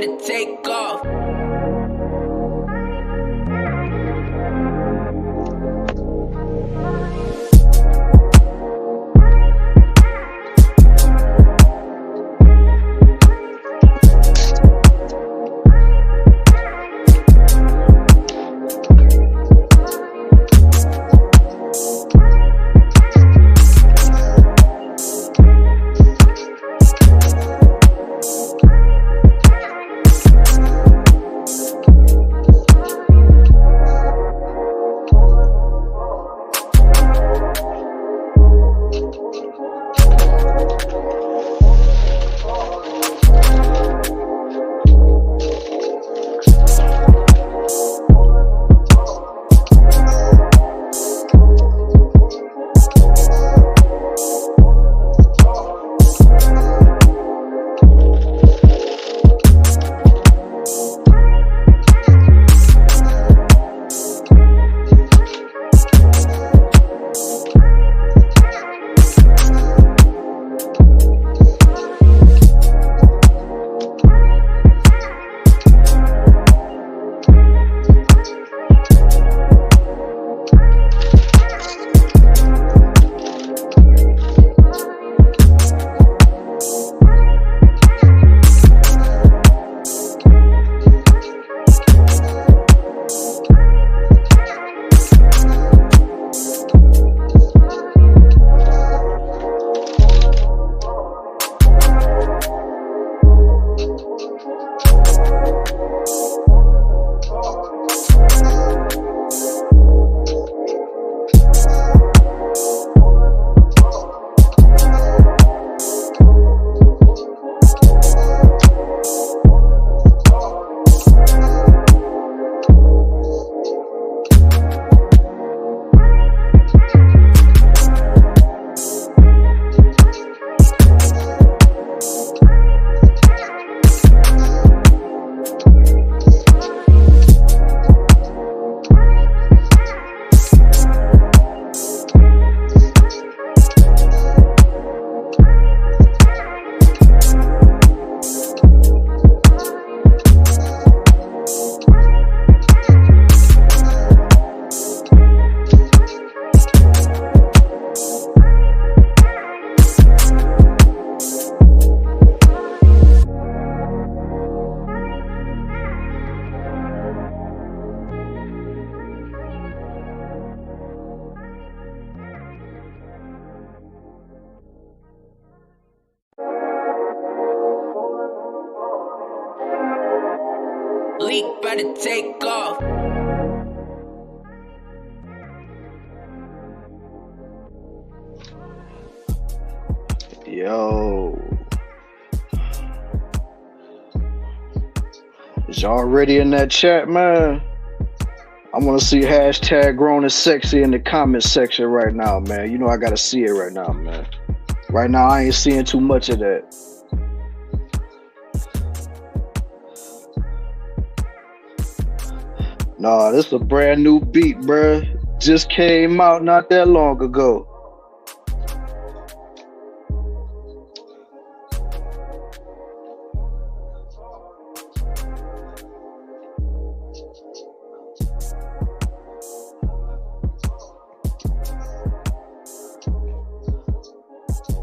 to take off. Leak about to take off. Yo, is y'all ready in that chat, man? I want to see hashtag grown and sexy in the comment section right now, man. You know I gotta see it right now, man. Right now I ain't seeing too much of that. Nah, this is a brand new beat, bruh. Just came out not that long ago.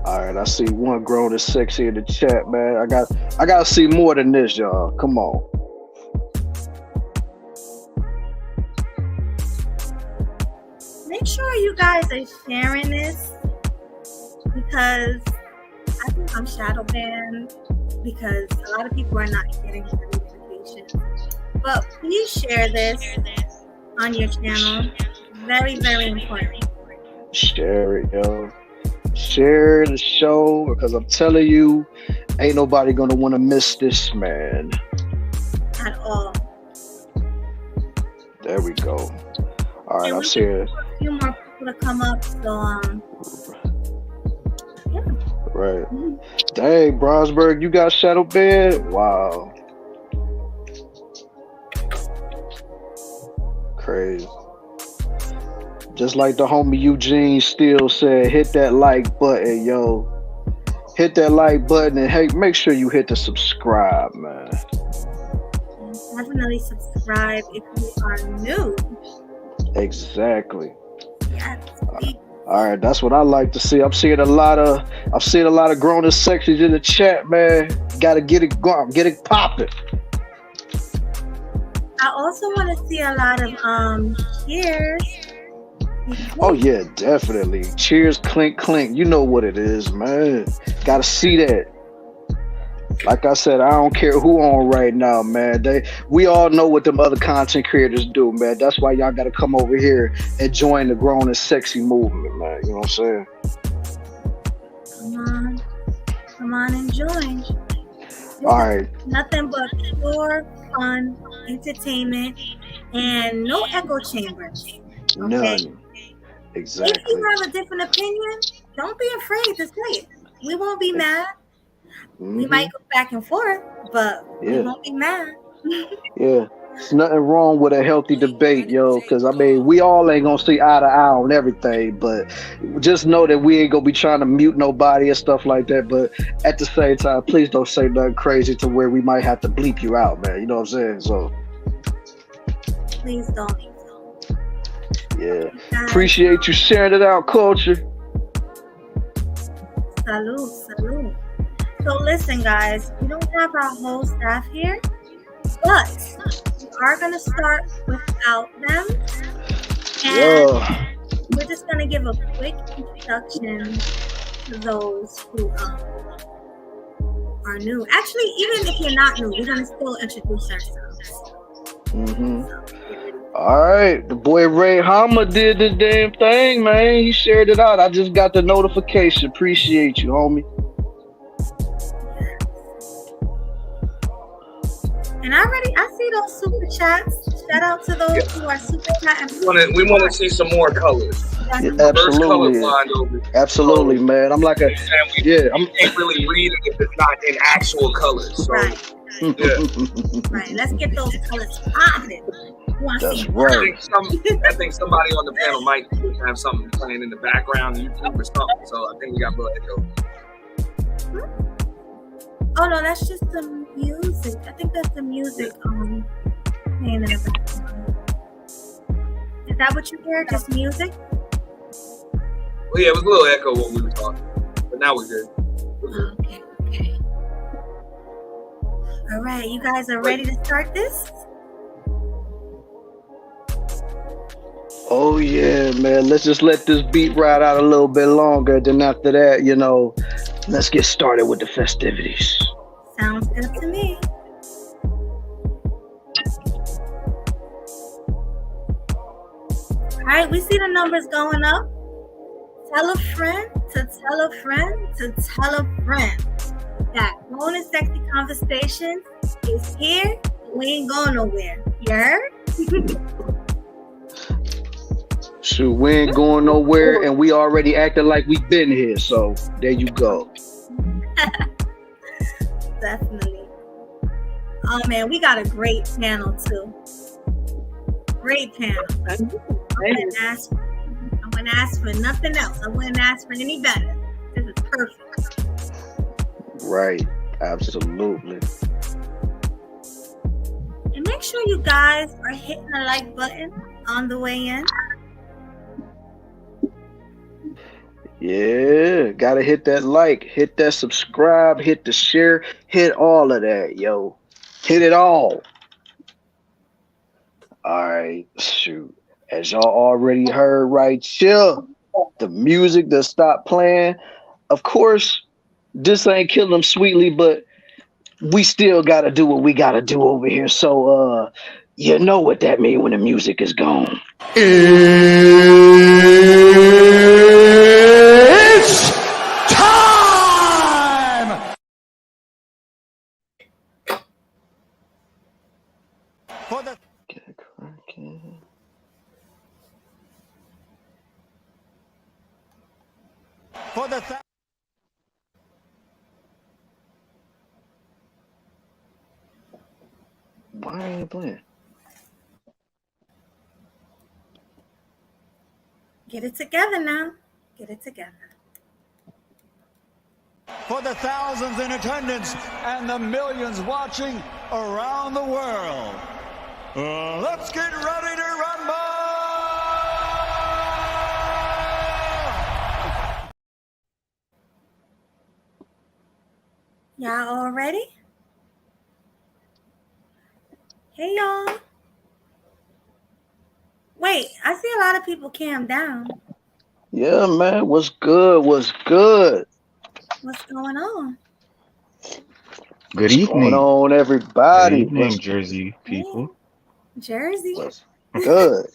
All right, I see one grown and sexy in the chat, man. I gotta see more than this, y'all. Come on. Make sure you guys are sharing this because I think I'm shadow banned because a lot of people are not getting notifications. But please share this on your channel. Very, very important. Share it, yo. Share the show because I'm telling you, ain't nobody gonna want to miss this, man. At all. There we go. All right, I'm serious. A few more people to come up, so yeah. Right. Dang, Brownsburg, you got shadow banned? Wow. Crazy. Just like the homie Eugene Steele said, hit that like button, yo. Hit that like button and hey, make sure you hit the subscribe, man. definitely subscribe if you are new. Exactly. Yes. All right, that's what I like to see. I'm seeing a lot of grown and sexies in the chat, man. Gotta get it going, get it popping. I also want to see a lot of cheers. Oh yeah, definitely. Cheers, clink, clink. You know what it is, man. Gotta see that. Like I said, I don't care who on right now, man. We all know what them other content creators do, man. That's why y'all gotta come over here and join the grown and sexy movement, man. You know what I'm saying? Come on and join. All right. Nothing but pure fun, entertainment, and no echo chambers. Okay? None. Exactly. If you have a different opinion, don't be afraid to say it. We won't be mad. We might go back and forth, but we won't be mad. Yeah. There's nothing wrong with a healthy debate, yo, because I mean, we all ain't gonna see eye to eye on everything, but just know that we ain't gonna be trying to mute nobody and stuff like that. But at the same time, please don't say nothing crazy to where we might have to bleep you out, man. You know what I'm saying? So please don't. Yeah. Appreciate you sharing it out, culture. Salud. So listen, guys, we don't have our whole staff here, but we are going to start without them. And we're just going to give a quick introduction to those who are new. Actually, even if you're not new, we're going to still introduce ourselves. All right, the boy Ray Hama did the damn thing, man. He shared it out. I just got the notification. Appreciate you, homie. And I see those super chats. Shout out to those who are super chatting. We want to see some more colors. Yeah, absolutely, man. I'm like you can't really read it if it's not in actual colors. So, right. Right. Let's get those colors popping. That's right. I think somebody on the panel might have something playing in the background, YouTube or something. So I think we got to let it go. Oh no, that's just the music. I think that's the music playing in the background. Is that what you hear? Just music? Well, yeah, it was a little echo when we were talking, but now we're good. Okay. All right, you guys are ready to start this? Oh yeah, man. Let's just let this beat ride out a little bit longer. Then after that, let's get started with the festivities. Sounds good to me. All right, we see the numbers going up. Tell a friend to tell a friend to tell a friend that Grown and Sexy Conversations is here. We ain't going nowhere. You heard? Shoot, we ain't going nowhere, and we already acting like we've been here. So there you go. Definitely. Oh man, we got a great panel too. Great panel. I wouldn't ask for nothing else. I wouldn't ask for any better. This is perfect. Right. Absolutely. And make sure you guys are hitting the like button on the way in. Yeah, gotta hit that like, hit that subscribe, hit the share, hit all of that, yo. Hit it all. All right, shoot. As y'all already heard right here, the music that stopped playing. Of course, this ain't killing them sweetly, but we still gotta do what we gotta do over here. So you know what that means when the music is gone. It's time for the why ain't it playing? Get it together now. Get it together. For the thousands in attendance and the millions watching, around the world. Let's get ready to rumble! Y'all all ready? Hey, y'all. Wait, I see a lot of people cam down. Yeah, man. What's good? What's good? What's going on? Good What's going evening. on, Good everybody? evening, Jersey people. Hey, Jersey. What's good?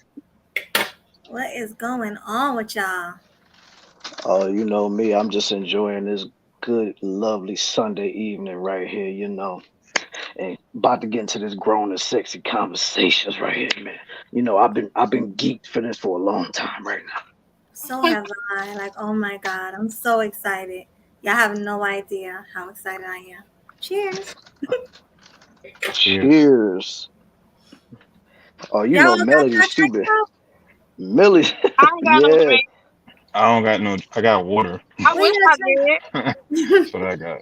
What is going on with y'all? Oh, you know me. I'm just enjoying this good, lovely Sunday evening right here, you know. And about to get into this grown and sexy conversations right here, man. You know, I've been geeked for this for a long time right now. So have I. Like, oh my God, I'm so excited. Y'all have no idea how excited I am. Cheers. Cheers. Oh, you Y'all know, all got Melody y'all stupid. drinks out? Millie, I ain't got no yeah. drink. I don't got no. I got water. I Where wish y'all I drink? did. That's what I got.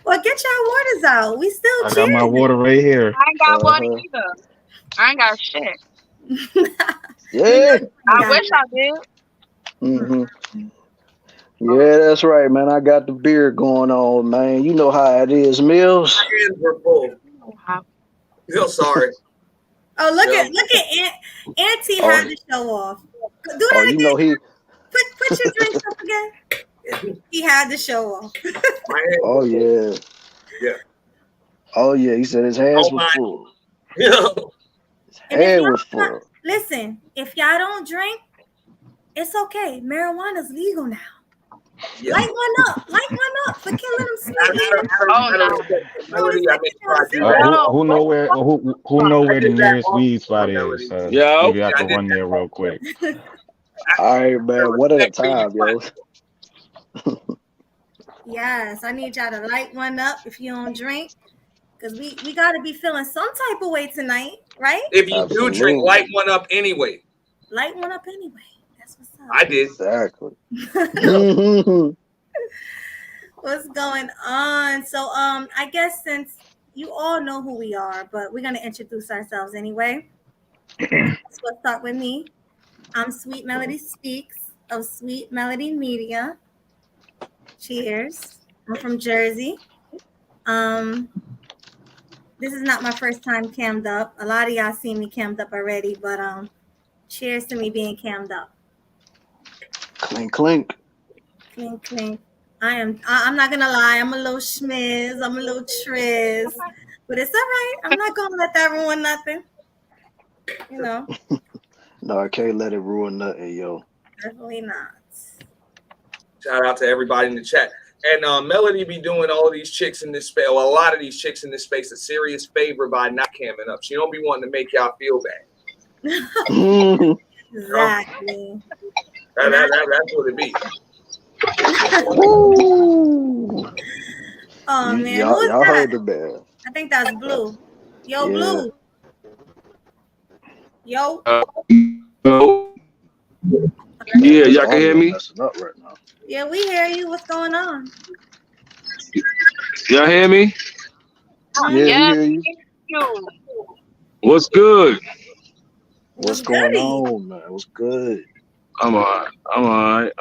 Well, get y'all waters out. We still I got my cheering. water right here. I ain't got water Uh-huh. either. I ain't got shit. We know Yeah. you I got wish it. I did. hmm Yeah, that's right, man. I got the beer going on, man. You know how it is, Mills. My hands were full. Feel sorry. Oh, look Yeah. at Auntie Oh, had to show off. Do oh, that you again. know he. Put your drinks up again. He had to show off. My hands Oh were full. yeah. Yeah. Oh yeah. He said his hands Oh were my. full. Yeah. His And if head y'all was not, full. listen, if y'all don't drink, it's okay. Marijuana's legal now. Yeah. Light one up for killing them sweet Oh Out no. of respect for grown and Melody, I sexy made sure I did conversation. that. Who know where? Who know I where the did that nearest off weed spot camera, is? Melody. Yo, Maybe I Yeah, I could did run that there real off quick. All right, camera. man. One at a time, yo. Yes, I need y'all to light one up if you don't drink. Because we got to be feeling some type of way tonight, right? If you do drink, light Absolutely. one up anyway. Light one up anyway. That's what's I did. Exactly. What's going on? So I guess since you all know who we are, but we're gonna introduce ourselves anyway. So let's start with me. I'm Sweet Melody Speaks of Sweet Melody Media. Cheers. I'm from Jersey. Um, this is not my first time cammed up. A lot of y'all seen me cammed up already, but cheers to me being cammed up. Clink, clink. Clink clink. I'm not gonna lie, I'm a little schmiz, I'm a little triz, but it's all right. I'm not gonna let that ruin nothing. You know, No, I can't let it ruin nothing, yo. definitely not. Shout out to everybody in the chat. And Melody be doing all of these chicks in this space, well, a lot of these chicks in this space, a serious favor by not camming up. She don't be wanting to make y'all feel bad. Exactly. That's what it be. Woo! Oh man, Y'all, who's y'all that? heard the bell. I think that's Blue. Yo, Yeah. Blue. Yo. yeah, His y'all can hear audio me? messing up right now. Yeah, we hear you. What's going on? Y'all hear me? Yeah, we Yes, hear you. you. What's good? What's What's going goody? on, man? What's good? I'm alright.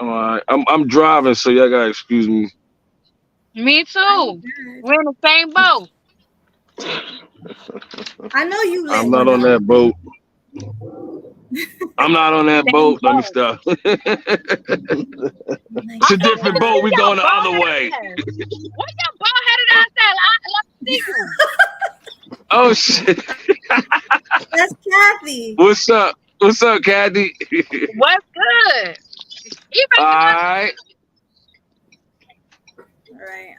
I'm driving, so y'all gotta excuse me. Me I'm too. good. We're in the same boat. I know you lit I'm not one on up. that boat. I'm not on that Same boat. Let me boat. stop. It's Like, I a can't different boat. believe We y'all going the bald other way. headed ass. What y'all bald headed ass at? Let me see you. Oh shit. that's Kathy. What's up? What's up, Kathy? What's good? You All making my right. All right.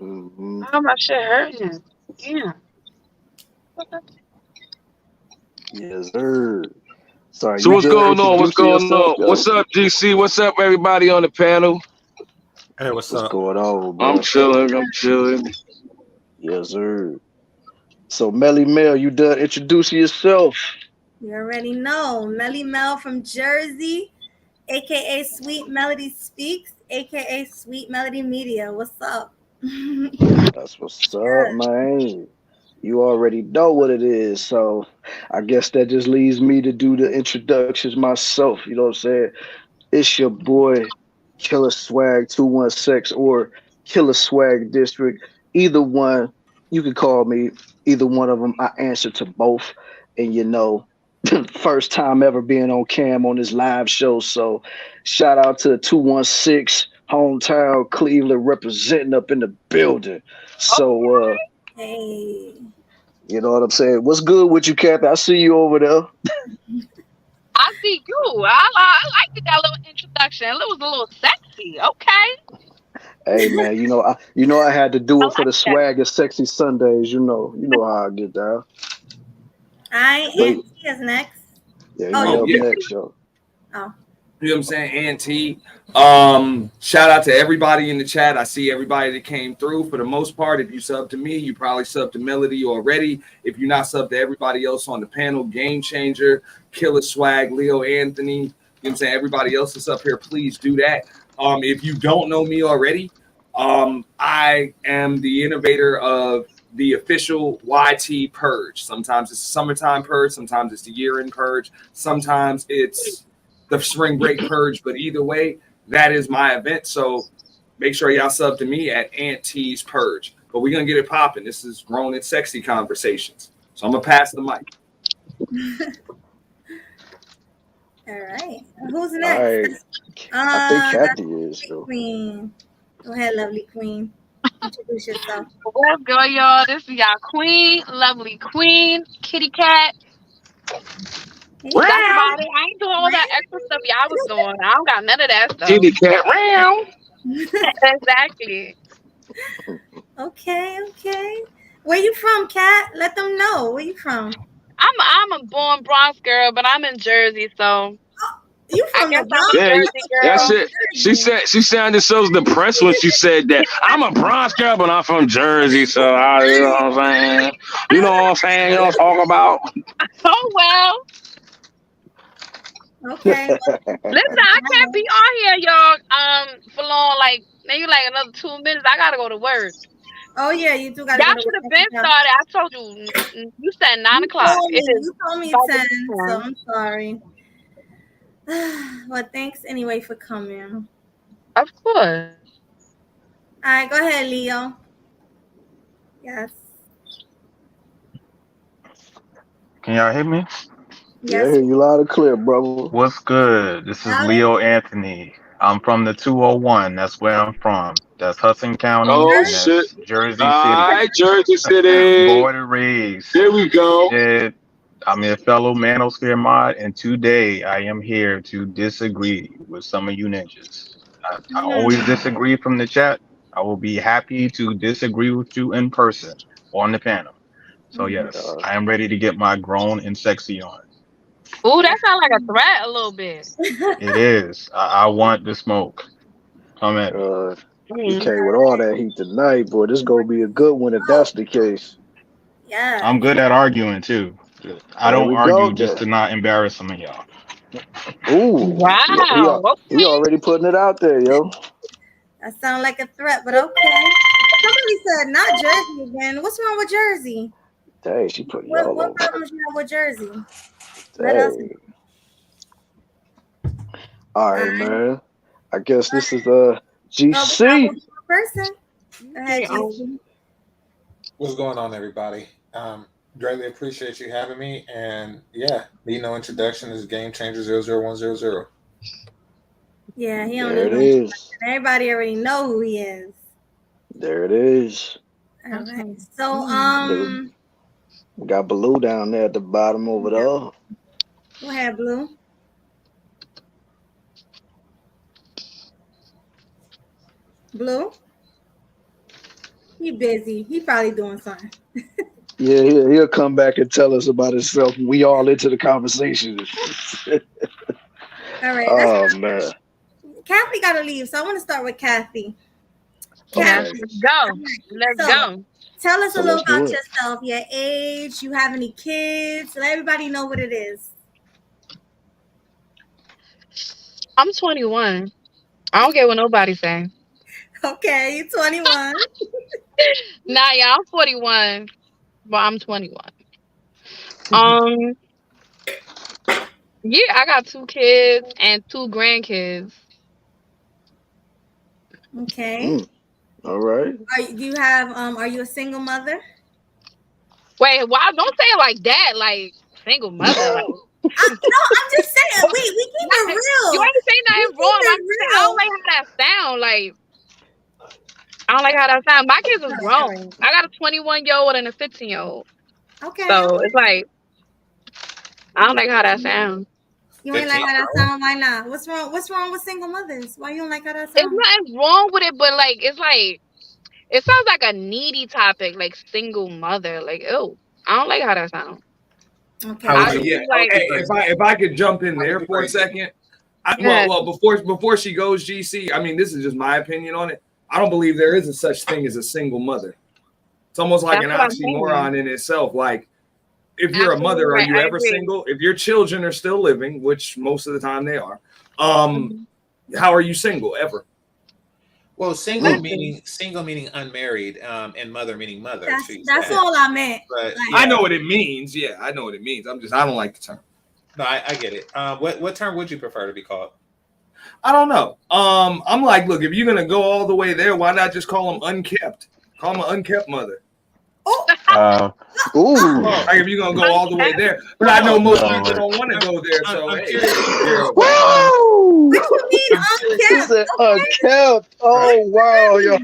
Mhm. oh my shit hurting. Yeah. Yes, sir. Sorry, So you what's done going on? What's introducing going yourself, on? yo? What's up, GC? What's up, everybody on the panel? Hey, what's What's up? going on, I'm bro? chilling. I'm chilling. Yes, sir. So, Melly Mel, you done introducing yourself? You already know. Melly Mel from Jersey, aka Sweet Melody Speaks, aka Sweet Melody Media. What's up? That's what's up, man. You already know what it is. So I guess that just leaves me to do the introductions myself. You know what I'm saying? It's your boy Killer Swag 216 or Killer Swag District. Either one, you can call me either one of them. I answer to both. And first time ever being on cam on this live show. So shout out to 216 hometown Cleveland representing up in the building. So Hey. you know what I'm saying? What's good with you, Kathy? I see you over there. I see you. I liked that little introduction. It was a little sexy. Okay. Hey man, I had to do I it for the like that. swag and sexy Sundays. You know how I get down. But Auntie is next. yeah, Oh, you Oh you. up yeah. next, yo. Oh. You know what I'm saying? And T. Shout out to everybody in the chat. I see everybody that came through. For the most part, if you sub to me, you probably sub to Melody already. If you're not sub to everybody else on the panel, Game Changer, Killer Swag, Leo Anthony, you know what I'm saying? Everybody else that's up here, please do that. If you don't know me already, I am the innovator of the official YT Purge. Sometimes it's summertime purge, sometimes it's the year-end purge, sometimes it's the spring break purge, but either way, that is my event. So make sure y'all sub to me at Auntie's Purge. But we're gonna get it popping. This is grown and sexy conversations. So I'm gonna pass the mic. All right. Who's All next? right. I think That's Kathy is though. Queen. Go ahead, lovely Queen. Introduce yourself. What's good, y'all? This is y'all queen, lovely queen, kitty cat. Hey. That's about it. I ain't doing all that extra stuff y'all was doing. I don't got none of that stuff. Kitty cat round. Exactly. Okay. Where you from, Cat? Let them know. Where you from? I'm a born Bronx girl, but I'm in Jersey, so You I from guess the I'm a Bronx? Yeah, Jersey that's girl. it. She sounded so depressed when she said that. I'm a Bronx girl, but I'm from Jersey, so you know what I'm saying. You know what I'm saying? You know what I'm talking about? Oh well. Okay. Listen, I can't be on here, y'all, for long, like maybe like another 2 minutes. I gotta go to work. Oh yeah, you do gotta Y'all go to should have work. been started. I told you. You said 9 o'clock. It is You told me about to 10, be so 10. I'm sorry. Well, thanks anyway for coming. Of course. All right, go ahead, Leo. Yes. Can y'all hear me? Yeah, I Yes. hear you loud and clear, brother. What's good? This is Loud Leo Anthony. I'm from the 201. That's where I'm from. That's Hudson County, Oh and shit! that's Jersey All City. right, Jersey City. Born and raised. Here we go. Shit. I'm a fellow Manosphere mod, and today I am here to disagree with some of you ninjas. I always disagree from the chat. I will be happy to disagree with you in person on the panel. So yes, Uh, I am ready to get my grown and sexy on. Ooh, that sounds like a threat a little bit. It is. I want the smoke. Come at me. uh, he Mm. came with all that heat tonight, boy. This gonna be a good one if that's the case. Yeah. I'm good at arguing too. I There don't we go, argue just then. to not embarrass some of y'all. Ooh, Wow. he Okay. already putting it out there, yo. That sounds like a threat, but okay. Somebody said not Jersey again. What's wrong with Jersey? Dang, she putting What y'all what over. problems you have with Jersey? Let us know. Dang. All right, man. I guess this is Oh, we got GC. one more person. Go ahead, Okay. GC. What's going on, everybody? Greatly appreciate you having me. And yeah, need no introduction. This is Game Changer 00100. Yeah, he don't There need it no is. introduction. Everybody already know who he is. There it is. All right. Okay. So Then we got Baloo down there at the bottom over yeah. there. Go ahead, Blue. Blue. He busy. He probably doing something. Yeah, he'll come back and tell us about himself. We all into the conversation. All right. Oh man. Kathy gotta leave, so I want to start with Kathy. Yeah. Okay. Kathy. Let's go. Let's So go. tell us So a little let's do about it. yourself, your age, you have any kids, let everybody know what it is. I'm 21. I don't care what nobody say. Okay, you 21. Nah, yeah, I'm 41. Well, I'm 21. Um, yeah, I got 2 kids and 2 grandkids. Okay. All right. Do you have are you a single mother? Wait, why? Don't say it like that. Like single mother. Like No, I'm just saying. We keep it you real. ain't say We nothing keep wrong. I'm it just saying, I don't real. like how that sound. Like I don't like how that sound. My kids is grown. I got a 21-year-old and a 15-year-old. Okay. So it's like I don't like how that sounds. You ain't like how that sound. Why not? What's wrong? What's wrong with single mothers? Why you don't like how that It's sound? nothing wrong with it, but like it's like it sounds like a needy topic, like single mother. Like ew, I don't like how that sounds. Okay. How would I you? just like Hey, if I could jump in there for a second. yeah. Well, before she goes, GC. I mean, this is just my opinion on it. I don't believe there is a such thing as a single mother. It's almost like That's an what I'm saying. oxymoron in itself. Like, if you're a Absolutely mother, are right. you I ever agree. single? If your children are still living, which most of the time they are, Mhm. how are you single ever? Well, single Exactly. meaning unmarried, and mother meaning mother. That's all I meant. But Like, I know what it means. Yeah, I know what it means. I don't like the term. no, I get it. What term would you prefer to be called? I don't know. I'm like, look, if you're gonna go all the way there, why not just call them unkept? Call them an unkept mother. Ooh. Like if you're gonna go all the way there, but I know most people don't want to go there. So I'm hey, curious. Woo! what you mean He unkept? said unkept. Oh wow, yo.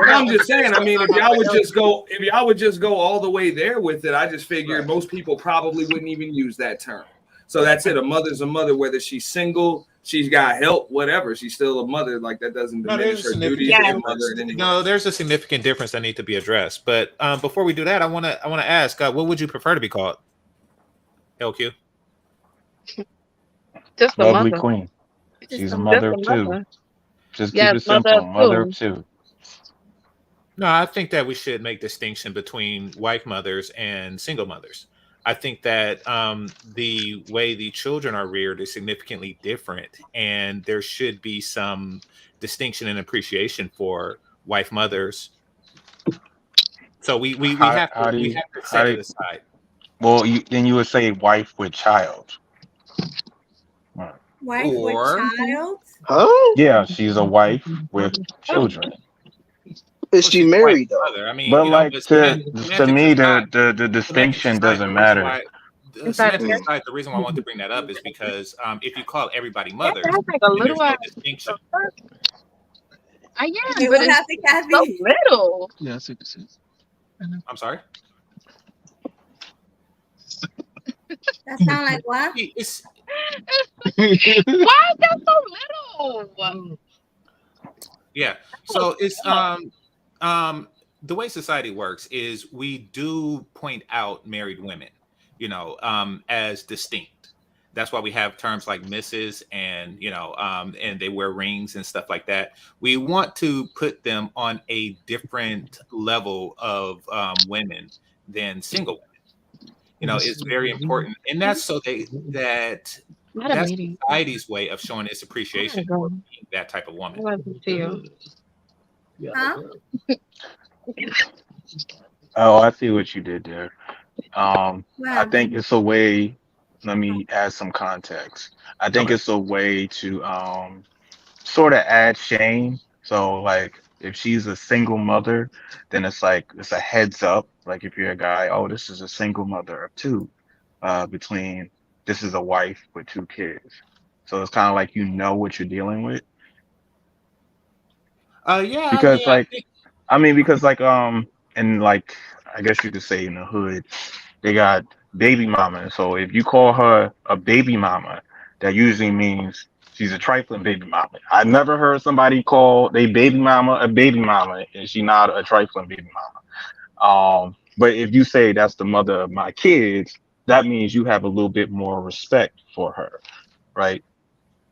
I'm just saying. I mean, if y'all would just go all the way there with it, I just figured most people probably wouldn't even use that term. So that's it. A mother's a mother, whether she's single, she's got help, whatever. She's still a mother. Like that doesn't diminish her duty to be a mother in any way. No, there's a significant difference that need to be addressed. But before we do that, I want to ask, what would you prefer to be called? LQ. Just a Lovely mother. queen. Just She's a a mother Just of a two. mother. Just keep Yes, it mother simple. of Mother of 2. two. No, I think that we should make distinction between wife mothers and single mothers. I think that the way the children are reared is significantly different, and there should be some distinction and appreciation for wife mothers. So we have How do you to how set do it aside. well then you would say wife with child. Right. wife with Or child. Huh? Yeah, she's a wife with children. Is well, she she's a wife married though? mother. I mean, But like but to semantics me aside, the semantics distinction aside, doesn't the reason matter. why Is that semantics weird? aside, the reason why I want to bring that up is because if you call everybody That mothers, sounds like a then little there's no distinction. yeah, Wait, but what it's happened, so Kathy? little. I'm sorry. That sound like what? It's Why is that so little? yeah. So it's the way society works is we do point out married women, as distinct. That's why we have terms like Mrs. and and they wear rings and stuff like that. We want to put them on a different level of women than single women. It's very important, and that's so that's society's way of showing its appreciation for being that type of woman. Huh? Oh, I see what you did there. I Wow. think it's a way, let me add some context. I think it's a way to sort of add shame. So like if she's a single mother, then it's like it's a heads up. Like if you're a guy, oh, this is a single mother of two, between this is a wife with 2 kids. So it's kind of like you know what you're dealing with. Yeah, Because I like think because like and like I guess you could say in the hood, they got baby mama. So if you call her a baby mama, that usually means she's a trifling baby mama. I never heard somebody call they baby mama a baby mama and she not a trifling baby mama. But if you say that's the mother of my kids, that means you have a little bit more respect for her, right?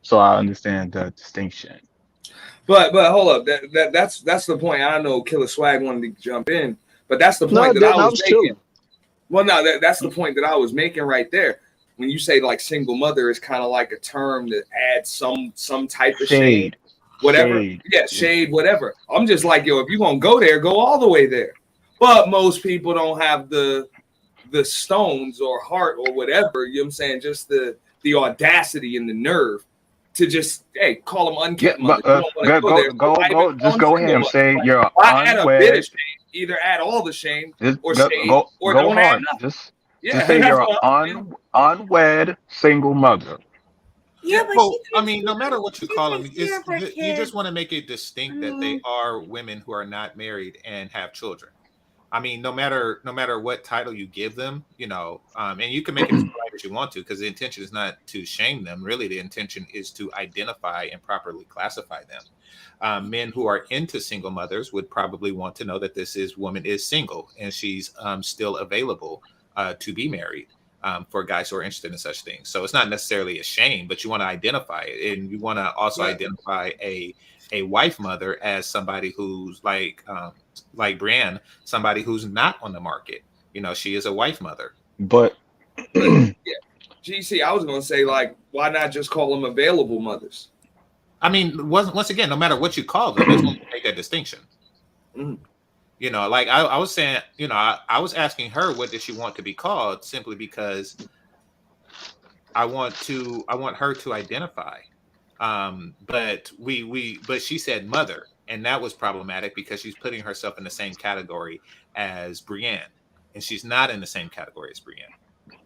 So I understand the distinction. But hold up, that's the point. I don't know. Killer Swag wanted to jump in, but that's the No, point that I I was was making. chilling. Well, no, that's the point that I was making right there. When you say like single mother is kind of like a term that adds some type of shade, whatever. Shade. Yeah, shade, whatever. I'm just like, yo, if you're gonna go there, go all the way there. But most people don't have the stones or heart or whatever, you know what I'm saying? Just the audacity and the nerve to just, hey, call them unkept Yeah, mothers. You don't want to go there. So why even call just them go ahead single and mothers? say Like, you're why add a bit of unwed. shame? Either add all the shame Just or shame, or go don't add hard. nothing. Just Yeah, say that's you're what I'm saying. unwed single mother. Yeah, but Well, she I takes mean, no matter what you call them, takes care of her you just kids. want to make it distinct that they are women who are not married and have children. I mean, no matter what title you give them, you know, and you can make it as polite as you want to, because the intention is not to shame them. Really, the intention is to identify and properly classify them. Men who are into single mothers would probably want to know that woman is single and she's still available to be married. For guys who are interested in such things, so it's not necessarily a shame, but you want to identify it, and you want to also identify a wife mother as somebody who's like Brienne, somebody who's not on the market. You know, she is a wife mother. But yeah, GC, I was gonna say, like, why not just call them available mothers? I mean, once again, no matter what you call them, it's going to make that distinction. Mm. You know, like I was saying, you know, I was asking her what does she want to be called, simply because I want her to identify. But she said mother, and that was problematic because she's putting herself in the same category as Brienne, and she's not in the same category as Brienne.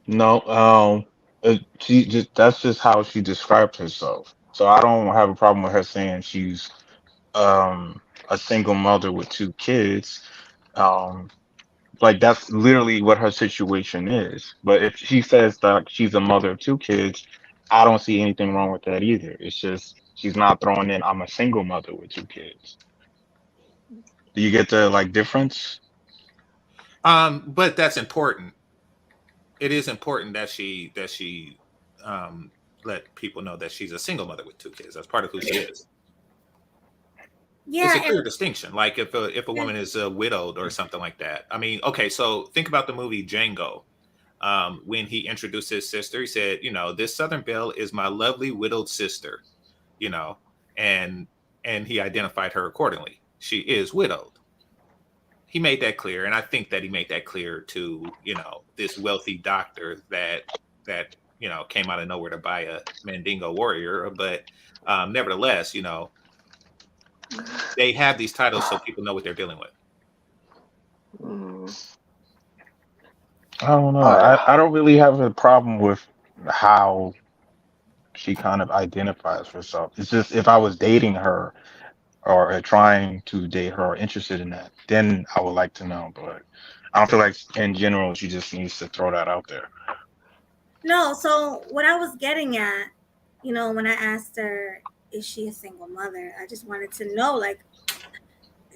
no, that's just how she described herself. So I don't have a problem with her saying she's a single mother with 2 kids. Um, like that's literally what her situation is. But if she says that she's a mother of 2 kids, I don't see anything wrong with that either. It's just she's not throwing in I'm a single mother with 2 kids. Do you get the like difference? But that's important. It is important that she let people know that she's a single mother with 2 kids. That's part of who she is. Yeah, it's a clear distinction. Like if a woman is widowed or something like that. I mean, okay, so think about the movie Django. When he introduced his sister, he said, you know, this Southern Belle is my lovely widowed sister, you know, and he identified her accordingly. She is widowed. He made that clear, and I think that he made that clear to, you know, this wealthy doctor that you know came out of nowhere to buy a Mandingo warrior. But nevertheless, you know, they have these titles so people know what they're dealing with. I don't know. I don't really have a problem with how she kind of identifies herself. It's just if I was dating her or trying to date her or interested in that, then I would like to know. But I don't feel like in general she just needs to throw that out there. No, so what I was getting at, you know, when I asked her, is she a single mother? I just wanted to know, like,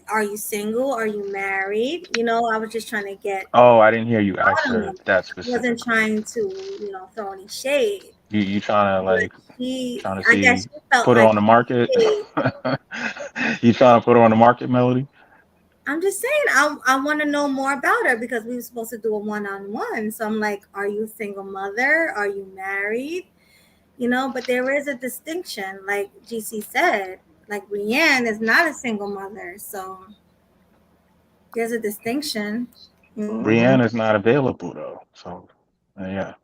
are you single? Are you married? You know, I was just trying to get. Oh, I didn't hear you ask her that I specifically. wasn't trying to, you know, throw any shade. You trying to like trying to see, I guess she felt put her like on the market? You trying to put her on the market, Melody? I'm just saying, I want to know more about her because we were supposed to do a one-on-one. So I'm like, are you a single mother? Are you married? You know, but there is a distinction, like GC said. Like Brienne is not a single mother, so there's a distinction. Brienne is not available though, so yeah.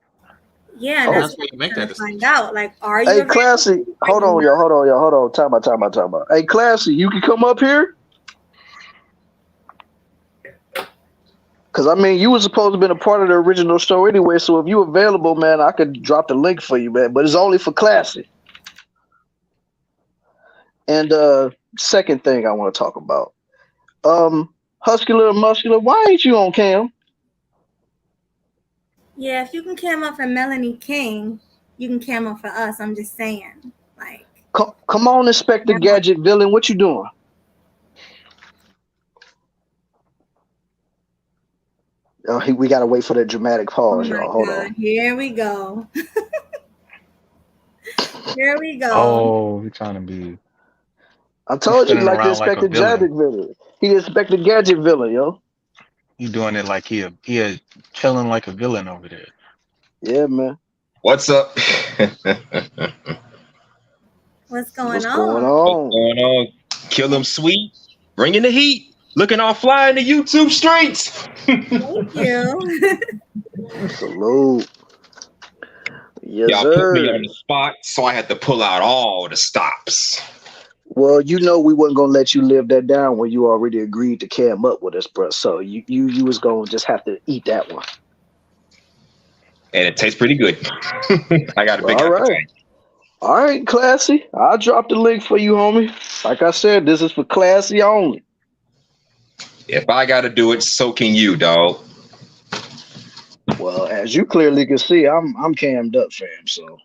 Yeah, that's what you make I'm that trying to find out. Like, are you? Hey, Classy, hold on, y'all. Time out. Hey, Classy, you can come up here. Cause I mean, you were supposed to have been a part of the original show anyway. So if you available, man, I could drop the link for you, man. But it's only for Classy. And second thing I want to talk about, Huscular and Muscular. Why ain't you on cam? Yeah, if you can cam up for Melanie King, you can cam up for us. I'm just saying, like, come on, Inspector Gadget Villain. What you doing? We gotta wait for the dramatic pause, y'all. Hold on. Here we go. Here we go. Oh, you're trying to be. I told you, like the like Inspector Gadget Villain. He Inspector Gadget Villain, yo. You doing it like he chilling like a villain over there. Yeah, man. What's up? What's going on? What's going on? Kill them sweet. Bringing the heat. Looking all fly in the YouTube streets. Thank you. Salute. Yes, Y'all put me sir. on the spot, so I had to pull out all the stops. Well, you know we wasn't gonna let you live that down when you already agreed to cam up with us, bro. So you was gonna just have to eat that one. And it tastes pretty good. I got a big All appetite. right. All right, Classy. I'll drop the link for you, homie. Like I said, this is for Classy only. If I got to do it, so can you, dog. Well, as you clearly can see, I'm cammed up, fam. So.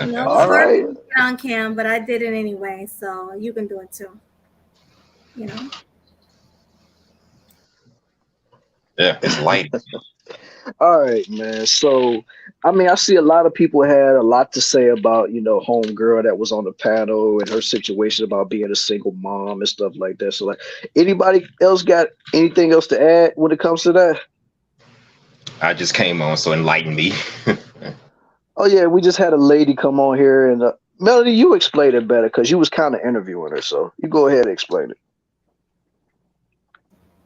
No, All right. on cam, but I did it anyway, so you can do it too. You know. Yeah, it's light. All right, man. So, I mean, I see a lot of people had a lot to say about, homegirl that was on the panel and her situation about being a single mom and stuff like that. So, like, anybody else got anything else to add when it comes to that? I just came on, so enlighten me. Oh, yeah, we just had a lady come on here, and Melody, you explain it better because you was kind of interviewing her. So, you go ahead and explain it.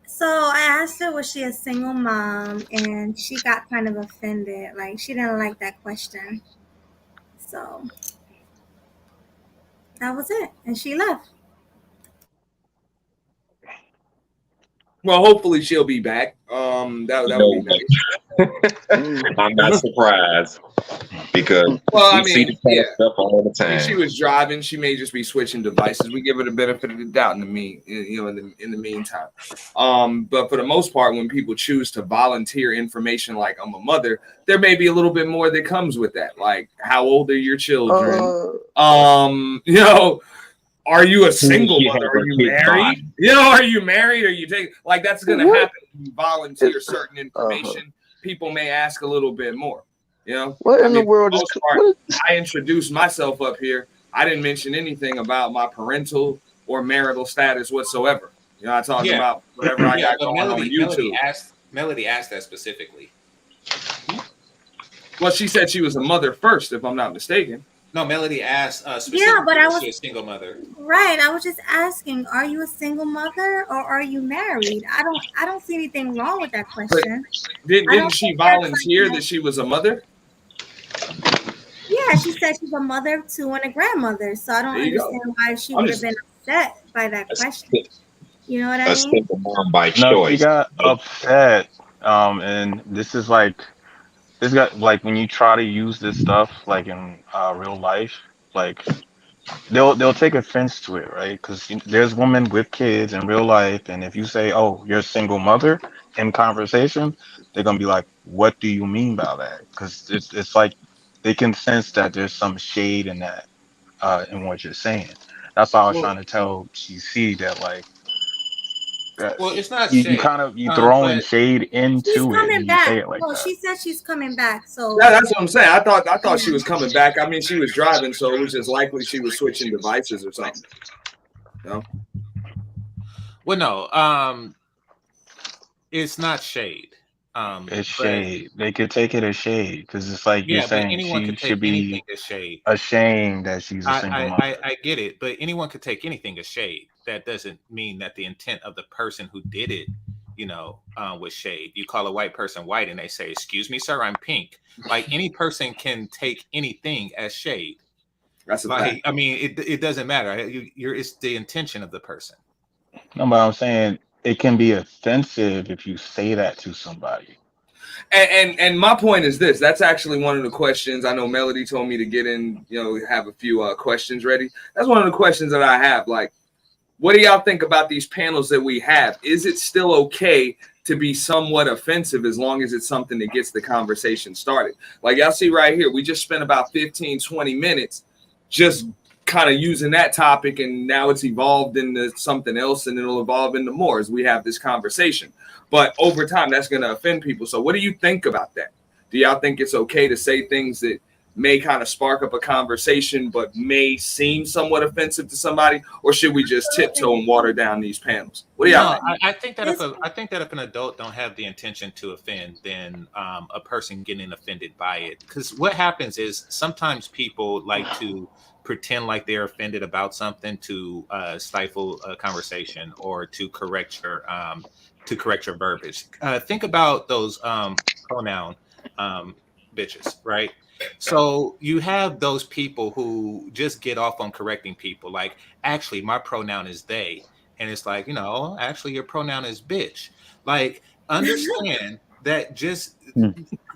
So I asked her, was she a single mom? And she got kind of offended. Like, she didn't like that question. So that was it. And she left. Well, hopefully she'll be back. That would be nice. I'm not surprised because we see the kind of stuff all the time. She was driving. She may just be switching devices. We give her the benefit of the doubt in the meantime. But for the most part, when people choose to volunteer information like I'm a mother, there may be a little bit more that comes with that. Like, how old are your children? Are you a single mother? Are you married? Are you married? Are you taking that's going to happen when you volunteer certain information. People may ask a little bit more. What in the world I introduced myself up here. I didn't mention anything about my parental or marital status whatsoever. I talked about whatever I got going on YouTube. Melody asked that specifically. Well, she said she was a mother first, if I'm not mistaken. No, Melody asked specifically, but I was a single mother. Right. I was just asking, are you a single mother or are you married? I don't see anything wrong with that question. Didn't she volunteer that she was a mother? Yeah, she said she's a mother of two and a grandmother. So I don't understand why she would have been upset by that question. You know what I mean? A single mom by choice. No, she got upset. And this is like when you try to use this stuff like in real life, like they'll take offense to it, right? Because there's women with kids in real life, and if you say, "Oh, you're a single mother," in conversation, they're gonna be like, "What do you mean by that?" Because it's like they can sense that there's some shade in that, in what you're saying. That's why I was trying to tell GC that like. Well, it's not you shade. kind of throwing shade into she's it coming when you back. say it like that. She said she's coming back. So yeah, that's what I'm saying. I thought she was coming back. I mean, she was driving, so it was just likely she was switching devices or something. No. Well, no. It's not shade. It's shade. They could take it as shade because it's like you're saying she should be ashamed that she's a single mother. I get it, but anyone could take anything as shade. That doesn't mean that the intent of the person who did it, was shade. You call a white person white and they say, "Excuse me, sir, I'm pink." Like any person can take anything as shade. That's a fact. I mean, it doesn't matter. It's the intention of the person. No, but I'm saying it can be offensive if you say that to somebody. And my point is this. That's actually one of the questions. I know Melody told me to get in, have a few questions ready. That's one of the questions that I have. Like, what do y'all think about these panels that we have? Is it still okay to be somewhat offensive as long as it's something that gets the conversation started? Like y'all see right here, we just spent about 15, 20 minutes just kind of using that topic, and now it's evolved into something else, and it'll evolve into more as we have this conversation. But over time, that's going to offend people. So what do you think about that? Do y'all think it's okay to say things that may kind of spark up a conversation, but may seem somewhat offensive to somebody? Or should we just tiptoe and water down these panels? What do y'all No, think? I think that if an adult don't have the intention to offend, then a person getting offended by it. Because what happens is sometimes people like to pretend like they're offended about something to stifle a conversation or to correct your verbiage. Think about those pronoun bitches, right? So you have those people who just get off on correcting people, like, actually, my pronoun is they. And it's like, actually, your pronoun is bitch. Like, understand that just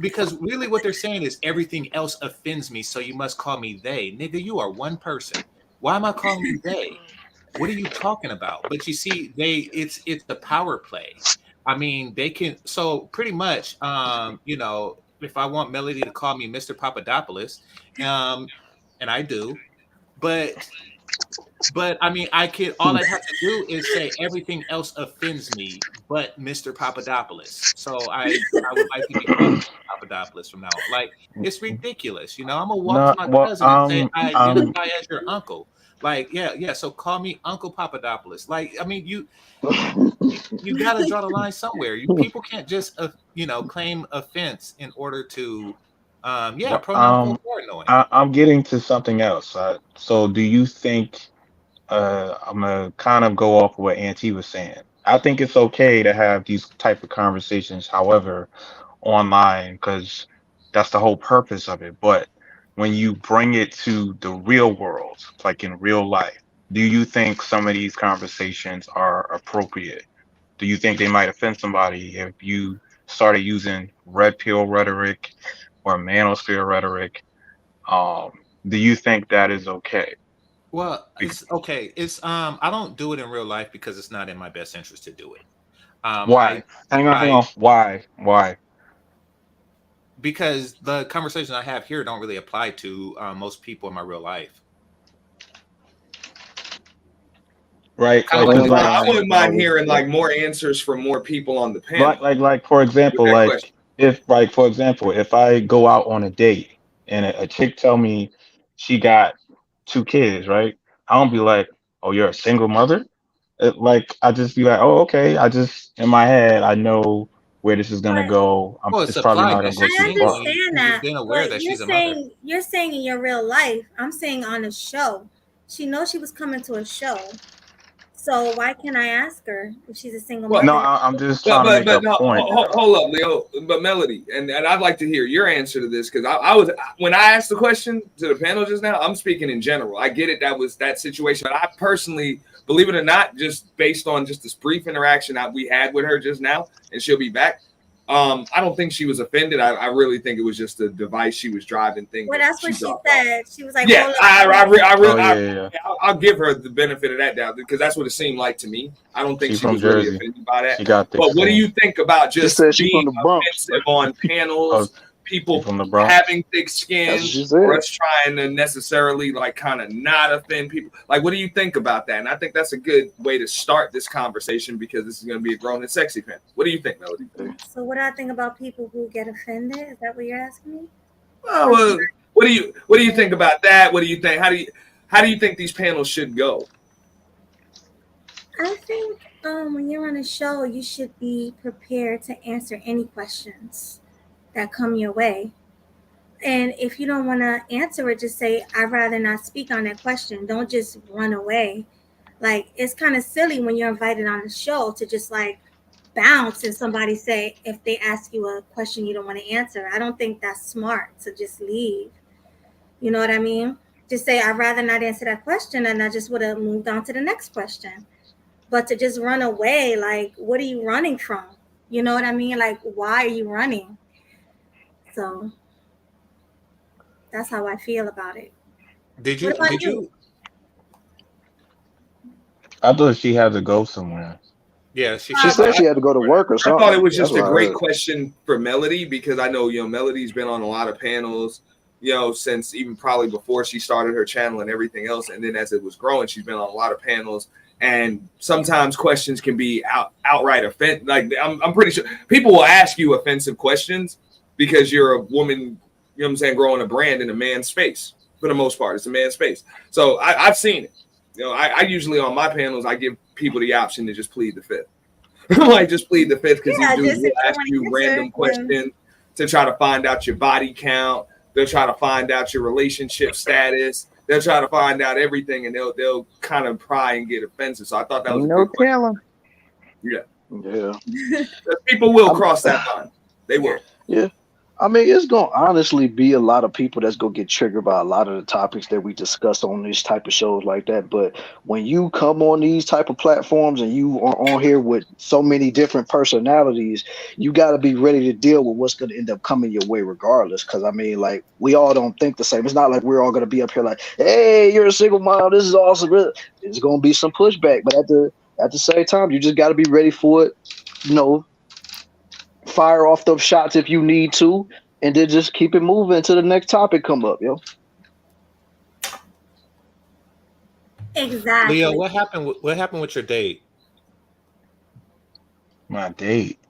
because really what they're saying is everything else offends me, so you must call me they. Nigga, you are one person. Why am I calling you they? What are you talking about? But you see, it's the power play. I mean, they can, so pretty much, if I want Melody to call me Mr. Papadopoulos, and I do, but I mean, all I'd have to do is say everything else offends me, but Mr. Papadopoulos. So I would like to be called Mr. Papadopoulos from now on. Like, it's ridiculous. I'm gonna walk to No, my well, cousin and say I identify as your uncle. Like, yeah. So call me Uncle Papadopoulos. Like, I mean, you gotta draw the line somewhere. People can't just claim offense in order to pronouns both are annoying. I'm getting to something else. So do you think I'm gonna kind of go off what Auntie was saying. I think it's okay to have these type of conversations, however, online, because that's the whole purpose of it. But when you bring it to the real world, like in real life, do you think some of these conversations are appropriate? Do you think they might offend somebody if you started using red pill rhetoric or manosphere rhetoric? Um, do you think that is okay? Well, it's okay. It's I don't do it in real life because it's not in my best interest to do it. Why? Hang on. Why? Because the conversations I have here don't really apply to most people in my real life. Right. I wouldn't mind hearing like more answers from more people on the panel. Like for example, if I go out on a date and a chick tell me she got 2 kids, right? I don't be like, "Oh, you're a single mother." I just be like, "Oh, okay." I just in my head, I know where this is gonna go. Well, it's It's probably applied not gonna because go she's too single. far. Understand that, You've been aware but that she's a mother. you're saying in your real life. I'm saying on a show. She knows she was coming to a show. So why can't I ask her if she's a single mother? No, I'm just trying to make a point. Hold up, Leo. But Melody, and I'd like to hear your answer to this because I was when I asked the question to the panel just now. I'm speaking in general. I get it. That was that situation. But I personally, believe it or not, just based on just this brief interaction that we had with her just now, and she'll be back. I don't think she was offended. I really think it was just a device she was driving. Well, that's what she said. She was like, "Yeah, I'll give her the benefit of that doubt because that's what it seemed like to me. I don't think she was really offended by that. But what do you think about just being offensive on panels? People having thick skin, or us trying to necessarily like kind of not offend people. Like, what do you think about that? And I think that's a good way to start this conversation because this is going to be a grown and sexy panel. What do you think, Melody? So, what do I think about people who get offended? Is that what you're asking me? Well, what do you think about that? What do you think? How do you think these panels should go? I think when you're on a show, you should be prepared to answer any questions that come your way. And if you don't want to answer it, just say, I'd rather not speak on that question. Don't just run away. Like, it's kind of silly when you're invited on a show to just like bounce and somebody say, if they ask you a question you don't want to answer. I don't think that's smart to just leave. You know what I mean? Just say, I'd rather not answer that question. And I just would have moved on to the next question. But to just run away, like, what are you running from? You know what I mean? Like, why are you running? So that's how I feel about it. Did you? I thought she had to go somewhere. Yeah, she said she had to go to work or something. I thought it was just a great question for Melody because I know Melody's been on a lot of panels, since even probably before she started her channel and everything else. And then as it was growing, she's been on a lot of panels. And sometimes questions can be outright offensive. Like I'm pretty sure people will ask you offensive questions because you're a woman, You know what I'm saying? Growing a brand in a man's space. For the most part, it's a man's space. So I've seen it. You know, I usually on my panels, I give people the option to just plead the fifth. Like, just plead the fifth, because these dudes will ask you random questions to try to find out your body count. They'll try to find out your relationship status. They'll try to find out everything, and they'll kind of pry and get offensive. So I thought that was a good question. Yeah. People will cross that line. They will. Yeah. I mean, it's going to honestly be a lot of people that's going to get triggered by a lot of the topics that we discuss on these type of shows like that. But when you come on these type of platforms and you are on here with so many different personalities, you got to be ready to deal with what's going to end up coming your way regardless. Because, I mean, like, we all don't think the same. It's not like we're all going to be up here like, hey, you're a single mom. This is awesome. It's going to be some pushback. But at the same time, you just got to be ready for it, you know, fire off those shots if you need to, and then just keep it moving until the next topic come up, yo. Exactly. Leo, what happened with your date? My date.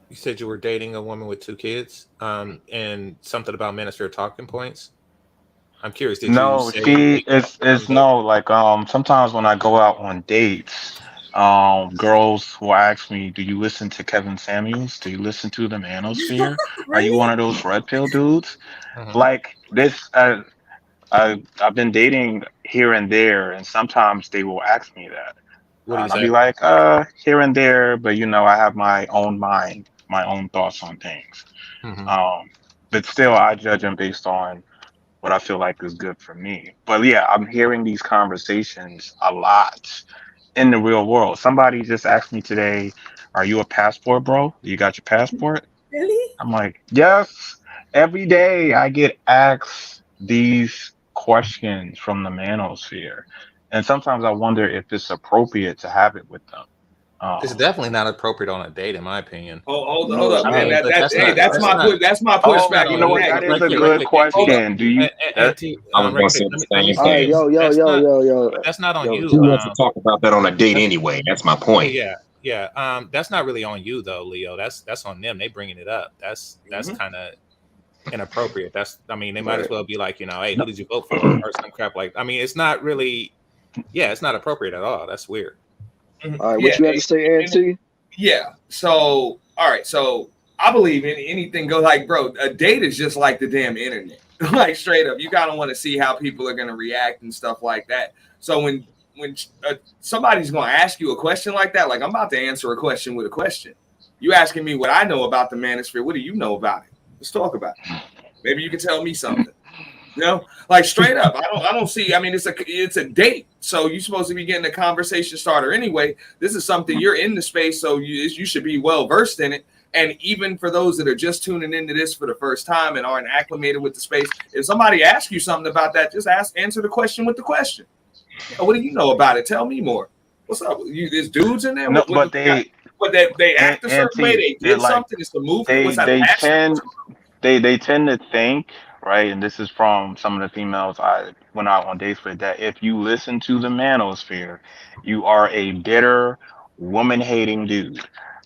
You said you were dating a woman with 2 kids, and something about Minister talking points. I'm curious. Did No, you say it's no, like sometimes when I go out on dates, girls will ask me, do you listen to Kevin Samuels? Do you listen to the Manosphere? Are you one of those red pill dudes? Like this, I've been dating here and there, and sometimes they will ask me that. What do you And I'll say? be like, here and there, but you know, I have my own mind, my own thoughts on things. But still, I judge them based on what I feel like is good for me. But yeah, I'm hearing these conversations a lot in the real world. Somebody just asked me today, are you a passport bro? You got your passport? Really? I'm like, yes. Every day I get asked these questions from the manosphere. And sometimes I wonder if it's appropriate to have it with them. It's definitely not appropriate on a date, in my opinion. Hold up, I man. mean, That's my pushback. You know what? That is a good question. Do you? I was going to say the same thing. Yo. That's not on you. Who wants to talk about that on a date anyway? That's my point. Yeah. That's not really on you though, Leo. That's on them. They bringing it up. That's kind of inappropriate. I mean, they might as well be like, you know, hey, who did you vote for, or some crap like. I mean, it's not really. Yeah, it's not appropriate at all. That's weird. All right, what you have to say, Auntie? Yeah. So, all right. So I believe in anything go. Like, bro, a date is just like the damn internet. Like, straight up, you gotta want to see how people are gonna react and stuff like that. So when somebody's gonna ask you a question like that, like I'm about to answer a question with a question. You asking me what I know about the manosphere? What do you know about it? Let's talk about it. Maybe you can tell me something. You know, like straight up, I don't see. I mean, it's a date, so you're supposed to be getting a conversation starter anyway. This is something you're in the space, so you should be well versed in it. And even for those that are just tuning into this for the first time and aren't acclimated with the space, if somebody asks you something about that, just answer the question with the question. What do you know about it? Tell me more. What's up? There's dudes in there. No, but they act a certain way. They did something. It's a movement. What's that? They tend to think. Right, and this is from some of the females I went out on dates with, that if you listen to the manosphere, you are a bitter, woman-hating dude.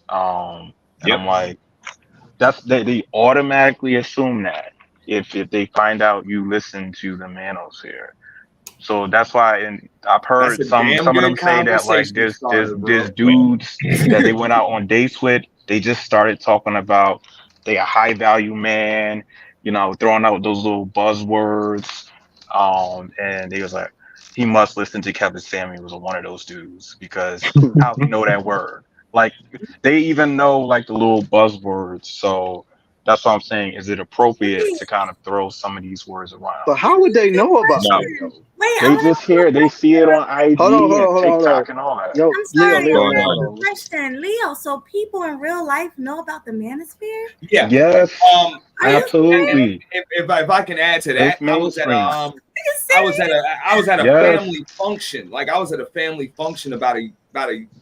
And I'm like, they automatically assume that if they find out you listen to the manosphere. So that's why, and I've heard some of them say that like there's dudes that they went out on dates with, they just started talking about they a high value man, you know, throwing out those little buzzwords. And they was like, he must listen to Kevin Samuels, or one of those dudes, because how he know that word? Like they even know like the little buzzwords. So that's what I'm saying. Is it appropriate to kind of throw some of these words around? But how would they know about it? They just they see it on IG and TikTok and all that. Yo, I'm sorry, Leo. question. Leo, so people in real life know about the manosphere? Yeah. Yes. Absolutely. If I can add to that, I was at a family function. Like I was at a family function about a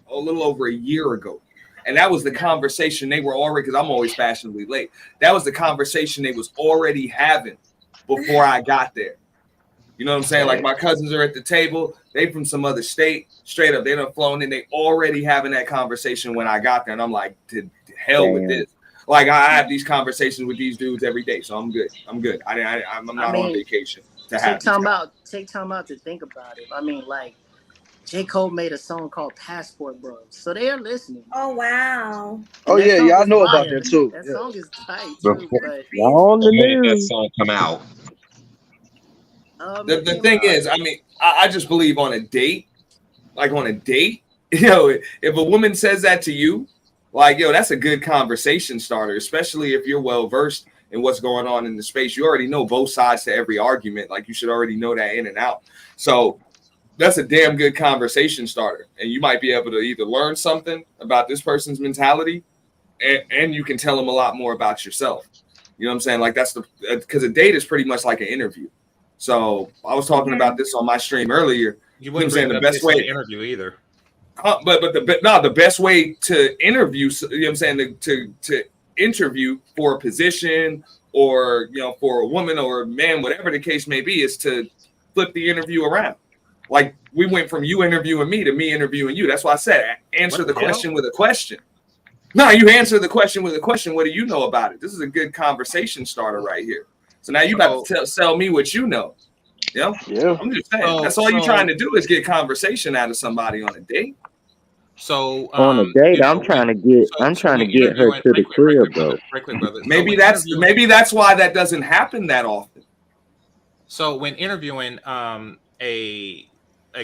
little over a year ago. And that was the conversation they were already, because I'm always fashionably late. That was the conversation they was already having before I got there. You know what I'm saying? Like my cousins are at the table. They from some other state. Straight up, they done flown in. They already having that conversation when I got there. And I'm like, to hell with this. Like I have these conversations with these dudes every day, so I'm good. I'm not on vacation to have. Take time out to think about it. I mean, like J. Cole made a song called Passport Bros, so they are listening. Oh wow! Oh yeah, I know about that too. That song is tight Before, too. But when did that song come out? The thing is, I mean, I just believe on a date, like on a date, you know, if a woman says that to you, like, yo, that's a good conversation starter, especially if you're well versed in what's going on in the space. You already know both sides to every argument. Like, you should already know that in and out. So that's a damn good conversation starter. And you might be able to either learn something about this person's mentality and you can tell them a lot more about yourself. You know what I'm saying? Like, that's because a date is pretty much like an interview. So I was talking about this on my stream earlier. You wouldn't bring the best way to interview either. But the best way to interview, you know what I'm saying, to interview for a position or, you know, for a woman or a man, whatever the case may be, is to flip the interview around. Like, we went from you interviewing me to me interviewing you. That's why I said answer the question with a question. No, you answer the question with a question. What do you know about it? This is a good conversation starter right here. So now you about to sell me what you know. Yeah. I'm just saying. That's all you're trying to do is get conversation out of somebody on a date. So on a date, I'm trying to get her to the crib though. Maybe that's why that doesn't happen that often. So when interviewing a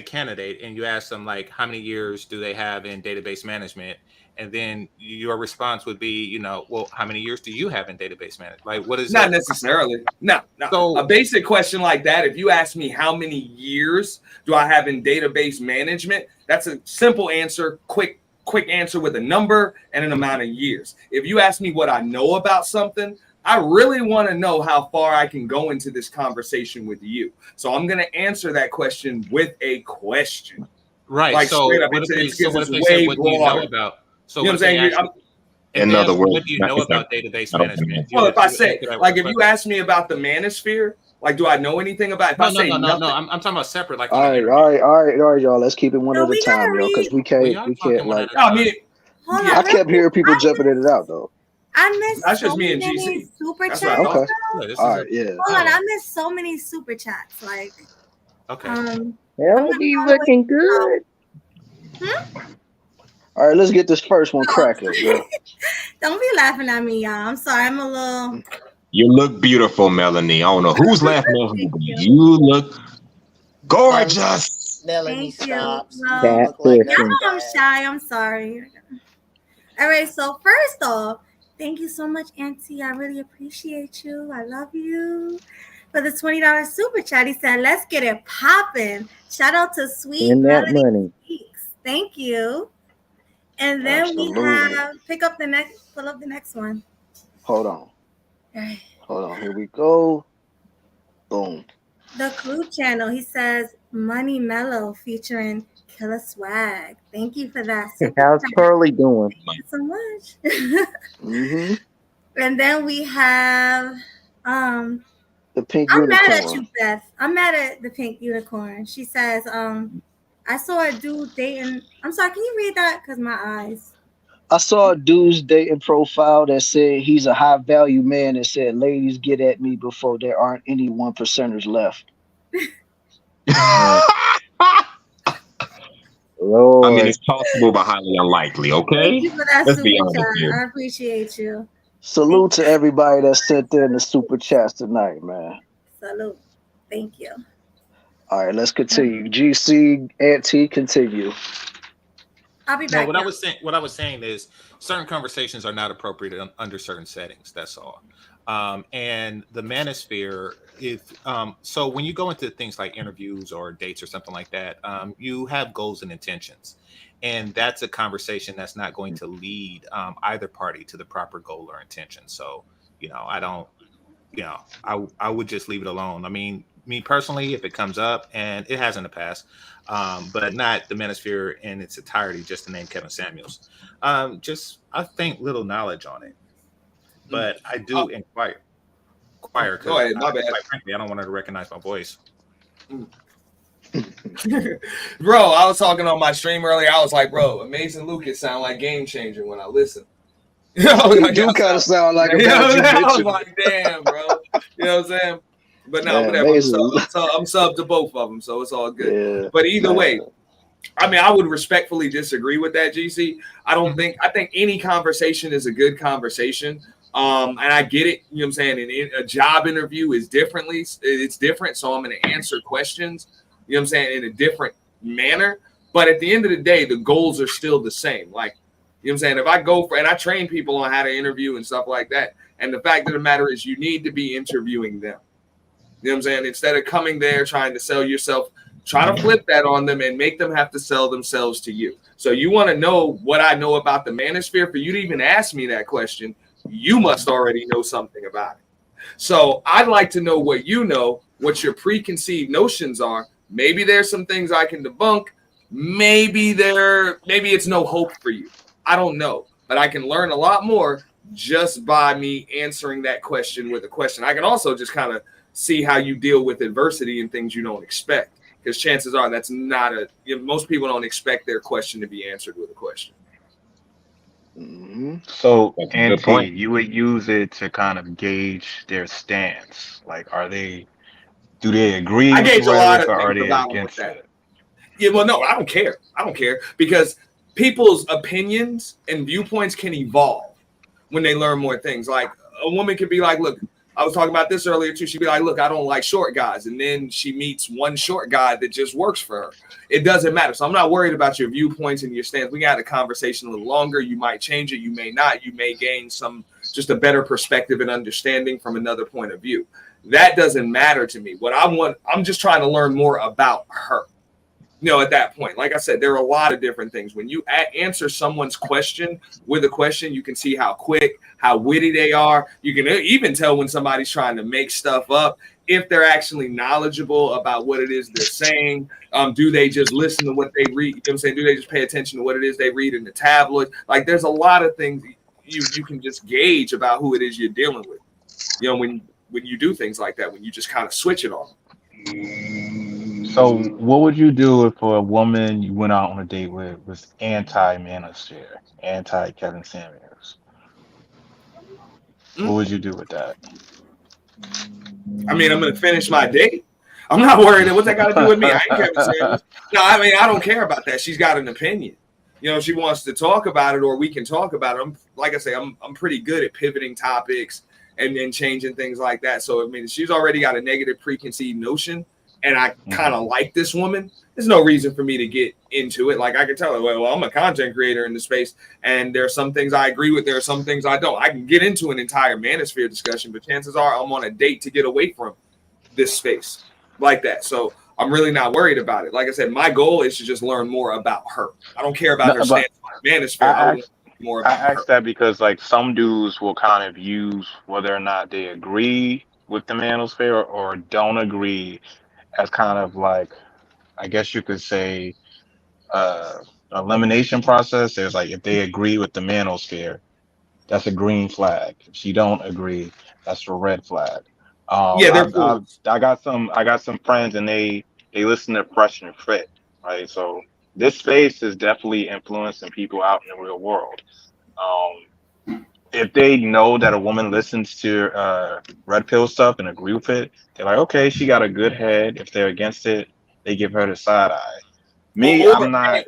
candidate and you ask them like how many years do they have in database management, and then your response would be, you know, well, how many years do you have in database management? Like, what is not necessarily? No. So a basic question like that, if you ask me how many years do I have in database management, that's a simple answer, quick answer with a number and an amount of years. If you ask me what I know about something, I really want to know how far I can go into this conversation with you. So I'm going to answer that question with a question. Right. Like, so straight up, what if they say, what do you know about? So you know what I'm saying? In other words, what do you know about database management? Well, if I say, like, if you ask me about the manosphere, like, do I know anything about it? No. I'm talking about separate. Like, all right, y'all. Let's keep it one at a time, y'all, because we can't like. No, I mean, I kept hearing people jumping in and out though. I missed that's just so me and many GC. super That's chats. Okay. All right. Yeah. Hold on, I missed so many super chats. Like, okay. Melody looking good. All right, let's get this first one cracking. Don't be laughing at me, y'all. I'm sorry. I'm a little. You look beautiful, Melanie. I don't know who's laughing at who. You look gorgeous. Melanie, Thank you. stop. Y'all know I'm shy. I'm sorry. All right. So first off, thank you so much, Auntie. I really appreciate you. I love you. For the $20 super chat, he said, "Let's get it popping." Shout out to Sweet In that Melody money. Speaks. Thank you. And then we have pull up the next one. Hold on. Here we go. Boom. The Clue Channel. He says, "Money Mellow featuring Killer Swag." Thank you for that. How's Pearly doing? Thank you so much. And then we have the pink I'm unicorn. mad at you, Beth. I'm mad at the pink unicorn. She says, I saw a dude dating. I'm sorry, can you read that? Because my eyes. I saw a dude's dating profile that said he's a high value man and said, "Ladies, get at me before there aren't any 1%ers left." I mean, it's possible, but highly unlikely. Okay, thank you for that. Let's be honest here. I appreciate you. Salute to everybody that sent in the super chats tonight, man. Salute. Thank you. All right, let's continue. GC, Auntie, continue. I'll be back. No, what I was saying is certain conversations are not appropriate under certain settings. That's all. And the manosphere, so when you go into things like interviews or dates or something like that, you have goals and intentions. And that's a conversation that's not going to lead either party to the proper goal or intention. So, I would just leave it alone. I mean, me personally, if it comes up, and it has in the past, but not the manosphere in its entirety, just to name Kevin Samuels. I think little knowledge on it. But I do inquire. Go ahead, my bad. Quite frankly, I don't want her to recognize my voice. Bro, I was talking on my stream earlier. I was like, bro, Amazing Lucas sound like Game Changer when I listen. You do kind of sound like a bad you I was bitch. like, damn, bro. You know what I'm saying? But no, Man, whatever. Mason. I'm sub to both of them, so it's all good. Yeah, But either man. way, I mean, I would respectfully disagree with that, GC. I think any conversation is a good conversation. And I get it, you know what I'm saying? And a job interview is it's different. So I'm going to answer questions, you know what I'm saying, in a different manner. But at the end of the day, the goals are still the same. Like, you know what I'm saying? If I go for, and I train people on how to interview and stuff like that. And the fact of the matter is you need to be interviewing them. You know what I'm saying? Instead of coming there trying to sell yourself, try to flip that on them and make them have to sell themselves to you. So you want to know what I know about the manosphere? For you to even ask me that question, you must already know something about it. So I'd like to know what you know, what your preconceived notions are. Maybe there's some things I can debunk. Maybe it's no hope for you. I don't know. But I can learn a lot more just by me answering that question with a question. I can also just kind of see how you deal with adversity and things you don't expect. Because chances are that's not most people don't expect their question to be answered with a question. Mm-hmm. So, That's a good NT, point. you would use it to kind of gauge their stance. Like, do they agree I with the gauge a lot rhetoric of or are things they about them with against that. it? Yeah, well, no, I don't care. I don't care because people's opinions and viewpoints can evolve when they learn more things. Like a woman could be like, look, I was talking about this earlier too. She'd be like, look, I don't like short guys. And then she meets one short guy that just works for her. It doesn't matter. So I'm not worried about your viewpoints and your stance. We got a conversation a little longer. You might change it. You may not. You may gain just a better perspective and understanding from another point of view. That doesn't matter to me. I'm just trying to learn more about her. At that point, like I said, there are a lot of different things. When you answer someone's question with a question, you can see how quick, how witty they are. You can even tell when somebody's trying to make stuff up, if they're actually knowledgeable about what it is they're saying. Do they just listen to what they read? You know what I'm saying? Do they just pay attention to what it is they read in the tabloids? Like there's a lot of things you can just gauge about who it is you're dealing with. When you do things like that, when you just kind of switch it on. So, what would you do if a woman you went out on a date with was anti-manosphere, anti-Kevin Samuels? What would you do with that? I mean, I'm going to finish my date. I'm not worried. What's that got to do with me? I ain't Kevin Samuels. No, I mean, I don't care about that. She's got an opinion. She wants to talk about it, or we can talk about it. Like I say, I'm pretty good at pivoting topics and then changing things like that. So, I mean, she's already got a negative preconceived notion, and I kind of like this woman. There's no reason for me to get into it. Like I can tell her, well, I'm a content creator in the space, and there are some things I agree with. There are some things I don't. I can get into an entire manosphere discussion, but chances are I'm on a date to get away from this space like that. So I'm really not worried about it. Like I said, my goal is to just learn more about her. I don't care about her stance on manosphere. I want more about her. I asked that because like some dudes will kind of use whether or not they agree with the manosphere or don't agree as kind of like, I guess you could say, elimination process. There's like if they agree with the manosphere, that's a green flag. If she don't agree, that's a red flag. Yeah, they're fools. I got some friends and they listen to Fresh and Fit, right? So this space is definitely influencing people out in the real world. If they know that a woman listens to red pill stuff and agree with it, they're like, okay, she got a good head. If they're against it, they give her the side eye. Me, I'm not.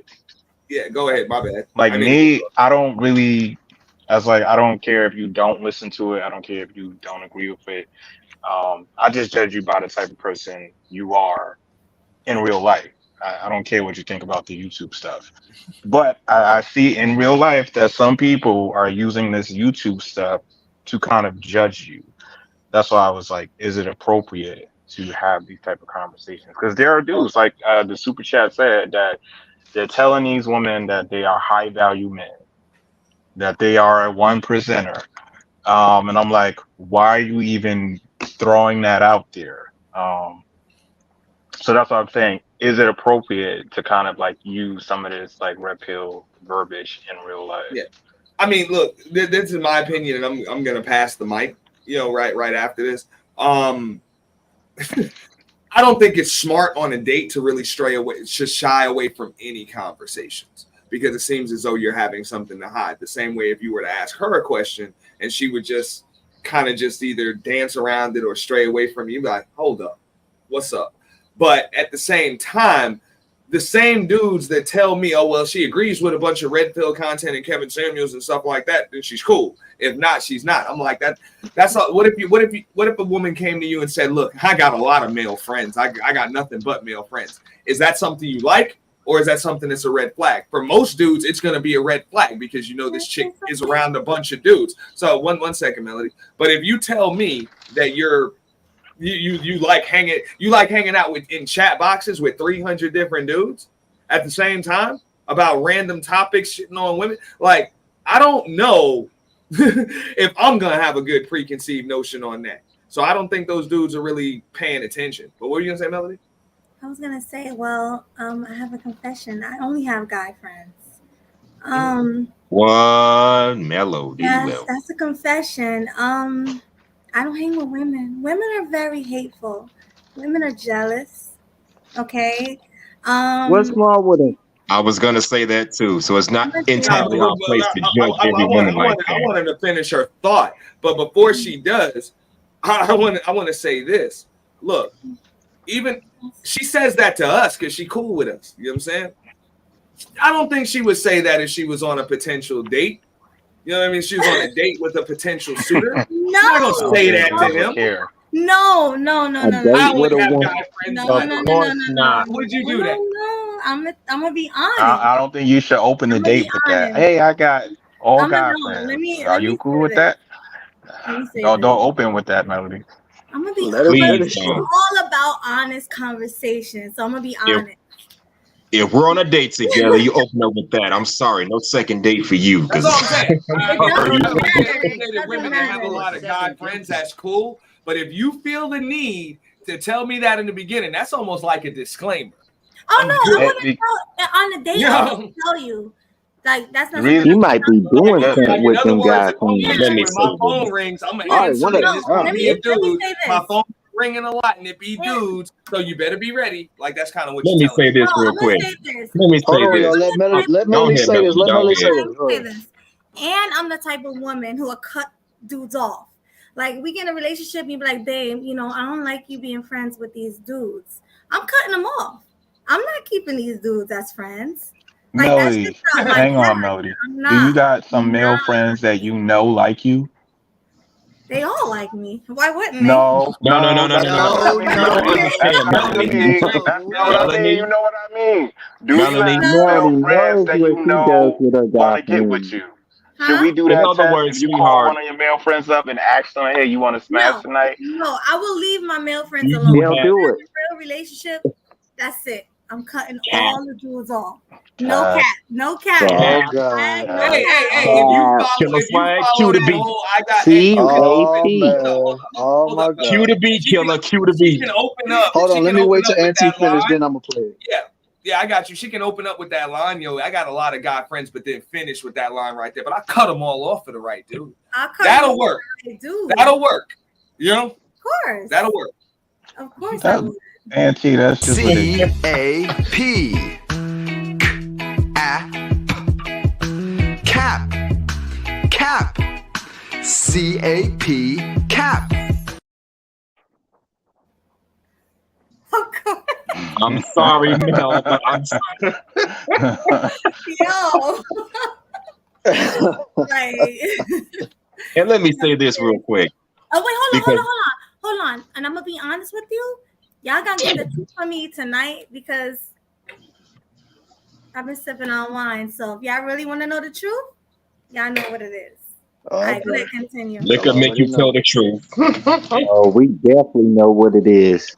Yeah, go ahead. My bad. Like me, I don't really. I don't care if you don't listen to it. I don't care if you don't agree with it. I just judge you by the type of person you are in real life. I don't care what you think about the YouTube stuff. But I see in real life that some people are using this YouTube stuff to kind of judge you. That's why I was like, is it appropriate to have these type of conversations? Because there are dudes, like the super chat said, that they're telling these women that they are high value men, that they are a 1%er. And I'm like, why are you even throwing that out there? So that's what I'm saying. Is it appropriate to kind of like use some of this like red pill verbiage in real life? Yeah. I mean, look, this is my opinion, and I'm gonna pass the mic, right after this. I don't think it's smart on a date to really shy away from any conversations. because it seems as though you're having something to hide. The same way if you were to ask her a question and she would just kind of just either dance around it or stray away from you, like, hold up, what's up? But at the same time, the same dudes that tell me, oh, well, she agrees with a bunch of red pill content and Kevin Samuels and stuff like that, then she's cool. If not, she's not. I'm like, that's all. What if a woman came to you and said, look, I got a lot of male friends. I got nothing but male friends. Is that something you like? Or is that something that's a red flag? For most dudes, it's going to be a red flag because, you know, this chick is around a bunch of dudes. So one second, Melody. But if you tell me that you like hanging out in chat boxes with 300 different dudes at the same time about random topics, shitting on women, like, I don't know if I'm going to have a good preconceived notion on that. So I don't think those dudes are really paying attention. But what were you going to say, Melody? I was gonna say, well, I have a confession. I only have guy friends. What Melody? Yes, that's a confession. I don't hang with women. Women are very hateful. Women are jealous. Okay. What's wrong with it? I was gonna say that too. So it's not entirely our place to judge every woman like that. I wanted to finish her thought, but before she does, I want to say this. Look, even she says that to us because she cool with us. You know what I'm saying? I don't think she would say that if she was on a potential date. You know what I mean? She was on a date with a potential suitor. No, I'm not gonna say that to him. No. I would have guy friends. No. Would you do that? No, I'm gonna be honest. I don't think you should open the date with that. Hey, I got all guy friends. Are you cool with that? Don't open with that, Melody. I'm gonna be Please honest. don't. It's all about honest conversation. So I'm gonna be honest. If we're on a date together, you open up with that. I'm sorry, no second date for you. That's all I'm saying. Women that have a lot of guy friends, that's cool. But if you feel the need to tell me that in the beginning, that's almost like a disclaimer. Oh no, I want to tell on a date. I will tell you. Like that's not. You might be doing something with them guys. When my phone rings, I'm gonna answer it. My phone ringing a lot, and it be dudes. So you better be ready. Like that's kind of what. Let me say this real quick. Let me say this. Let Melody say this. Let Melody say this. And I'm the type of woman who will cut dudes off. Like we get in a relationship, and you be like, babe, you know, I don't like you being friends with these dudes. I'm cutting them off. I'm not keeping these dudes as friends. Like, Melody, hang on, Melody. Do you got some male friends that you know like you? They all like me. Why wouldn't they? No. You know what I mean. Do you have male friends that you know want to get with you? Should we do that? In other words, you call one of your male friends up and ask them, "Hey, you want to smash tonight?" No, I will leave my male friends alone. They'll do it. Real relationship. That's it. I'm cutting all the dudes off. No cap. Oh God. Hey, if you follow that whole, I got Oh my God. Q to B, killer. Q to B. She can open up. Hold on, let me wait till Auntie finish, then I'm gonna play it. Yeah, I got you. She can open up with that line, yo. I got a lot of guy friends, but then finish with that line right there. But I cut them all off for the right dude. That'll work. That'll work. You know? Of course. That'll work. Of course. Auntie, that's just what it is. C-A-P. Cap. C-A-P. Cap. Oh God. I'm sorry, Mel, but I'm sorry. Yo. And let me say this real quick. Oh wait, hold on. And I'm gonna be honest with you. Y'all gotta get the truth from me tonight because I've been sipping on wine. So if y'all really want to know the truth, y'all know what it is. All right, go ahead, continue. Liquor make you tell the truth. Oh, we definitely know what it is.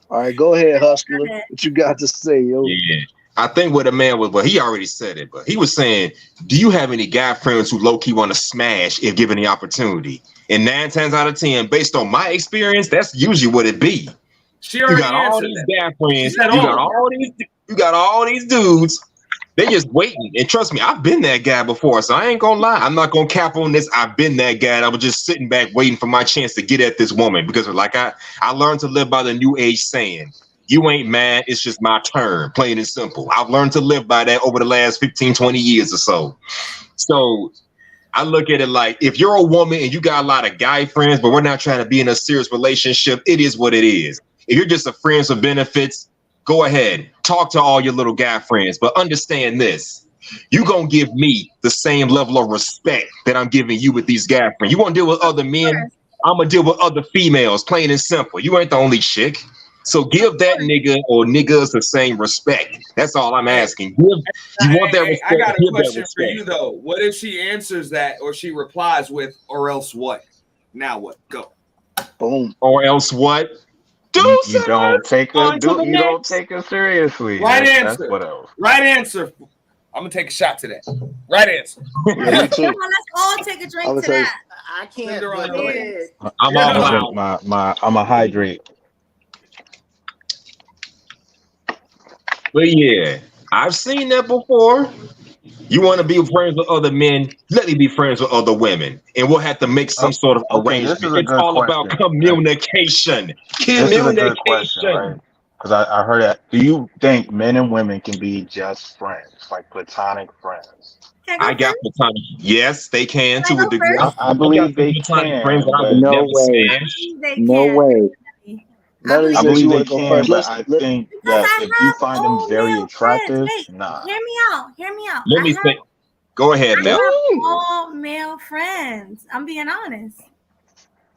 All right, go ahead, Hustler. What you got to say, yo? Yeah. I think what a man was, well, he already said it, but he was saying, do you have any guy friends who low-key want to smash if given the opportunity? And 9 times out of 10, based on my experience, that's usually what it be. You got all these guy friends, you got all these dudes, they just waiting. And trust me, I've been that guy before, so I ain't gonna lie. I'm not gonna cap on this. I've been that guy. I was just sitting back waiting for my chance to get at this woman because like I learned to live by the new age saying, You ain't mad. It's just my turn, plain and simple. I've learned to live by that over the last 15, 20 years or so. So I look at it like, if you're a woman and you got a lot of guy friends, but we're not trying to be in a serious relationship, it is what it is. If you're just a friends with benefits, go ahead, talk to all your little guy friends, but understand this. You gonna give me the same level of respect that I'm giving you with these guy friends. You wanna deal with other men? I'm gonna deal with other females, plain and simple. You ain't the only chick. So give that nigga or niggas the same respect. That's all I'm asking. You want that respect? I got a give that question for respect. you though. What if she answers that, or she replies with, "Or else what?" Now what? Go. Boom. Or else what? You don't take her. On to the You don't next. take her seriously. Right That's answer. what else. Right answer. I'm gonna take a shot to that. Right answer. Yeah, me too. Come on, let's all take a drink to that. I can't. Cinderella. But go ahead. I'm I'm all gonna out. drink I'm a hydrate. But yeah, I've seen that before. You want to be friends with other men? Let me be friends with other women, and we'll have to make some sort of Okay, this arrangement. is a It's good all about question. communication. This is a good question, right? Because I heard that. Do you think men and women can be just friends, like platonic friends? I got platonic. Yes, they can to a degree. I I got believe some they platonic friends can, that I but would No never way. smash. No way. Melody I said she believe want they to go can, first. but I think Because that I if you have find them all very male friends. attractive, Wait, nah. hear me out. Hear me out. Let me say. Go ahead, I Mel. have all male friends. I'm being honest.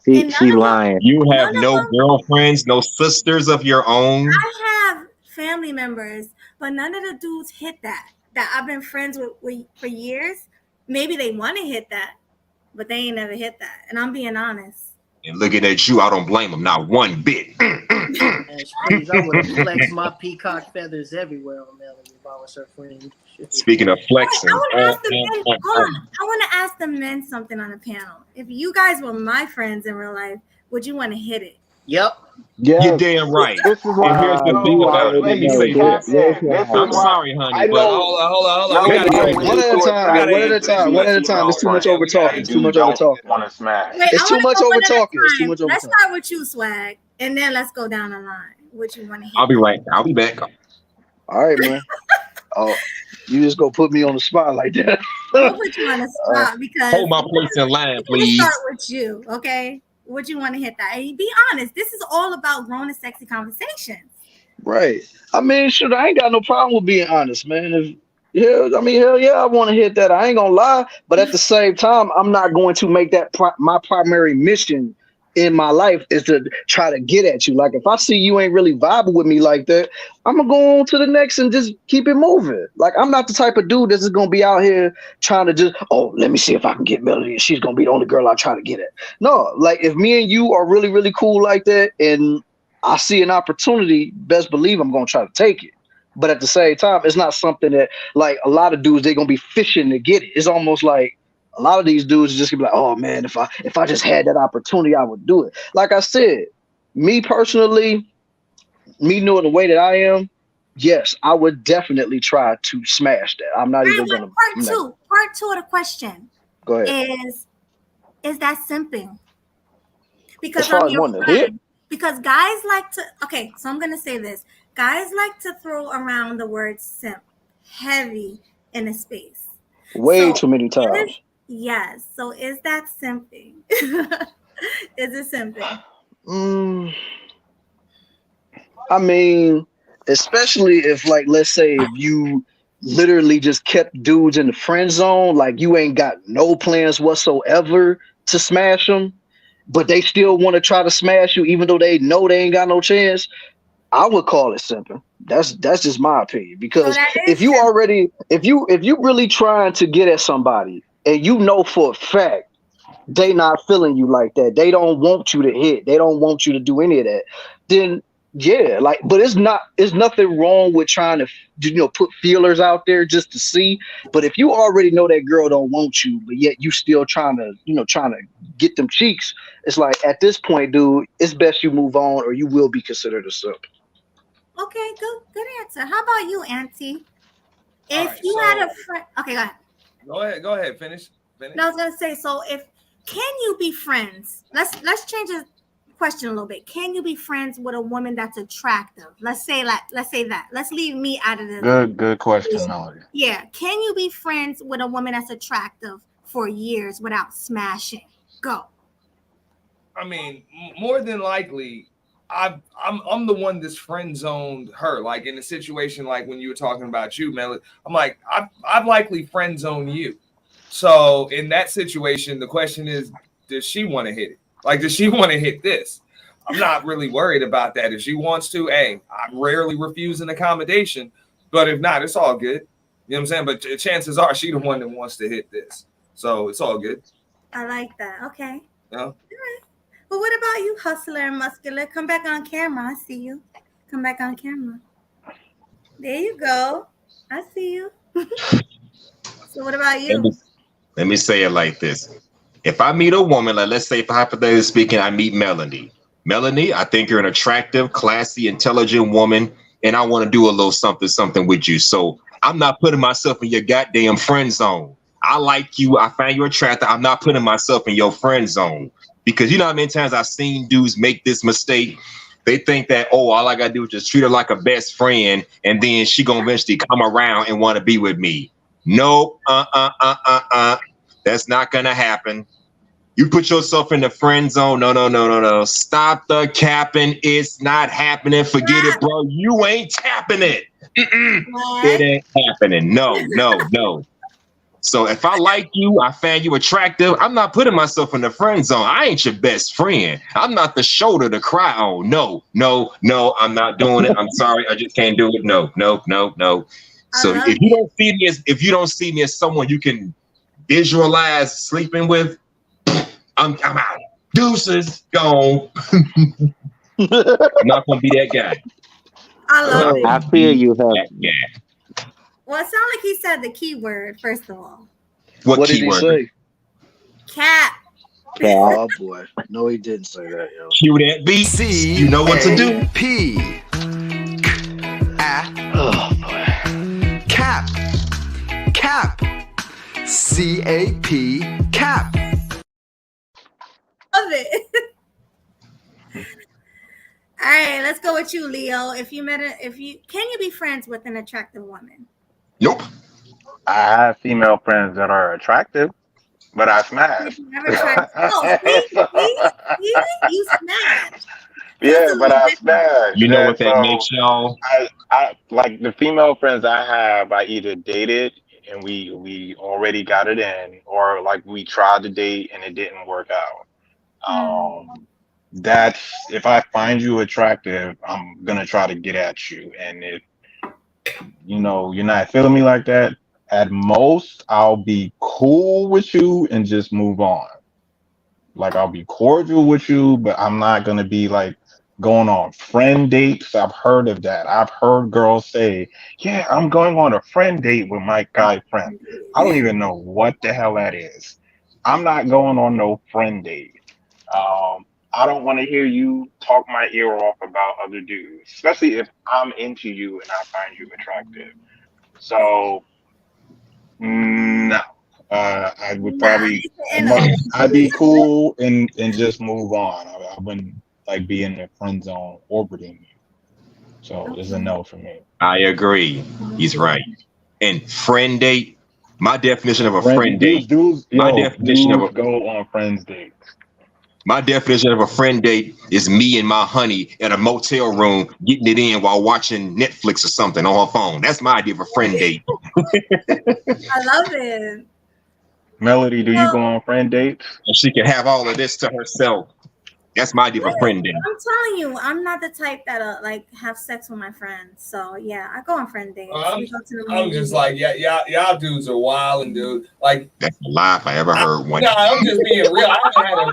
She lying. You have none of no them- girlfriends, no sisters of your own. I have family members, but none of the dudes hit that I've been friends with for years. Maybe they want to hit that, but they ain't never hit that. And I'm being honest. And looking at you, I don't blame them, not one bit. Please, I would have flexed my peacock feathers everywhere on Melody if I was her friend. Speaking of flexing, I want to ask the men. Hold on. I want to ask the men something on the panel. If you guys were my friends in real life, would you want to hit it? Yep. Yes. You're damn right. This is why And here's the thing about it. Let me say this. I'm sorry, honey, but Hold on. Yo, We gotta yo, get when One you at a too time. One at a attractive to time. be One a at a time. female It's too much friend, over talking. It's too you much over don't talking. want to smash. Wait, It's I too wanna much go over one at a talking. It's too time. much over Let's talking. start with you, Swag, and then let's go down the line. What you want to hit? I'll be right. I'll be back. All right, man. Oh, you just gonna put me on the spot like that? I'm gonna put you on the spot because Hold my place in line, we're gonna please. start with you, okay? Would you want to hit that? And be honest. This is all about grown and sexy conversations. Right. I mean, shoot, I ain't got no problem with being honest, man. Hell yeah, I want to hit that. I ain't gonna lie, but at the same time, I'm not going to make that my primary mission in my life is to try to get at you. Like, if I see you ain't really vibing with me like that, I'm gonna go on to the next and just keep it moving. Like, I'm not the type of dude that's just gonna be out here trying to just, oh, let me see if I can get Melody and she's gonna be the only girl I try to get at. No, like, if me and you are really, really cool like that and I see an opportunity, best believe I'm gonna try to take it. But at the same time, it's not something that, like, a lot of dudes, they're gonna be fishing to get it. It's almost like a lot of these dudes just gonna be like, oh man, if I just had that opportunity, I would do it. Like I said, me personally, me knowing the way that I am, yes, I would definitely try to smash that. I'm not even gonna Part two of the question go ahead. is that simping? Because As far I'm as your wanting to friend. hit, Because guys like to, okay, so I'm gonna say this. Guys like to throw around the word simp heavy in a space. way too many times. Yes. So is that simping? Is it simping? I mean, especially if, like, let's say if you literally just kept dudes in the friend zone, like you ain't got no plans whatsoever to smash them, but they still want to try to smash you, even though they know they ain't got no chance. I would call it simping. That's just my opinion. Because if you really trying to get at somebody and you know for a fact they not feeling you like that, they don't want you to hit, they don't want you to do any of that, then yeah, like, but it's nothing wrong with trying to put feelers out there just to see. But if you already know that girl don't want you, but yet you still trying to get them cheeks, it's like, at this point, dude, it's best you move on or you will be considered a simp. Okay, good answer. How about you, Auntie? If right, you had a friend, okay, go ahead. Go ahead. Finish. No, I was gonna say, so can you be friends? Let's change it question a little bit. Can you be friends with a woman that's attractive? Let's say that. Let's leave me out of this. Good question, Melody. Yeah. Can you be friends with a woman that's attractive for years without smashing? Go. I mean, more than likely, I'm the one that's friend zoned her. Like in a situation like when you were talking about you, Melody, I'm like, I've likely friend zoned you. So in that situation, the question is, does she want to hit it? Like, does she want to hit this? I'm not really worried about that. If she wants to, hey, I rarely refuse an accommodation. But if not, it's all good. You know what I'm saying? But chances are she the one that wants to hit this. So it's all good. I like that. Okay. Yeah. All right. But what about you, hustler and muscular? Come back on camera. I see you. Come back on camera. There you go. I see you. So what about you? Let me say it like this. If I meet a woman, like let's say, for hypothetically speaking, I meet Melanie. Melanie, I think you're an attractive, classy, intelligent woman, and I want to do a little something with you. So I'm not putting myself in your goddamn friend zone. I like you. I find you attractive. I'm not putting myself in your friend zone. Because you know how many times I've seen dudes make this mistake? They think that, oh, all I got to do is just treat her like a best friend, and then she going to eventually come around and want to be with me. Nope. That's not going to happen. You put yourself in the friend zone. No. Stop the capping. It's not happening. Forget it, bro. You ain't tapping it. It ain't happening. No. So if I like you, I find you attractive, I'm not putting myself in the friend zone. I ain't your best friend. I'm not the shoulder to cry on. No, I'm not doing it. I'm sorry. I just can't do it. No. So if you don't see me as someone you can visualize sleeping with, I'm out. Deuces, gone. I'm not gonna be that guy. I love it. I feel you, yeah. Well, it sounded like he said the key word, first of all. What did he say? Cat. Oh boy. No, he didn't say that, yo. Cue that beat. You know what to do. P. Oh boy. Cap. C-A-P. Cap. Love it. All right, let's go with you, Leo. Can you be friends with an attractive woman? Nope. I have female friends that are attractive, but I smash. Never tried. Oh, see? You smash. Yeah, but I smash. You know what that makes, y'all? I like the female friends I have. I either dated and we already got it in, or like we tried to date and it didn't work out. That's if I find you attractive, I'm gonna try to get at you, and if you know you're not feeling me like that, at most I'll be cool with you and just move on. Like I'll be cordial with you, but I'm not gonna be like going on friend dates. I've heard of that. I've heard girls say, yeah, I'm going on a friend date with my guy friend. I don't even know what the hell that is. I'm not going on no friend date. I don't want to hear you talk my ear off about other dudes, especially if I'm into you and I find you attractive. So, no. I would probably, I'd be cool and just move on. I wouldn't like be in the friend zone orbiting you. So it's a no for me. I agree. He's right. And friend date, my definition of a friend date. Dudes go on friends dates. My definition of a friend date is me and my honey in a motel room getting it in while watching Netflix or something on her phone. That's my idea of a friend date. I love it. Melody, do you go on friend dates? And she can have all of this to herself. That's my idea of a friend date. I'm telling you, I'm not the type that like have sex with my friends. So yeah, I go on friend dates. I'm just like, y'all dudes are wild and dude. Like that's a lie if I ever heard one. No, I'm just being real. I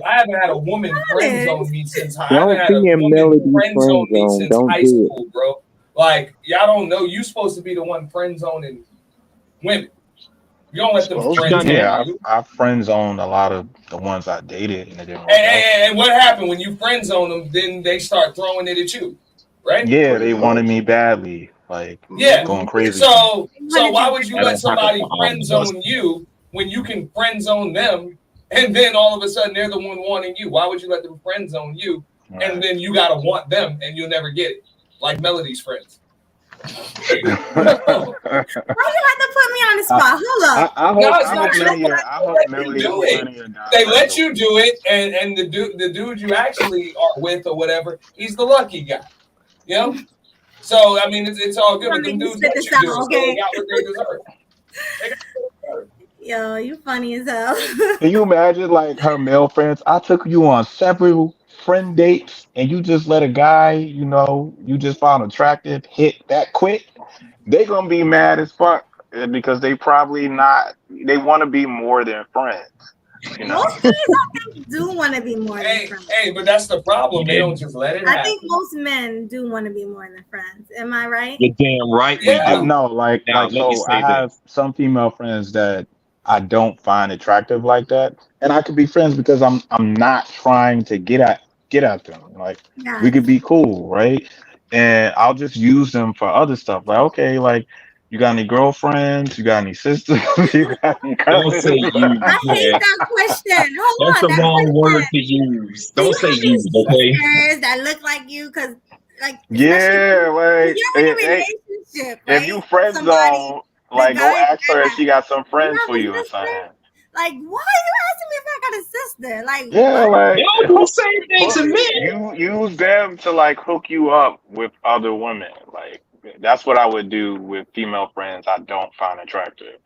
haven't had a woman friend zone me since high school, bro. Like y'all don't know you supposed to be the one friend zoning women. You don't let them friend zone. Yeah, I've friend zoned a lot of the ones I dated and it didn't work out. And what happened when you friend zone them? Then they start throwing it at you, right? Yeah, they wanted me badly, like going crazy. So why would you let somebody friend zone you when you can friend zone them, and then all of a sudden they're the one wanting you? Why would you let them friend zone you and then you gotta want them, and you'll never get it. Like Melody's friends. Why you have to put me on the spot? Hold up. I No, hope, it's I not hope true. many, I hope They let Melody you do has it. plenty of guy They friends. let you do it, and the dude you actually are with or whatever, he's the lucky guy. You know. So I mean, it's all good, but them dudes let you do it, so they got what they deserve. They got what they deserve. Yo, you funny as hell. Can you imagine like her male friends? I took you on several friend dates, and you just let a guy, you just found attractive hit that quick. They gonna be mad as fuck because they probably not. They want to be more than friends. Most guys, I think, do want to be more than friends. Hey, but that's the problem. They don't just let it happen. I think most men do want to be more than friends. Am I right? You're damn right. Yeah. No, like so I have some female friends that I don't find attractive like that, and I could be friends because I'm not trying to get at them. Like we could be cool, right? And I'll just use them for other stuff. Like okay, like you got any girlfriends? You got any sisters? You got any Don't say cousins? use. I hate that question. Hold That's on, the that wrong question. word to use. Do Don't you say have any use, okay? sisters that look like you? Because, like, Yeah, like you're in a relationship, right? if you friend Somebody, zone, like go ask her if she got some friends for you or something. like, why are you asking me if I got a sister? Like, Yeah, like Y'all do the same thing to me. you use them to like hook you up with other women. Like that's what I would do with female friends I don't find attractive.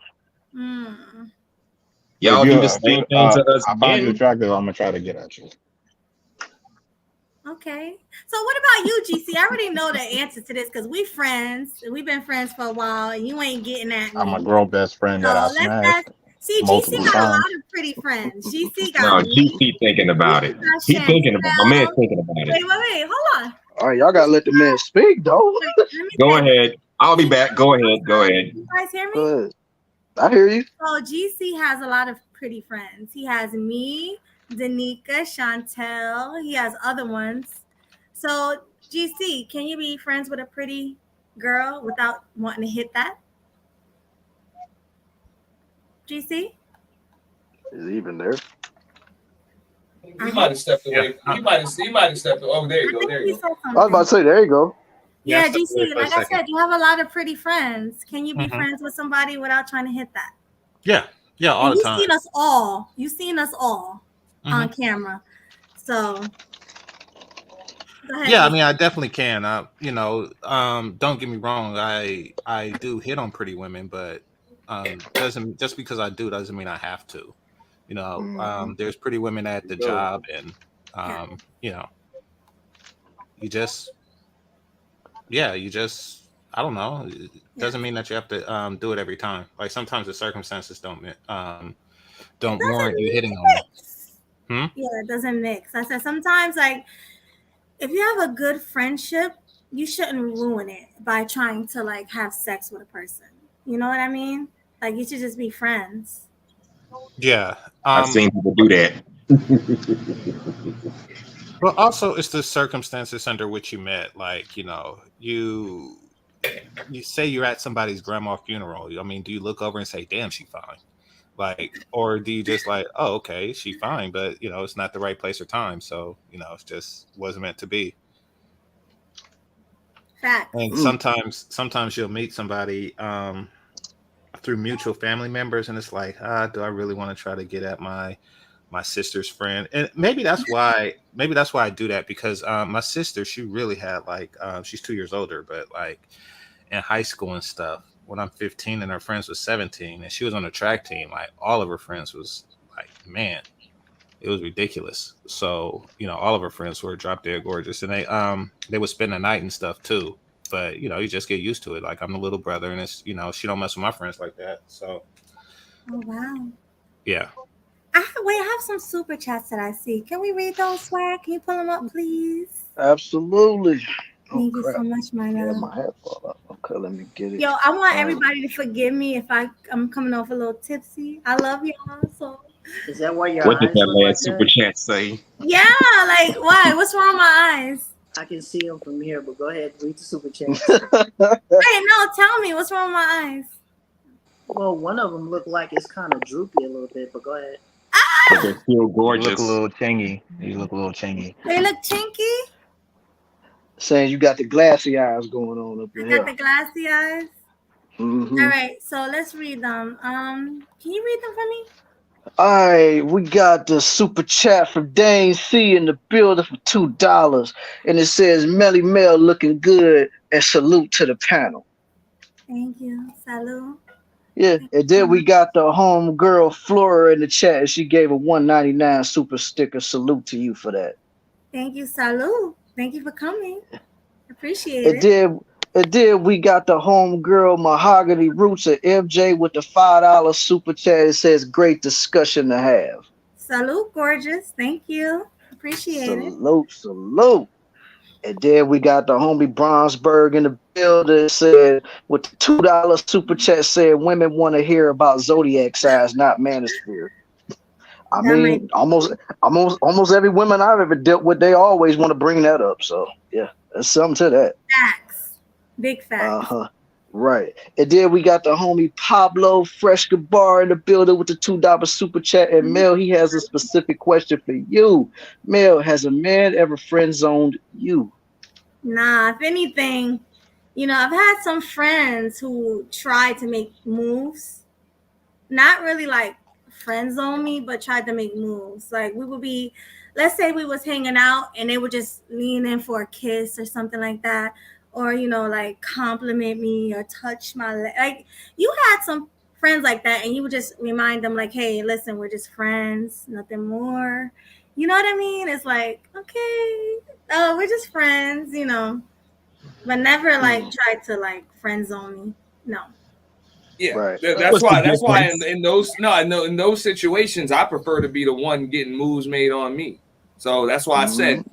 Y'all do the same thing to us I find you men. attractive, I'm gonna try to get at you. Okay. So what about you, GC? I already know the answer to this because we friends. We've been friends for a while, and you ain't getting at me. I'm a girl best friend that I So let's smashed ask. See, multiple GC got a lot times. of pretty friends. GC No, got me. GC thinking about it. got He thinking about my man's Chantel. thinking about it. Wait. Hold on. All right, y'all gotta let the man speak, though. Let me Go think. ahead. I'll be back. Go ahead. Go ahead. You guys hear me? Go ahead. I hear you. So GC has a lot of pretty friends. He has me, Danica, Chantel. He has other ones. So GC, can you be friends with a pretty girl without wanting to hit that? GC? Is he even there? He might have stepped away. He might have stepped away. Oh, there you go. There you go. I was about to say, there you go. Yeah, Yeah, GC, like I said, you have a lot of pretty friends. Can you be Mhm. friends with somebody without trying to hit that? Yeah, all And the you've time. seen us all. You've seen us all on camera. So go ahead. Yeah, I GC. mean, I definitely can. Don't get me wrong. I do hit on pretty women, but doesn't just because I do doesn't mean I have to. There's pretty women at the job, and you just I don't know. It doesn't mean that you have to do it every time. Like sometimes the circumstances don't warrant you hitting on them. Yeah, it doesn't mix. I said sometimes, like, if you have a good friendship, you shouldn't ruin it by trying to like have sex with a person. You know what I mean? Like you should just be friends. Yeah. I've seen people do that. But also, it's the circumstances under which you met. Like, you say you're at somebody's grandma's funeral. I mean, do you look over and say, "Damn, she fine"? Like, or do you just like, "Oh, okay, she fine," but it's not the right place or time, so it just wasn't meant to be. Fact. And sometimes you'll meet somebody through mutual family members, and it's like, do I really want to try to get at my sister's friend? And maybe that's why I do that, because my sister, she really had like she's 2 years older, but like in high school and stuff, when I'm 15 and her friends was 17 and she was on a track team, like all of her friends was like, man, it was ridiculous. So all of her friends were drop dead gorgeous, and they would spend the night and stuff too. But you just get used to it. Like I'm the little brother, and it's she don't mess with my friends like that. So Oh wow. yeah. I have some super chats that I see. Can we read those, Swag? Can you pull them up, please? Absolutely. Thank you so much, my Yeah, love. my head fall out. Okay, let me get it. Yo, I want everybody to forgive me if I'm coming off a little tipsy. I love y'all. So Is that why your What did eyes that look last like super that? chat say? yeah, like why? What's wrong with my eyes? I can see them from here, but go ahead, read the super chat. Hey, no, tell me what's wrong with my eyes. Well, one of them look like it's kind of droopy a little bit, but go ahead. But they're still You gorgeous. look a little chingy. You look a little chingy. They look chinky. Saying you got the glassy eyes going on up in I got here. the glassy eyes. All Mm-hmm. right, so let's read them. Can you read them for me? All right, we got the super chat from Dane C in the building for $2, and it says Melly Mel looking good, and salute to the panel. Thank you. Salud. Yeah, Thank and you so then we much. got the home girl Flora in the chat, and she gave a 199 super sticker. Salute to you for that. Thank you, Salud. Thank you for coming. Appreciate And it. then and then we got the home girl Mahogany Roots at MJ with the $5 super chat. It says great discussion to have. Salud, gorgeous. Thank you. Appreciate it. Salute, salute. And then we got the homie Bronsberg in the building said with the $2 super chat said women want to hear about zodiac signs, not manosphere. I That might mean, almost every woman I've ever dealt with, they always want to bring that up. So yeah, there's something to that. facts. Big facts. Uh-huh. Right. And then we got the homie Pablo Fresh Bar in the building with the $2 super chat. And Mel, he has a specific question for you. Mel, has a man ever friend zoned you? Nah, if anything, I've had some friends who tried to make moves. Not really like friend zone me, but tried to make moves. Like we would be, let's say we was hanging out and they would just lean in for a kiss or something like that. Or, like compliment me or touch my leg. Like you had some friends like that and you would just remind them like, hey, listen, we're just friends, nothing more. You know what I mean? It's like, okay, we're just friends, but never like try to like friend zone me. No. Yeah, right. That's why in those situations I prefer to be the one getting moves made on me. So that's why I said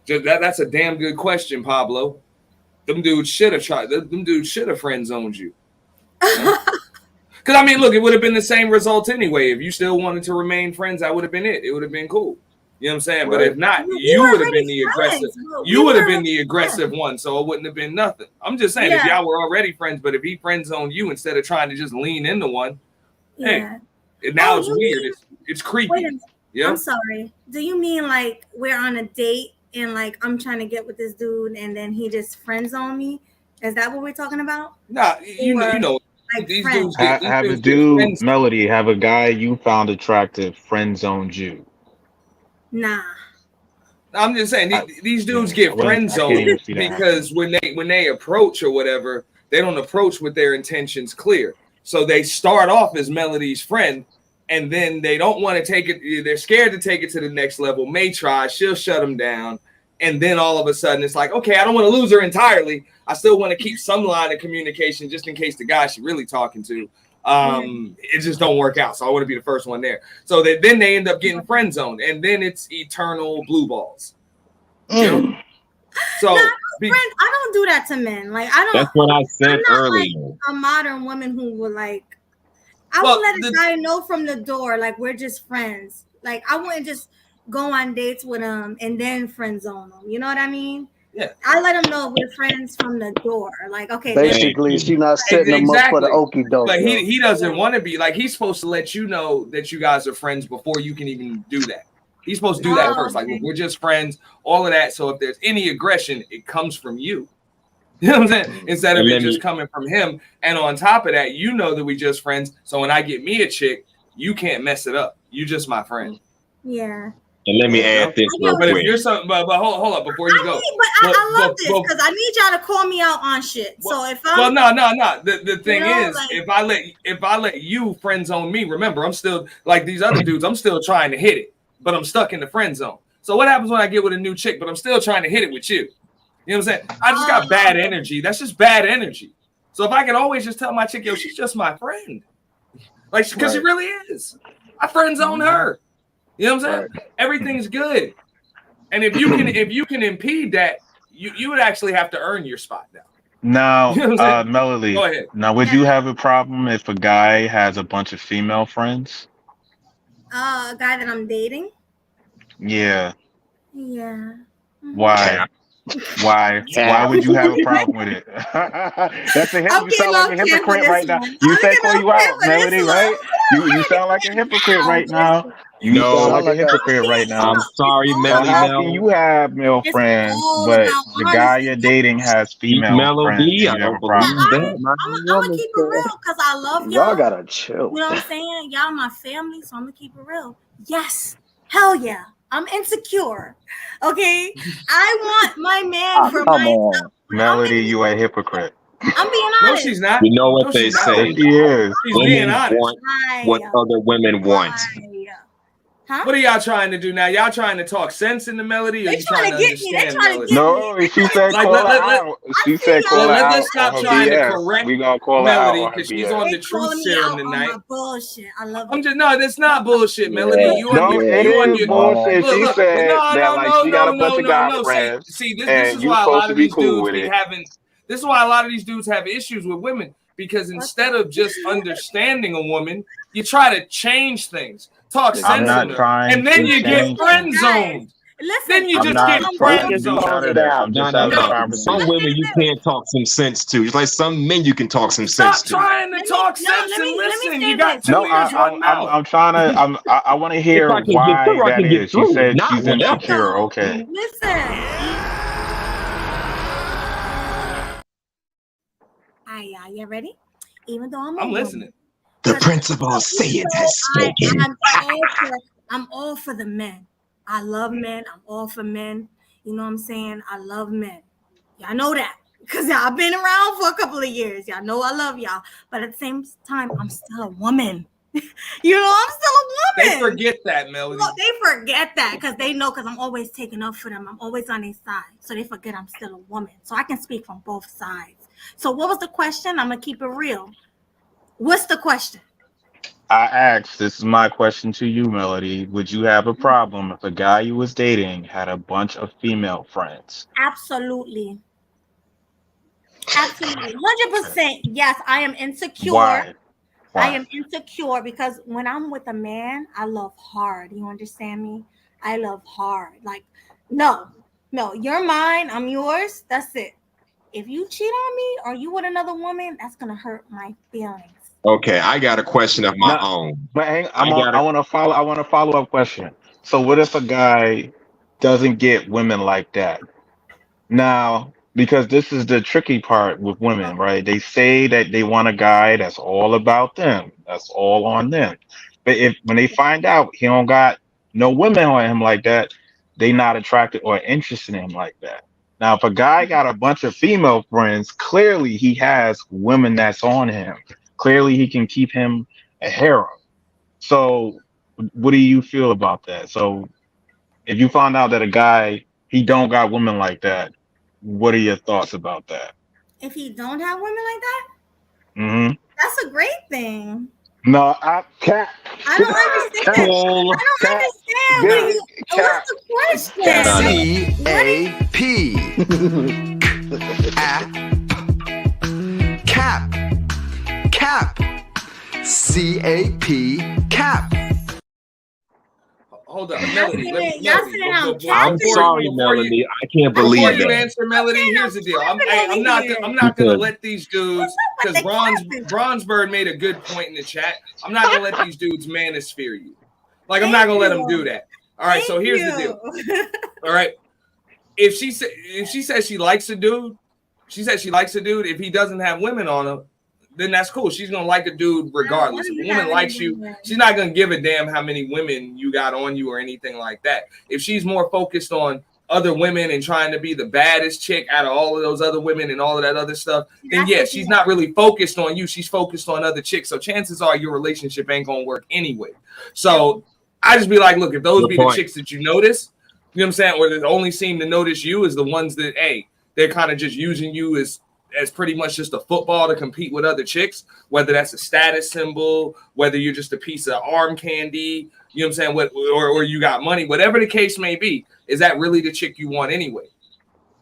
that's a damn good question, Pablo. Them dudes should have tried. Them dudes should have friend zoned you. Because I mean, look, it would have been the same result anyway. If you still wanted to remain friends, that would have been it. It would have been cool. You know what I'm saying? Right. But if not, you would have been the aggressive. You would have been the aggressive one, so it wouldn't have been nothing. I'm just saying, if y'all were already friends, but if he friend zoned you instead of trying to just lean into one, hey, now it's weird. It's creepy. Wait a minute. Yeah. I'm sorry. Do you mean like we're on a date and like I'm trying to get with this dude and then he just friend zoned me? Is that what we're talking about? Nah, you know. Like these friends. dudes have a dude, Melody, have a guy you found attractive friend zoned you. Nah. I'm just saying these dudes get friend zoned because when they approach or whatever, they don't approach with their intentions clear. So they start off as Melody's friend, and then they don't want to take it. They're scared to take it to the next level. May try, she'll shut them down, and then all of a sudden it's like, okay, I don't want to lose her entirely. I still want to keep some line of communication just in case the guy she's really talking to. It just don't work out. So I want to be the first one there. So then they end up getting friend zoned, and then it's eternal blue balls. You know? So I don't do that to men. Like I don't. That's what I said earlier. Like a modern woman who would like. I would let a guy know from the door, like we're just friends. Like I wouldn't just go on dates with him and then friend zone him. You know what I mean? Yeah. I let him know we're friends from the door. Like, okay. Basically, she's not setting them up for the okie doke. But he doesn't want to be like, he's supposed to let you know that you guys are friends before you can even do that. He's supposed to do that first. Like, we're just friends, all of that. So if there's any aggression, it comes from you. You know what I'm saying? Instead of it just coming from him. And on top of that, you know that we just friends. So when I get me a chick, you can't mess it up. You just my friend. Yeah. And let me add this real but quick. If you're something, but hold up before you go. I love this because I need y'all to call me out on shit. So if I'm no. The thing is, like, if I let you friend zone me, remember I'm still like these other dudes. I'm still trying to hit it, but I'm stuck in the friend zone. So what happens when I get with a new chick, but I'm still trying to hit it with you? You know what I'm saying? I just got bad energy. That's just bad energy. So if I can always just tell my chick, yo, she's just my friend, like because she really is. I friend zone her. You know what I'm saying? Right. Everything's good. And if you can impede that, you would actually have to earn your spot now. Now, you know Melody, go ahead. Now, would you have a problem if a guy has a bunch of female friends? A guy that I'm dating? Yeah. Yeah. Why? Why would you have a problem with it? That's a you sound like a hypocrite right now. You said call you out, Melody, right? You sound like a hypocrite right now. You sound No, like a like hypocrite right I'm now. sorry, So Melly how can Mel. you have male It's friends, all but about the guy honesty. you're dating has Speak female friends Melody. and I you have don't a problem believe with that. it? My I'm gonna woman keep it said, real because I love y'all y'all. gotta chill. You know what I'm saying? Y'all my family, so I'm gonna keep it real. Yes, hell yeah. I'm insecure. Okay, I want my man oh, for come myself. on. But I'm Melody, being, you a hypocrite. I'm being No, honest. she's not. You know what No, they she's not. Yes, say. he is. She's being Women honest. want what Why? other women want. Why? Huh? What are y'all trying to do now? Y'all trying to talk sense in the Melody, or They you trying trying to to get me. They understand trying to Melody? get me. No, They she trying to said get Like call me. her out. I She see said call her y'all. let's out stop on her trying to BS. correct We gonna call her out Melody on her because she's BS. on They the truth calling me serum out on tonight. my bullshit. I love I'm it. just no, that's not bullshit, Melody. Yeah, You on No, you it yeah. you on is your bullshit. She look. said No, that no, like no, she got no, a bunch no, of no, guy no. See, friends this and is you why a supposed lot to of be these cool dudes with be it. having. This is why a lot of these dudes have issues with women because What's instead that? of just understanding a woman, you try to change things, talk I'm sense in not Exactly. her, trying and then to you get change Listen, friend things. guys. zoned. Listen, Then you I'm even just though get not I'm We trying friend to can do talk none zoned. of it that. out. I'm No, just no, having a no. let Some me conversation. women say you this. can't talk some sense to. It's like some men you can talk some sense Stop to. trying to talk No, sense and let me listen. say You got this. two No, ears, one mouth. I'm trying to. I want to If hear I can get why through, I that can get is. She through. said Not she's whatever. insecure. So Okay. listen. Alright, you ready? Even though I'm a I'm woman, listening. The because principal of even Saiyan though has spoken. I'm all for the men. I love men. I'm all for men. You know what I'm saying? I love men. Y'all know that because I've been around for a couple of years. Y'all know I love y'all, but at the same time, I'm still a woman. You know, I'm still a They woman. forget that, Melody. Well, they forget that because they know because I'm always taking up for them. I'm always on their side. So they forget I'm still a woman. So I can speak from both sides. So what was the question? I'm going to keep it real. What's the question? I asked. This is my question to you, Melody. Would you have a problem if a guy you was dating had a bunch of female friends? Absolutely. Absolutely. 100%. Yes, I am insecure. Why? I Why? am insecure because when I'm with a man, I love hard. You understand me? I love hard. Like, no, you're mine. I'm yours. That's it. If you cheat on me or you with another woman, that's gonna hurt my feelings. Okay, I got a question of my No, own. but hang, I got I a want to follow. I want a follow up question. So, what if a guy doesn't get women like that? Now, because this is the tricky part with women, right? They say that they want a guy that's all about them, that's all on them. But if when they find out he don't got no women on him like that, they not attracted or interested in him like that. Now, if a guy got a bunch of female friends, clearly he has women that's on him. Clearly he can keep him a harem. So, what do you feel about that? So, if you find out that a guy he don't got women like that, what are your thoughts about that? If he don't have women like that, Hmm. that's a great thing. No, I cat I don't understand. full I don't cat understand what big you. cat What's the cat. no, no. question? What is CAP. Cap. Cap. CAP. Hold up, y'all Melody. saying? Y'all Melody. saying I'm I'm capping? sorry, Melanie. I can't Before believe you that. answer, I'm Melody, saying here's I'm the deal. capping over here. I'm not gonna Because let these What's dudes up with because the capping? Bronzebird made a good point in the chat. I'm not gonna let these dudes manosphere you. Like I'm Thank not gonna let them do you. that. All right. So Thank here's the deal. you. All right. If she says she likes a dude, she said she likes a dude. If he doesn't have women on him, then that's cool. She's gonna like a dude I don't regardless. want If to a be woman having likes any you, women. she's not gonna give a damn how many women you got on you or anything like that. If she's more focused on other women and trying to be the baddest chick out of all of those other women and all of that other stuff, then That's yeah, the she's thing. not really focused on you. She's focused on other chicks. So chances are your relationship ain't gonna work anyway. So I just be like, look, if those good be the point. chicks that you notice, you know what I'm saying, or that only seem to notice you is the ones that, hey, they're kind of just using you as pretty much just a football to compete with other chicks, whether that's a status symbol, whether you're just a piece of arm candy, you know what I'm saying, what or you got money, whatever the case may be, is that really the chick you want anyway?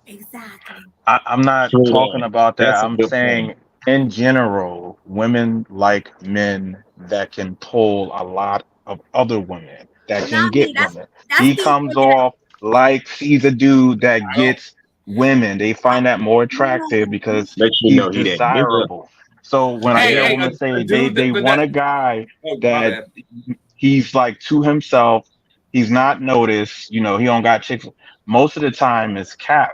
Exactly. I'm not True talking that. about that. That's a I'm good point. saying in general, women like men that can pull a lot of other women that can Not me. get women. That's He these comes women. off like he's a dude that I don't. gets women. They find that more attractive No. because Let you he's know he that nigga. desirable. So when I Hey, hear a hey, woman a say dude they that, but want that. a guy Oh, my that bad. he's like to himself. He's not noticed. You know, he don't got chicks. Most of the time, it's cap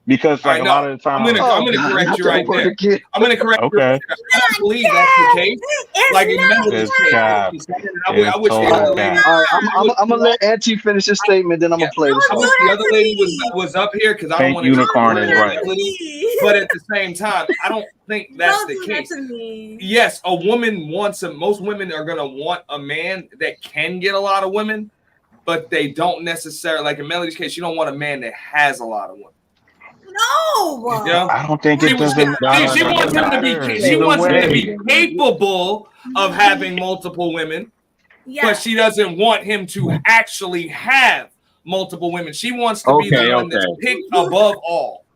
because All like right, a lot no, of the time, I'm gonna correct you right there. I'm gonna correct you right okay, there. I don't believe that's the case. It's Like in not Melody's it's case, what cap. she said, and I It's wish the total other lady. cap. All right, I wish I'm the gonna let Auntie finish his statement, then I'm Yeah, gonna play the I Don't wish song. do the that other to lady me. was up here because I don't Pink want to unicorn Don't is do that right. to Melody. me. But at the same time, I don't think that's Don't the do that case. to me. Yes, a woman wants a. Most women are gonna want a man that can get a lot of women, but they don't necessarily, like in Melody's case, she don't want a man that has a lot of women. No. You know, I don't think she, it doesn't. she wants him to be. She Either wants him to way. be capable of having multiple women, but she doesn't want him to actually have multiple women. She wants to be the Okay, one that's okay. picked above all,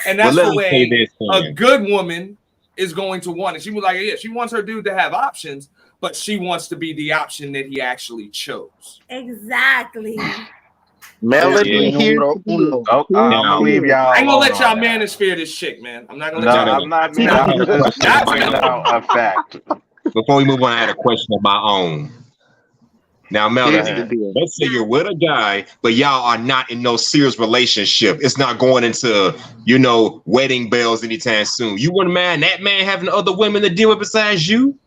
and Well, that's let the me say way this a then. good woman is going to want it. She was like, yeah, she wants her dude to have options, but she wants to be the option that he actually chose. Exactly. Melody, here's the deal. Oh, Here's I'm the gonna leave deal. y'all I ain't gonna alone let y'all on that. manosphere this chick, man. I'm not gonna No, let y'all. I'm not. Now, I I'm had a just question. bringing out a fact. Before we move on, I had a question of my own. Now, Here's the Melody, deal. let's say you're with a guy, but y'all are not in no serious relationship. It's not going into, wedding bells anytime soon. You wouldn't mind that man having other women to deal with besides you?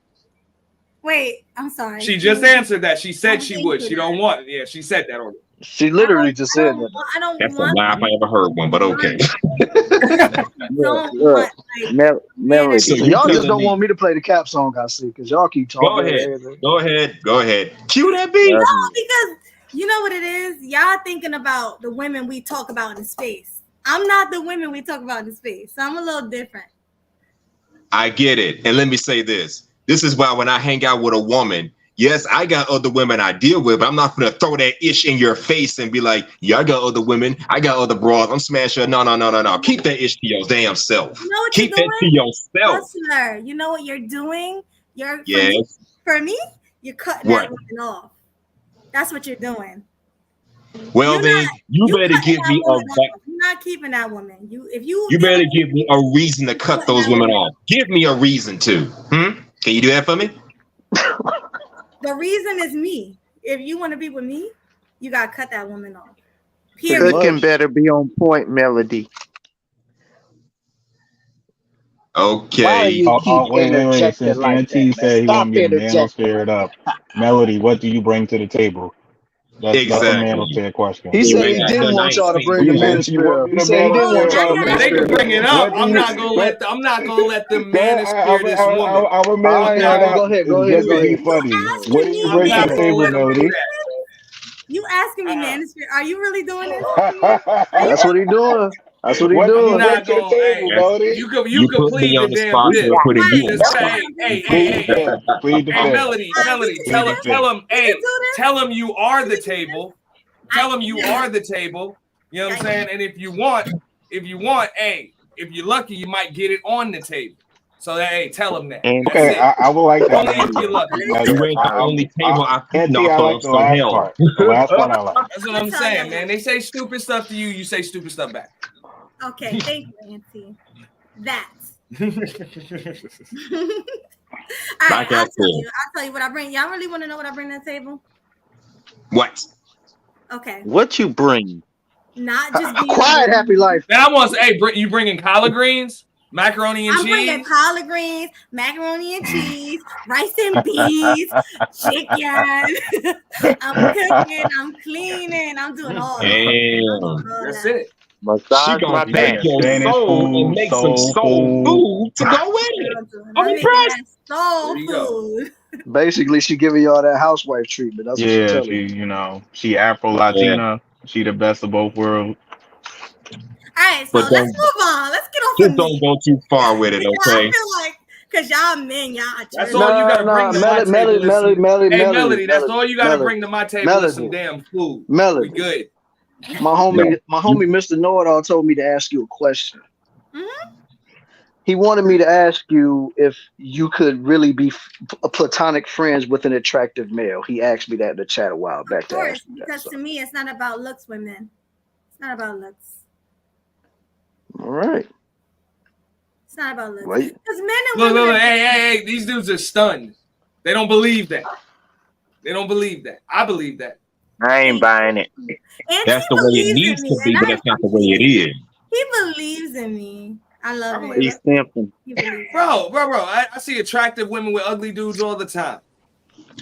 Wait, I'm sorry. She just answered that. She said she would. She don't want it. Yeah, she said that already. She literally just said that. I don't That's the want. laugh I ever heard one, but okay. Look, Melody. So So you y'all just telling don't me? want me to play the cap song, I see, because y'all keep Go talking. ahead. Go ahead. Cue that beat. No, because you know what it is. Y'all thinking about the women we talk about in space. I'm not the women we talk about in space. So I'm a little different. I get it. And let me say this. This is why when I hang out with a woman, yes, I got other women I deal with, but I'm not going to throw that ish in your face and be like, yeah, I got other women. I got other bras. I'm smashing. No. Keep that ish to your damn self. You know what Keep you're that doing? to yourself. Hustler. You know what you're doing? Yes. For me, you're cutting What? that woman off. That's what you're doing. Well, then you better give me a. You're not keeping that woman. You better give me a reason to cut those women off. Give me a reason to. Can you do that for me? The reason is me. If you want to be with me, you gotta cut that woman off. Cooking better be on point, Melody. Okay. Wait. Since Auntie said he want me to manosphere it up, Melody, what do you bring to the table? That's a manosphere question. He said he didn't want y'all to bring the manosphere up. He said he didn't want y'all to They can manosphere bring it up. What I'm do not you- gonna what- let. I'm not gonna let the manosphere this woman. I will manosphere it up. Go ahead. Just to be funny. What do you bring to the table, Melody? You asking me, manosphere? Are you really doing this? That's what he doing. That's what he What do you doing. bring to the table, Melody? You could put me plead on the the damn spot fifth. for putting you on the Just spot. say, hey, Plead the fifth. Melody, tell him, tell him you are the table. Tell him you are the table. You know what I'm saying? And if you want, if you're lucky, you might get it on the table. So that, tell him that. Okay, I would like that. Only if you're lucky. You ain't the only table I've eaten Auntie, I off like of, the so last hell. part. The last part I like. That's what I'm saying, man. They say stupid stuff to you, you say stupid stuff back. Okay, thank you, Auntie. That. All right, I'll tell you what I bring. Y'all really want to know what I bring to the table? What? Okay. What you bring? Not just a quiet, happy life. Now I want to say, you bringing collard greens, macaroni and I'm bringing cheese? collard greens, macaroni and cheese, rice and beans, chicken. I'm cooking, I'm cleaning, I'm doing all that. That's it. Massage my back. Your soul and make some soul food to go with it. I'm impressed. Soul food. Basically, she giving y'all that housewife treatment. That's what she Yeah, telling you. she Afro Latina. She the best of both worlds. All right, so let's move on. Let's get off Just of don't me. go too far with it, okay? I feel like, because y'all men, y'all. That's all you got to bring to my table. Melody, that's all you got to bring to my table is some damn food. Melody. We good. My homie, Mr. Know-It-All told me to ask you a question. Mm-hmm. He wanted me to ask you if you could really be platonic friends with an attractive male. He asked me that in the chat a while back. Of course, because to me, it's not about looks, women. It's not about looks. All right. It's not about looks. Wait. Because men and women. Look, hey, these dudes are stunned. They don't believe that. They don't believe that. I believe that. I ain't buying it. And That's he the way it believes needs in to me, be, and but I that's not the way it appreciate it. is. He believes in me. I love it. He's simping. He believes. Bro. I see attractive women with ugly dudes all the time.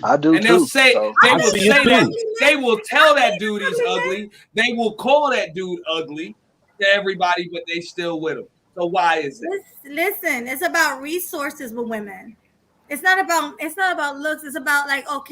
I do And they'll too. say So. they I will see it say that too. they will tell that dude he's ugly. They will call that dude ugly to everybody, but they still with him. So why is that? Listen, it's about resources with women. It's not about looks. It's about like, what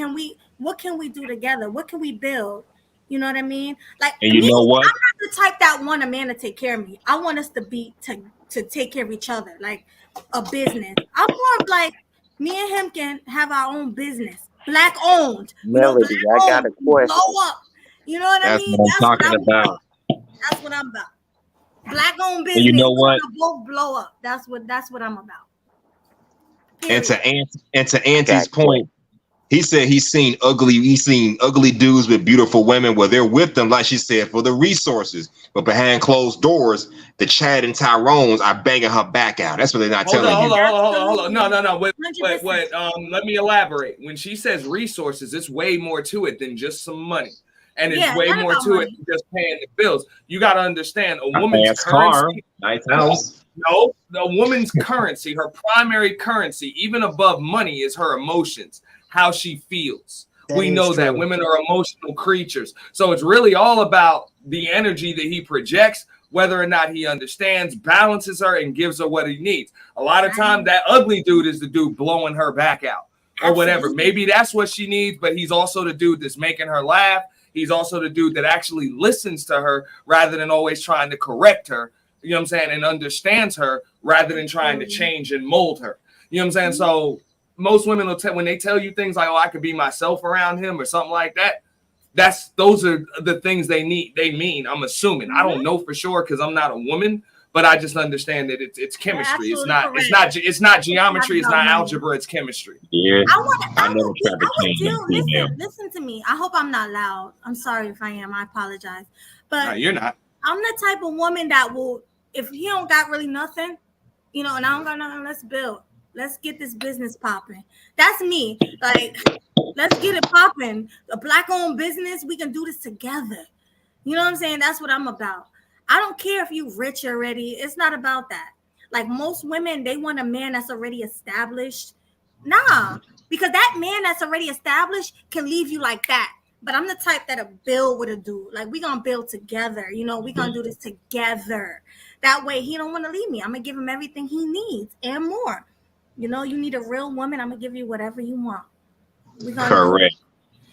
can we do together? What can we build? You know what I mean? Like And you me, know what? I'm not the type that want a man to take care of me. I want us to take care of each other, like a business. I'm more of like me and him can have our own business, black owned. Melody, I got a question. Blow up. You know what I That's mean? what I'm talking about. That's what I'm about. Black owned And business. you know what? Both blow up. That's what I'm about. And Period. to Auntie's point, he said he's seen ugly dudes with beautiful women where they're with them, like she said, for the resources. But behind closed doors, the Chad and Tyrones are banging her back out. That's what they're not telling you. Hold on. No. Wait. Let me elaborate. When she says resources, it's way more to it than just some money. And it's way more to it than just paying the bills. You got to understand a woman's currency. Nice house. No, the woman's currency, her primary currency, even above money, is her emotions, how she feels. We know that women are emotional creatures. So it's really all about the energy that he projects, whether or not he understands, balances her, and gives her what he needs. A lot of time, that ugly dude is the dude blowing her back out or whatever. Maybe that's what she needs, but he's also the dude that's making her laugh. He's also the dude that actually listens to her rather than always trying to correct her. You know what I'm saying? And understands her rather than trying to change and mold her. You know what I'm saying? So most women will when they tell you things like, "Oh, I could be myself around him" or something like that. Those are the things they mean. I'm assuming. I don't know for sure because I'm not a woman, but I just understand that it's chemistry. It's not geometry. It's not algebra. It's chemistry. Yeah. Listen to me. I hope I'm not loud. I'm sorry if I am. I apologize. But no, you're not. I'm the type of woman that will, if he don't got really nothing, and I don't got nothing, let's build. Let's get this business popping. That's me. Like, let's get it popping. A black-owned business, we can do this together. You know what I'm saying? That's what I'm about. I don't care if you rich already. It's not about that. Like most women, they want a man that's already established. Nah, because that man that's already established can leave you like that. But I'm the type that'll build with a dude. Like, we gonna build together. We gonna do this together. That way he don't want to leave me. I'm gonna give him everything he needs and more. You need a real woman, I'm gonna give you whatever you want. Correct.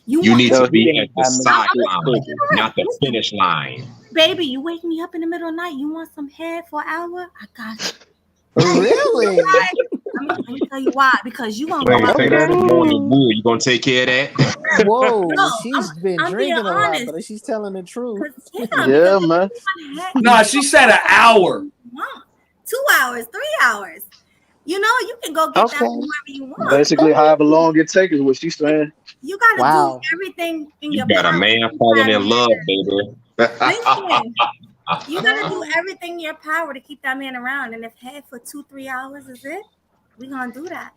You need to be at the sideline, not the finish line. Baby, you wake me up in the middle of the night. You want some head for an hour? I got you. Really? Let me tell you why. Because you gonna go out there. You gonna take care of that? Whoa, she's been drinking a lot, but she's telling the truth. Yeah, man. No, she said an hour. 2 hours, 3 hours. You can go get that wherever you want. Basically, however long it takes is what she's saying. You gotta do everything in your power. You got a man falling in love, baby. Listen, you gotta do everything in your power to keep that man around. And if head for 2-3 hours is it, we're gonna do that.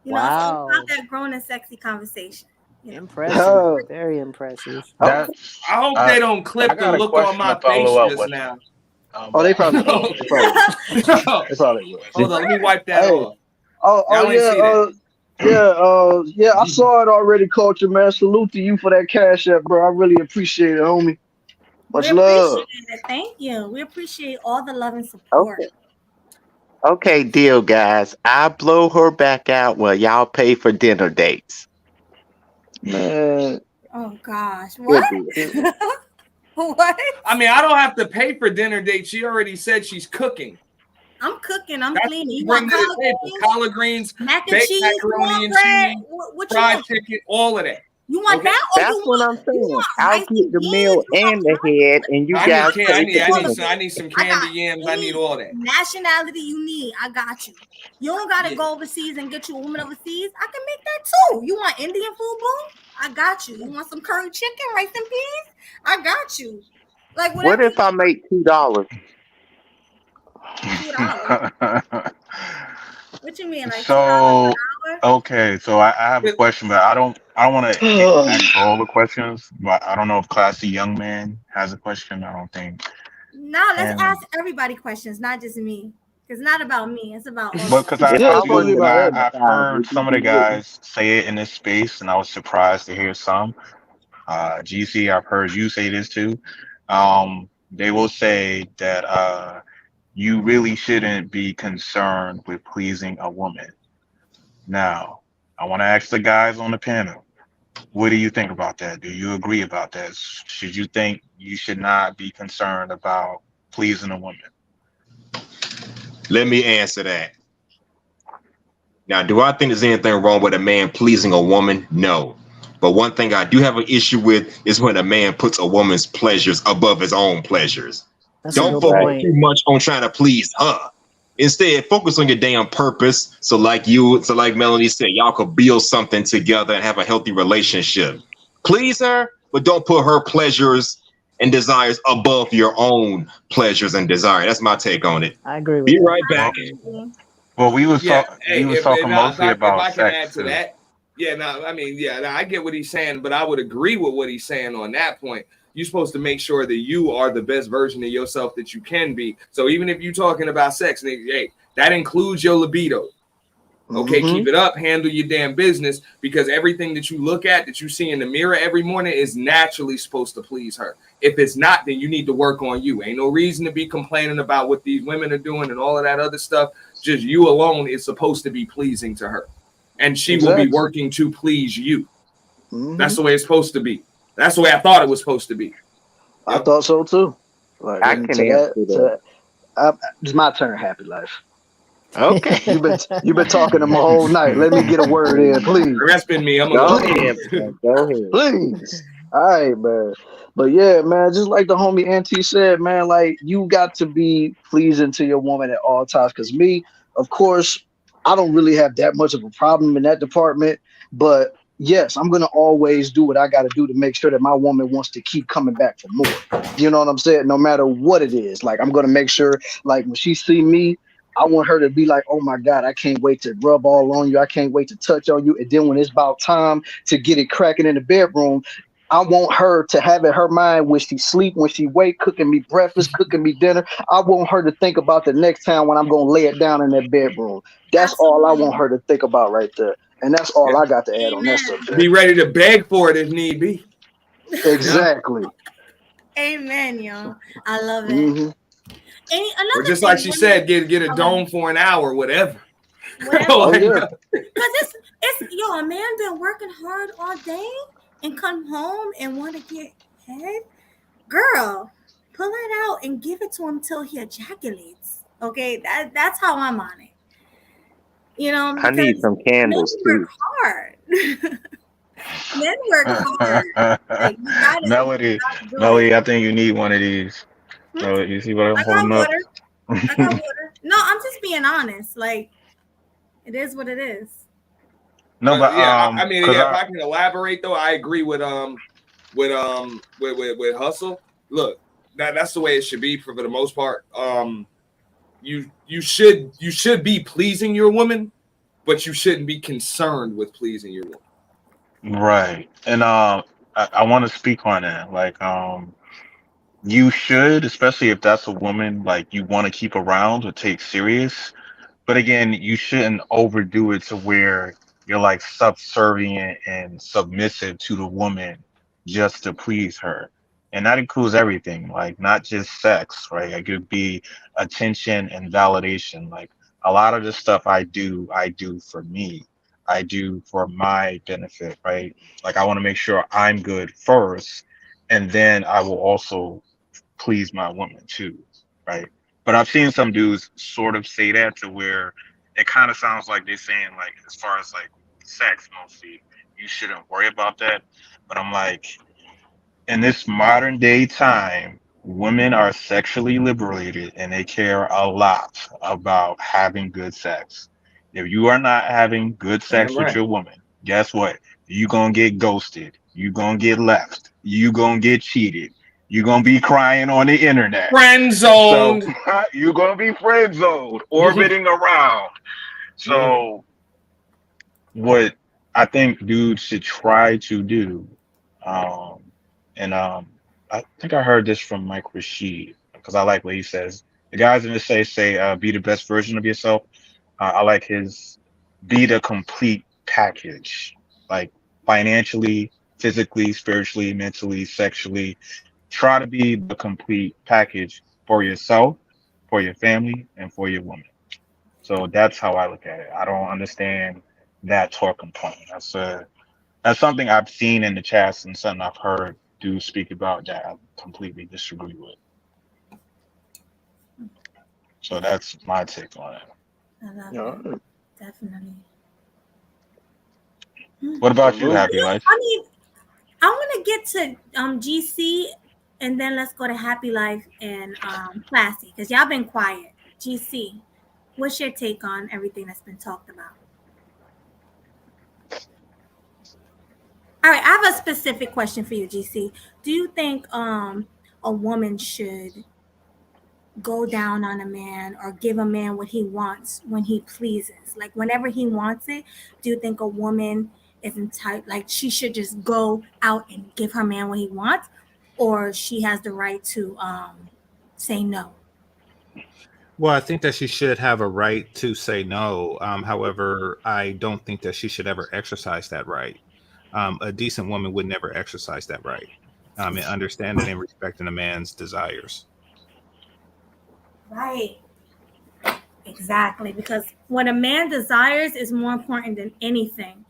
So it's about that grown and sexy conversation. Impressive. Very impressive. I hope they don't clip the look on my face just now. They probably will. They probably will. Hold on, let me wipe that off. Yeah, I saw it already, Culture, man. Salute to you for that cash app, bro. I really appreciate it, homie. Much love. Thank you. We appreciate all the love and support. Okay, deal, guys. I blow her back out while y'all pay for dinner dates. Man. Oh gosh, what? What? I mean, I don't have to pay for dinner dates. She already said she's cooking. I'm cooking. I'm cleaning. You bring want collard greens, mac and cheese, macaroni and cheese, fried chicken, all of that. You want that? Or that's what I'm saying. I'll get the meal and the head, and you guys. I need some candy yams. I need all that. Nationality you need. I got you. You don't gotta go overseas and get you a woman overseas. I can make that too. You want Indian food, boo? I got you. You want some curry chicken, rice and peas? I got you. Like what if I make $2? $2? What you mean? Like so Okay, so I have a question, but I don't want to ask all the questions, but I don't know if Classy Young Man has a question. I don't think. No, let's And ask everybody questions, not just me. It's not about me. It's about all but of because us. I, If I Yeah, I it's supposed to do, be wasn't and about everybody. I've traumatized, heard would you some of be the with me? guys say it in this space, and I was surprised to hear some. GC, I've heard you say this too. They will say that you really shouldn't be concerned with pleasing a woman. Now, I want to ask the guys on the panel, what do you think about that? Do you agree about that? Should you think you should not be concerned about pleasing a woman? Let me answer that. Now, do I think there's anything wrong with a man pleasing a woman? No. But one thing I do have an issue with is when a man puts a woman's pleasures above his own pleasures. That's a Don't good focus Right. point. too much on trying to please her. Instead, focus on your damn purpose. So like Melanie said, y'all could build something together and have a healthy relationship. Please her, but don't put her pleasures and desires above your own pleasures and desire. That's my take on it. I agree with Be that. right I back. Well, agree. well, Yeah, we hey, was talking if mostly about I can add sex to too. that, yeah, no, I mean, yeah, no, I get what he's saying, but I would agree with what he's saying on that point. You're supposed to make sure that you are the best version of yourself that you can be. So even if you're talking about sex, hey, that includes your libido. Okay, Mm-hmm. keep it up, handle your damn business, because everything that you look at, that you see in the mirror every morning is naturally supposed to please her. If it's not, then you need to work on you. Ain't no reason to be complaining about what these women are doing and all of that other stuff. Just you alone is supposed to be pleasing to her. And she will be Exactly. working to please you. Mm-hmm. That's the way it's supposed to be. That's the way I thought it was supposed to be. I Yep. thought so too. Like, I and can answer that. it's my turn. Happy life. Okay. You've been talking to my whole night. Let me get a word in, please. That's been me. I'm gonna Go go. ahead, Please. man. Go ahead. Please. All right, man. But yeah, man, just like the homie Auntie said, man, like you got to be pleasing to your woman at all times. Cause me, of course, I don't really have that much of a problem in that department. But yes, I'm gonna always do what I gotta do to make sure that my woman wants to keep coming back for more. You know what I'm saying? No matter what it is. Like I'm gonna make sure, like when she see me, I want her to be like, oh my God, I can't wait to rub all on you. I can't wait to touch on you. And then when it's about time to get it cracking in the bedroom, I want her to have in her mind when she sleep, when she wake, cooking me breakfast, cooking me dinner. I want her to think about the next time when I'm going to lay it down in that bedroom. That's all I want Absolutely. her to think about right there. And that's all I got to add on that Amen. Be subject. ready to beg for it if need be. Yeah. Exactly. Amen, y'all. I love it. Hmm. Or Another just like thing, she women. said, get a Oh, go ahead. dome for an hour, whatever. Whatever. Oh, Like, yeah. Cause a man been working hard all day and come home and want to get head. Girl, pull it out and give it to him till he ejaculates. Okay, that's how I'm on it. I need Because some men candles work too. hard. Men work hard. Like Melody, you gotta do it. Melody, I think you need one of these. Hmm? Melody, you see what I'm I got holding up? water. I got water. No, I'm just being honest. Like it is what it is. No, but yeah, I mean, cause yeah, if I I can elaborate though, I agree with Hustle. Look, that's the way it should be for the most part. You should be pleasing your woman, but you shouldn't be concerned with pleasing your woman. right, and I want to speak on that. Like you should, especially if that's a woman like you want to keep around or take serious. But again, you shouldn't overdo it to where you're like subservient and submissive to the woman just to please her. And that includes everything, like not just sex, right? It could be attention and validation. Like a lot of the stuff I do for me. I do for my benefit, right? Like I want to make sure I'm good first, and then I will also please my woman too, right? But I've seen some dudes sort of say that to where it kind of sounds like they're saying like as far as like sex mostly, you shouldn't worry about that. But I'm like, in this modern day time, women are sexually liberated and they care a lot about having good sex. If you are not having good Damn sex with right. your woman, guess what? You gonna get ghosted. You gonna get left. You gonna get cheated. You gonna be crying on the internet. Friend So zoned. you're gonna be friend zoned, Mm-hmm. orbiting around. Mm-hmm. So what I think dudes should try to do, um, and I think I heard this from Mike Rashid because I like what he says. The guys in this say be the best version of yourself. I like his be the complete package, like financially, physically, spiritually, mentally, sexually. Try to be the complete package for yourself, for your family, and for your woman. So that's how I look at it. I don't understand that talk component. That's something I've seen in the chats and something I've heard do speak about that I completely disagree with. So that's my take on it. I love Yeah, it. Definitely. What about you, salute. Happy Life? I mean, I want to get to GC, and then let's go to Happy Life and Classy, because y'all been quiet. GC, what's your take on everything that's been talked about? All right, I have a specific question for you, GC. Do you think a woman should go down on a man or give a man what he wants when he pleases? Like whenever he wants it, do you think a woman is entitled, like she should just go out and give her man what he wants, or she has the right to say no? Well, I think that she should have a right to say no. However, I don't think that she should ever exercise that right. A decent woman would never exercise that right. And understanding and respecting a man's desires. Right. Exactly, because what a man desires is more important than anything,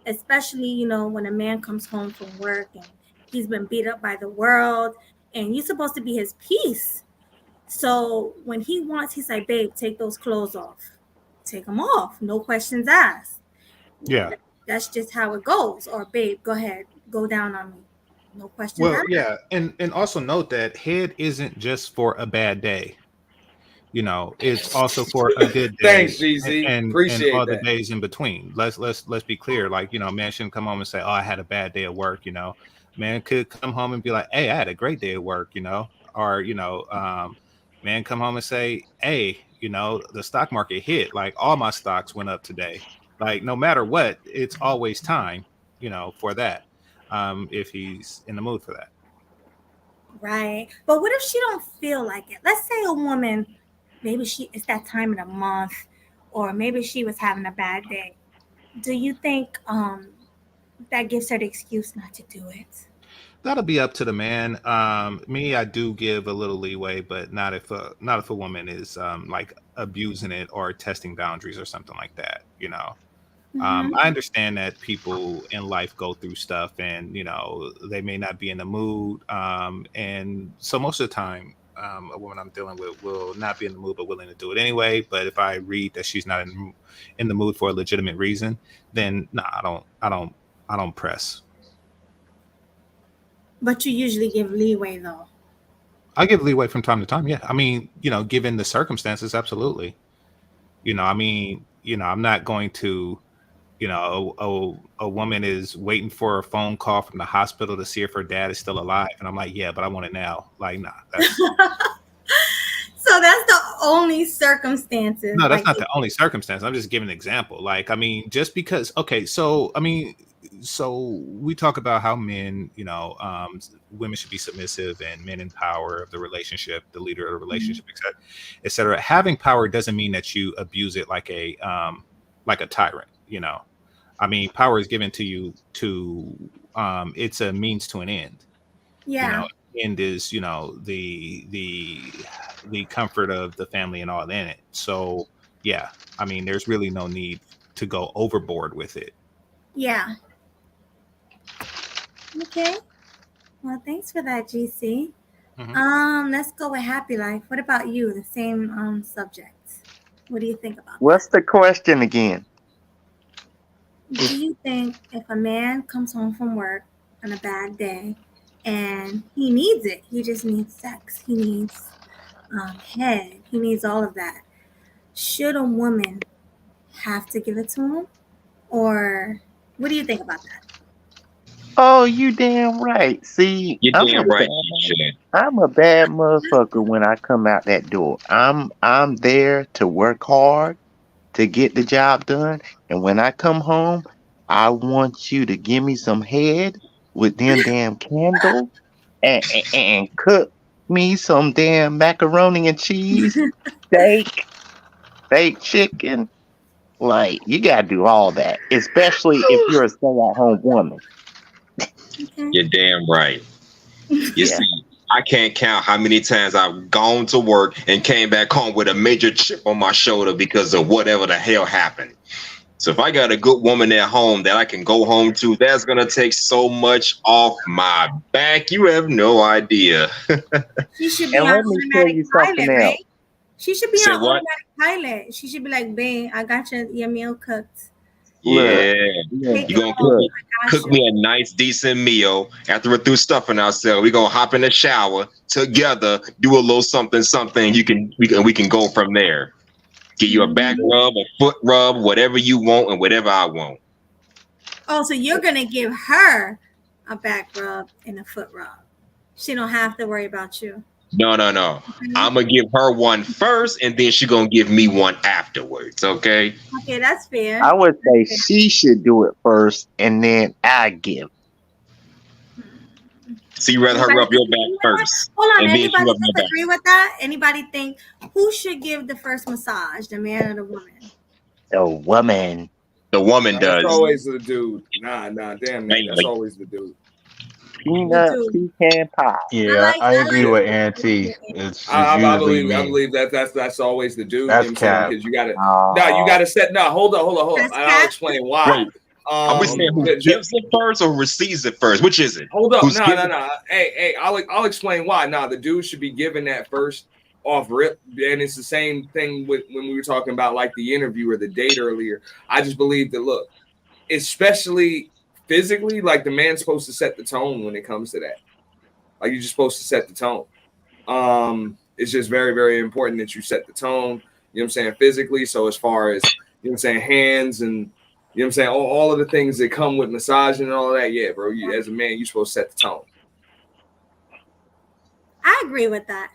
especially, when a man comes home from work and he's been beat up by the world and you're supposed to be his peace. So when he wants, he's like, babe, take those clothes off. Take them off. No questions asked. Yeah. That's just how it goes. Or, babe, go ahead. Go down on me. No questions Well, asked. yeah, and also note that head isn't just for a bad day. It's also for a good Thanks, day and GC. and Appreciate all the that. days in between. Let's be clear. Like, a man shouldn't come home and say, "Oh, I had a bad day at work." Man could come home and be like, "Hey, I had a great day at work." Or man come home and say, "Hey, the stock market hit. Like all my stocks went up today." Like no matter what, it's always time, for that. If he's in the mood for that. Right. But what if she don't feel like it? Let's say a woman, maybe it's that time of the month, or maybe she was having a bad day. Do you think that gives her the excuse not to do it? That'll be up to the man. Me, I do give a little leeway, but not if a woman is like abusing it or testing boundaries or something like that. Mm-hmm. I understand that people in life go through stuff, and they may not be in the mood. And so most of the time, a woman I'm dealing with will not be in the mood, but willing to do it anyway. But if I read that she's not in the mood for a legitimate reason, then no, I don't press. But you usually give leeway, though. I give leeway from time to time. Yeah. I mean, given the circumstances, absolutely. I'm not going to, a woman is waiting for a phone call from the hospital to see if her dad is still alive. And I'm like, yeah, but I want it now. Like, nah, So that's the only circumstances. no, that's Like, not the only circumstance. I'm just giving an example. Like, I mean, just because, okay, so, I mean, so we talk about how men, women should be submissive and men in power of the relationship, the leader of the relationship, et cetera, et cetera. Having power doesn't mean that you abuse it like a tyrant, I mean, power is given to you it's a means to an end. yeah. End is, the comfort of the family and all in it. So yeah, I mean, there's really no need to go overboard with it. Yeah. Okay. Well, thanks for that, GC. Let's go with Happy Life. What about you? The same subject. What do you think about What's the question again? that? Do you think if a man comes home from work on a bad day and he needs it, he just needs sex, he needs head, he needs all of that, should a woman have to give it to him? Or what do you think about that? Oh, you damn right. See, You're damn right, you should. I'm a bad motherfucker when I come out that door. I'm there to work hard to get the job done. And when I come home, I want you to give me some head with them damn candles and cook me some damn macaroni and cheese, steak, baked chicken. Like, you gotta do all that, especially if you're a stay-at-home woman. You're damn right. You Yeah. see, I can't count how many times I've gone to work and came back home with a major chip on my shoulder because of whatever the hell happened. So if I got a good woman at home that I can go home to, that's gonna take so much off my back. You have no idea. She should be And on let me tell automatic you pilot, something right? else. She should be Say on what? automatic pilot. She should be like, babe, I got your meal cooked. Look, Yeah. look, You're gonna look. cook me a nice, decent meal. After we're through stuffing ourselves, we're gonna hop in the shower together, do a little something. We can go from there. Give you a back rub, a foot rub, whatever you want, and whatever I want. Oh, so you're gonna give her a back rub and a foot rub. She don't have to worry about you. No. I'm gonna give her one first, and then she gonna give me one afterwards. Okay. Okay, that's fair. I would say she should do it first, and then I give. So you rather her rub your back first, Hold on, and then she anybody rub my back. disagree with that? Anybody think who should give the first massage, the man or the woman? The woman. The woman That's does. always the dude. Nah, damn that. That's always the dude. Peanut pecan pie. Yeah, I agree with Auntie. It's I usually believe me. that's always the dude. That's You know what I'm saying? cap. Because you gotta set. No, hold on. I'll explain why. Are we saying who gives it first or receives it first? Which is it? Hold up. Who's No. giving- Hey, I'll explain why. Nah, the dude should be given that first off rip. And it's the same thing with when we were talking about like the interview or the date earlier. I just believe that look, especially physically, like the man's supposed to set the tone when it comes to that. Like you're just supposed to set the tone. It's just very, very important that you set the tone, you know what I'm saying, physically. So as far as, you know what I'm saying, hands and, you know what I'm saying, all of the things that come with massaging and all of that, yeah, bro, you, as a man, you're supposed to set the tone. I agree with that.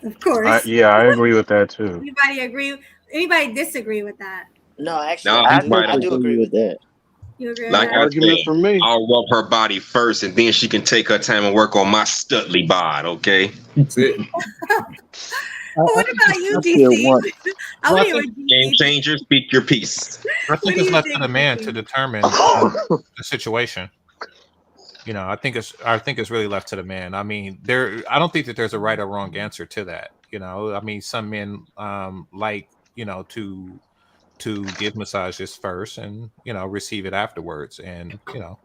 Of course. I agree with that too. Anybody agree? Anybody disagree with that? No, actually, No, I, he's do, right I on. do agree with that. You agree Like with I that? said, for me. I'll rub her body first, and then she can take her time and work on my studly bod. Okay. That's it. What about you, still DC? want- I want to hear what Game DC. changer, speak your piece. I think do it's you left think, to the man DC? to determine the situation. You know, I think it's really left to the man. I mean, I don't think that there's a right or wrong answer to that. You know, I mean, some men like, you know, to give massages first and, you know, receive it afterwards, and, you know,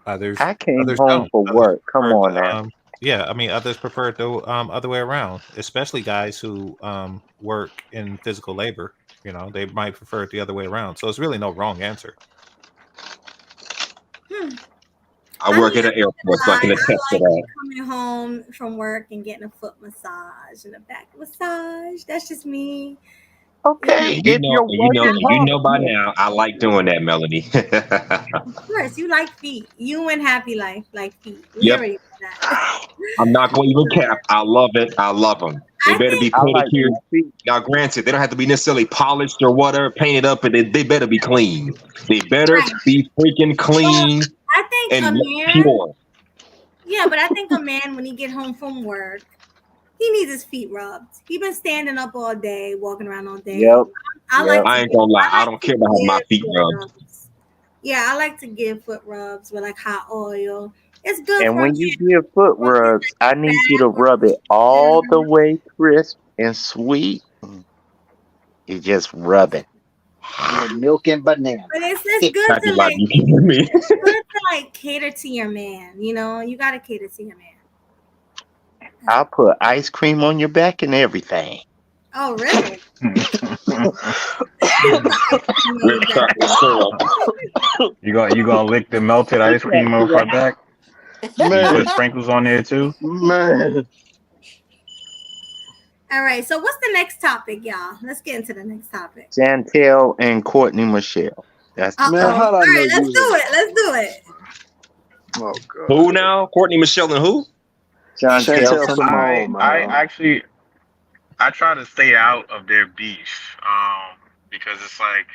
others I came others home don't. for Others work. Come prefer on the, now. yeah, I mean, others prefer it the other way around, especially guys who work in physical labor. You know, they might prefer it the other way around. So it's really no wrong answer. I work at an airport, so I can attest to that. Coming home from work and getting a foot massage and a back massage. That's just me. Okay, You if know, you're working you know hard, by now. I like doing that, Melody. Of course, you like feet. You and Happy Life like feet. We Yep. already know that. I'm not going to even cap. I love it. I love them. They better be I like pedicured. them feet. Now, granted, they don't have to be necessarily polished or whatever, painted up, but they better be clean. They better Right. be freaking clean I think and a man. pure. Yeah, but I think a man when he get home from work, he needs his feet rubbed. He been standing up all day, walking around all day. Yep. I ain't gonna lie. I don't care about having my feet rubbed. Yeah, I like to give foot rubs with like hot oil. It's good And for when a you man. give foot rubs, I need you to rub it all the way crisp and sweet. You just rub it. With milk and banana. But it's good Happy to life, like, you kidding me? it's good to like cater to your man. You know, you gotta cater to your man. I'll put ice cream on your back and everything. Oh, really? Whipped chocolate syrup. You gonna lick the melted ice cream off her back? You put sprinkles on there too? Man. All right. So what's the next topic, y'all? Let's get into the next topic. Chantel and Courtney Michelle. That's the Man, topic. how'd I All know right, you let's was do it. Let's do it. Oh god. Who now? Courtney Michelle and who? Chantel Chantel Simone. Simone, I man. actually I try to stay out of their beef, because it's like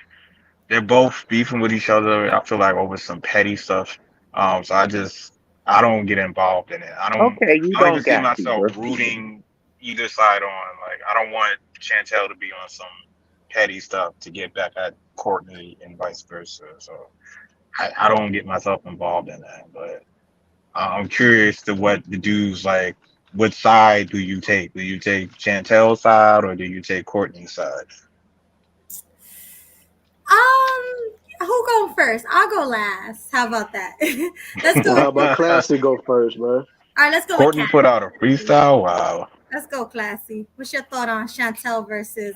they're both beefing with each other. I feel like over some petty stuff. So I don't get involved in it. Okay, you I don't even don't see got to, myself bro. rooting either side on. Like I don't want Chantel to be on some petty stuff to get back at Courtney and vice versa. So I don't get myself involved in that. But I'm curious to what the dudes like. What side do you take? Do you take Chantel's side or do you take Courtney's side? Who go first? I'll go last. How about that? Let's go. How All about Classy go first, man? right, let's go with Courtney Cat. put out a freestyle. Wow. Let's go, Classy. What's your thought on Chantel versus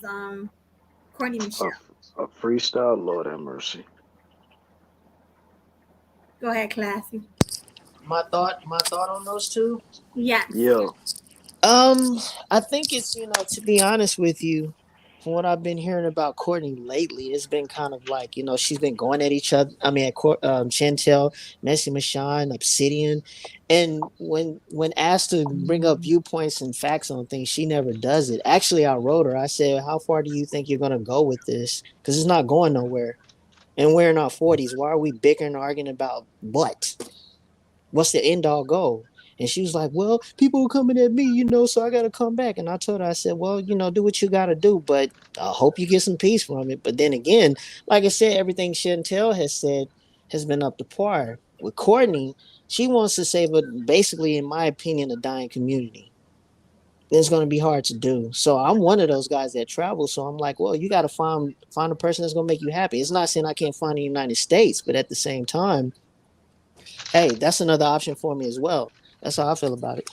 Courtney A, Michelle? a freestyle, Lord have mercy. Go ahead, Classy. My thought on those two. Yes. Yeah. I think it's, to be honest with you, from what I've been hearing about Courtney lately, it's been kind of like, she's been going at each other. I mean, Chantel, Messi Machine, Obsidian, and when asked to bring up viewpoints and facts on things, she never does it. Actually, I wrote her. I said, "How far do you think you're gonna go with this? Because it's not going nowhere, and we're in our 40s. Why are we bickering, and arguing about what? What's the end all goal?" And she was like, "Well, people are coming at me, so I got to come back." And I told her, I said, "Well, do what you got to do, but I hope you get some peace from it." But then again, like I said, everything Chantel has said has been up to par. With Courtney, she wants to save, basically, in my opinion, a dying community. It's going to be hard to do. So I'm one of those guys that travel. So I'm like, well, you got to find a person that's going to make you happy. It's not saying I can't find the United States, but at the same time, hey, that's another option for me as well. That's how I feel about it.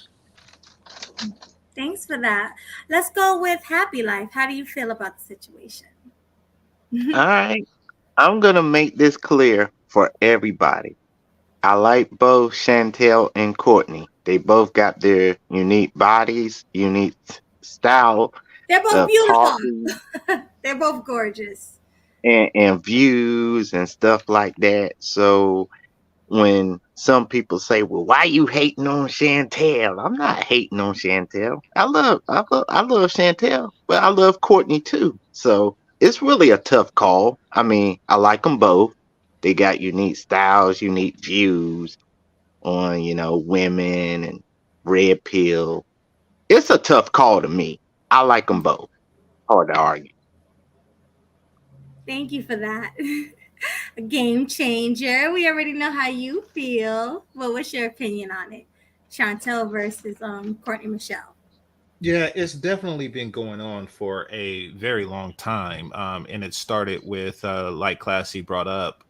Thanks for that. Let's go with Happy Life. How do you feel about the situation? All right. I'm gonna make this clear for everybody. I like both Chantel and Courtney. They both got their unique bodies, unique style They're both of beautiful. talking They're both gorgeous. and views and stuff like that. So when some people say, "Well, why you hating on Chantel?" I'm not hating on Chantel. I love Chantel, but I love Courtney too. So it's really a tough call. I mean, I like them both. They got unique styles, unique views on, women and red pill. It's a tough call to me. I like them both. Hard to argue. Thank you for that. A game changer. We already know how you feel. Well, what's your opinion on it? Chantel versus Courtney Michelle. Yeah, it's definitely been going on for a very long time. And it started with, like Classy brought up,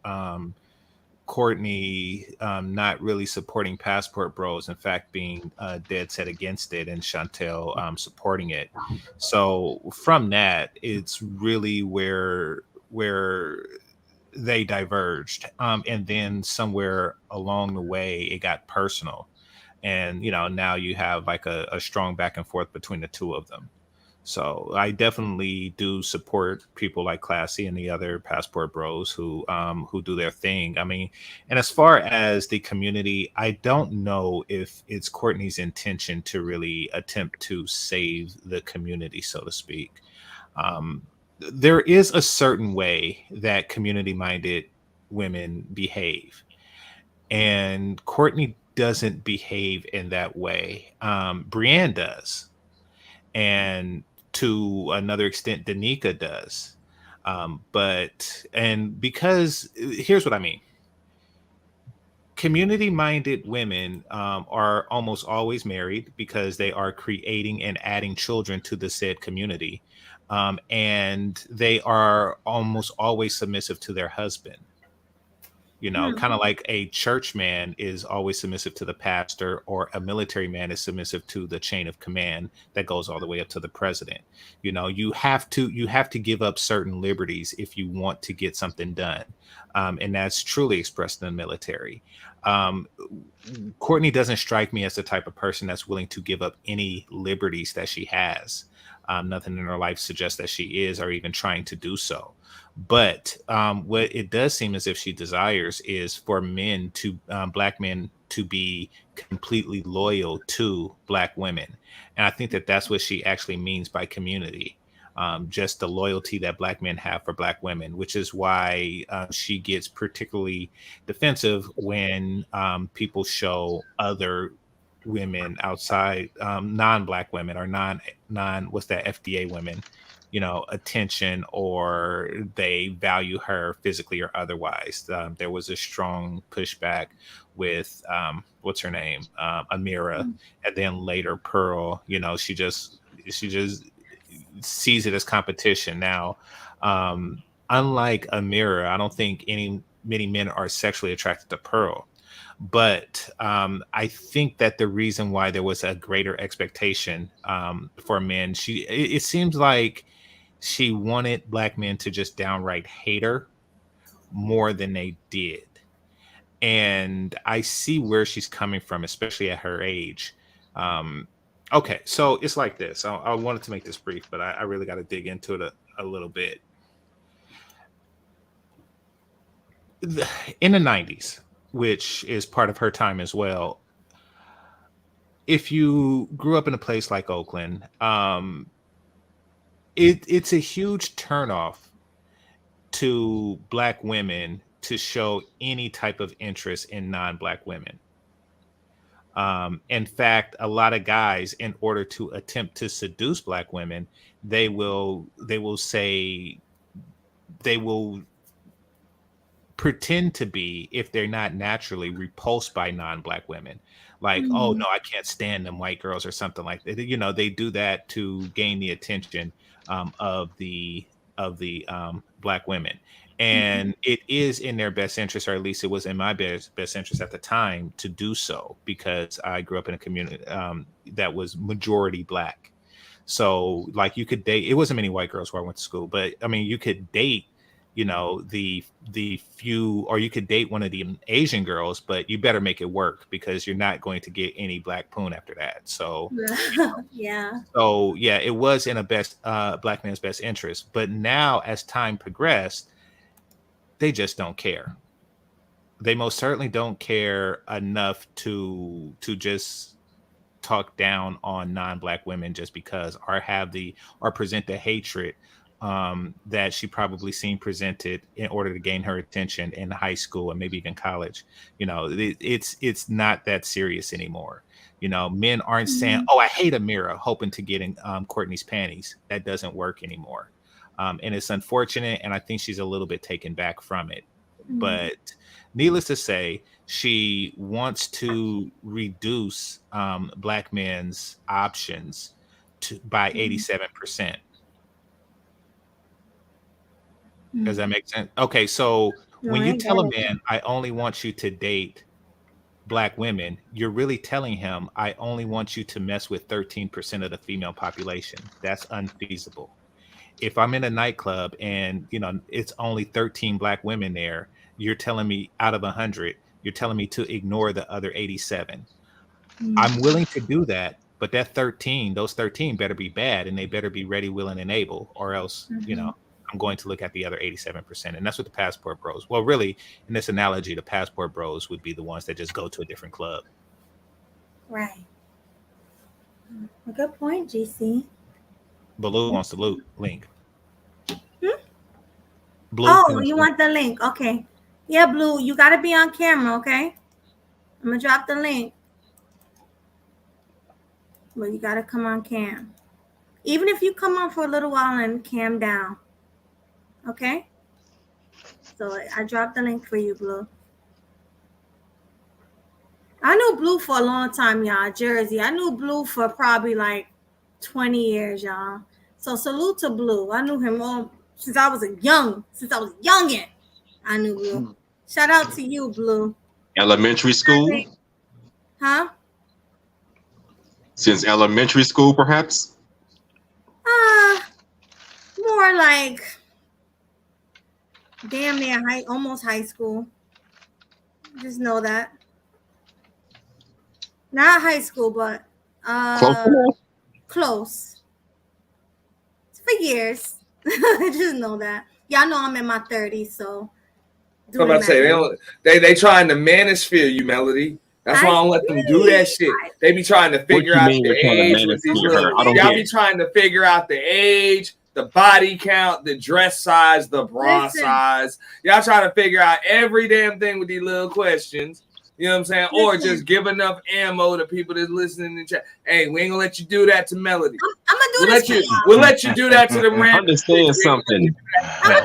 Courtney not really supporting Passport Bros. In fact, being dead set against it, and Chantel supporting it. So from that, it's really where they diverged. And then somewhere along the way, it got personal. And, now you have like a strong back and forth between the two of them. So I definitely do support people like Classy and the other Passport Bros who do their thing. I mean, and as far as the community, I don't know if it's Courtney's intention to really attempt to save the community, so to speak. There is a certain way that community-minded women behave, and Courtney doesn't behave in that way. Brienne does, and to another extent, Danica does. And because here's what I mean: community-minded women are almost always married because they are creating and adding children to the said community, and they are almost always submissive to their husband. Kind of like a church man is always submissive to the pastor, or a military man is submissive to the chain of command that goes all the way up to the president. You have to give up certain liberties if you want to get something done. And that's truly expressed in the military. Um, Courtney doesn't strike me as the type of person that's willing to give up any liberties that she has. Nothing in her life suggests that she is or even trying to do so. But what it does seem as if she desires is for men to, black men, to be completely loyal to black women. And I think that that's what she actually means by community. Just the loyalty that black men have for black women, which is why she gets particularly defensive when people show other women outside, non-black women or non what's that, FDA women, attention, or they value her physically or otherwise. There was a strong pushback with what's her name, Amira, and then later Pearl. She just sees it as competition. Now, unlike Amira, I don't think many men are sexually attracted to Pearl. But I think that the reason why there was a greater expectation for men, it seems like she wanted black men to just downright hate her more than they did. And I see where she's coming from, especially at her age. Okay, so it's like this. I wanted to make this brief, but I really got to dig into it a little bit. In the 90s, which is part of her time as well, if you grew up in a place like Oakland, it's a huge turnoff to black women to show any type of interest in non-black women. In fact, a lot of guys, in order to attempt to seduce black women, they will pretend to be, if they're not naturally, repulsed by non-black women. Like, oh no, I can't stand them white girls or something like that. They do that to gain the attention of the black women. And it is in their best interest, or at least it was in my best interest at the time, to do so, because I grew up in a community that was majority black. So like, you could date, it wasn't many white girls where I went to school, but I mean, you could date, the few, or you could date one of the Asian girls, but you better make it work, because you're not going to get any black poon after that. So Yeah. so yeah, it was in a black man's best interest. But now, as time progressed, they just don't care. They most certainly don't care enough to just talk down on non-black women just because, or present the hatred that she probably seen presented in order to gain her attention in high school and maybe even college. It's not that serious anymore. Men aren't saying, "Oh, I hate Amira," hoping to get in Courtney's panties. That doesn't work anymore, and it's unfortunate. And I think she's a little bit taken back from it. But needless to say, she wants to reduce black men's options by 87%. Does that make sense? Okay, so when you tell a man, "I only want you to date black women," you're really telling him, "I only want you to mess with 13% of the female population." That's unfeasible. If I'm in a nightclub and it's only 13 black women there, you're telling me, out of 100, you're telling me to ignore the other 87. I'm willing to do that, but those 13 better be bad, and they better be ready, willing, and able, or else, I'm going to look at the other 87%. And that's what the passport bros, well, really, in this analogy, the passport bros would be the ones that just go to a different club. Right. A good point, GC. Blue wants the link. Blue, oh, you want the link? Okay. Yeah, Blue, you got to be on camera, okay? I'm going to drop the link. But you got to come on cam. Even if you come on for a little while and cam down. Okay? So I dropped the link for you, Blue. I knew Blue for a long time, y'all. Jersey. I knew Blue for probably like 20 years, y'all. So salute to Blue. I knew him all since I was youngin'. I knew Blue. Shout out to you, Blue. Elementary school? Huh? Since elementary school, perhaps? More like damn near almost high school. Just know that. Not high school, but Close. close. for years. Just know that. Y'all know I'm in my 30s, so. I'm about to say they trying to manosphere you, Melody. That's why I don't let them do that shit. They be trying to figure out the age with these little. Y'all be trying to figure out the age, the body count, the dress size, the bra size. Y'all trying to figure out every damn thing with these little questions. You know what I'm saying? Or just give enough ammo to people that's listening in chat. Hey, we ain't gonna let you do that to Melody. I'm gonna do this. We'll let you do that to the random. Understand something. Let me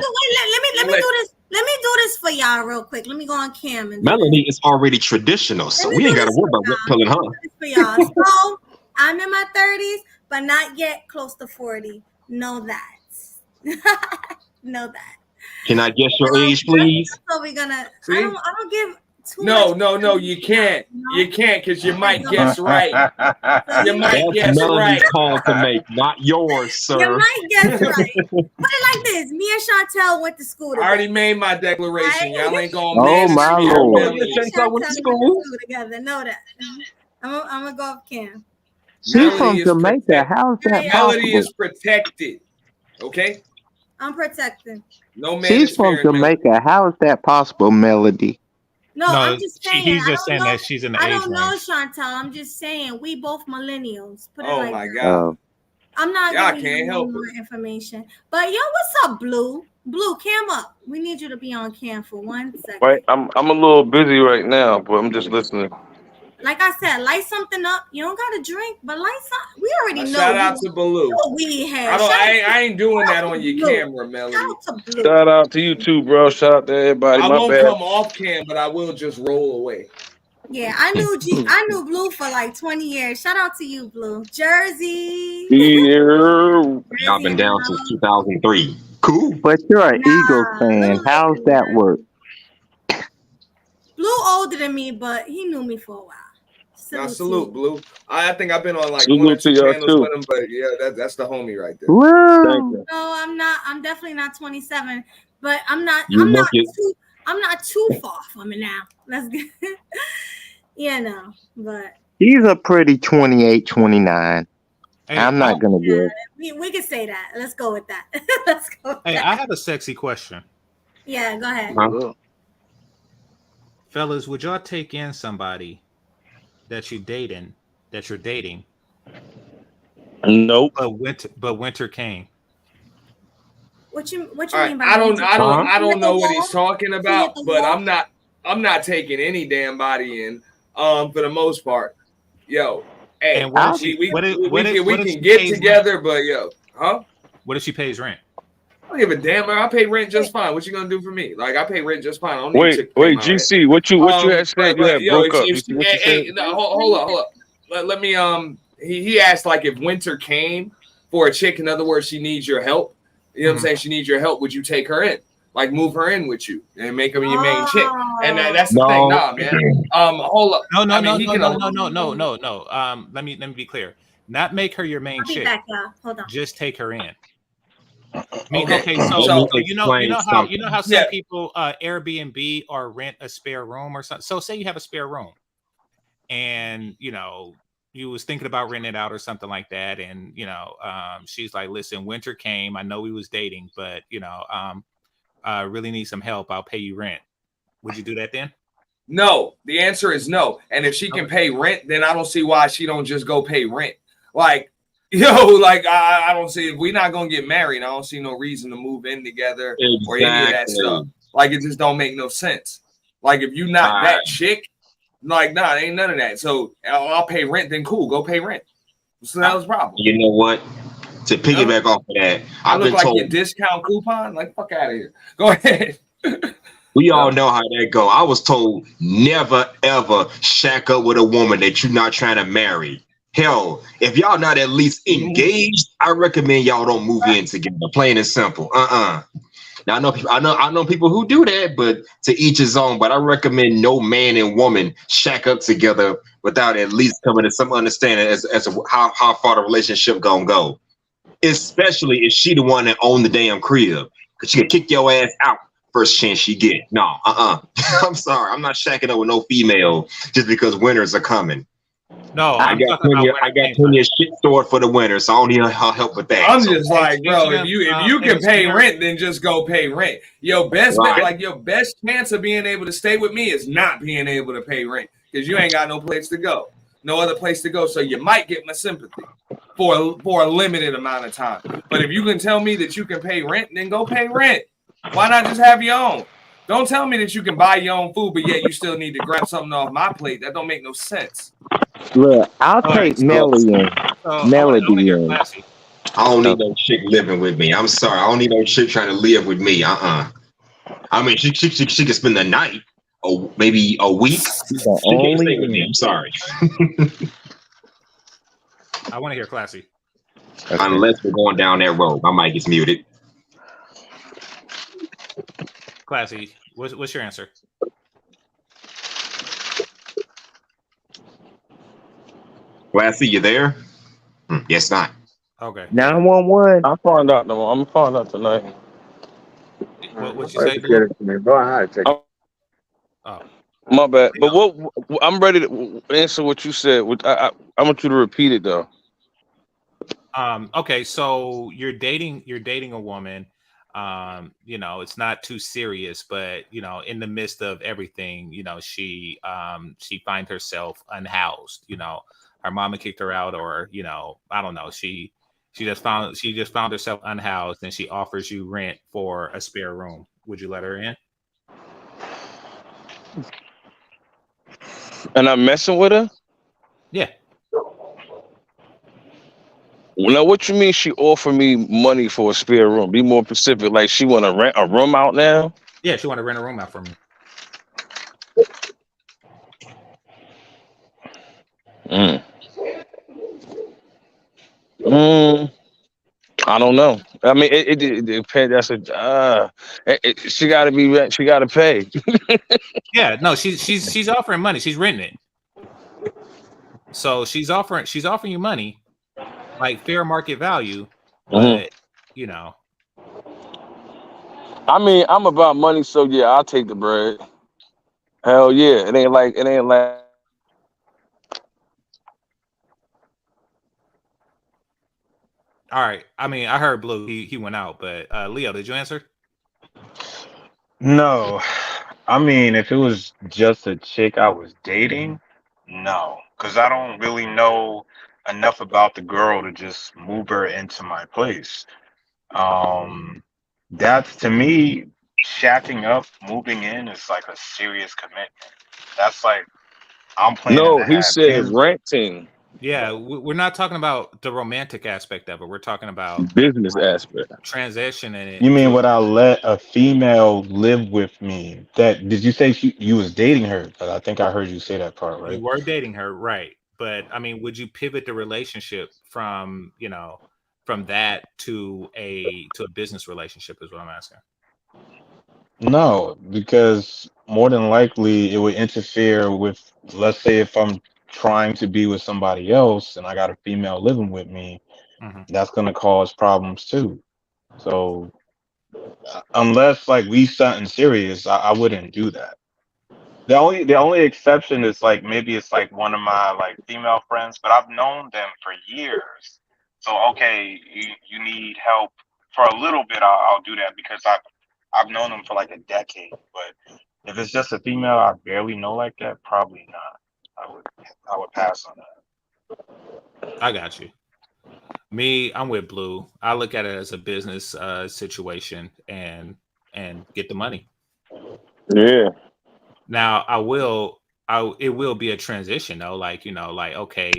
do this. Let me do this for y'all real quick. Let me go on cam and Melody is already traditional, so we ain't gotta worry about what pulling her. For y'all. So I'm in my 30s, but not yet close to 40. Know that. Know that. Can I guess your age, please? So we're gonna. I don't give. No, you can't. You can't because you might guess right. You might guess Melody's right. call to make, not yours, sir. You might guess right. Put it like this: me and Chantel went to school together. I already made my declaration. Y'all ain't gonna Oh my Lord! Me and Chantel went to school together. Know that. I'm gonna go off cam. She's from Jamaica. How's that Melody possible? is protected. Okay. I'm protected. No man. She's from Jamaica. How is that possible, Melody? No, I'm just saying. He's just saying that she's in the age range. I don't know, Chantel. I'm just saying we both millennials. Put it like my that. God. I'm not Y'all giving can't you help more information. But yo, what's up, Blue? Blue, cam up. We need you to be on cam for 1 second. Right, I'm a little busy right now, but I'm just listening. Like I said, light something up. You don't gotta drink, but light something. We already know. Shout out to Baloo. We have. I ain't doing that on your camera, Melody. Shout out to you too, bro. Shout out to everybody. I My won't bad. come off cam, but I will just roll away. Yeah, I knew Blue for like 20 years. Shout out to you, Blue. Jersey. Y'all been down since 2003. Cool. But you're an Eagles fan. How's that work? Blue older than me, but he knew me for a while. Salute, Blue. I think I've been on like Salute one or two to y'all channels too. with him, but yeah, that's the homie right there. No, I'm not. I'm definitely not 27, but I'm not too far from it now. Let's get. Yeah, no, but He's a pretty 28, 29. Hey, I'm not gonna guess. We can say that. Let's go with that. Let's go. With Hey, that. I have a sexy question. Yeah, go ahead. Fellas, would y'all take in somebody that you're dating? Nope. But winter came. What you mean by I don't know what he's talking about, but I'm not taking any damn body in for the most part. Yo, hey, and what if we can get together, rent? But yo, huh? What if she pays rent? I don't give a damn. I pay rent just fine. What you gonna do for me? Like I pay rent just fine. I don't need wait, GC, rent. what you had said? You had broke up. Hold up. Let me He asked like if winter came for a chick. In other words, she needs your help. You know what I'm saying? She needs your help. Would you take her in? Like move her in with you and make her your main chick? And that's the thing, nah, man. Hold up. No. Let me be clear. Not make her your main chick. Back, hold on. Just take her in. Okay, so you know how some people Airbnb or rent a spare room or something. So say you have a spare room, and you was thinking about renting it out or something like that, and she's like, "Listen, winter came. I know we was dating, but I really need some help. I'll pay you rent." Would you do that then? No. The answer is no. And if she can pay rent, then I don't see why she don't just go pay rent. Like. I don't see if we're not gonna get married. I don't see no reason to move in together or any of that stuff. Like it just don't make no sense. Like if you not that chick, like nah, ain't none of that. So I'll pay rent. Then cool, go pay rent. So that was the problem. You know what? To piggyback off of that, I look like your discount coupon. Like fuck out of here. Go ahead. We all know how that go. I was told never ever shack up with a woman that you're not trying to marry. Hell, if y'all not at least engaged, I recommend y'all don't move in together. Plain and simple. Now I know people who do that, but to each his own. But I recommend no man and woman shack up together without at least coming to some understanding as to how far the relationship gonna go. Especially if she the one that own the damn crib, cause she can kick your ass out first chance she get. No, I'm sorry, I'm not shacking up with no female just because winters are coming. No, I I'm got talking about plenty. when I I got came plenty of shit stored for the winter, so I don't need help with that. I'm So just like, bro, if you can pay Instagram. rent, then just go pay rent. Your best bet, right. like your best chance of being able to stay with me is not being able to pay rent because you ain't got no place to go, no other place to go. So you might get my sympathy for a limited amount of time. But if you can tell me that you can pay rent, then go pay rent. Why not just have your own? Don't tell me that you can buy your own food, but yet you still need to grab something off my plate. That don't make no sense. Look, I'll All right, take Melody in. so I want to Melody hear in. Classy. I don't need Okay. no chick living with me. I'm sorry. I don't need no chick trying to live with me. I mean, she can spend the night or maybe a week. You the She can't only stay with me. one. I'm sorry. I want to hear Classy. Okay. Unless we're going down that road. My mic is muted. Classy, what's your answer? Classy, you there? Yes, not. Okay. 911. I'll find out tomorrow. I'm gonna find out tonight. What you say, Blue? Oh, My bad. But I'm ready to answer what you said. I want you to repeat it though. okay, so you're dating a woman. It's not too serious, but in the midst of everything, she finds herself unhoused. Her mama kicked her out, or I don't know. She just found herself unhoused, and she offers you rent for a spare room. Would you let her in? And I'm messing with her? Yeah. Now, what you mean she offered me money for a spare room? Be more specific. Like she want to rent a room out now? Yeah, she want to rent a room out from you. I don't know. I mean, it depends. She got to be rent. She got to pay. Yeah, no, she's offering money. She's renting it. So she's offering you money, like fair market value, but I mean, I'm about money, so yeah, I'll take the bread. Hell yeah. It ain't like all right. I mean, I heard Blue. He went out, but Leo, did you answer? No. I mean, if it was just a chick I was dating, no. Because I don't really know enough about the girl to just move her into my place. That's to me, shacking up, moving in is like a serious commitment. That's like I'm planning no, to he have said kids. renting. Yeah, we're not talking about the romantic aspect of it. We're talking about Business aspect. transitioning You it mean to. would I let a female live with me? That did you say you was dating her? But I think I heard you say that part, You right? were dating her, right? But I mean, would you pivot the relationship from from that to a business relationship? Is what I'm asking. No, because more than likely it would interfere with, let's say, if I'm trying to be with somebody else and I got a female living with me, that's going to cause problems too. So unless like we something serious, I wouldn't do that. The only exception is like maybe it's like one of my like female friends, but I've known them for years. So okay, you need help for a little bit, I'll do that because I've known them for like a decade. But if it's just a female I barely know like that, probably not. I would pass on that. I got you. Me, I'm with Blue. I look at it as a business situation and get the money. Yeah. Now, it will be a transition though. Like, okay,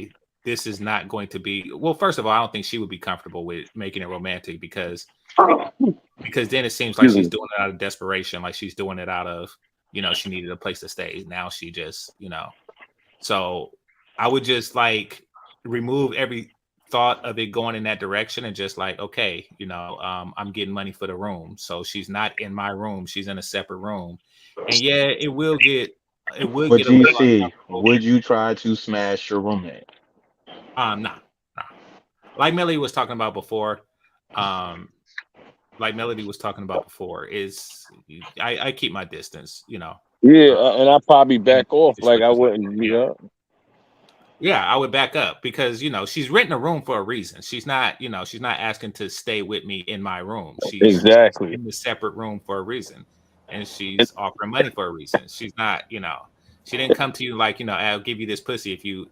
this is not going to be, well, first of all, I don't think she would be comfortable with making it romantic because then it seems like she's doing it out of desperation. Like she's doing it out of, she needed a place to stay. Now she just, so I would just like remove every thought of it going in that direction and just like, okay, I'm getting money for the room. So she's not in my room. She's in a separate room. And yeah, it will get But a little GC, would you try to smash your roommate? nah. Like Melody was talking about before, is I keep my distance, Yeah, and I probably back off. Like I wouldn't, Yeah, I would back up because she's renting a room for a reason. She's not asking to stay with me in my room. She's Exactly. in the separate room for a reason, and she's offering money for a reason. She's not, she didn't come to you like, I'll give you this pussy if you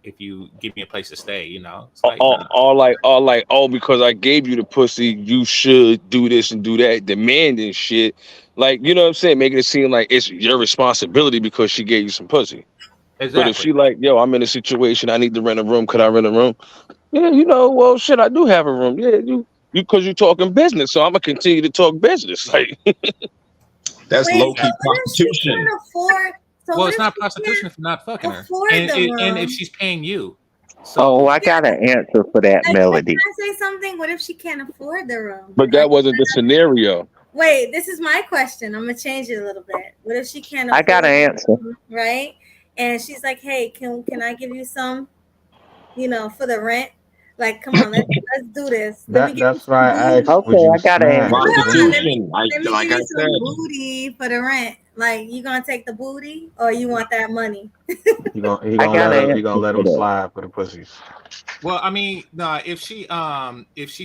give me a place to stay. It's like, nah. Oh, because I gave you the pussy, you should do this and do that, demanding shit. Like, you know what I'm saying? Making it seem like it's your responsibility because she gave you some pussy. But if Exactly. she like, yo, I'm in a situation, I need to rent a room. Could I rent a room? Yeah, well, shit, I do have a room. Yeah, you because you talking business, so I'm gonna continue to talk business. Like, That's Wait, low so key what if she prostitution. can't afford? So Well, what it's if not she prostitution can't if you're not fucking her, afford and the and if room? she's paying you. Oh, So I got an answer for that, Can Melody. I say something? What if she can't afford the room? but that wasn't the scenario. Wait, this is my question. I'm gonna change it a little bit. What if she can't I got afford an the answer. room, right? And she's like, "Hey, can I give you some, for the rent? Like, come on, let's do this. Let me give you That's some why I booty. asked, would Okay, you I got an smash answer. the Hold on, booty? Prostitution, let me like give I you some said. booty for the rent. Like, you gonna take the booty or you want that money? I got an He gonna answer let for him that. slide for the pussies. Well, I mean, no, if she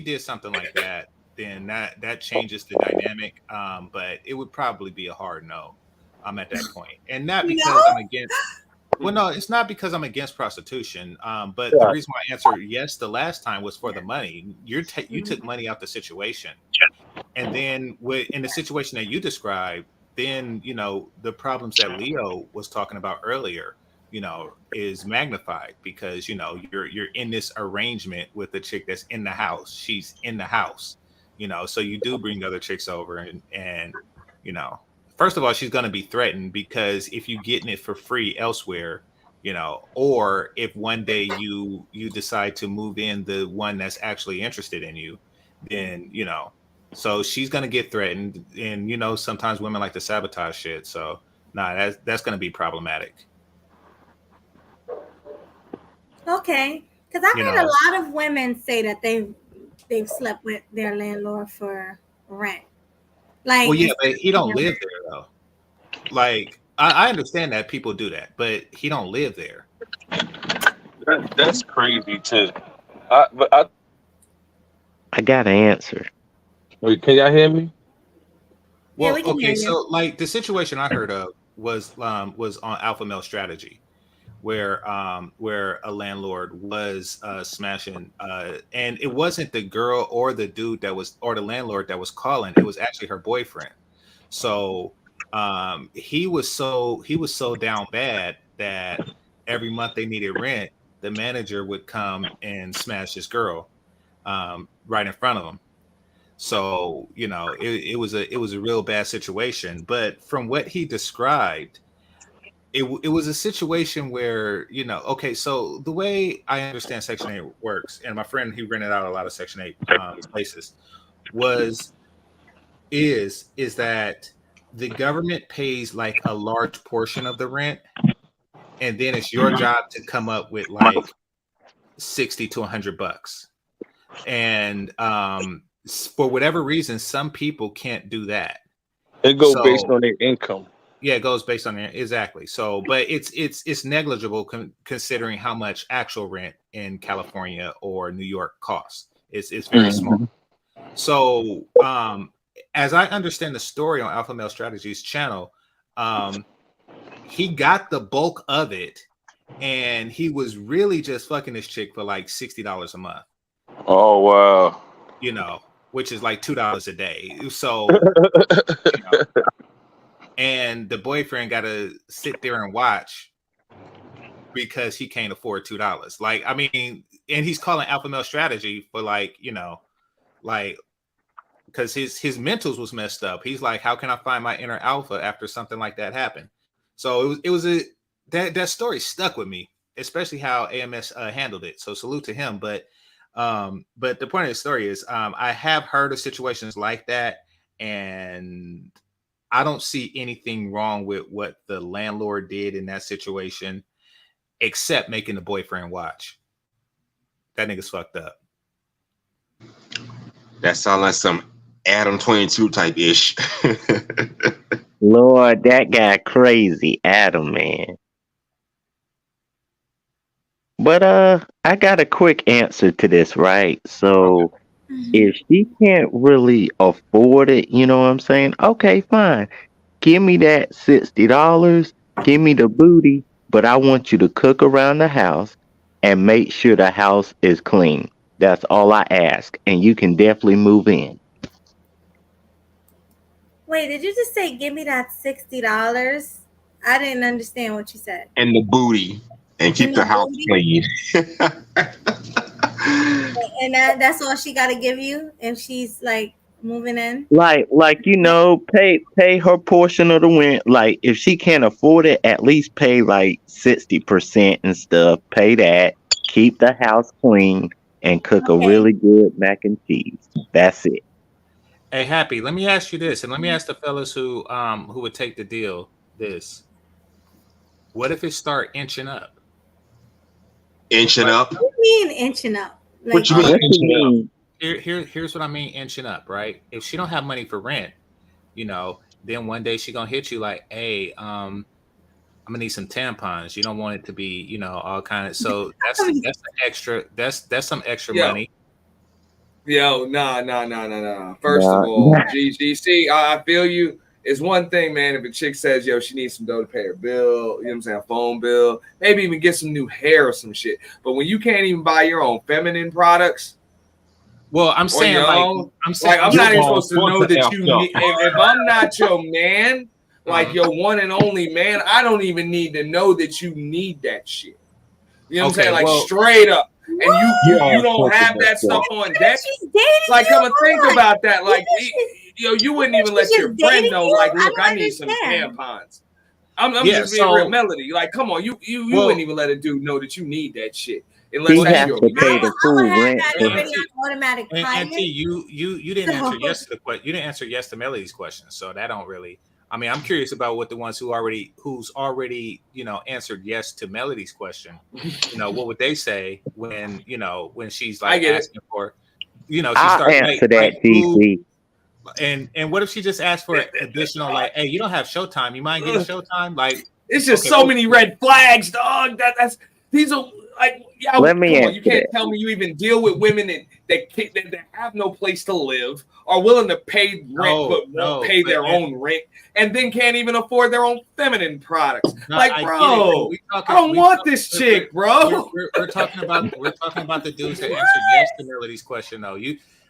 did something like that, then that changes the dynamic. But it would probably be a hard no. I'm at that point, and not No. because I'm against. Well, no, it's not because I'm against prostitution. But the Yeah. reason why I answered yes the last time was for the money. You took money out the situation, and then in the situation that you described, then the problems that Leo was talking about earlier, is magnified because you're in this arrangement with the chick that's in the house. She's in the house, so you do bring other chicks over, and you know first of all, she's going to be threatened because if you're getting it for free elsewhere, or if one day you decide to move in the one that's actually interested in you, then so she's gonna get threatened, and sometimes women like to sabotage shit. So nah, that's gonna be problematic. Okay, because I've You heard know. a lot of women say that they've slept with their landlord for rent. Like Well, yeah, instead but he of don't paying live rent. there though. Like I understand that people do that, but he don't live there. That's crazy too. But I got an answer. wait, can y'all hear me? Yeah, Well, we can hear okay, you. so like the situation I heard of was on Alpha Male Strategy, where a landlord was smashing, and it wasn't the girl or the dude or the landlord that was calling. It was actually her boyfriend. So he was so down bad that every month they needed rent, the manager would come and smash this girl right in front of him. So it was a real bad situation. But from what he described, it was a situation where okay, so the way I understand Section 8 works, and my friend, he rented out a lot of Section 8 places, was is that the government pays like a large portion of the rent, and then it's your job to come up with like 60 to $100. And for whatever reason, some people can't do that. It go based So on their income. yeah, it goes based on it, exactly. So, but it's negligible considering how much actual rent in California or New York costs. It's very small. Mhm. So, as I understand the story on Alpha Male Strategies channel, he got the bulk of it, and he was really just fucking this chick for like $60 a month. Oh wow. Which is like $2 a day. So, and the boyfriend got to sit there and watch because he can't afford $2. Like, I mean, and he's calling Alpha Male Strategy for like, like because his mentals was messed up. He's like, how can I find my inner alpha after something like that happened? So that story stuck with me, especially how AMS handled it. So salute to him. But the point of the story is, I have heard of situations like that, and I don't see anything wrong with what the landlord did in that situation, except making the boyfriend watch. That nigga's fucked up. That sounds like some Adam 22 type ish. Lord, that guy crazy, Adam, man. But I got a quick answer to this, right? Okay. So if she can't really afford it, you know what I'm saying? Okay, fine. Give me that $60. Give me the booty, but I want you to cook around the house and make sure the house is clean. That's all I ask, and you can definitely move in. Wait, did you just say give me that $60? I didn't understand what you said. And the booty and keep And the the house booty? clean. And that's all she gotta give you if she's like moving in? Like pay her portion of the rent. Like if she can't afford it, at least pay like 60% and stuff. Pay that. Keep the house clean and cook a Okay. really good mac and cheese. That's it. Hey, Happy, let me ask you this, and let me ask the fellas who would take the deal this. What if it start inching up? Inching Right. up? What do you mean inching up? What Like you mean What you inching up? mean? Here's what I mean inching up, right? If she don't have money for rent, then one day she gonna hit you like, hey, I'm gonna need some tampons. You don't want it to be, all kind of. So that's an extra. That's some extra Yo, money. Nah. First of Nah, all, GGC, I feel you. It's one thing, man, if a chick says, yo, she needs some dough to pay her bill, you know what I'm saying, phone bill, maybe even get some new hair or some shit. But when you can't even buy your own feminine products, Well, I'm saying your like own, I'm saying I'm I'm not even saying supposed to know that you need, if I'm not your man, like your one and only man, I don't even need to know that you need that shit. You know what I'm saying? Like straight up. And you don't have that stuff on deck. she's dating Like, you? come and think Hold on. about that. Like, you wouldn't even let She's your just friend dating know. you? Like, I look, I don't need some understand. tampons. I'm Yeah, just being real, so Melody. Like, come on, you wouldn't even let a dude know that you need that shit unless he that's has your to pay man. the I would full have rent that for already her. on automatic And T, pilot. you didn't answer So yes to the question. You didn't answer yes to Melody's question, so that don't really. I mean, I'm curious about what the ones who's already answered yes to Melody's question. What would they say when she's I like get it. asking for, she I'll start answer like that, food, GC. and what if she just asked for additional like, hey, you don't have Showtime, you mind getting Showtime? Like, It's just okay, so many red flags, dog. That's these are like, yeah. Let me Come on, you answer can't that. tell me you even deal with women that have no place to live, are willing to pay rent but won't pay their own rent, and then can't even afford their own feminine products. No, Like, I get it. But bro, I don't want this chick, bro. We're talking about the dudes that answered yes to Melody's question, though.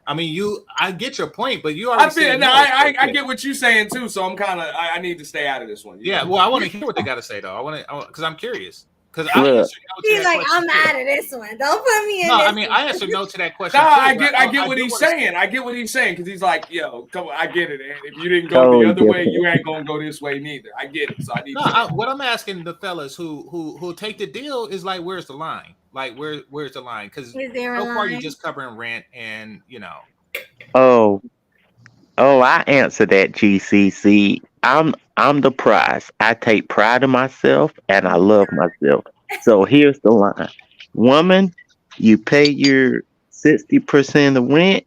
I get your point, but you I already feel said now. no. I get what you're saying too. So I'm kind of I need to stay out of this one. Yeah, well, I want to hear what they got to say though. I want to because I'm curious. Because I Look, answered no to he's that like, question. I'm out of this one. Don't put me in No, this I mean one. I answered no to that question. Nah, too, I but get what do he's wanna say- saying. I get what he's saying because he's like, yo, come on, I get it. And if you didn't go totally the other way, different. you ain't gonna go this way neither. I get it. So I need to. what I'm asking the fellas who take the deal is like, where's the line? Like, where's the line? Because Is there a so far you're line? just covering rent and Oh, I answer that, GCC. I'm the prize. I take pride in myself and I love myself. So here's the line. Woman, you pay your 60% of rent,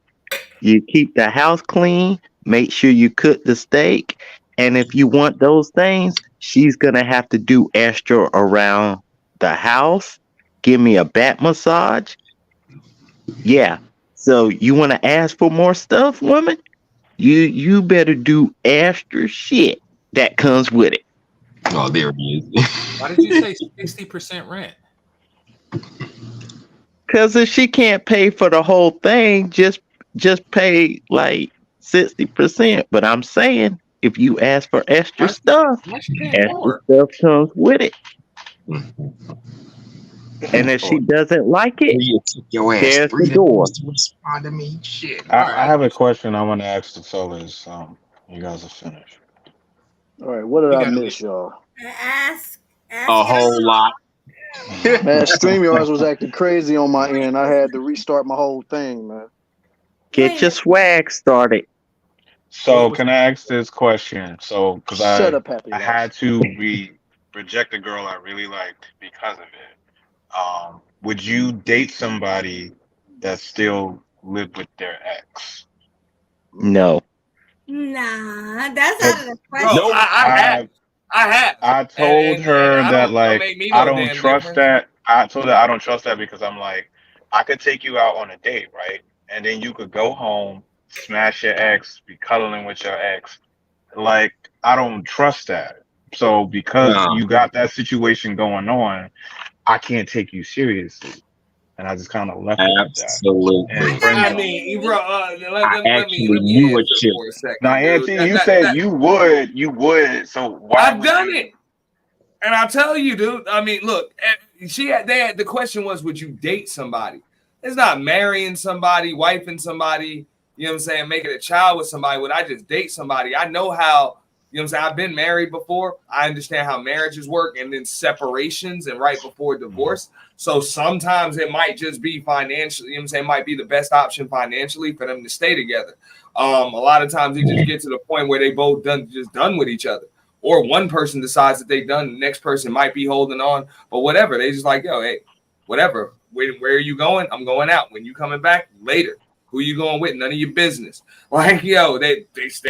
you keep the house clean, make sure you cook the steak, and if you want those things, she's gonna have to do extra around the house. Give me a back massage. Yeah. So you wanna ask for more stuff, woman? You better do extra shit that comes with it. Oh, there he is. why did you say 60% rent? Cause if she can't pay for the whole thing, just pay like 60%. But I'm saying if you ask for extra stuff, Why she paying extra more? stuff comes with it. And if she doesn't like it, You took your ass there's the 3 door. days to respond to me. Shit. I have a question I want to ask the fellas. You guys are finished. All right, what did You I gotta miss, y'all? Ask A whole lot. Man, StreamYards was acting crazy on my end. I had to restart my whole thing, man. Get your swag started. So can I ask this question? So because Shut up, Happy I House. had to reject a girl I really liked because of it. Would you date somebody that still lived with their ex? No. Nah, that's Have- out of the Bro, question. I have. I told And her I that don't like make me I no don't damn trust difference. that. I told her I don't trust that because I'm like, I could take you out on a date, right? And then you could go home, smash your ex, be cuddling with your ex. Like, I don't trust that. So because Nah, you got that situation going on, I can't take you seriously. And I just kind of left it at that. And absolutely. friend I zone. mean, bro, I let actually me knew a answer chick. for a Now, second, dude. Auntie, you said you would. So why I've would done you? it. And I'll tell you, dude. I mean, look, the question was, would you date somebody? It's not marrying somebody, wifing somebody, you know what I'm saying, making a child with somebody. Would I just date somebody? I know how, you know what I'm saying, I've been married before. I understand how marriages work and then separations and right before divorce. So sometimes it might just be financially, you know what I'm saying, might be the best option financially for them to stay together. A lot of times they just get to the point where they both done with each other. Or one person decides that they done, the next person might be holding on, but whatever. They just like, yo, hey, whatever. Where are you going? I'm going out. When you coming back? Later. Who you going with? None of your business. Like, yo, they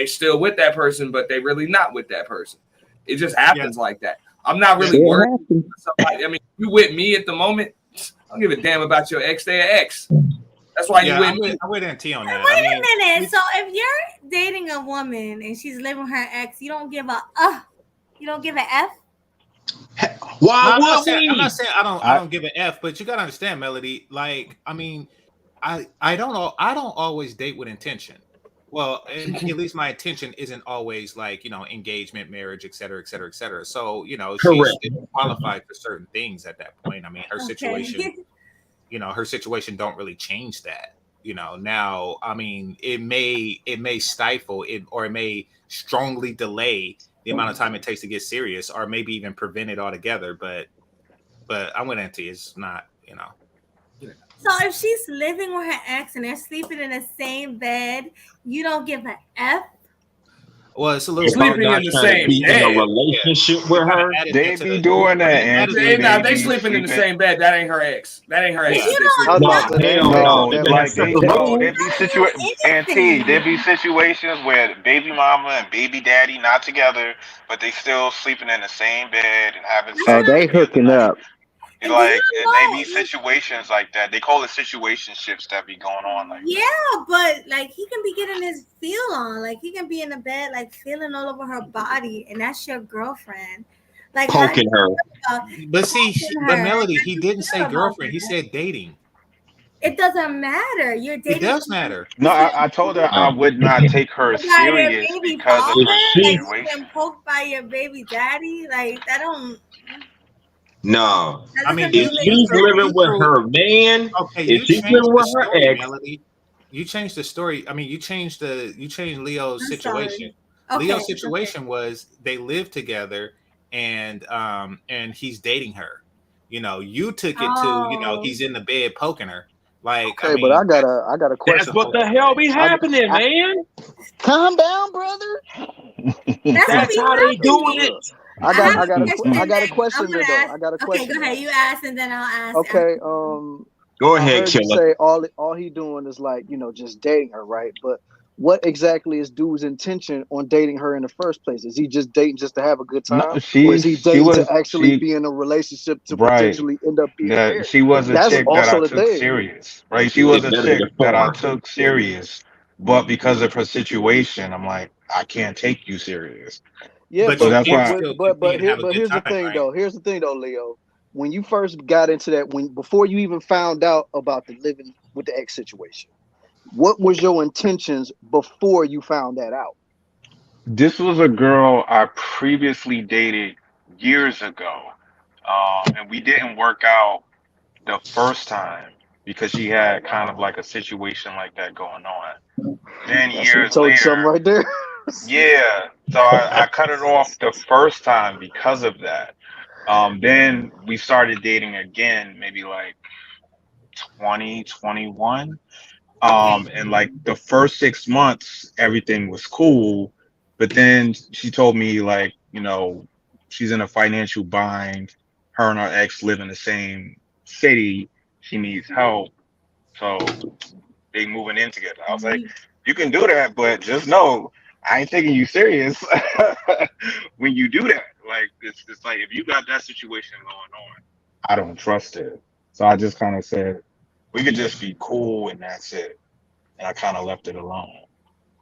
still with that person, but they really not with that person. It just happens like that. I'm not really Shit worried happens. about somebody. I mean, you with me at the moment, I don't give a damn about your ex. They're ex. That's why you Yeah, with me. I'm with Auntie on Wait that. I mean, a minute. So if you're dating a woman and she's living with her ex, you don't give you don't give an F? Why no, would I'm not we? saying I don't give an F, but you gotta understand, Melody. Like, I mean, I don't know. I don't always date with intention. Well, and at least my intention isn't always like, engagement, marriage, et cetera, et cetera, et cetera. So, she's Correct. qualified for certain things at that point. I mean, Okay. her situation don't really change that. Now, I mean, it may stifle it, or it may strongly delay the amount of time it takes to get serious, or maybe even prevent it altogether. But I'm with Auntie. It's not. So if she's living with her ex and they're sleeping in the same bed, you don't give an F? Well, it's a little If I'm Sleeping not in the trying to same be in a bed. relationship You with kind of her, added They that to be the doing that, you Auntie. added They They be sleeping in the sleeping. same bed. That ain't her ex. That ain't her Cause ex you that they don't I was sleeping no, in. about to say hell no. No, They that can have like separate there rooms. be Auntie, anything. there be situations where baby mama and baby daddy not together, but they still sleeping in the same bed and having That's sex what They I'm every other hooking night. up. and do you And they be know situations like that. They call it situationships that be going on like that. yeah, but like he can be getting his feel on. Like he can be in the bed like feeling all over her body and that's your girlfriend. Like how do Poking you her. feel about But see, poking but her? How Melody, do he you didn't say feel about girlfriend. He that? said dating. It doesn't matter. You're It dating does someone matter. No, who's getting I told her I No. would not take her by your serious baby because of If her father, like she, you getting situation. poked by your baby daddy, like no. that I doesn't mean, If really make she's living sense. with her man, Okay, if you she's living changed the with her story, ex, Melody. You changed the story. I mean, you changed Leo's I'm situation. sorry. Okay, Leo's okay. situation was they live together, and he's dating her. You took it to, Oh. he's in the bed poking her. Like, I Okay, but mean, I got a that's question what for the you. hell be I, happening, I man. Calm down, brother. That's what That's be how they doing happening. it. look. I have a I question got a then. I'm question gonna though. ask. I got a Okay, question go ahead. though. You ask, and then I'll ask Okay, Go I ahead, heard you killer. say all he doing is like, just dating her, right? But what exactly is dude's intention on dating her in the first place? Is he just dating just to have a good No, time? Or is he dating to actually be in a relationship to right. potentially end up being That married? she was a That's chick that I also the took thing. serious, right? She They was a better chick that defend I her. took serious, but because of her situation, I'm like, I can't take you serious. Yeah, but So you but that's can but why. but still but continue but to here have a but good here's the time, thing right? though. Here's the thing though, Leo. When you first got into that, before you even found out about the living with the ex situation, what was your intentions before you found that out? This was a girl I previously dated years ago, and we didn't work out the first time because she had kind of like a situation like that going on. Then That should have years told you something later, right there. yeah, so I cut it off the first time because of that. Then we started dating again, maybe like 2021. Okay. And like the first 6 months, everything was cool. But then she told me, like, she's in a financial bind. Her and her ex live in the same city. She needs help. So they moving in together. I was like, you can do that, but just know I ain't taking you serious when you do that. Like, it's like if you got that situation going on. I don't trust her. So I just kind of said, we could just be cool and that's it. And I kind of left it alone.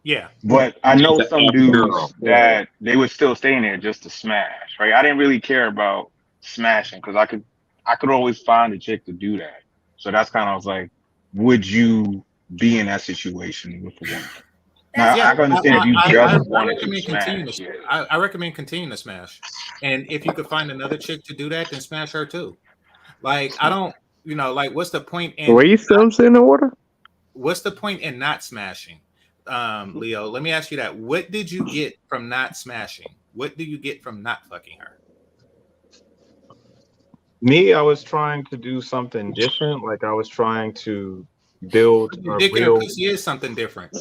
Yeah. But I It's know an some average girl. dudes that they would still stay in there just to smash, right? I didn't really care about smashing because I could always find a chick to do that. So that's kind of, I was like, would you be in that situation with a woman? Now Yeah, I can understand if you just I wanted to recommend continuing smash. to. Yeah. I recommend continuing to smash, and if you could find another chick to do that, then smash her too. Like I don't, like what's the point in Threesomes in order? what's the point in not smashing? Leo, let me ask you that. What did you get from not smashing? What do you get from not fucking her? Me, I was trying to do something different. Like I was trying to build a Dick and real. pussy is something different.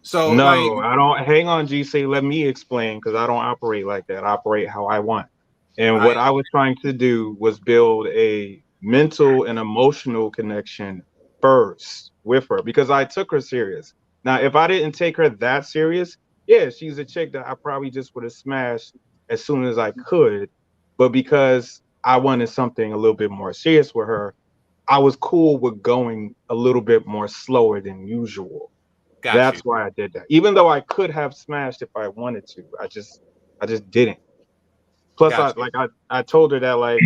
So like, No, I don't. Hang on, GC. Let me explain because I don't operate like that. I operate how I want. And what I was trying to do was build a mental and emotional connection first with her because I took her serious. Now, if I didn't take her that serious, yeah, she's a chick that I probably just would have smashed as soon as I could. But because I wanted something a little bit more serious with her, I was cool with going a little bit more slower than usual. That's why I did that. Even though I could have smashed if I wanted to, I just didn't. Plus, I told her that like,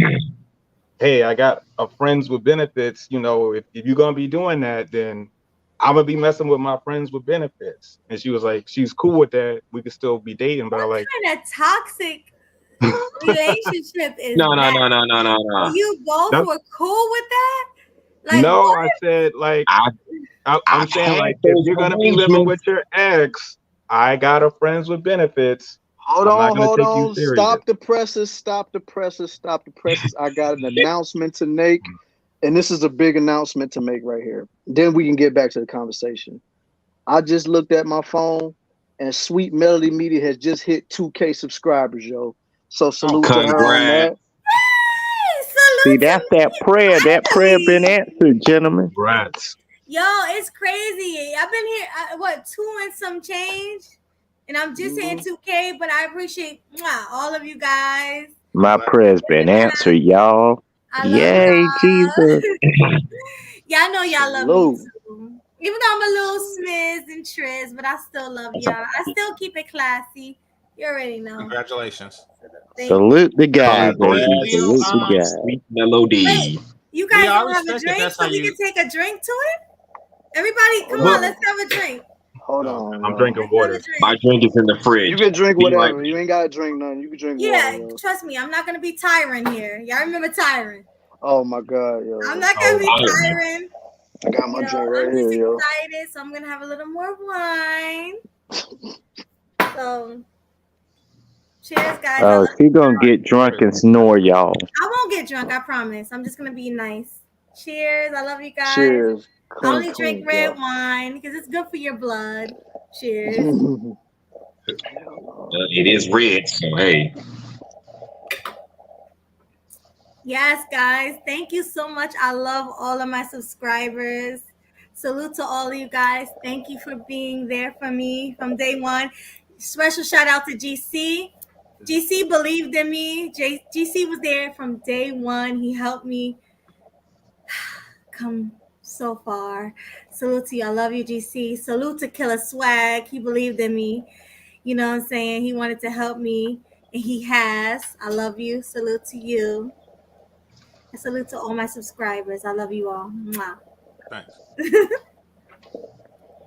hey, I got a friends with benefits. If you're gonna be doing that, then I'm gonna be messing with my friends with benefits. And she was like, she's cool with that. We could still be dating, but I like. What kind of toxic relationship is No. that? You both were cool with that? Like No, what? I said like I'm I've saying had like if those you're gonna be living arrangements. with your ex, I got a friends with benefits. Hold I'm not on, gonna hold take you on. serious. Stop the presses. Stop the presses. Stop the presses. I got an announcement to make, and this is a big announcement to make right here. Then we can get back to the conversation. I just looked at my phone, and Sweet Melody Media has just hit 2K subscribers, yo. So salute to her on Congrats. that. See, that's that prayer. That prayer been answered, gentlemen. Rats. Yo, it's crazy. I've been here, 2 and some change, and I'm just hitting 2K. But I appreciate all of you guys. My prayer's been answered, y'all. I love Yay, Jesus. Yeah, I know y'all love me too. Even though I'm a little smiz and triz, but I still love y'all. I still keep it classy. You already know. Congratulations. Salute the guy, baby. Leo, Salute the guy. Sweet melody. You guys Leo, I don't have a respect it. drink, That's so how we you. can take a drink to it? Everybody, come Hold on, on. let's have a drink. Hold on. I'm drinking water. My drink is in the fridge. You can drink Be whatever. like, You ain't gotta drink nothing. You can drink water, Yeah, yo. trust me, I'm not gonna be Tyron here. Y'all remember Tyron? Oh my god, yo. I'm not gonna be Tyron. I got my drink right I'm here, just yo. excited, so I'm gonna have a little more wine. So, cheers, guys. I Oh, love she gonna get drunk and snore, y'all. I won't get drunk, I promise. I'm just gonna be nice. Cheers. I love you guys. Cheers. I only Clink, drink clink, red yo. wine because it's good for your blood. Cheers. it is red, so hey. Yes, guys. Thank you so much. I love all of my subscribers. Salute to all of you guys. Thank you for being there for me from day one. Special shout out to GC. GC believed in me. GC was there from day one. He helped me come so far. Salute to you. I love you, GC. Salute to Killer Swag. He believed in me. You know what I'm saying? He wanted to help me, and he has. I love you. Salute to you. And salute to all my subscribers. I love you all. Mwah. Thanks.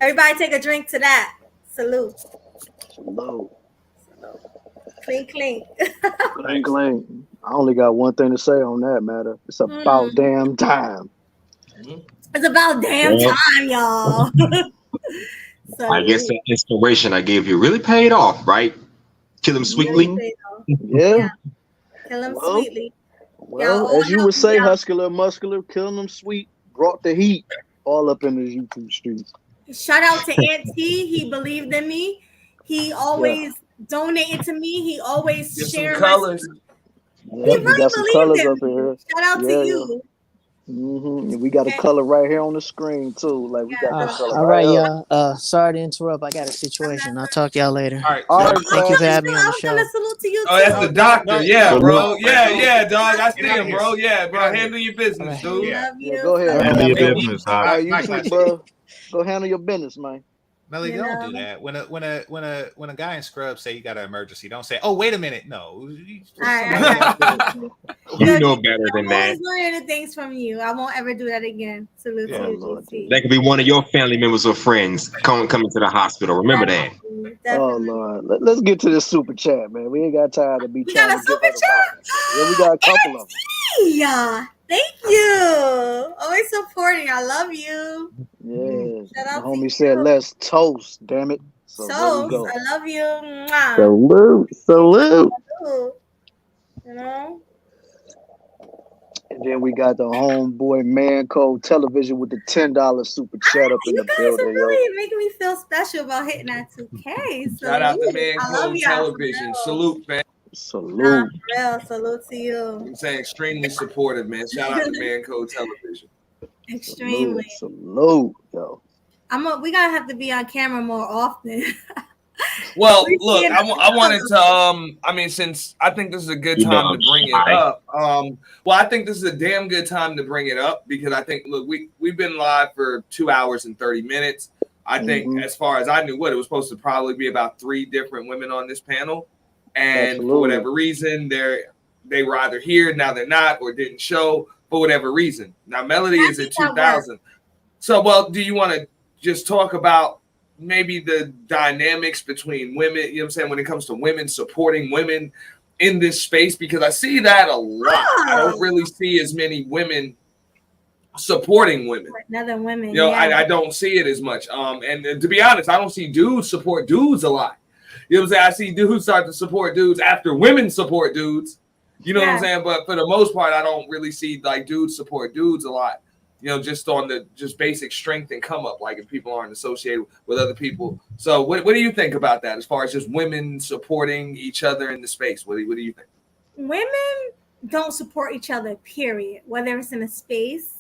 Everybody take a drink to that. Salute. Salute. Clink, clink. Clink, clink. I only got one thing to say on that matter. It's about damn time. It's about damn time, y'all. I guess that inspiration I gave you really paid off, right? Kill him sweetly. Yeah. Kill him sweetly. Well, as you would say, huscular, muscular, killing them sweet, brought the heat all up in the YouTube streets. Shout out to Aunt T. He believed in me. He always donated to me. He always shared my Yeah, He really got some believed colors in up me. in here. Shout out to you. We got a color right here on the screen too. Like we got that color All right right, up. y'all. Sorry to interrupt. I got a situation. I'll talk to y'all later. All right. All So right, Thank you for Flash. having me on the I was gonna show. salute to you Oh, too. that's the doctor. Yeah, Salute. bro. Yeah, Salute. yeah, dog. I Get see out of him, here. bro. Yeah, Get bro. out of here. Handle your business, All right. dude. Yeah. Love Yeah, you. go ahead. Handle your Hey, business, Doc. you Mike, too, bro. Go handle your business, man. Melly, You don't do know. that. When a guy in scrubs say you got an emergency, don't say, "Oh, wait a minute." No, All right, I somebody else got do it. you. You Yo, know GC, better than I'm that. always learning things from you. I won't ever do that again. Salute Yeah. to Oh you, Lord, GC. That could be one of your family members or friends coming to the hospital. Remember that. oh Definitely. Lord. Let's get to this super chat, man. We ain't got time to be We got trying a to give super other violence. Yeah, we got a couple of them. Yeah. Thank you. Always supporting. I love you. Yeah, Shout the out to homie said you. let's toast. Damn it. So there we So, go. I love you. Mwah. Salute, salute. Salute. You know? And then we got the homeboy Man Code Television with the $10 super chat up in You the guys are building, yo. really making me feel special about hitting that 2K. Shout out to Salute. Man I love Code y'all. For Television. real. Salute, man. Nah, Salute. for real. Salute to you. I'm saying extremely supportive, man. Shout out to Man Code Television. Extremely. Salute, yo. We gotta have to be on camera more often. Well, We look, seeing I wanted to I mean, since I think this is a good You know time I'm to bring it shy. up. Well, I think this is a damn good time to bring it up because I think look, we've been live for 2 hours and 30 minutes. I think as far as I knew it was supposed to probably be about 3 different women on this panel. And for Absolutely. whatever reason, they were either here, now they're not, or didn't show for whatever reason. Now Melody is at 2,000. So, well, do you want to just talk about maybe the dynamics between women, you know what I'm saying, when it comes to women supporting women in this space? Because I see that a lot. I don't really see as many women supporting women. Other women, You know, yeah. I don't see it as much. And to be honest, I don't see dudes support dudes a lot. You know what I'm saying? I see dudes start to support dudes after women support dudes. You know what I'm saying? But for the most part, I don't really see like dudes support dudes a lot. You know, just on the just basic strength and come up, like if people aren't associated with other people. So what do you think about that as far as just women supporting each other in the space? What do you think? Women don't support each other, period. Whether it's in a space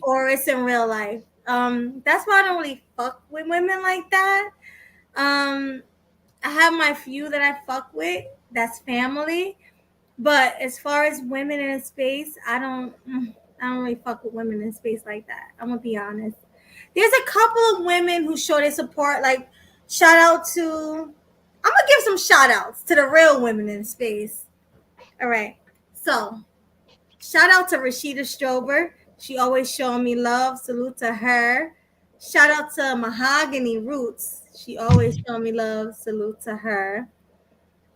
or it's in real life. That's why I don't really fuck with women like that. I have my few that I fuck with. That's family. But as far as women in a space, I don't really fuck with women in space like that. I'm gonna be honest. There's a couple of women who show their support. Like, shout out to, I'm gonna give some shout outs to the real women in space. All right. So, shout out to Rashida Strober. She always showing me love. Salute to her. Shout out to Mahogany Roots. She always showing me love. Salute to her.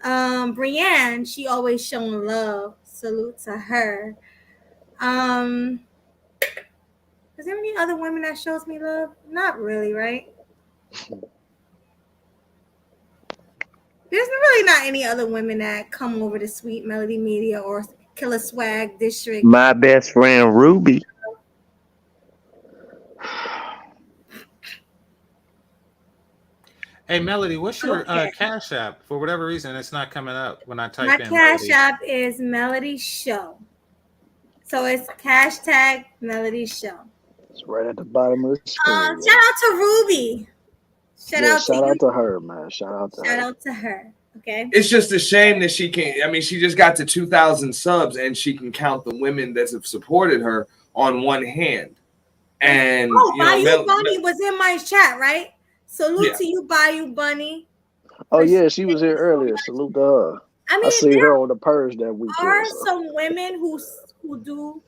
Brienne, she always showing love. Salute to her. Is there any other women that shows me love? Not really, right? There's really not any other women that come over to Sweet Melody Media or Killer Swag District. My best friend Ruby. Hey, Melody, what's your Okay. Cash App? For whatever reason, it's not coming up when I type My in Cash Melody. App is Melody Show. So it's hashtag Melody Show. It's right at the bottom of the screen. Shout out to Ruby. Shout out to her, man. Shout out to her. Shout out to her. Okay. It's just a shame that she can't. I mean, she just got to 2,000 subs, and she can count the women that have supported her on one hand. And Bayou Bunny was in my chat, right? Salute to you, Bayou Bunny. Oh yeah, she was here earlier. Salute to her. I mean, see her on the purge that weekend. There are some women who do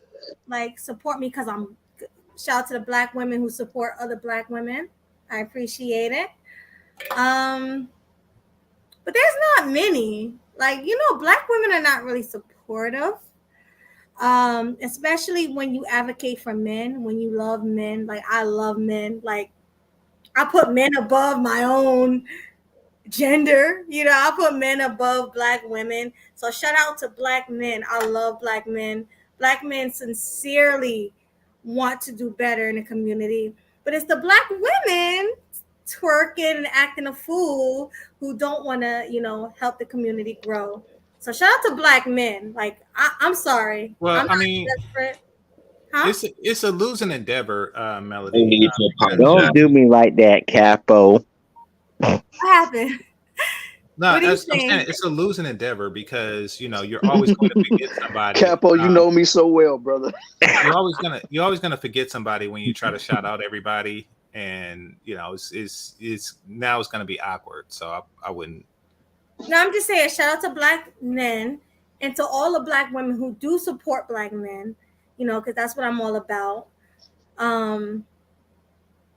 like support me because I'm. Shout out to the black women who support other black women. I appreciate it. But there's not many. Like, black women are not really supportive. Especially when you advocate for men, when you love men. Like, I love men. Like, I put men above my own gender. I put men above black women. So shout out to black men. I love black men. Black men sincerely want to do better in the community. But it's the black women twerking and acting a fool who don't want to, help the community grow. So shout out to black men. Like, I'm sorry. Well, I'm not desperate. Huh? It's a losing endeavor, No Melody. need to Because Don't do me like that, Capo. What happened? no, What are you I'm saying saying? it's a losing endeavor because you're always going to forget somebody. Capo, you know me so well, brother. You're always gonna forget somebody when you try to shout out everybody, and it's now it's gonna be awkward. So I wouldn't. No, I'm just saying, shout out to black men and to all the black women who do support black men, because that's what I'm all about. Um,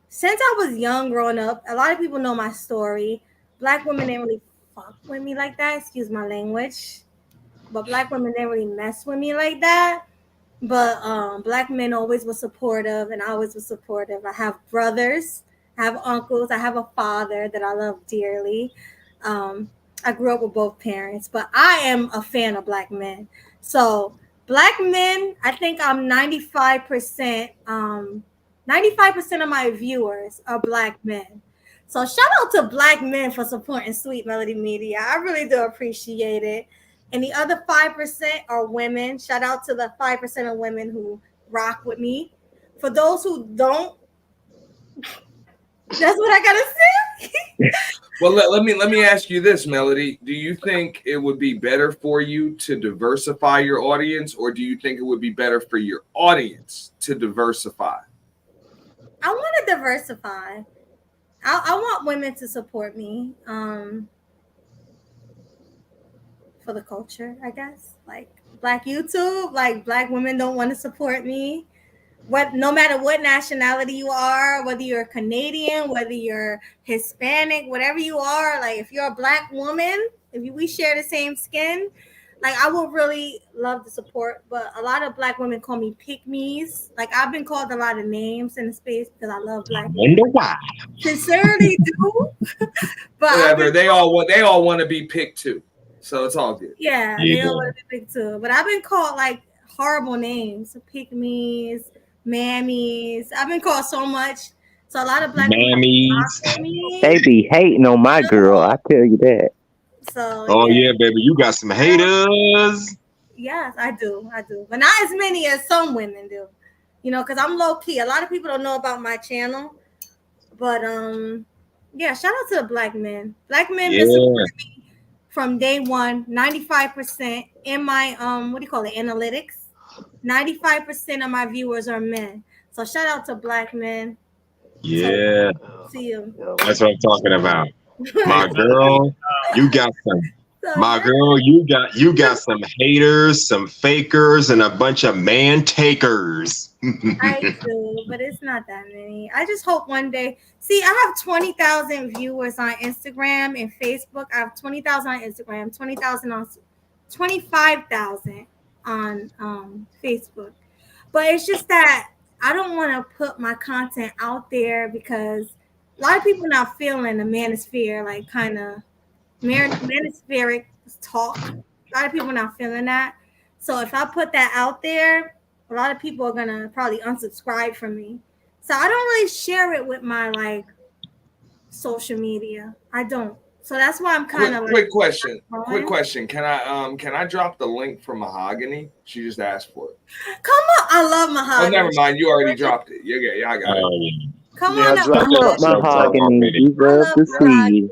since I was young growing up, a lot of people know my story. Black women didn't really fuck with me like that, excuse my language. But black women didn't really mess with me like that. But black men always were supportive, and I always was supportive. I have brothers, I have uncles, I have a father that I love dearly. Um, I grew up with both parents, but I am a fan of black men. So black men, I think I'm 95%. 95% of my viewers are black men. So shout out to black men for supporting Sweet Melody Media. I really do appreciate it. And the other 5% are women. Shout out to the 5% of women who rock with me. For those who don't, that's what I gotta say. Well, let me ask you this, Melody. Do you think it would be better for you to diversify your audience, or do you think it would be better for your audience to diversify? I want to diversify. I want women to support me. For the culture, I guess. Like black YouTube, like black women don't want to support me. No matter what nationality you are, whether you're Canadian, whether you're Hispanic, whatever you are, like if you're a black woman, we share the same skin, like I would really love the support. But a lot of black women call me pick-me's. Like I've been called a lot of names in the space because I love black women. Wonder why. Sincerely do. But whatever, they all want to be picked too. So it's all good. Yeah, they all want to be big too. But I've been called like horrible names, pick-me's, mammies. I've been called so much. So a lot of black mammies. They be hating on my girl. I tell you that. So oh yeah, baby, you got some haters. Yes, I do, but not as many as some women do. Because I'm low key. A lot of people don't know about my channel, but yeah. Shout out to the black men. Black men been supporting me from day one. 95% in my analytics. 95% of my viewers are men. So shout out to black men. Yeah. See you. That's what I'm talking about. My girl, you got some. My girl, you got some haters, some fakers, and a bunch of man takers. I do, but it's not that many. I just hope one day. See, I have 20,000 viewers on Instagram and Facebook. I have 20,000 on Instagram, 20,000 on 25,000 on Facebook. But it's just that I don't want to put my content out there because a lot of people not feeling the manosphere, like kind of manospheric talk. A lot of people not feeling that. So if I put that out there, a lot of people are gonna probably unsubscribe from me. So I don't really share it with my like social media. I don't. So that's why I'm kind of quick question. Quick question. Can I drop the link for Mahogany? She just asked for it. Come on, I love Mahogany. Oh, never mind. You already dropped it. Yeah, I got it. Come on, Mahogany. You love to see you.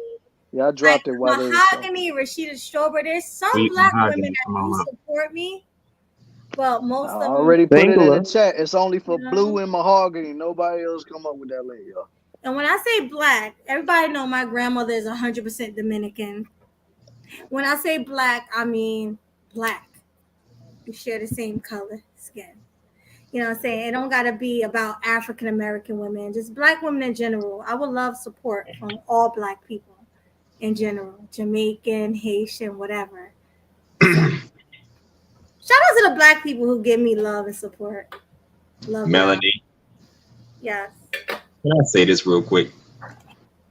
Yeah, I dropped it. Mahogany, Rashida Strober. There's some black women that do support me. Well, most of them already put it in the chat. It's only for Blue and Mahogany. Nobody else come up with that link, y'all. And when I say black, everybody know my grandmother is 100% Dominican. When I say black, I mean black. We share the same color skin. You know what I'm saying? It don't got to be about African American women, just black women in general. I would love support from all black people in general, Jamaican, Haitian, whatever. So, shout out to the black people who give me love and support. Love Melanie. Yes. Can I say this real quick?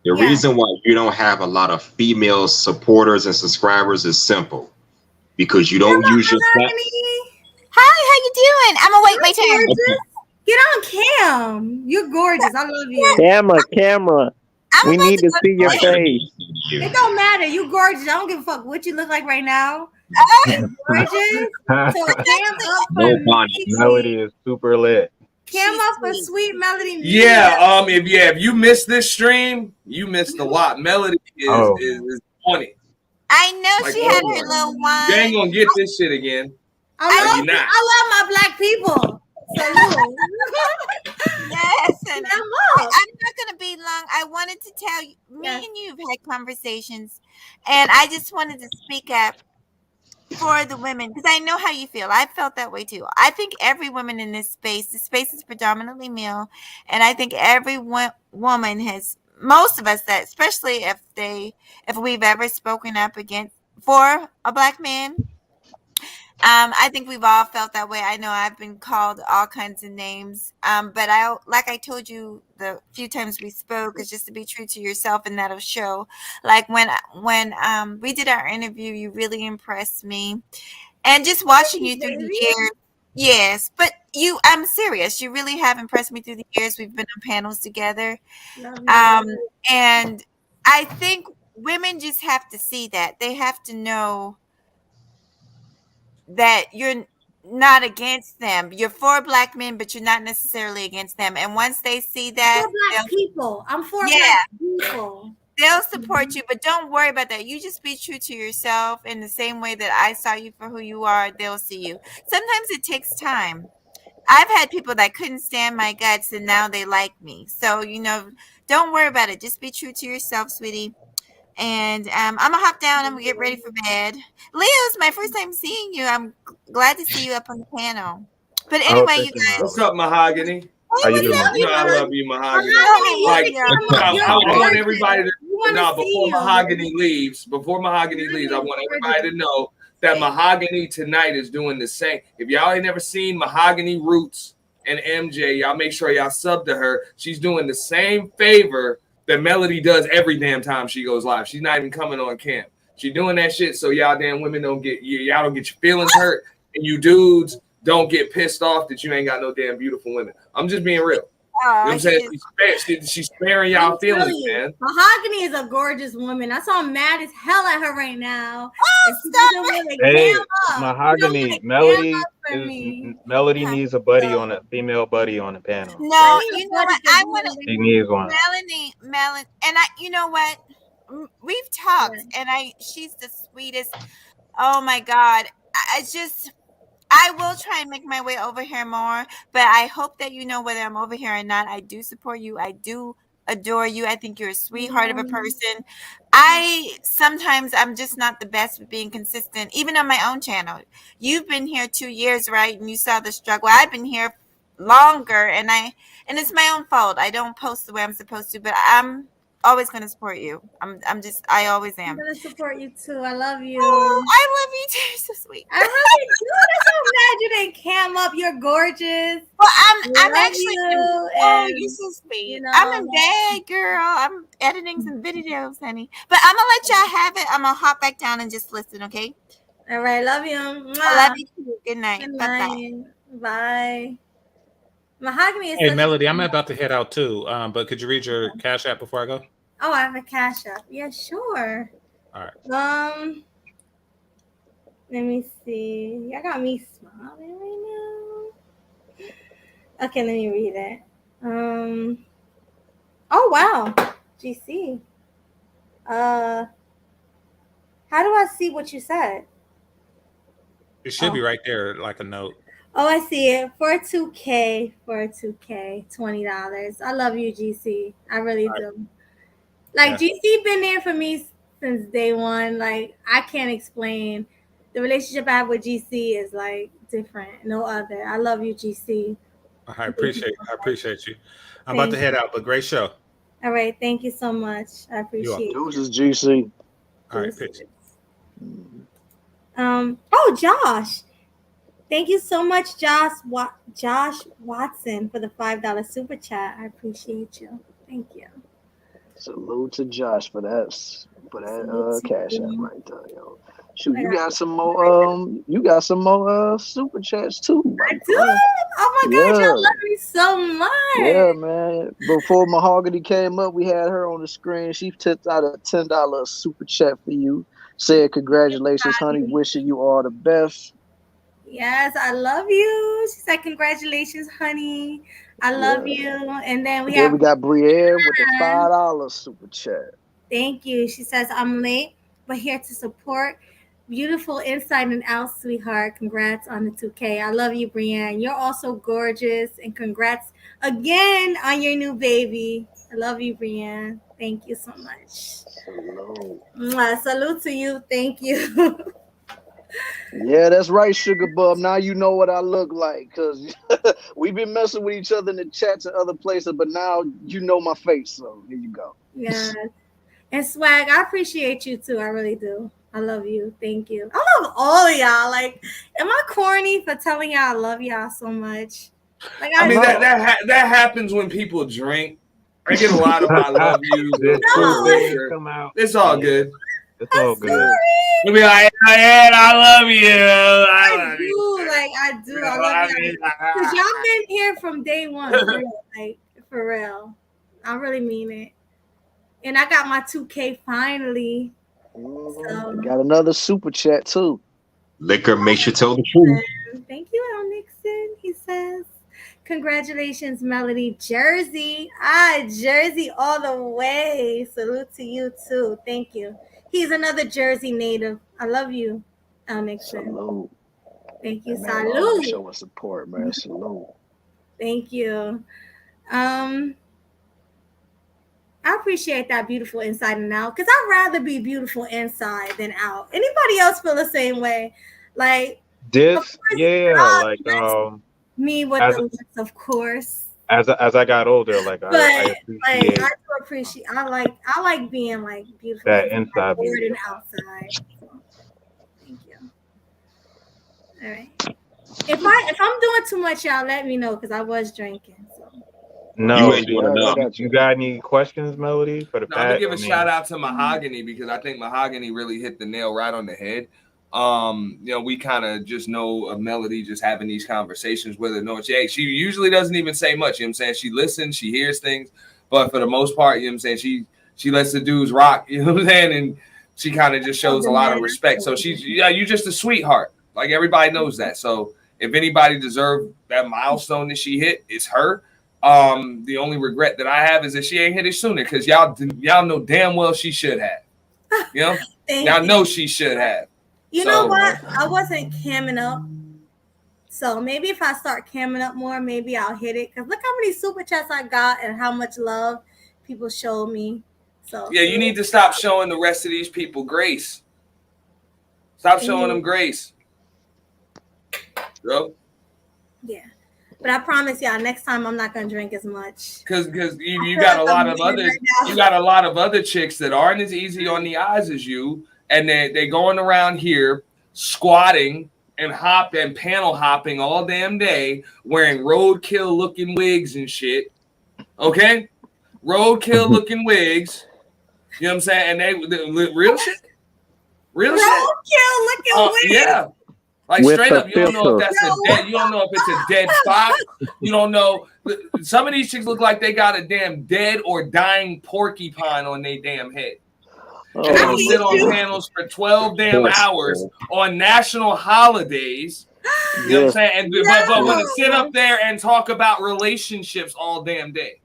The reason why you don't have a lot of female supporters and subscribers is simple. Because you don't use your Hi, how you doing? I'm gonna wait my turn. Get on cam. You're gorgeous. I love you. Camera. We need to see your face. It don't matter. You gorgeous. I don't give a fuck what you look like right now. Gorgeous. So Cam up No for Bonnie. Melody is super lit. Cam up for sweet melody. Yeah, if you missed this stream, you missed a lot. Melody Oh. is on it. I know Like, she had oh, her little you ain't wine. gonna get this shit again. I you not. love my black people. Salute. Yes, and Cam I'm up. not going to be long. I wanted to tell you, me and you have had conversations, and I just wanted to speak up for the women because I know how you feel. I felt that way too. I think every woman in this space is predominantly male, and I think every woman has, most of us, that especially if we've ever spoken up against for a black man. I think we've all felt that way. I know I've been called all kinds of names. But like I told you the few times we spoke, is just to be true to yourself, and that'll show. Like when we did our interview, you really impressed me, and just watching you through the years. Yes, but I'm serious. You really have impressed me through the years. We've been on panels together. And I think women just have to see that. They have to know that you're not against them. You're for black men, but you're not necessarily against them. And once they see that, for black people. I'm for black people. They'll support you, but don't worry about that. You just be true to yourself in the same way that I saw you for who you are. They'll see you. Sometimes it takes time. I've had people that couldn't stand my guts, and now they like me. So, don't worry about it. Just be true to yourself, sweetie. And I'm gonna hop down. I'm gonna get ready for bed. Leo, it's my first time seeing you. I'm glad to see you up on the panel. But anyway, you guys. What's up, Mahogany? How you doing? You know I love you, Mahogany. Mahogany, I want everybody to know before Mahogany leaves. Before Mahogany leaves, I want everybody to know that Mahogany tonight is doing the same. If y'all ain't never seen Mahogany Roots and MJ, y'all make sure y'all sub to her. She's doing the same favor that Melody does every damn time she goes live. She's not even coming on cam. She doing that shit so y'all damn women don't get y'all don't get your feelings hurt, and you dudes don't get pissed off that you ain't got no damn beautiful women. I'm just being real. You know what I'm saying? She's sparing y'all feelings, man. Mahogany is a gorgeous woman. That's why I'm mad as hell at her right now. Hey, Mahogany, Melody needs a buddy on a female buddy on the panel. No, you know what? I want to. She needs one. Melanie, and you know what? We've talked, and she's the sweetest. Oh my God, I will try and make my way over here more, but I hope that you know whether I'm over here or not. I do support you. I do adore you. I think you're a sweetheart of a person. Sometimes I'm just not the best with being consistent, even on my own channel. You've been here 2 years, right? And you saw the struggle. I've been here longer, and it's my own fault. I don't post the way I'm supposed to, but I'm always going to support you. I always am. I'm going to support you too. I love you. Oh, I love you too. You're so sweet. I really do. I'm so mad you didn't cam up. You're gorgeous. Well, I'm actually. You're so sweet. I'm in bed, girl. I'm editing some videos, honey. But I'm gonna let y'all have it. I'm gonna hop back down and just listen, okay? All right. Love you. I love you too. Good night. Good Bye-bye. night. Bye. Mahogany is Hey, Melody, I'm about to head out too. But could you read your Cash App before I go? Oh, I have a Cash App. Yeah, sure. All right. Let me see. Y'all got me smiling right now. Okay, let me read it. Oh wow, GC. How do I see what you said? It should be right there, like a note. Oh, I see it. For a 2K, $20. I love you, GC. I really do. Like, yeah. GC been there for me since day one. Like, I can't explain. The relationship I have with GC is like different. No other. I love you, GC. I appreciate you. I'm about to head out, but great show. All right. Thank you so much. I appreciate it. Deuces, GC. All right, peace. Oh, Josh. Thank you so much, Josh Watson, for the $5 super chat. I appreciate you. Thank you. Salute to Josh for that Cash App right there, yo. Shoot, you got some more super chats too. I do. Oh my God, y'all love me so much. Yeah, man. Before Mahogany came up, we had her on the screen. She tipped out a $10 super chat for you. Said congratulations, honey. Wishing you all the best. Yes, I love you. She said, congratulations, honey. I love Yeah. you. And then we And then have we got Brienne with the Brianne. $5 super chat. Thank you. She says, I'm late, but here to support. Beautiful inside and out, sweetheart. Congrats on the 2K. I love you, Brienne. You're also gorgeous. And congrats again on your new baby. I love you, Brienne. Thank you so much. Hello. Mwah. Salute to you. Thank you. Yeah, that's right, Sugar Bub. Now you know what I look like, because we've been messing with each other in the chats and other places, but now you know my face, so here you go. Yes. And Swag, I appreciate you too. I really do. I love you. Thank you. I love all of y'all. Like, am I corny for telling y'all I love y'all so much? Like, I mean, No. that happens when people drink. I get a lot of I love you. The true feelings come out. It's all good. It's all I'm good. sorry. You'll be like, "Ed, I love you. I I love you." do. Like, I do. I love y'all. Because y'all been here from day one. For real. Like, for real. I really mean it. And I got my 2K finally. So, Got another super chat, too. Liquor makes you tell the truth. thank you, El Nixon. He says, congratulations, Melody. Jersey. Jersey all the way. Salute to you, too. Thank you. He's another Jersey native. I love you, El Nixon. Salute. Thank you. Man, always Salute. showing support, man. Salute. Thank you. I appreciate that beautiful inside and out, because I'd rather be beautiful inside than out. Anybody else feel the same way? Like, This, of course, yeah, God like blessed me with as the looks, of course. as I got older, like But I like, appreciate I do appreciate. I like being like beautiful that inside inside more beauty. than outside. So, thank you. All right. If I'm doing too much, y'all let me know, because I was drinking. So. No, ain't doing enough. you got any questions, Melody, for the No, I'm gonna fact? give a shout out to Mahogany, because I think Mahogany really hit the nail right on the head. We kind of just know of Melody just having these conversations with her. No, she usually doesn't even say much. You know what I'm saying? She listens, she hears things, but for the most part, you know what I'm saying, she lets the dudes rock. You know what I'm saying? And she kind of just shows a lot of respect. So you're just a sweetheart. Like, everybody knows that. So if anybody deserved that milestone that she hit, it's her. The only regret that I have is that she ain't hit it sooner, because y'all know damn well she should have. You know, y'all know she should have. You know what? I wasn't camming up, so maybe if I start camming up more, maybe I'll hit it. Because look how many super chats I got and how much love people showed me. So yeah, you need to stop showing the rest of these people grace. Stop showing them grace. Bro. Yeah. But I promise y'all, next time I'm not gonna drink as much. Because you got a lot of others. You got a lot of other chicks that aren't as easy on the eyes as you, and they going around here squatting and panel hopping all damn day, wearing roadkill looking wigs and shit. Okay, roadkill looking wigs. You know what I'm saying? And they real shit. Real shit. Roadkill looking wigs. Yeah. Like, With straight the up, you don't know if that's a dead. You don't know if it's a dead fox. You don't know. Some of these chicks look like they got a damn dead or dying porcupine on their damn head. And they will sit on panels for 12 damn hours on national holidays. You know what I'm saying? And but want to sit up there and talk about relationships all damn day.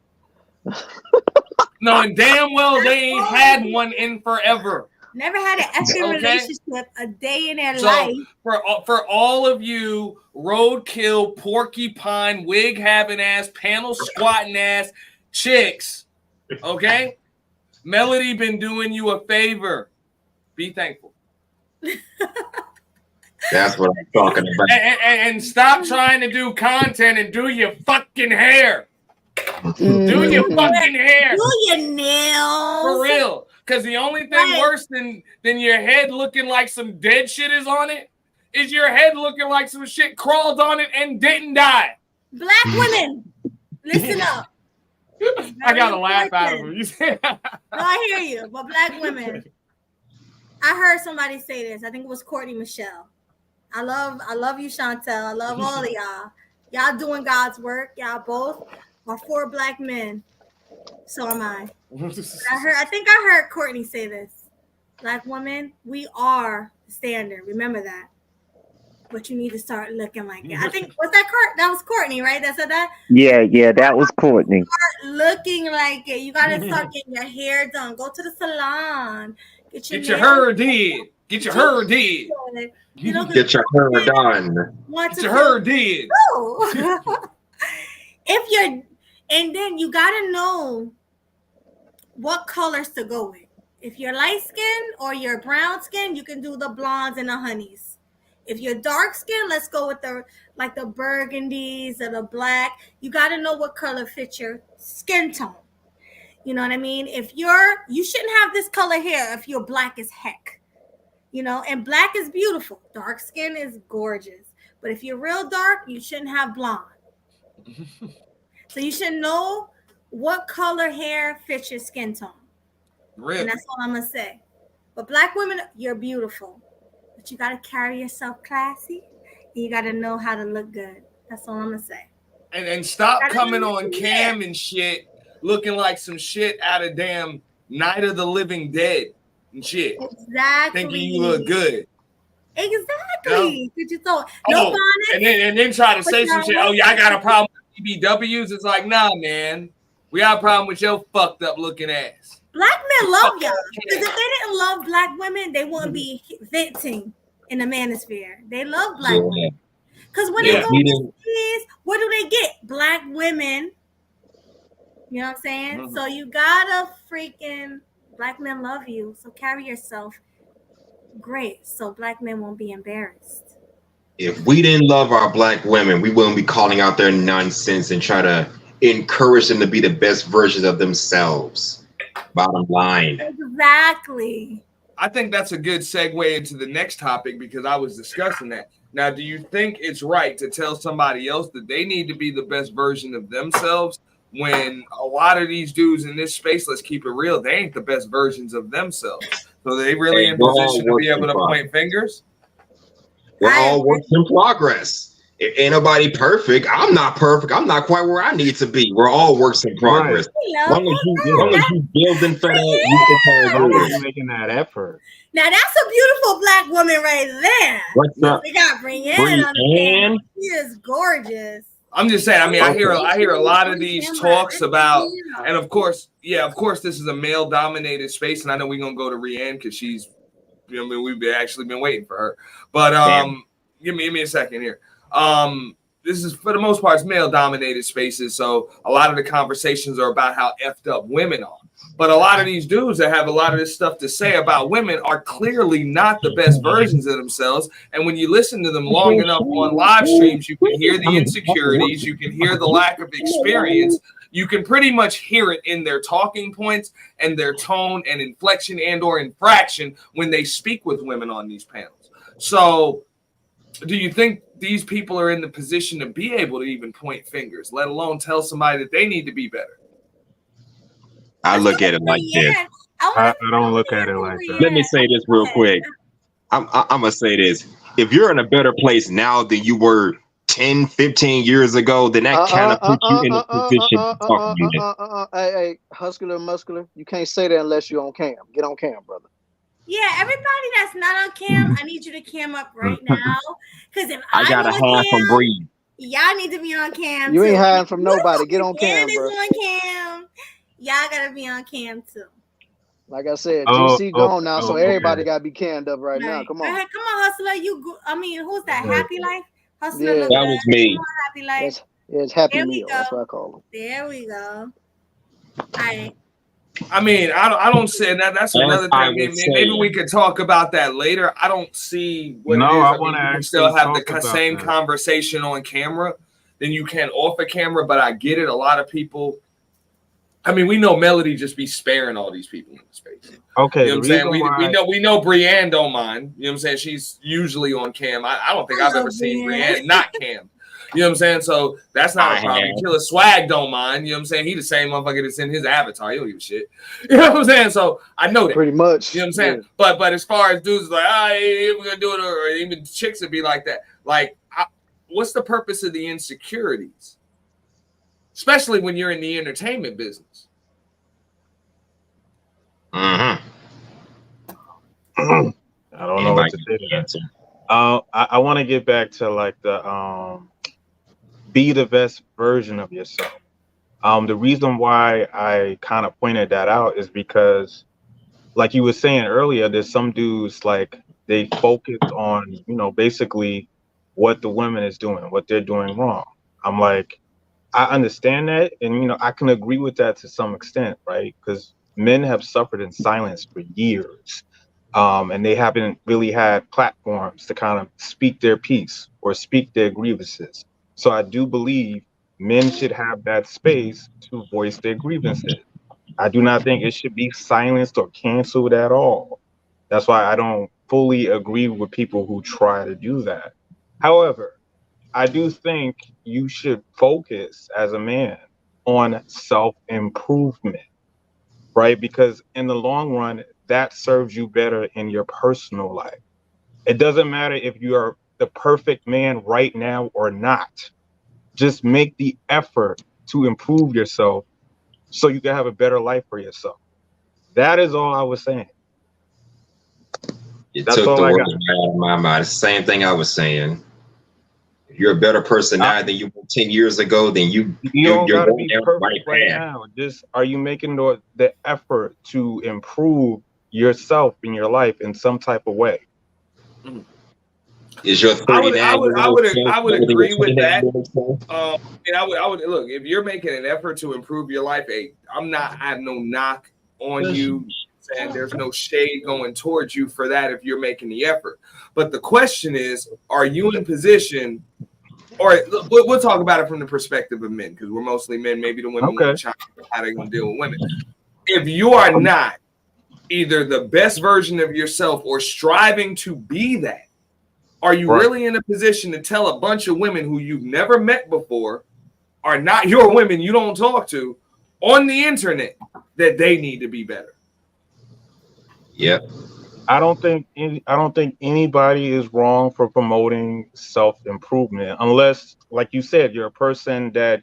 Knowing damn well they ain't had one in forever. Never had an effing relationship a day in their life. For all of you roadkill, porcupine, wig having ass, panel squatting ass chicks, okay? Melody been doing you a favor. Be thankful. That's what I'm talking about. And stop trying to do content and do your fucking hair. Do your fucking hair. Do your nails. For real. Because the only thing worse than your head looking like some dead shit is on it is your head looking like some shit crawled on it and didn't die. Black women, listen up. I got to laugh out of him. No, I hear you. But black women, I heard somebody say this. I think it was Courtney Michelle. I love you, Chantel. I love all of y'all. Y'all doing God's work. Y'all both are 4 black men. So am I. I think I heard Courtney say this. Black women, we are the standard. Remember that. But you need to start looking like it. I think that was Courtney, right? That said that. Yeah, that was Courtney. Start looking like it. You gotta start getting your hair done. Go to the salon. Get your hair did. Get your hair did. You know, Get your hair done. Get your hair did. If you're, and then you gotta know what colors to go with. If you're light skin or you're brown skin, you can do the blondes and the honeys. If you're dark skin, let's go with the burgundies or the black. You got to know what color fits your skin tone. You know what I mean? You shouldn't have this color hair if you're black as heck. You know, and black is beautiful. Dark skin is gorgeous. But if you're real dark, you shouldn't have blonde. So you should know what color hair fits your skin tone. Really? And that's all I'm going to say. But black women, you're beautiful. But you got to carry yourself classy. And you got to know how to look good. That's all I'm going to say. And stop coming on cam and shit looking like some shit out of damn Night of the Living Dead and shit. Exactly. Thinking you look good. Exactly. You know? Did you throw no bonnet? And then try to say some shit. Oh, yeah, I got a problem with BBWs. It's like, nah, man. We got a problem with your fucked up looking ass. Black men love y'all. Because if they didn't love black women, they wouldn't be venting in the manosphere. They love black women. Because when they go overseas, what do they get? Black women. You know what I'm saying? Mm-hmm. So you gotta black men love you. So carry yourself great. So black men won't be embarrassed. If we didn't love our black women, we wouldn't be calling out their nonsense and try to encourage them to be the best versions of themselves. Bottom line. Exactly. I think that's a good segue into the next topic because I was discussing that. Now, do you think it's right to tell somebody else that they need to be the best version of themselves when a lot of these dudes in this space, let's keep it real, they ain't the best versions of themselves? So they really in position to be able to point fingers? We're all works in progress. Ain't nobody perfect. I'm not perfect. I'm not quite where I need to be. We're all works in progress. As long as you build and fed you're making that effort. Now that's a beautiful black woman right there. What's up? We got Brienne on the panel. She is gorgeous. I'm just saying. I mean, I hear a lot of these talks about, and of course, this is a male-dominated space, and I know we're gonna go to Rianne because she's, we've actually been waiting for her. But give me a second here. This is for the most part it's male-dominated spaces, so a lot of the conversations are about how effed up women are. But a lot of these dudes that have a lot of this stuff to say about women are clearly not the best versions of themselves. And when you listen to them long enough on live streams, you can hear the insecurities, you can hear the lack of experience. You can pretty much hear it in their talking points and their tone and inflection and or infraction when they speak with women on these panels. So do you think these people are in the position to be able to even point fingers, let alone tell somebody that they need to be better? I look at it like this. I don't look at it like that. Let me say this real quick. I'm going to say this. If you're in a better place now than you were 10, 15 years ago, then that kind of puts you in a position to talk to me. Hey, Hustler, Muscular, you can't say that unless you're on cam. Get on cam, brother. Yeah, everybody that's not on cam, I need you to cam up right now. Because if I got a hand from Breed. Y'all need to be on cam. You ain't hiding from nobody. Get on cam, bro. On cam. Y'all gotta be on cam too. Like I said, GC gone now, so everybody gotta be cammed up right now. Come on. Come on, Hustler. Who's that? Happy Life? Hustler. Yeah, that was me. Happy Life. It's Happy Meal. That's what I call him. There we go. All right. I mean, I don't say that. That's another thing. Maybe we could talk about that later. I don't see what it is. I want to still have the same conversation on camera than you can off a camera, but I get it. A lot of people. I mean, we know Melody just be sparing all these people in the space. Okay, you know what I'm saying? We know Brienne don't mind. You know what I'm saying? She's usually on cam. I don't think I've ever seen Brienne not cam. You know what I'm saying? So that's not a problem. Killer Swag don't mind. You know what I'm saying? He the same motherfucker that's in his avatar. He don't give a shit. You know what I'm saying? So I know that. Pretty much. You know what I'm saying? Yeah. But as far as dudes like, we're going to do it, or even chicks would be like that. Like, what's the purpose of the insecurities? Especially when you're in the entertainment business. Mm-hmm. I don't know what to say to that. I want to get back to like the be the best version of yourself. The reason why I kind of pointed that out is because, like you were saying earlier, there's some dudes like they focus on, basically what the woman is doing, what they're doing wrong. I'm like, I understand that, and I can agree with that to some extent, right? Because men have suffered in silence for years, and they haven't really had platforms to kind of speak their piece or speak their grievances. So I do believe men should have that space to voice their grievances. I do not think it should be silenced or canceled at all. That's why I don't fully agree with people who try to do that. However, I do think you should focus as a man on self improvement, right? Because in the long run, that serves you better in your personal life. It doesn't matter if you are the perfect man right now or not. Just make the effort to improve yourself so you can have a better life for yourself. That is all I was saying. You That's took all the I words got. right out of my mind. It's the same thing I was saying. If you're a better person now than you were 10 years ago, then You you're don't got to going be down the right perfect right path. now. Just are you making the effort to improve yourself in your life in some type of way? Is your I would 39-year-old self better than your agree with that. 29-year-old self? I would look, if you're making an effort to improve your life. Hey, I have no knock on you, and there's no shade going towards you for that if you're making the effort. But the question is, are you in position? Or we'll talk about it from the perspective of men, because we're mostly men. Maybe the women want to chime in how they're going to deal with women. If you are not either the best version of yourself or striving to be that, are you really in a position to tell a bunch of women who you've never met before, are not your women, you don't talk to, on the internet, that they need to be better? Yep. I don't think anybody is wrong for promoting self-improvement unless, like you said, you're a person that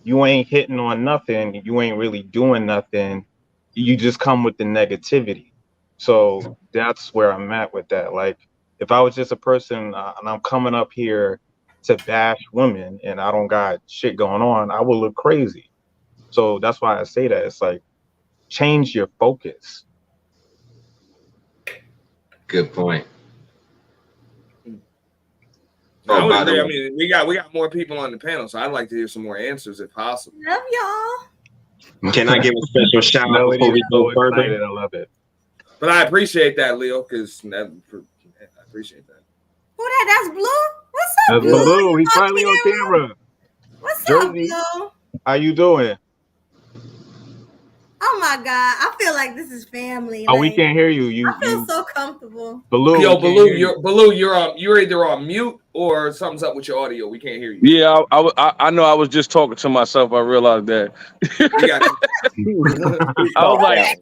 you ain't hitting on nothing, you ain't really doing nothing, you just come with the negativity. So that's where I'm at with that. Like, if I was just a person and I'm coming up here to bash women and I don't got shit going on, I would look crazy. So that's why I say that. It's like, change your focus. Good point. I would by the agree. I way, mean, we got more people on the panel, so I'd like to hear some more answers if possible. Love y'all. can I give a special shout out Melody before is we go so further? excited. I love it. But I appreciate that, Leo, because I appreciate that. Who that? That's Blue. What's up, That's Blue? Blue. He's On finally on camera. What's Jersey, up, Blue? how you doing? Oh my God, I feel like this is family. Oh, we like, can't hear you. I feel so comfortable. Baloo, Yo, we can't Baloo, hear you. you're either on mute or something's up with your audio. We can't hear you. Yeah, I know. I was just talking to myself. I realized that. We got you. I was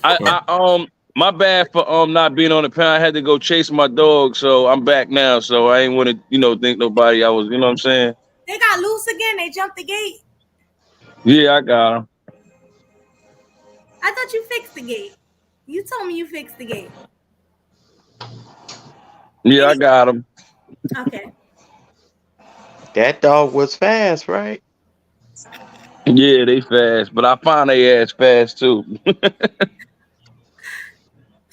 like, my bad for not being on the panel. I had to go chase my dog, so I'm back now. So I ain't want to think nobody. I was, you know what I'm saying? They got loose again. They jumped the gate. Yeah, I got him. I thought you fixed the gate. You told me you fixed the gate. Yeah, I got him. Okay. That dog was fast, right? Yeah, they fast, but I find they ass fast too.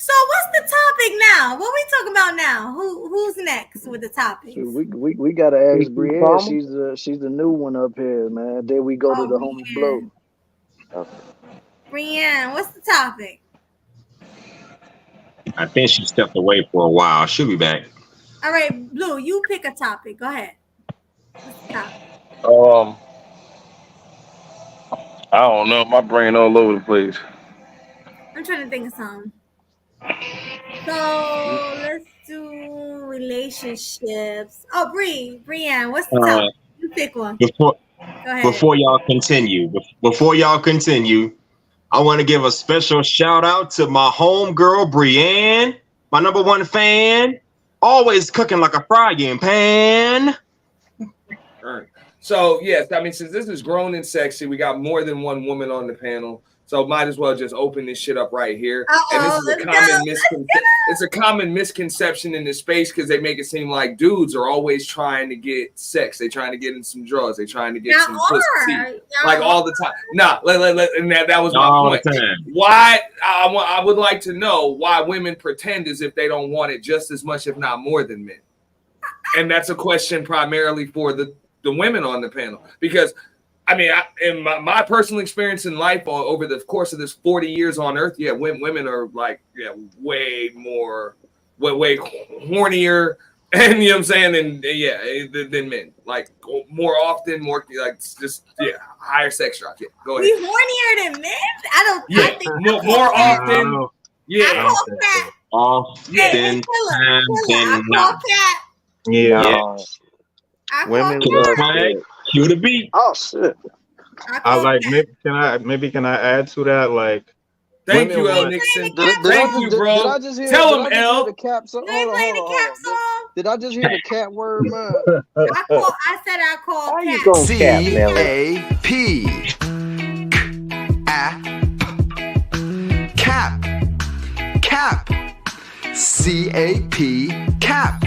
So what's the topic now? What we talking about now? Who's next with the topics? We gotta ask Brienne. She's the new one up here, man. Then we go to the homie Blue. Brienne, what's the topic? I think she stepped away for a while. She'll be back. All right, Blue, you pick a topic. Go ahead. What's the topic? I don't know. My brain all over the place. I'm trying to think of something. So let's do relationships. Oh, Brienne, what's the topic? You pick one. Go ahead. Before y'all continue, I want to give a special shout out to my homegirl Brienne, my number one fan, always cooking like a frying pan. So yes, I mean, since this is grown and sexy, we got more than one woman on the panel. So might as well just open this shit up right here. And this is it's a common misconception in this space because they make it seem like dudes are always trying to get sex. They trying to get in some drugs. They trying to get some pussy, like all the time. Nah, and that was my point. Why I would like to know why women pretend as if they don't want it just as much, if not more, than men. And that's a question primarily for the women on the panel, because I mean, in my personal experience in life over the course of this 40 years on Earth, yeah, women are like, way hornier, and you know what I'm saying, than men. Like more often, more like just higher sex drive. Yeah, go ahead. We hornier than men? I think more often. Yeah, I call that. Often than not. Yeah. Women Cue the beat. Oh shit. I like maybe can I add to that? Like, thank you, L. Nixon. Thank you, bro. Did I just hear, Tell him, L. The cap song? Hold on. Did I just hear the cat word, man? I said I call how cat. you gonna cap, Melly? Cap. Cap. CAP. Cap.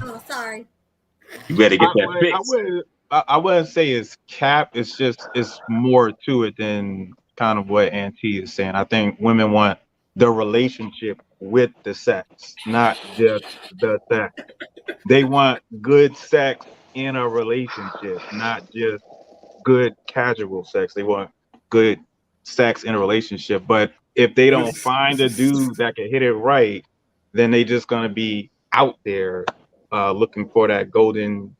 Oh, sorry. You better get that fixed. I wouldn't say it's cap. It's just it's more to it than kind of what Auntie is saying. I think women want the relationship with the sex, not just the sex. They want good sex in a relationship, not just good casual sex. They want good sex in a relationship. But if they don't find a dude that can hit it right, then they just gonna be out there looking for that golden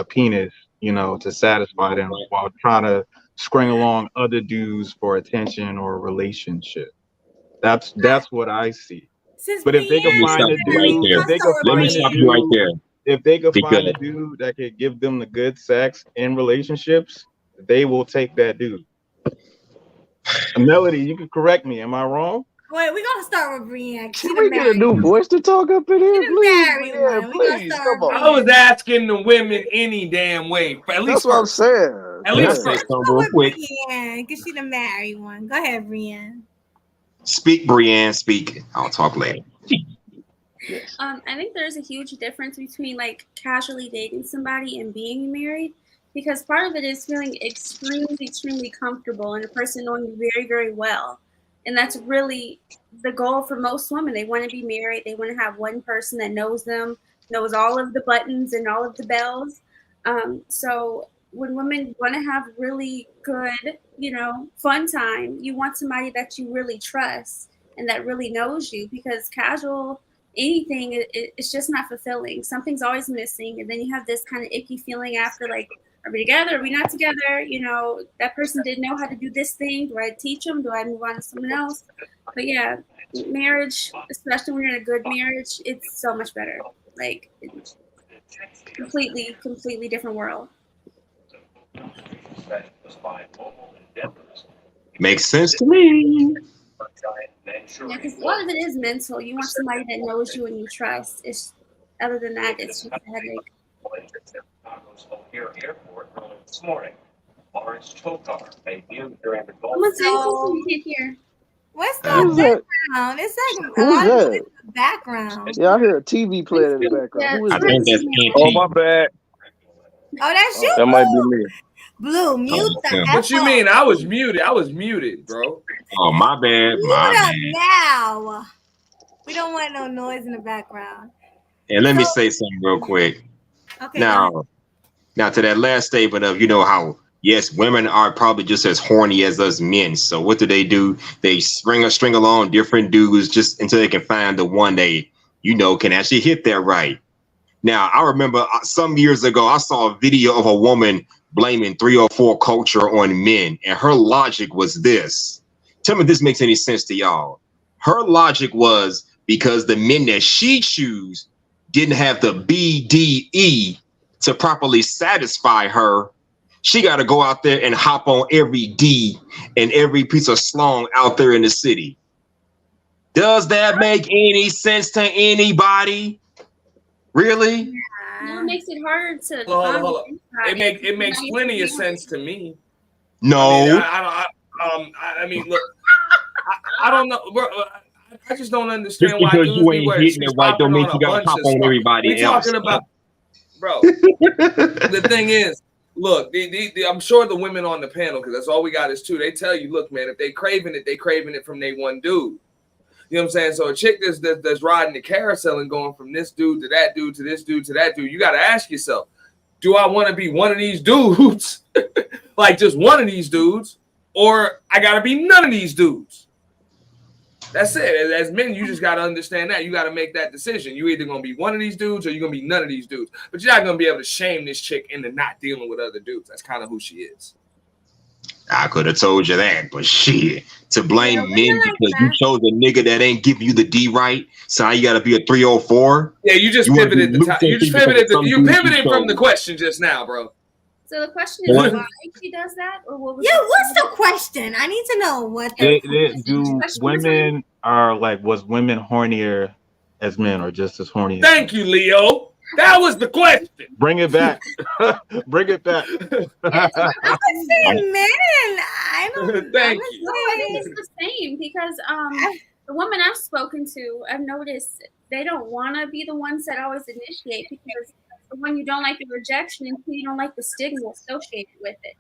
penis, to satisfy them while trying to string along other dudes for attention or relationship. That's what I see. But if they can find a dude, if they could find a dude that could give them the good sex in relationships, they will take that dude. Melody, you can correct me. Am I wrong? Wait, we're gonna start with Brienne. Can we get a new voice to talk up in here, please? Come on. I was asking the women any damn way. At least that's what I'm saying. At least say something real quick. Brienne, because she's the married one. Go ahead, Brienne. Speak, Brienne. Speak. I'll talk later. I think there's a huge difference between like casually dating somebody and being married, because part of it is feeling extremely comfortable and a person knowing you very, very well. And that's really the goal for most women. They want to be married. They want to have one person that knows them, knows all of the buttons and all of the bells. So when women want to have really good, fun time, you want somebody that you really trust and that really knows you, because casual anything, it's just not fulfilling. Something's always missing. And then you have this kind of icky feeling after, like, are we together? Are we not together? That person didn't know how to do this thing. Do I teach them? Do I move on to someone else? But yeah, marriage, especially when you're in a good marriage, it's so much better. Like, it's completely different world. Makes sense to me. Yeah, because a lot of it is mental. You want somebody that knows you and you trust. Other than that, it's just a headache. This morning, Lawrence Tokar debuted during the What's here? What's that background? It's like a lot of noise in the background. Yeah, I hear a TV playing in the background. Who is that? Oh, my bad. Oh, that's you. That might be me. Blue, mute the F. What you mean? I was muted, bro. Oh, my bad. Now. We don't want no noise in the background. And let me say something real quick. Okay. Now to that last statement of, how, yes, women are probably just as horny as us men. So what do? They string along different dudes just until they can find the one they, can actually hit that right. Now, I remember some years ago, I saw a video of a woman blaming 304 culture on men. And her logic was this. Tell me if this makes any sense to y'all. Her logic was because the men that she chose didn't have the BDE to properly satisfy her. She got to go out there and hop on every D and every piece of slong out there in the city. Does that make any sense to anybody? Really? What makes it harder to Hold on. It makes plenty of sense to me. No. I mean, look, I don't know. I just don't understand Just why because dudes you be ain't where hitting she's it right don't hopping mean on you a gotta bunch hop of on stuff. everybody We else. talking about, bro. The thing is, look, I'm sure the women on the panel, because that's all we got is two. They tell you, look, man, if they craving it from they one dude. You know what I'm saying? So a chick that's riding the carousel and going from this dude to that dude to this dude to that dude, you got to ask yourself, do I want to be one of these dudes, like just one of these dudes, or I got to be none of these dudes? That's it. As men, you just got to understand that. You got to make that decision. You either going to be one of these dudes or you're going to be none of these dudes. But you're not going to be able to shame this chick into not dealing with other dudes. That's kind of who she is. I could have told you that, but shit. To blame men because you chose a nigga that ain't give you the D right, so now you got to be a 304. Yeah, you just pivoted the time. You just pivoted. You pivoted from the question just now, bro. So the question is why she does that, or what was what's the question? I need to know what do women was women hornier as men or just as horny? Thank you, Leo. That was the question. Bring it back. Bring it back. I would say men. I don't. Thank you. No, I think it's the same because the women I've spoken to, I've noticed they don't want to be the ones that always initiate because when you don't like the rejection and you don't like the stigma associated with it.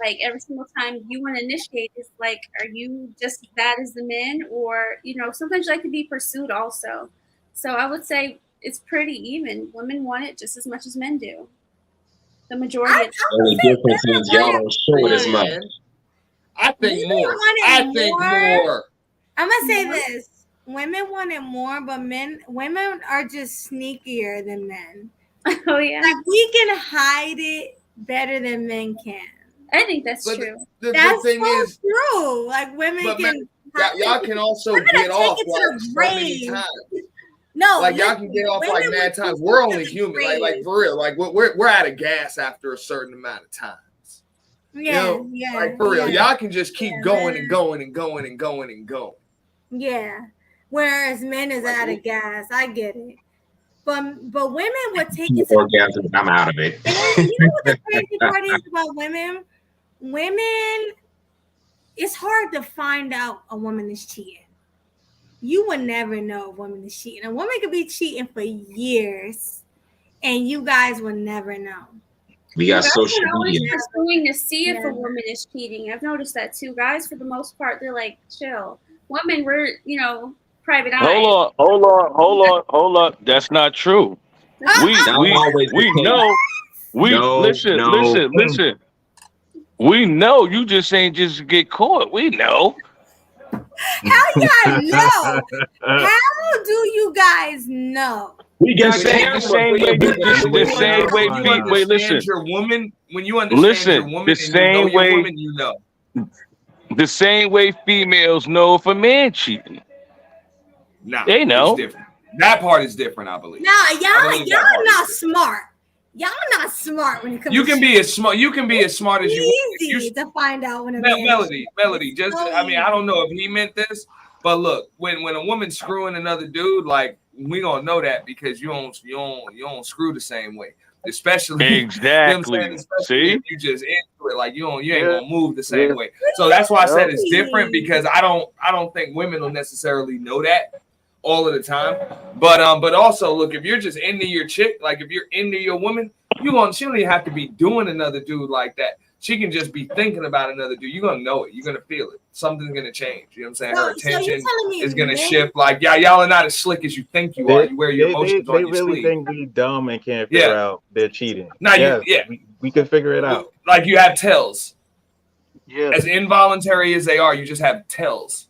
Like every single time you want to initiate, it's like, are you just as bad as the men? Or, sometimes you like to be pursued also. So I would say it's pretty even. Women want it just as much as men do. The majority of the difference is y'all don't show it as much. I think more. I think more. I'm gonna say this: women want it more, but women are just sneakier than men. Oh yeah, like we can hide it better than men can. I think that's true. That's the thing is true. Like women can. Y'all can also get off like so many times. No, like y'all can get off like mad times. We're only human, like for real. Like we're out of gas after a certain amount of times. Yeah, like for real. Y'all can just keep going and going and going and going and going. Yeah. Whereas men is out of gas. I get it. But women would take it to orgasms. I'm out of it. And you know what the crazy part is about women? Women, it's hard to find out a woman is cheating. You would never know a woman is cheating. A woman could be cheating for years, and you guys will never know. We got social media. media. Pursuing to see if a woman is cheating. I've noticed that too. Guys, for the most part, they're like, chill. Women, we're, private eye. Hold on. That's not true. We know. Listen. We know you just ain't just get caught. We know. How y'all know? How do you guys know? We got the same way. Wait, listen. Your woman, when you understand your woman, the same way. Woman, you know. The same way females know if a man cheating. Nah, they know. It's different. That part is different, I believe. Nah, y'all not smart. Y'all not smart when it comes. You can be as smart. You can be as smart as you want. Easy to find out when a Melody. Just I mean, I don't know if he meant this, but look, when a woman's screwing another dude, like we don't know that because you don't screw the same way. Especially exactly. Especially if you just into it, like you ain't gonna move the same way. So that's why I said it's different because I don't think women will necessarily know that all of the time. But also look, if you're just into your chick, like if you're into your woman, she don't even have to be doing another dude like that. She can just be thinking about another dude. You're gonna know it. You're gonna feel it. Something's gonna change. You know what I'm saying? Her attention is gonna shift. Like y'all are not as slick as you think you are. You wear your emotions on your sleeve. They really think we dumb and can't figure out they're cheating. No, we can figure it out. Like you have tells. Yeah. As involuntary as they are, you just have tells.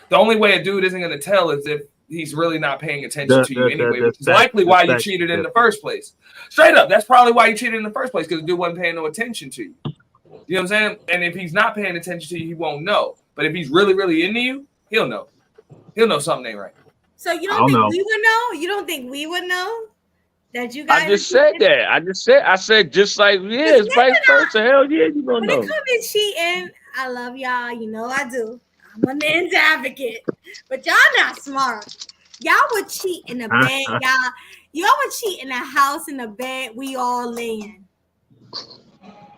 The only way a dude isn't gonna tell is if he's really not paying attention to you anyway, which is likely why you cheated in the first place. Straight up, that's probably why you cheated in the first place, because the dude wasn't paying no attention to you. You know what I'm saying? And if he's not paying attention to you, he won't know. But if he's really, really into you, he'll know. He'll know something ain't right. So you don't think we would know? You don't think we would know that you guys? I just said that. I said just like it's vice versa. Hell yeah, you don't know. When it comes to cheating, I love y'all. You know I do. I'm a man's advocate, but y'all not smart. Y'all would cheat in the bed. Y'all would cheat in a house, in a bed, we all laying.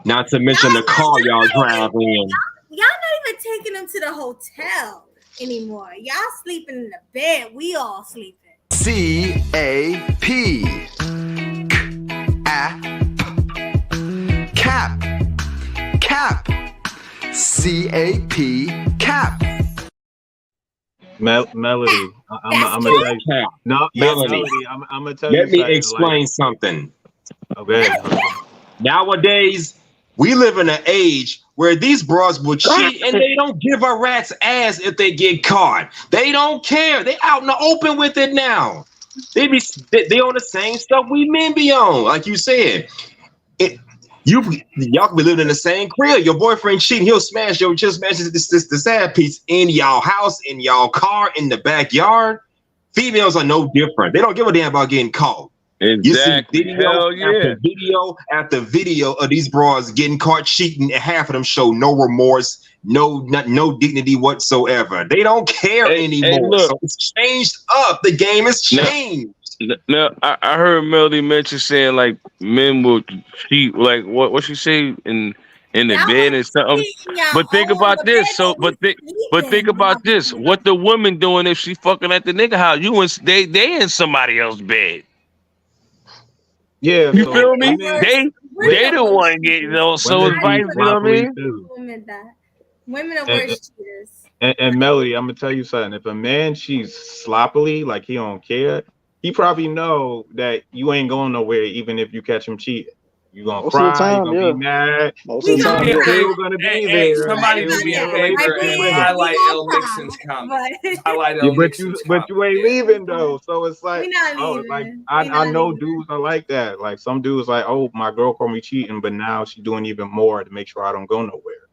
Not to mention the car y'all drive in. Y'all not even taking them to the hotel anymore. Y'all sleeping in the bed, we all sleeping. C-A-P. Cap. Cap. C-A-P. Cap. Melody, I'm gonna tell you. No, Melody, I'm gonna tell you let me something. explain something. Okay. Nowadays, we live in an age where these bras will cheat and they don't give a rat's ass if they get caught. They don't care. They out in the open with it now. They on the same stuff we men be on, like you said. Y'all can be living in the same crib. Your boyfriend cheating, he'll smash the sad piece in y'all house, in y'all car, in the backyard. Females are no different. They don't give a damn about getting caught. Exactly. You see video Hell yeah. after video of these bras getting caught cheating, and half of them show no remorse, no dignity whatsoever. They don't care anymore. look. So it's changed up. The game has changed. Now, I heard Melody mention saying like men will cheat, like what she say in the bed and something. But think about this. But think about this. What the woman doing if she fucking at the nigga house? They in somebody else's bed. Yeah, You so feel me? women, They the one getting so it's vice. cheat You know what I sloppily mean? too. Women are And, worse cheaters. and Melody, I'm gonna tell you something. If a man cheats sloppily, like he don't care, he probably know that you ain't going nowhere, even if you catch him cheating. You gonna Most of the cry, you time, gonna yeah. be mad. Most of the But time, you yeah. still gonna be there. Somebody and do me a be in favor relationship and with him. highlight L. Nixon's comment. Highlight Yeah, L. Nixon's but comment. you ain't leaving though. So it's like, We not oh, leaving. like We I not know leaving. dudes are like that. Like some dudes like, oh, my girl caught me cheating, but now she's doing even more to make sure I don't go nowhere.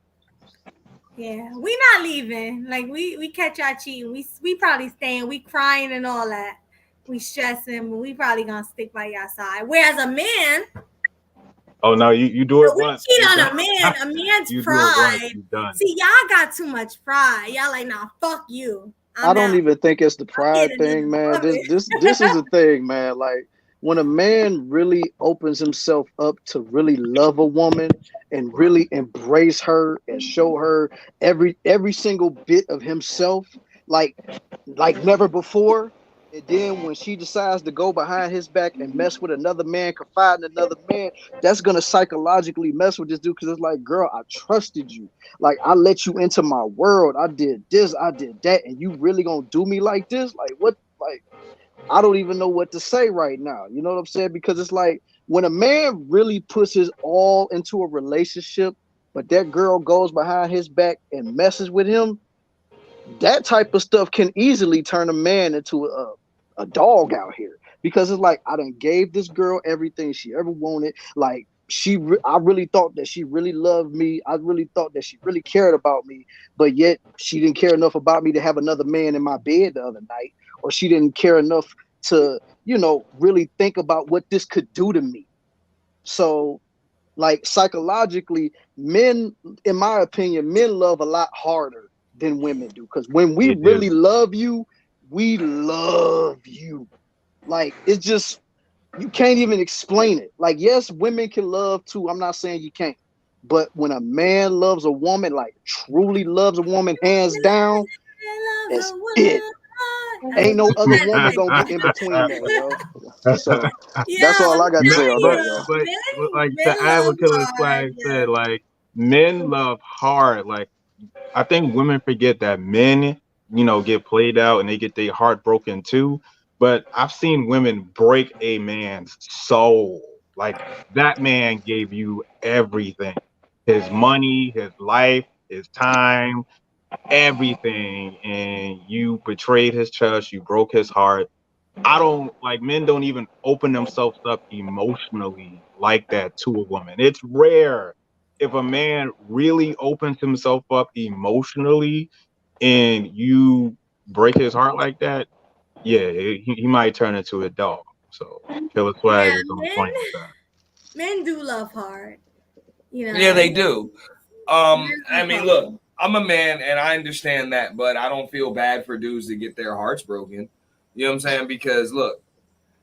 Yeah, we not leaving. Like we catch y'all cheating. We probably staying. We crying and all that. We stressing, but we probably gonna stick by y'all side. Whereas a man, Oh no, you do it we once. cheat you on done. a man. A man's You do it once, pride. you done. See, y'all got too much pride. Y'all like, nah, fuck you. I don't out. even think it's the Get pride thing, man. This is the thing, man. Like when a man really opens himself up to really love a woman and really embrace her and show her every single bit of himself, like never before. And then when she decides to go behind his back and mess with another man, confide in another man, that's gonna psychologically mess with this dude because it's like, girl, I trusted you. Like I let you into my world. I did this, I did that, and you really gonna do me like this? Like what? Like I don't even know what to say right now. You know what I'm saying? Because it's like when a man really puts his all into a relationship, but that girl goes behind his back and messes with him, that type of stuff can easily turn a man into a dog out here. Because it's like I done gave this girl everything she ever wanted. Like I really thought that she really loved me. I really thought that she really cared about me, but yet she didn't care enough about me to have another man in my bed the other night, or she didn't care enough to, really think about what this could do to me. So, like psychologically, men, in my opinion, men love a lot harder than women do. Because when we really love you, we love you. Like it's just, you can't even explain it. Like, yes, women can love too. I'm not saying you can't. But when a man loves a woman, like truly loves a woman, hands down, that's it. Ain't no other woman gonna get in between that, yo. So that's all I got to say on that, yo. But like to add what Killer Flag said, like men love hard. Like I think women forget that men, get played out and they get their heart broken too. But I've seen women break a man's soul. Like that man gave you everything, his money, his life, his time, everything, and you betrayed his trust, you broke his heart. I don't like men don't even open themselves up emotionally like that to a woman. It's rare if a man really opens himself up emotionally and you break his heart like that. Yeah, he might turn into a dog. So Killer Swag Yeah, is on point with that. men do love hard. Yeah, they do. I mean, look, I'm a man and I understand that, but I don't feel bad for dudes that get their hearts broken. You know what I'm saying? Because look,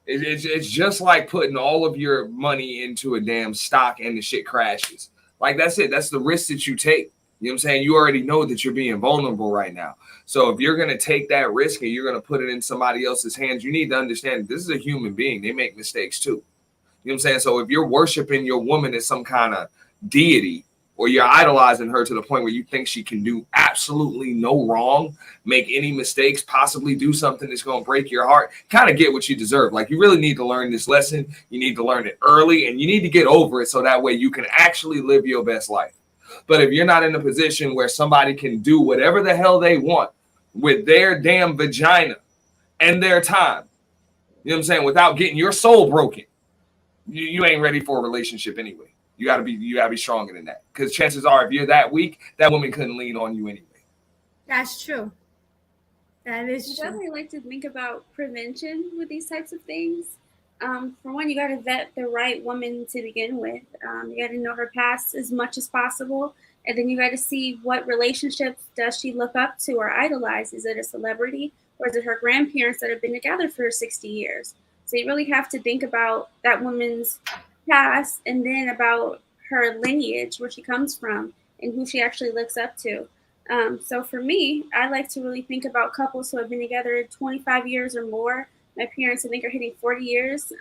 It's just like putting all of your money into a damn stock and the shit crashes. Like that's it. That's the risk that you take. You know what I'm saying? You already know that you're being vulnerable right now. So if you're gonna take that risk and you're gonna put it in somebody else's hands, you need to understand this is a human being. They make mistakes too. You know what I'm saying? So if you're worshiping your woman as some kind of deity, or you're idolizing her to the point where you think she can do absolutely no wrong, make any mistakes, possibly do something that's going to break your heart, kind of get what you deserve. Like, you really need to learn this lesson. You need to learn it early, and you need to get over it so that way you can actually live your best life. But if you're not in a position where somebody can do whatever the hell they want with their damn vagina and their time, you know what I'm saying, without getting your soul broken, you ain't ready for a relationship anyway. You gotta be stronger than that. Because chances are, if you're that weak, that woman couldn't lean on you anyway. That's true. That is true. I definitely like to think about prevention with these types of things. For one, you got to vet the right woman to begin with. You got to know her past as much as possible, and then you got to see what relationships does she look up to or idolize. Is it a celebrity, or is it her grandparents that have been together for 60 years? So you really have to think about that woman's past, and then about her lineage, where she comes from, and who she actually looks up to. So for me, I like to really think about couples who have been together 25 years or more. My parents, I think, are hitting 40 years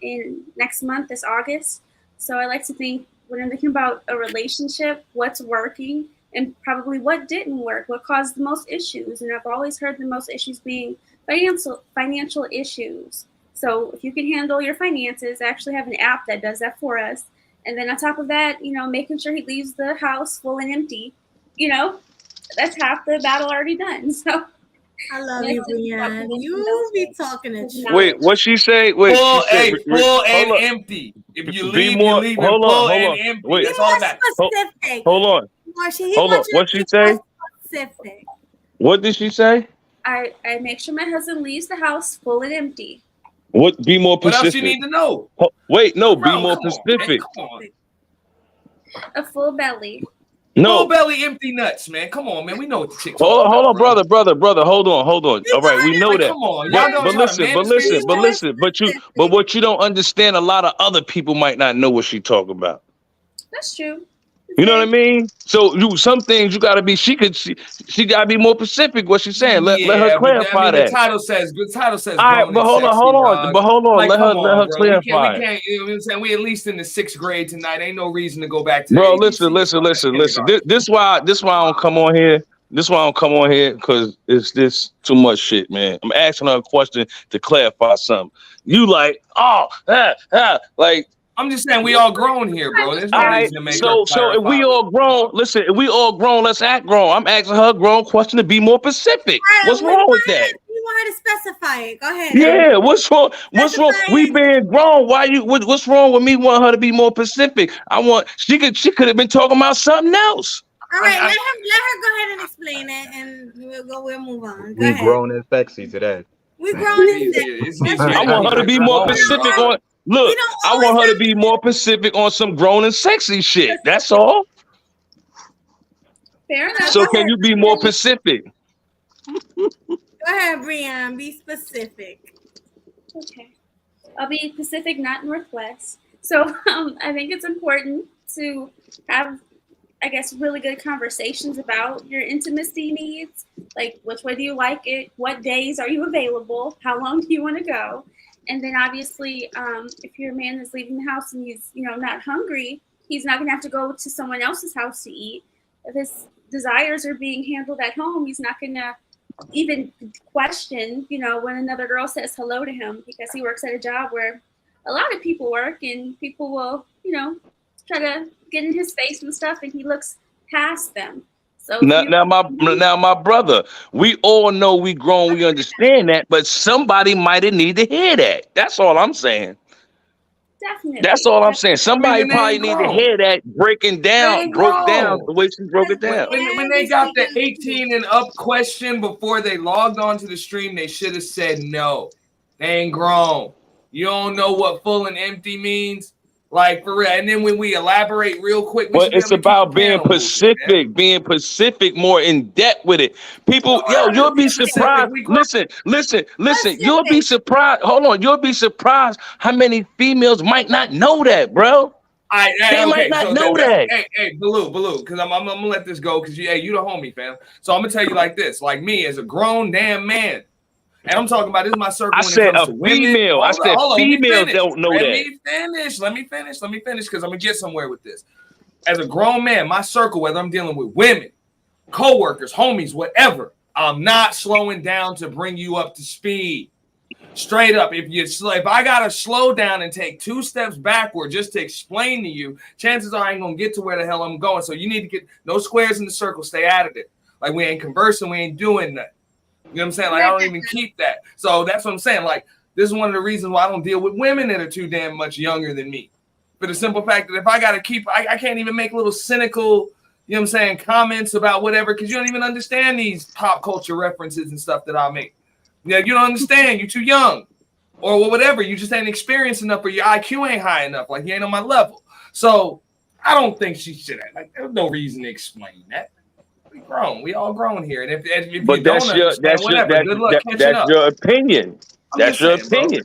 in next month, this August. So I like to think, when I'm thinking about a relationship, what's working and probably what didn't work, what caused the most issues. And I've always heard the most issues being financial issues. So if you can handle your finances, I actually have an app that does that for us. And then on top of that, making sure he leaves the house full and empty, that's half the battle already done. So I love you, Brianne. You be talking the truth. Wait, what she say? Wait, full, she said, full and empty. If you leave, more, you leave it full and empty. Wait, That's all that matters. Specific. Hold on. Hold on. What she say? Specific. What did she say? I make sure my husband leaves the house full and empty. What? Be more What specific. else you need to know? Wait, no. Be more specific. Come on. A full belly. No. Full belly, empty nuts, man. Come on, man. We know what the chicks. Hold on, brother. Hold on. All right, we know that. Come on, y'all but listen. But what you don't understand, a lot of other people might not know what she talking about. That's true. You know what I mean? So some things you gotta be. She gotta be more specific. What she's saying. Let her clarify that. The title says. All right, but hold on. Like, let her clarify. We can't. You know what I'm saying? We at least in the 6th grade tonight. Ain't no reason to go back to. Bro, listen. This why I don't come on here. This why I don't come on here, because it's this too much shit, man. I'm asking her a question to clarify something. You like, like. I'm just saying we all grown here, bro. There's no reason to make so if we all grown, listen, if we all grown, let's act grown. I'm asking her a grown question to be more specific. What's wrong with that? You want her to specify it. Go ahead. Yeah, what's wrong? What's wrong? We being grown. What's wrong with me wanting her to be more specific? She could have been talking about something else. All right, let her go ahead and explain it, and we'll move on. We grown and sexy today. We grown and sexy. I want her to be more specific on. Look, I want her to be more specific on some grown and sexy shit. That's all. Fair enough. So can you be more specific? Go ahead, Brianne. Be specific. Okay. I'll be Pacific, not Northwest. So I think it's important to have, I guess, really good conversations about your intimacy needs. Like, which way do you like it? What days are you available? How long do you want to go? And then obviously, if your man is leaving the house and he's, not hungry, he's not going to have to go to someone else's house to eat. If his desires are being handled at home, he's not going to even question, when another girl says hello to him, because he works at a job where a lot of people work, and people will, try to get in his face and stuff, and he looks past them. So now, my brother, we all know we grown, we understand that, but somebody might need to hear that. That's all I'm saying. Definitely. That's all I'm saying. Somebody probably need to hear that broke down the way she broke it down. When they got the 18 and up question before they logged onto the stream, they should have said no. They ain't grown. You don't know what full and empty means? Like for real. And then when we elaborate real quick, we Well, should be it's able to keep the about panel moving, man. being Pacific, more in depth with it. People, yo, Just you'll be be specific. surprised. We grown. Listen. You'll be surprised. Hold on, you'll be surprised how many females might not know that, bro. They might Okay, not so know that's that. hey, Baloo, because I'm gonna let this go because you the homie, fam. So I'm gonna tell you like this, like me as a grown damn man, and I'm talking about this is my circle I when it said comes a to women. female. I said Let me females finish. don't know that. Let me finish because I'm gonna get somewhere with this. As a grown man, my circle, whether I'm dealing with women, co-workers, homies, whatever, I'm not slowing down to bring you up to speed. Straight up, if I gotta slow down and take 2 steps backward just to explain to you, chances are I ain't gonna get to where the hell I'm going. So you need to get no squares in the circle, stay out of it. Like we ain't conversing, we ain't doing that. You know what I'm saying? Like I don't even keep that. So that's what I'm saying. Like this is one of the reasons why I don't deal with women that are too damn much younger than me. For the simple fact that if I gotta keep, I can't even make little cynical, you know what I'm saying, comments about whatever, because you don't even understand these pop culture references and stuff that I make. Yeah, you don't understand. You're too young, or whatever. You just ain't experienced enough, or your IQ ain't high enough. Like you ain't on my level. So I don't think she should have. Like there's no reason to explain that. We grown. We all grown here. And if you But don't understand, whatever. Good luck catching up. your opinion. I'm That's just your saying, bro. opinion.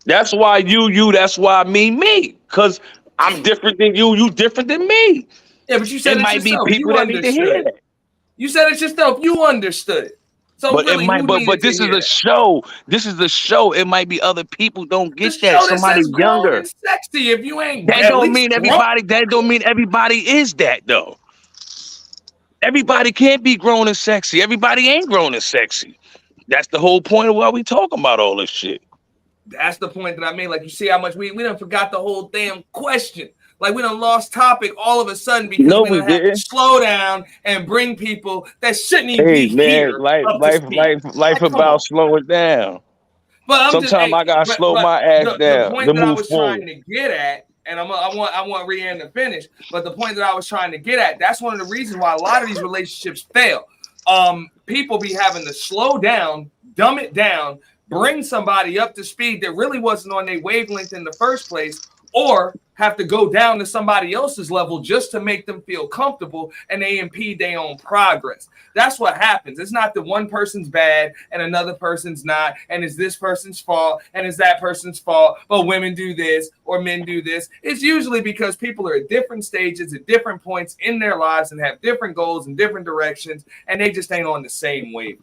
That's why you. That's why me. Because I'm different than you. You different than me. Yeah, but you It said it might be yourself. people You that need to hear understood. that. You said it yourself. You understood it. So But it really, might. who needed But to this is hear a that? show. This is the show. It might be other people don't The get that. show that Somebody says grown younger. and sexy. If you ain't That at don't least mean grown. everybody. That don't mean everybody is that though. Everybody can't be grown and sexy. Everybody ain't grown and sexy. That's the whole point of why we talking about all this shit. That's the point that I made. Like you see how much we done forgot the whole damn question. Like we done lost topic all of a sudden because No, we we done had to didn't. slow down and bring people that shouldn't even Hey be man, here up to speed. life Like, come about on. slow it down. But I'm just, Sometimes hey, I gotta slow but my ass the down point to that I move was trying forward. to get at, and I want Rianne to finish. But the point that I was trying to get at, that's one of the reasons why a lot of these relationships fail. People be having to slow down, dumb it down, bring somebody up to speed that really wasn't on their wavelength in the first place, or have to go down to somebody else's level just to make them feel comfortable, and they impede their own progress. That's what happens. It's not that one person's bad and another person's not, and it's this person's fault and it's that person's fault, but women do this or men do this. It's usually because people are at different stages, at different points in their lives, and have different goals and different directions, and they just ain't on the same wavelength.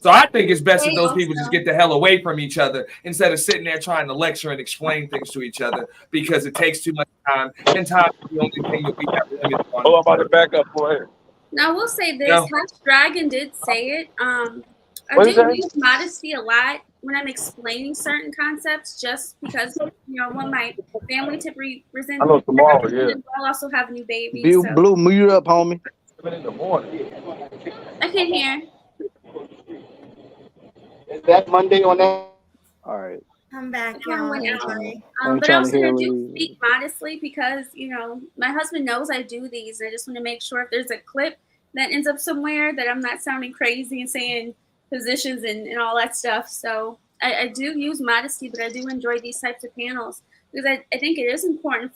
So I think it's best that those people just get the hell away from each other instead of sitting there trying to lecture and explain things to each other because it takes too much time, and time is the only thing that we have limited on. Oh, I'm about to back up for it. Now, I will say this: No. Hush Dragon did say it. I What do is that? use modesty a lot when I'm explaining certain concepts, just because I want my family to present. I know tomorrow, yeah. I'll also have a new baby, so Blue, mute up, homie. In the morning. I can't hear. Is that Monday on that? All right. I'm back, Come y'all. on, I'm y'all. sorry. I'm But I trying to also hear do speak modestly because my husband knows I do these, and I just want to make sure if there's a clip that ends up somewhere that I'm not sounding crazy and saying positions and all that stuff. So I do use modesty, but I do enjoy these types of panels because I think it is important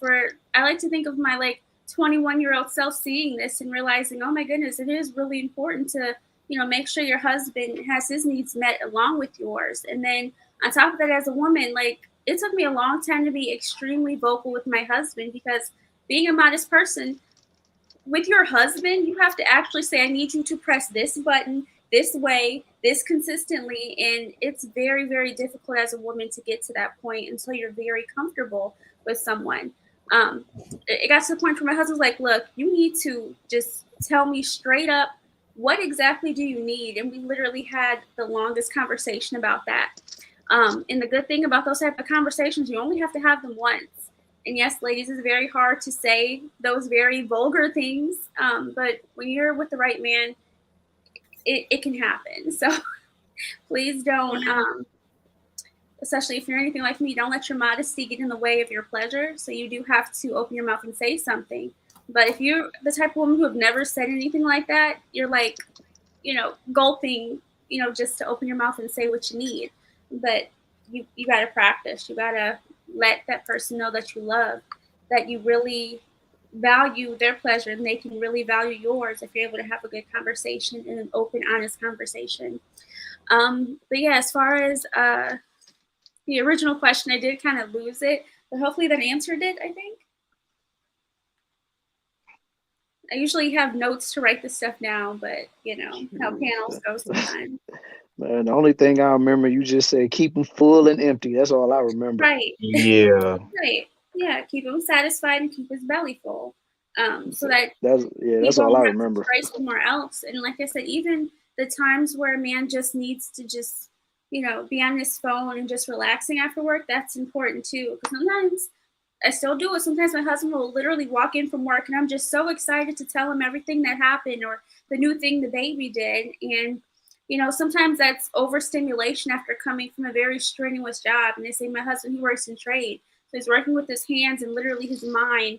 I like to think of my 21-year-old self seeing this and realizing, oh my goodness, it is really important to make sure your husband has his needs met along with yours. And then on top of that, as a woman, it took me a long time to be extremely vocal with my husband because being a modest person, with your husband, you have to actually say, I need you to press this button this way, this consistently. And it's very, very difficult as a woman to get to that point until you're very comfortable with someone. It got to the point where my husband was like, look, you need to just tell me straight up, what exactly do you need? And we literally had the longest conversation about that. And the good thing about those type of conversations, you only have to have them once. And yes, ladies, it's very hard to say those very vulgar things. But when you're with the right man, it can happen. So please don't, especially if you're anything like me, don't let your modesty get in the way of your pleasure. So you do have to open your mouth and say something. But if you're the type of woman who have never said anything like that, you're gulping, just to open your mouth and say what you need. But you got to practice. You got to let that person know that you love, that you really value their pleasure and they can really value yours if you're able to have a good conversation and an open, honest conversation. But yeah, as far as the original question, I did kind of lose it, but hopefully that answered it, I think. I usually have notes to write this stuff down, but you know how panels go sometimes. Man, the only thing I remember, you just said keep them full and empty. That's all I remember. Right. Yeah. Right. Yeah. Keep him satisfied and keep his belly full. So that That's he all I won't have to remember. try somewhere else. And like I said, even the times where a man just needs to just, you know, be on his phone and just relaxing after work, that's important too. Because sometimes I still do it. Sometimes my husband will literally walk in from work and I'm just so excited to tell him everything that happened or the new thing the baby did. And, you know, sometimes that's overstimulation after coming from a very strenuous job. And they say my husband, he works in trade. So he's working with his hands and literally his mind,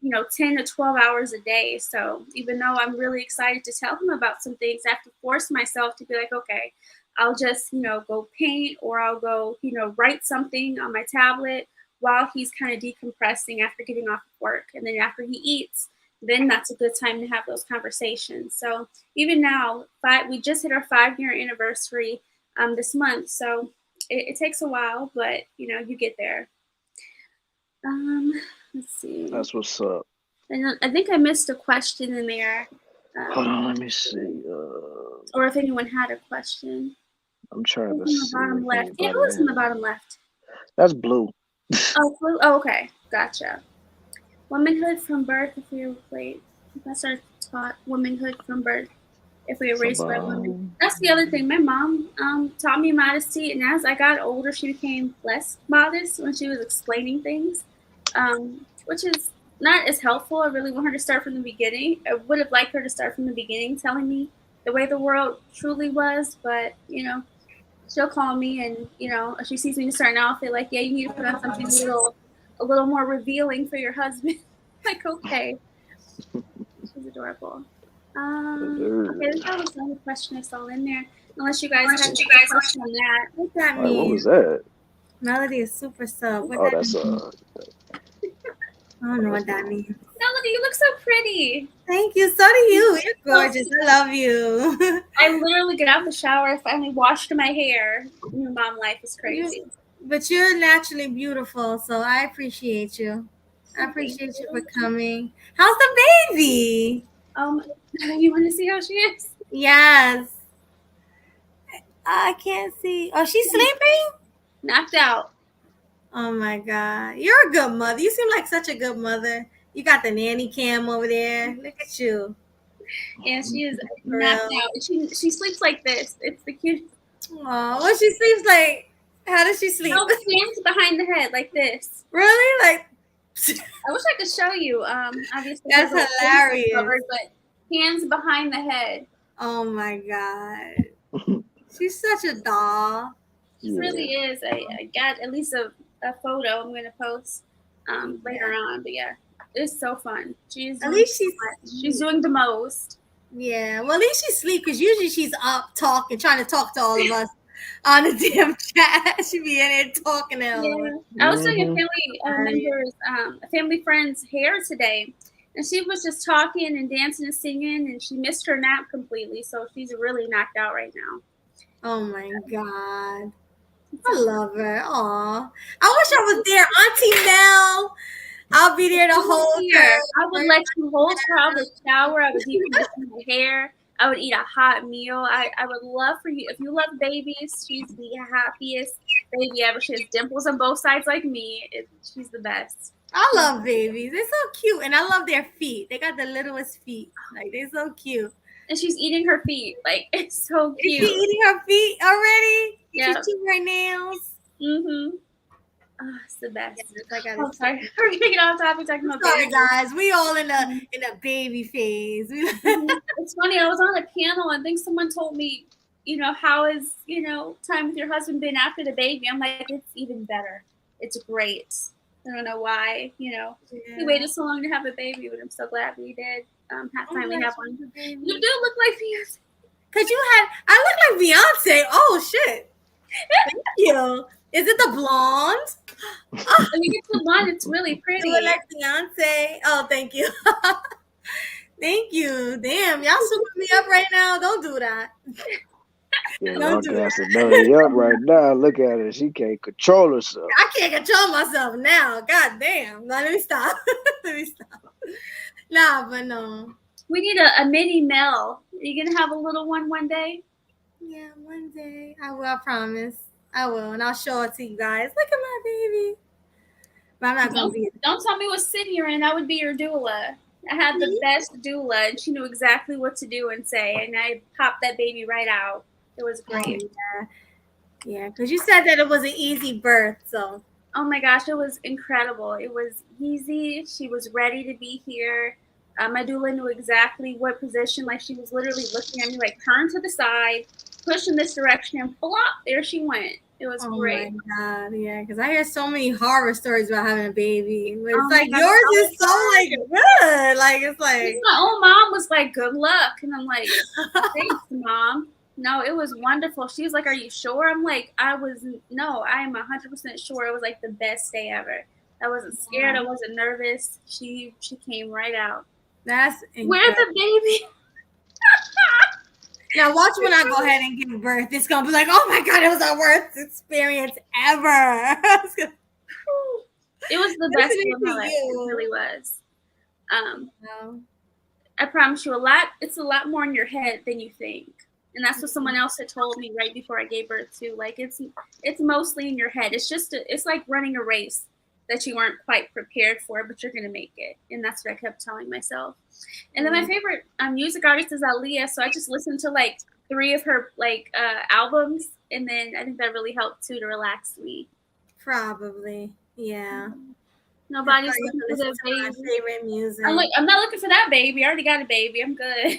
you know, 10 to 12 hours a day. So even though I'm really excited to tell him about some things, I have to force myself to be like, okay, I'll just, you know, go paint or I'll go, you know, write something on my tablet while he's kind of decompressing after getting off of work. And then after he eats, then that's a good time to have those conversations. So even now, we just hit our 5-year anniversary this month. So it takes a while, but, you know, you get there. Let's see. That's what's up. And I think I missed a question in there. Hold on, let me see. Or if anyone had a question. I'm trying to Who's in the see. bottom left? Yeah, who's in the bottom left? That's Blue. Oh, Blue. Oh, okay. Gotcha. Womanhood from birth if we were raised. That's our taught womanhood from birth if we were raised by women. That's the other thing. My mom taught me modesty, and as I got older, she became less modest when she was explaining things, which is not as helpful. I really want her to start from the beginning. I would have liked her to start from the beginning, telling me the way the world truly was, but you know, she'll call me, and you know, if she sees me in a certain outfit, like, yeah, you need to put on something a little more revealing for your husband. Like, okay. She's adorable. Okay, that was the only question I saw in there. Unless you guys had a question on that. What's that All right, mean? what was that? Melody is super sub. What Oh, that that's mean? I don't know what that means. Melody, you look so pretty. Thank you. So do you. You're gorgeous. I love you. I literally get out of the shower. I finally washed my hair. Your mom life is crazy. But you're naturally beautiful, so I appreciate you. I appreciate you for coming. How's the baby? You want to see how she is? Yes. I can't see. Oh, she's sleeping? Knocked out. Oh my God. You're a good mother. You seem like such a good mother. You got the nanny cam over there. Look at you. And she is knocked out. She sleeps like this. It's the cutest. Oh, well, she sleeps like, how does she sleep? No, hands behind the head like this. Really? Like, I wish I could show you. Obviously, that's hilarious. Covered, but hands behind the head. Oh my God. She's such a doll. She really is. I got at least a photo I'm going to post later on. But yeah, it's so fun. She's doing the most. Yeah, well, at least she's asleep because usually she's up talking, trying to talk to all of us on the damn chat. She be in there talking to us. Yeah. I was doing a family family friend's hair today, and she was just talking and dancing and singing, and she missed her nap completely, so she's really knocked out right now. Oh my God. I love her. Aw. I wish I was there. Auntie Mel. I'll be there to hold her. I would let you hold her. I would shower. I would deep condition my hair. I would eat a hot meal. I would love for you. If you love babies, she's the happiest baby ever. She has dimples on both sides like me. She's the best. I love babies. They're so cute. And I love their feet. They got the littlest feet. Like, they're so cute. And she's eating her feet. Like, it's so cute. Is she eating her feet already? Yeah. She's eating her nails. Mm-hmm. Oh, it's the best. Oh, sorry. We're gonna get off topic talking about babies. Guys, we all in a baby phase. It's funny. I was on a panel and I think someone told me, you know, how is, you know, time with your husband been after the baby? I'm like, it's even better. It's great. I don't know why, you know, he waited so long to have a baby, but I'm so glad we did finally have one. You do look like Beyonce. I look like Beyonce. Oh shit. Thank you. Is it the blonde? I think it's the blonde. It's really pretty. You look like Beyonce. Oh, thank you. Thank you. Damn, y'all super me up right now. Don't do that. Yeah, Don't y'all do gassing that. Melody up right now. Look at her. She can't control herself. I can't control myself now. God damn. Now, let me stop. Let me stop. Nah, but no. We need a mini Mel. Are you gonna have a little one day? Yeah, one day. I will, I promise. I will, and I'll show it to you guys. Look at my baby. But I'm not gonna be. Don't tell me what city you're in. I would be your doula. I had the best doula, and she knew exactly what to do and say, and I popped that baby right out. It was great. Oh, yeah, because you said that it was an easy birth, so. Oh my gosh, it was incredible. It was easy. She was ready to be here. My doula knew exactly what position. Like, she was literally looking at me like, turn to the side, push in this direction, and plop, there she went. It was great. Oh my God, yeah, because I hear so many horror stories about having a baby. It's Oh like my God, yours is so like good. Like it's like my own mom was like, good luck. And I'm like, thanks, Mom. No, it was wonderful. She was like, are you sure? I'm like, I am 100% sure. It was like the best day ever. I wasn't scared. I wasn't nervous. She came right out. That's incredible. Where's the baby? Now watch when I go ahead and give birth. It's gonna be like, oh my God, it was our worst experience ever. It was the best day of my life. It really was. I promise you, it's a lot more in your head than you think. And that's what someone else had told me right before I gave birth too. Like, it's mostly in your head. It's like running a race that you weren't quite prepared for, but you're gonna make it. And that's what I kept telling myself. And then my favorite music artist is Aaliyah, so I just listened to like 3 of her albums, and then I think that really helped too to relax me. Probably, yeah. Nobody's looking for that baby. Favorite music. I'm not looking for that baby. I already got a baby. I'm good.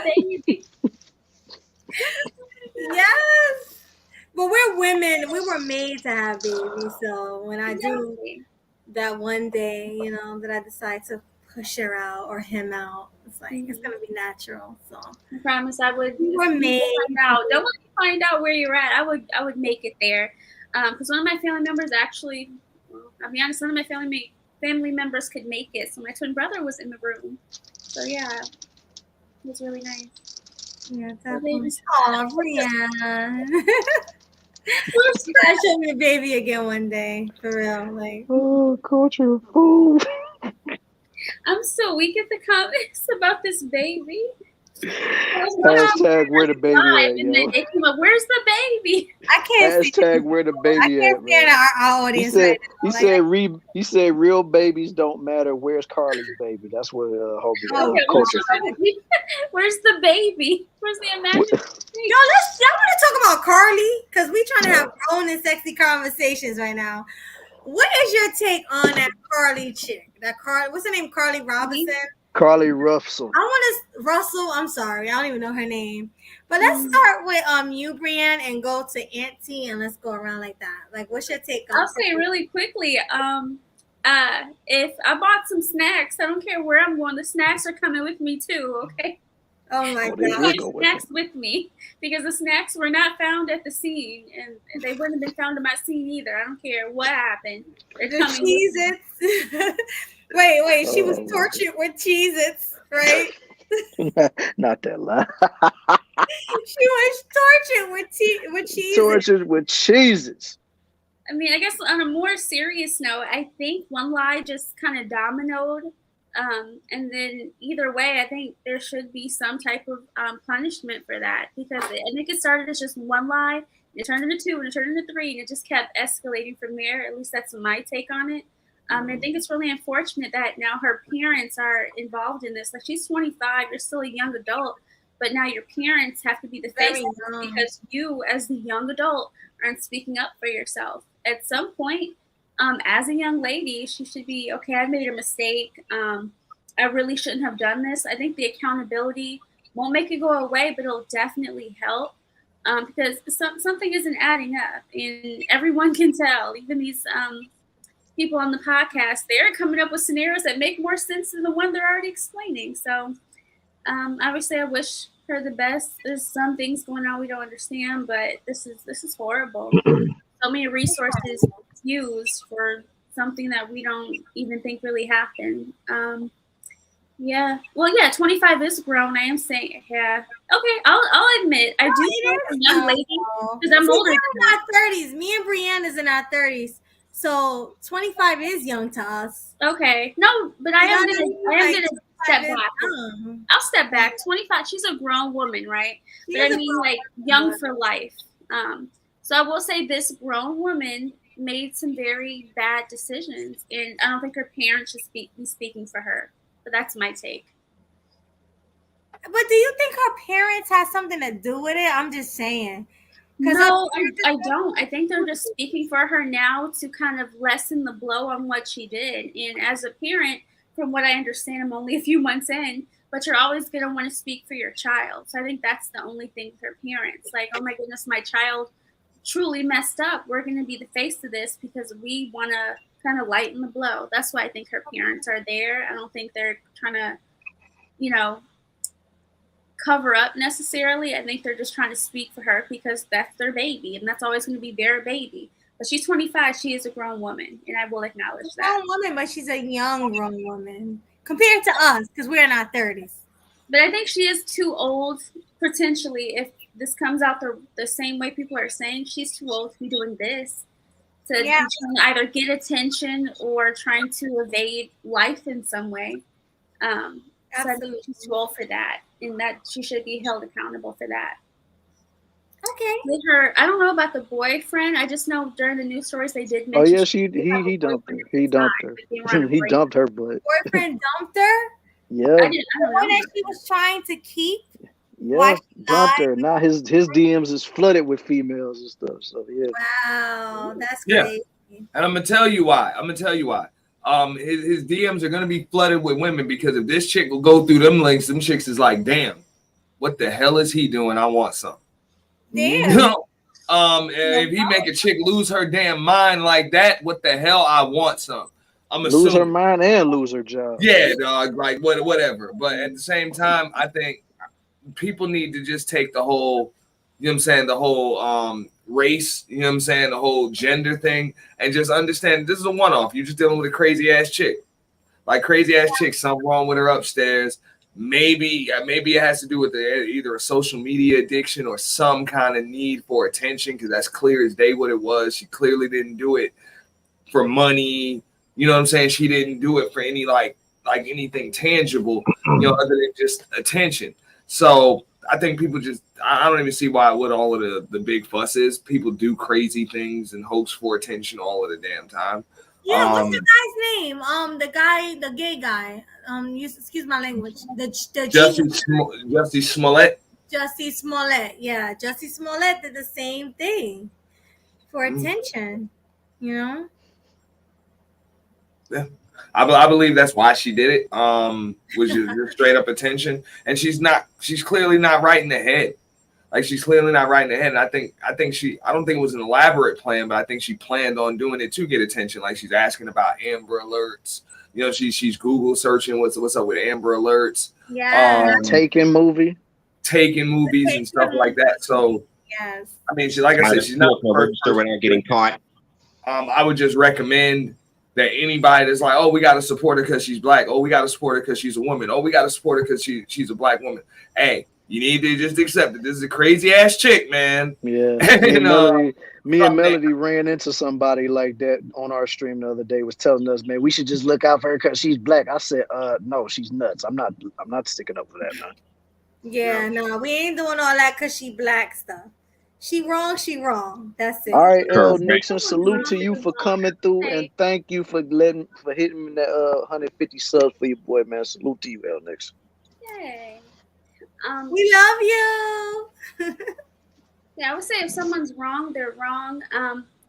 Baby. Yes. But we're women. We were made to have babies. So when I do that one day, that I decide to push her out or him out, it's like it's gonna be natural. So I promise I would. We were made. Don't let me find out where you're at. I would make it there. Because one of my family members actually, I'll be honest, none of my family members could make it. So my twin brother was in the room. So yeah, it was really nice. Yeah, definitely. Oh, Brianna. I show me a baby again one day, for real. Like, oh, culture food. I'm so weak at the comments about this baby. Hashtag where the baby at, and then they came up, where's the baby? I can't Hashtag where the baby at, man. Our audience he said real babies don't matter. Where's Carly's baby? That's what culture. Where's the baby? Where's the imaginary baby? Y'all want to talk about Carly? Because we trying to have grown and sexy conversations right now. What is your take on that Carly chick? What's her name? Carly Robinson? Carly Russell. Russell. I'm sorry, I don't even know her name. But let's start with you, Brianne, and go to Auntie, and let's go around like that. Like, what's your take on? I'll say really quickly. If I bought some snacks, I don't care where I'm going. The snacks are coming with me too. Okay. Oh my God! I got snacks with me because the snacks were not found at the scene, and they wouldn't have been found at my scene either. I don't care what happened. They're coming. Cheez-Its. Wait, she was tortured with Cheez-Its, right? Not that lie. She was tortured with Cheez-Its. Tortured with Cheez-Its. I mean, I guess on a more serious note, I think one lie just kind of dominoed. And then either way, I think there should be some type of punishment for that, because I think it started as just one lie, it turned into 2, and it turned into 3, and it just kept escalating from there. At least that's my take on it. I think it's really unfortunate that now her parents are involved in this. Like, she's 25, you're still a young adult, but now your parents have to be the face because you, as the young adult, aren't speaking up for yourself. At some point, as a young lady, she should be, okay, I made a mistake. I really shouldn't have done this. I think the accountability won't make it go away, but it'll definitely help, because something isn't adding up, and everyone can tell. Even these people on the podcast, they're coming up with scenarios that make more sense than the one they're already explaining. So I would say I wish her the best. There's some things going on we don't understand, but this is horrible. So many resources used for something that we don't even think really happened. Yeah. Well, yeah, 25 is grown. I am saying, yeah. Okay, I'll admit I do feel like a young lady because I'm older. We're in our 30s. Me and Brianne is in our 30s. So 25 is young to us. Okay. No, but I am gonna step back. Young. I'll step back. 25. She's a grown woman, right? She But is I a mean, grown like young for life. So I will say this grown woman made some very bad decisions, and I don't think her parents should be speaking for her. But that's my take. But do you think her parents had something to do with it? I'm just saying. No, I don't. I think they're just speaking for her now to kind of lessen the blow on what she did. And as a parent, from what I understand, I'm only a few months in, but you're always going to want to speak for your child. So I think that's the only thing with her parents. Like, oh my goodness, my child truly messed up. We're going to be the face of this because we want to kind of lighten the blow. That's why I think her parents are there. I don't think they're trying to, cover up necessarily. I think they're just trying to speak for her because that's their baby and that's always going to be their baby. But she's 25. She is a grown woman, and I will acknowledge that. Grown woman, but she's a young grown woman compared to us because we're in our 30s. But I think she is too old, potentially, if this comes out the same way people are saying. She's too old to be doing this, to be trying to either get attention or trying to evade life in some way. So I think she's too old for that, and that she should be held accountable for that. Okay. With her, I don't know about the boyfriend. I just know during the news stories they did mention. Oh yeah, he dumped her. He dumped her. He dumped her, but boyfriend dumped her. Yeah. I don't know. That she was trying to keep. Yeah, dumped her. Now his DMs is flooded with females and stuff. So yeah. Wow, that's crazy. And I'm gonna tell you why. His DMs are gonna be flooded with women because if this chick will go through them links, them chicks is like, damn, what the hell is he doing? I want some. Damn. If he make a chick lose her damn mind like that, what the hell? I want some. I'm lose assuming. Her mind and lose her job. Yeah, dog. Like whatever. But at the same time, I think people need to just take the whole, the whole race, the whole gender thing, and just understand this is a one-off. You're just dealing with a crazy ass chick. Like crazy ass chick, something wrong with her upstairs. Maybe it has to do with either a social media addiction or some kind of need for attention, because that's clear as day what it was. She clearly didn't do it for money. You know what I'm saying? She didn't do it for any like anything tangible, other than just attention. So I think people just, I don't even see what all of the big fuss is. People do crazy things and hopes for attention all of the damn time. Yeah, what's the guy's name? The gay guy. Excuse my language. Jussie Smollett. Jussie Smollett. Yeah, Jussie Smollett did the same thing for attention. Yeah, I believe that's why she did it. Was just straight up attention, and she's clearly not right in the head. Like she's clearly not right in the head. And I don't think it was an elaborate plan, but I think she planned on doing it to get attention. Like she's asking about Amber Alerts. She's Google searching what's up with Amber Alerts. Yeah. Taking movies and stuff like that. So yes. I mean, she's not register without getting caught. I would just recommend that anybody that's like, oh, we got to support her because she's black. Oh, we got to support her because she's a woman. Oh, we got to support her because she's a black woman. Hey, you need to just accept it. This is a crazy ass chick, man. Yeah. Me and Melody ran into somebody like that on our stream the other day. Was telling us, man, we should just look out for her because she's black. I said, no, she's nuts. I'm not sticking up for that, man. Yeah, no, we ain't doing all that because she black stuff. She wrong. That's it. All right, L. Nixon, salute to you for coming through, and thank you for hitting me that 150 subs for your boy, man. Salute to you, L. Nixon. Yay. We love you. Yeah, I would say if someone's wrong, they're wrong.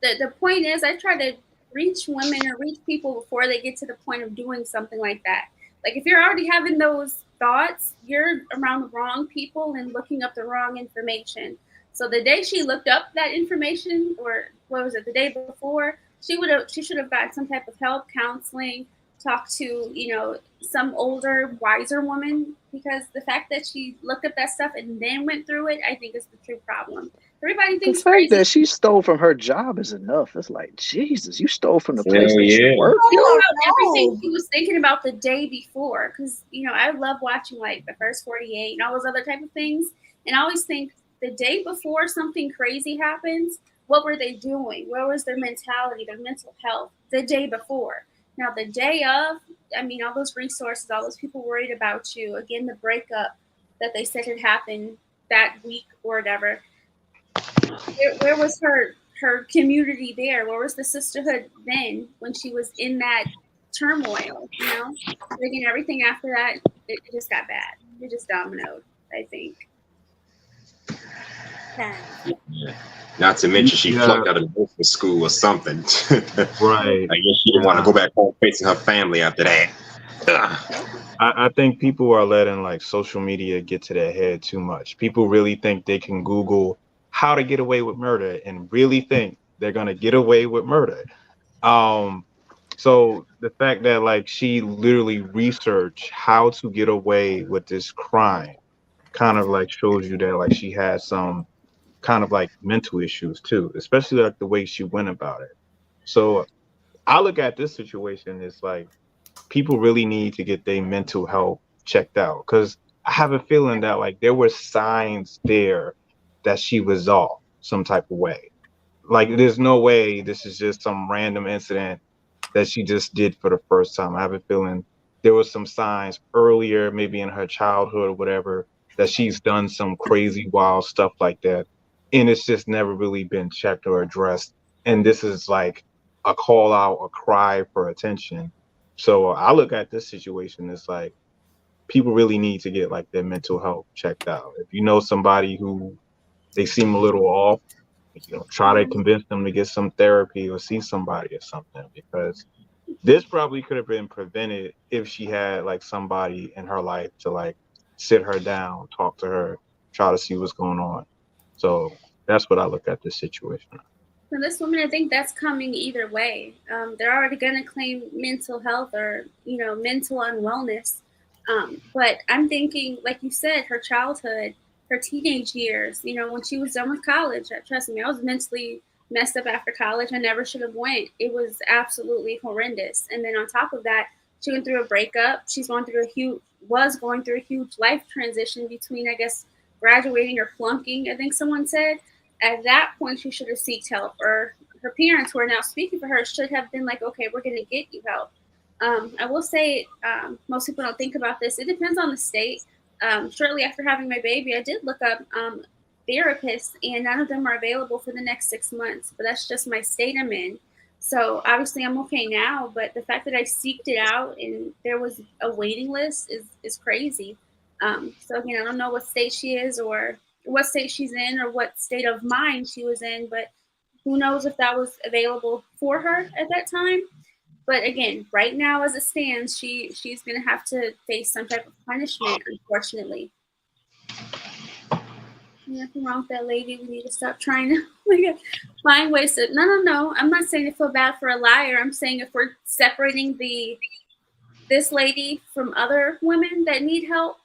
The point is, I try to reach women or reach people before they get to the point of doing something like that. Like if you're already having those thoughts, you're around the wrong people and looking up the wrong information. So the day she looked up that information, or what was it, the day before, she should have got some type of help, counseling, talk to, you know, some older, wiser woman, because the fact that she looked up that stuff and then went through it, I think is the true problem. Everybody The thinks fact crazy. that she stole from her job is enough. It's like, Jesus, you stole from the place Hell that you yeah. work, Think yo? about everything she was thinking about the day before, because you know I love watching like the first 48 and all those other type of things, and I always think the day before something crazy happens, what were they doing? Where was their mentality, their mental health the day before? Now the day of, I mean, all those resources, all those people worried about you. Again, the breakup that they said had happened that week or whatever. Where was her community there? Where was the sisterhood then when she was in that turmoil? You know, but again, everything after that, it just got bad. It just dominoed. I think. Not to mention she Yeah, flunked out of nursing school or something. right. I guess she didn't want to Yeah. go back home facing her family after that. I think people are letting like social media get to their head too much. People really think they can Google how to get away with murder and really think they're gonna get away with murder. Um, so the fact that like she literally researched how to get away with this crime kind of like shows you that like she has some kind of like mental issues too, especially like the way she went about it. So I look at this situation as like people really need to get their mental health checked out because I have a feeling that like there were signs there that she was off some type of way. Like there's no way this is just some random incident that she just did for the first time. I have a feeling there was some signs earlier, maybe in her childhood or whatever, that she's done some crazy wild stuff like that. And it's just never really been checked or addressed. And this is like a call out, a cry for attention. So I look at this situation as like people really need to get like their mental health checked out. If you know somebody who they seem a little off, try to convince them to get some therapy or see somebody or something because this probably could have been prevented if she had like somebody in her life to like sit her down, talk to her, try to see what's going on. So that's what I look at this situation. For this woman, I think that's coming either way. They're already going to claim mental health or, you know, mental unwellness. But I'm thinking, like you said, her childhood, her teenage years, you know, when she was done with college, trust me, I was mentally messed up after college. I never should have went. It was absolutely horrendous. And then on top of that, she went through a breakup. Was going through a huge life transition between, I guess, graduating or flunking, I think someone said. At that point, she should have sought help, or her parents, who are now speaking for her, should have been like, okay, we're going to get you help. I will say, most people don't think about this. It depends on the state. Shortly after having my baby, I did look up therapists, and none of them are available for the next 6 months. But that's just my state I'm in. So obviously I'm okay now, but the fact that I seeked it out and there was a waiting list is crazy. So again, I don't know what state she is or what state she's in or what state of mind she was in, but who knows if that was available for her at that time. But again, right now as it stands, she's gonna have to face some type of punishment, unfortunately. Nothing wrong with that lady. We need to stop trying to find ways to. No. I'm not saying to feel bad for a liar. I'm saying if we're separating this lady from other women that need help,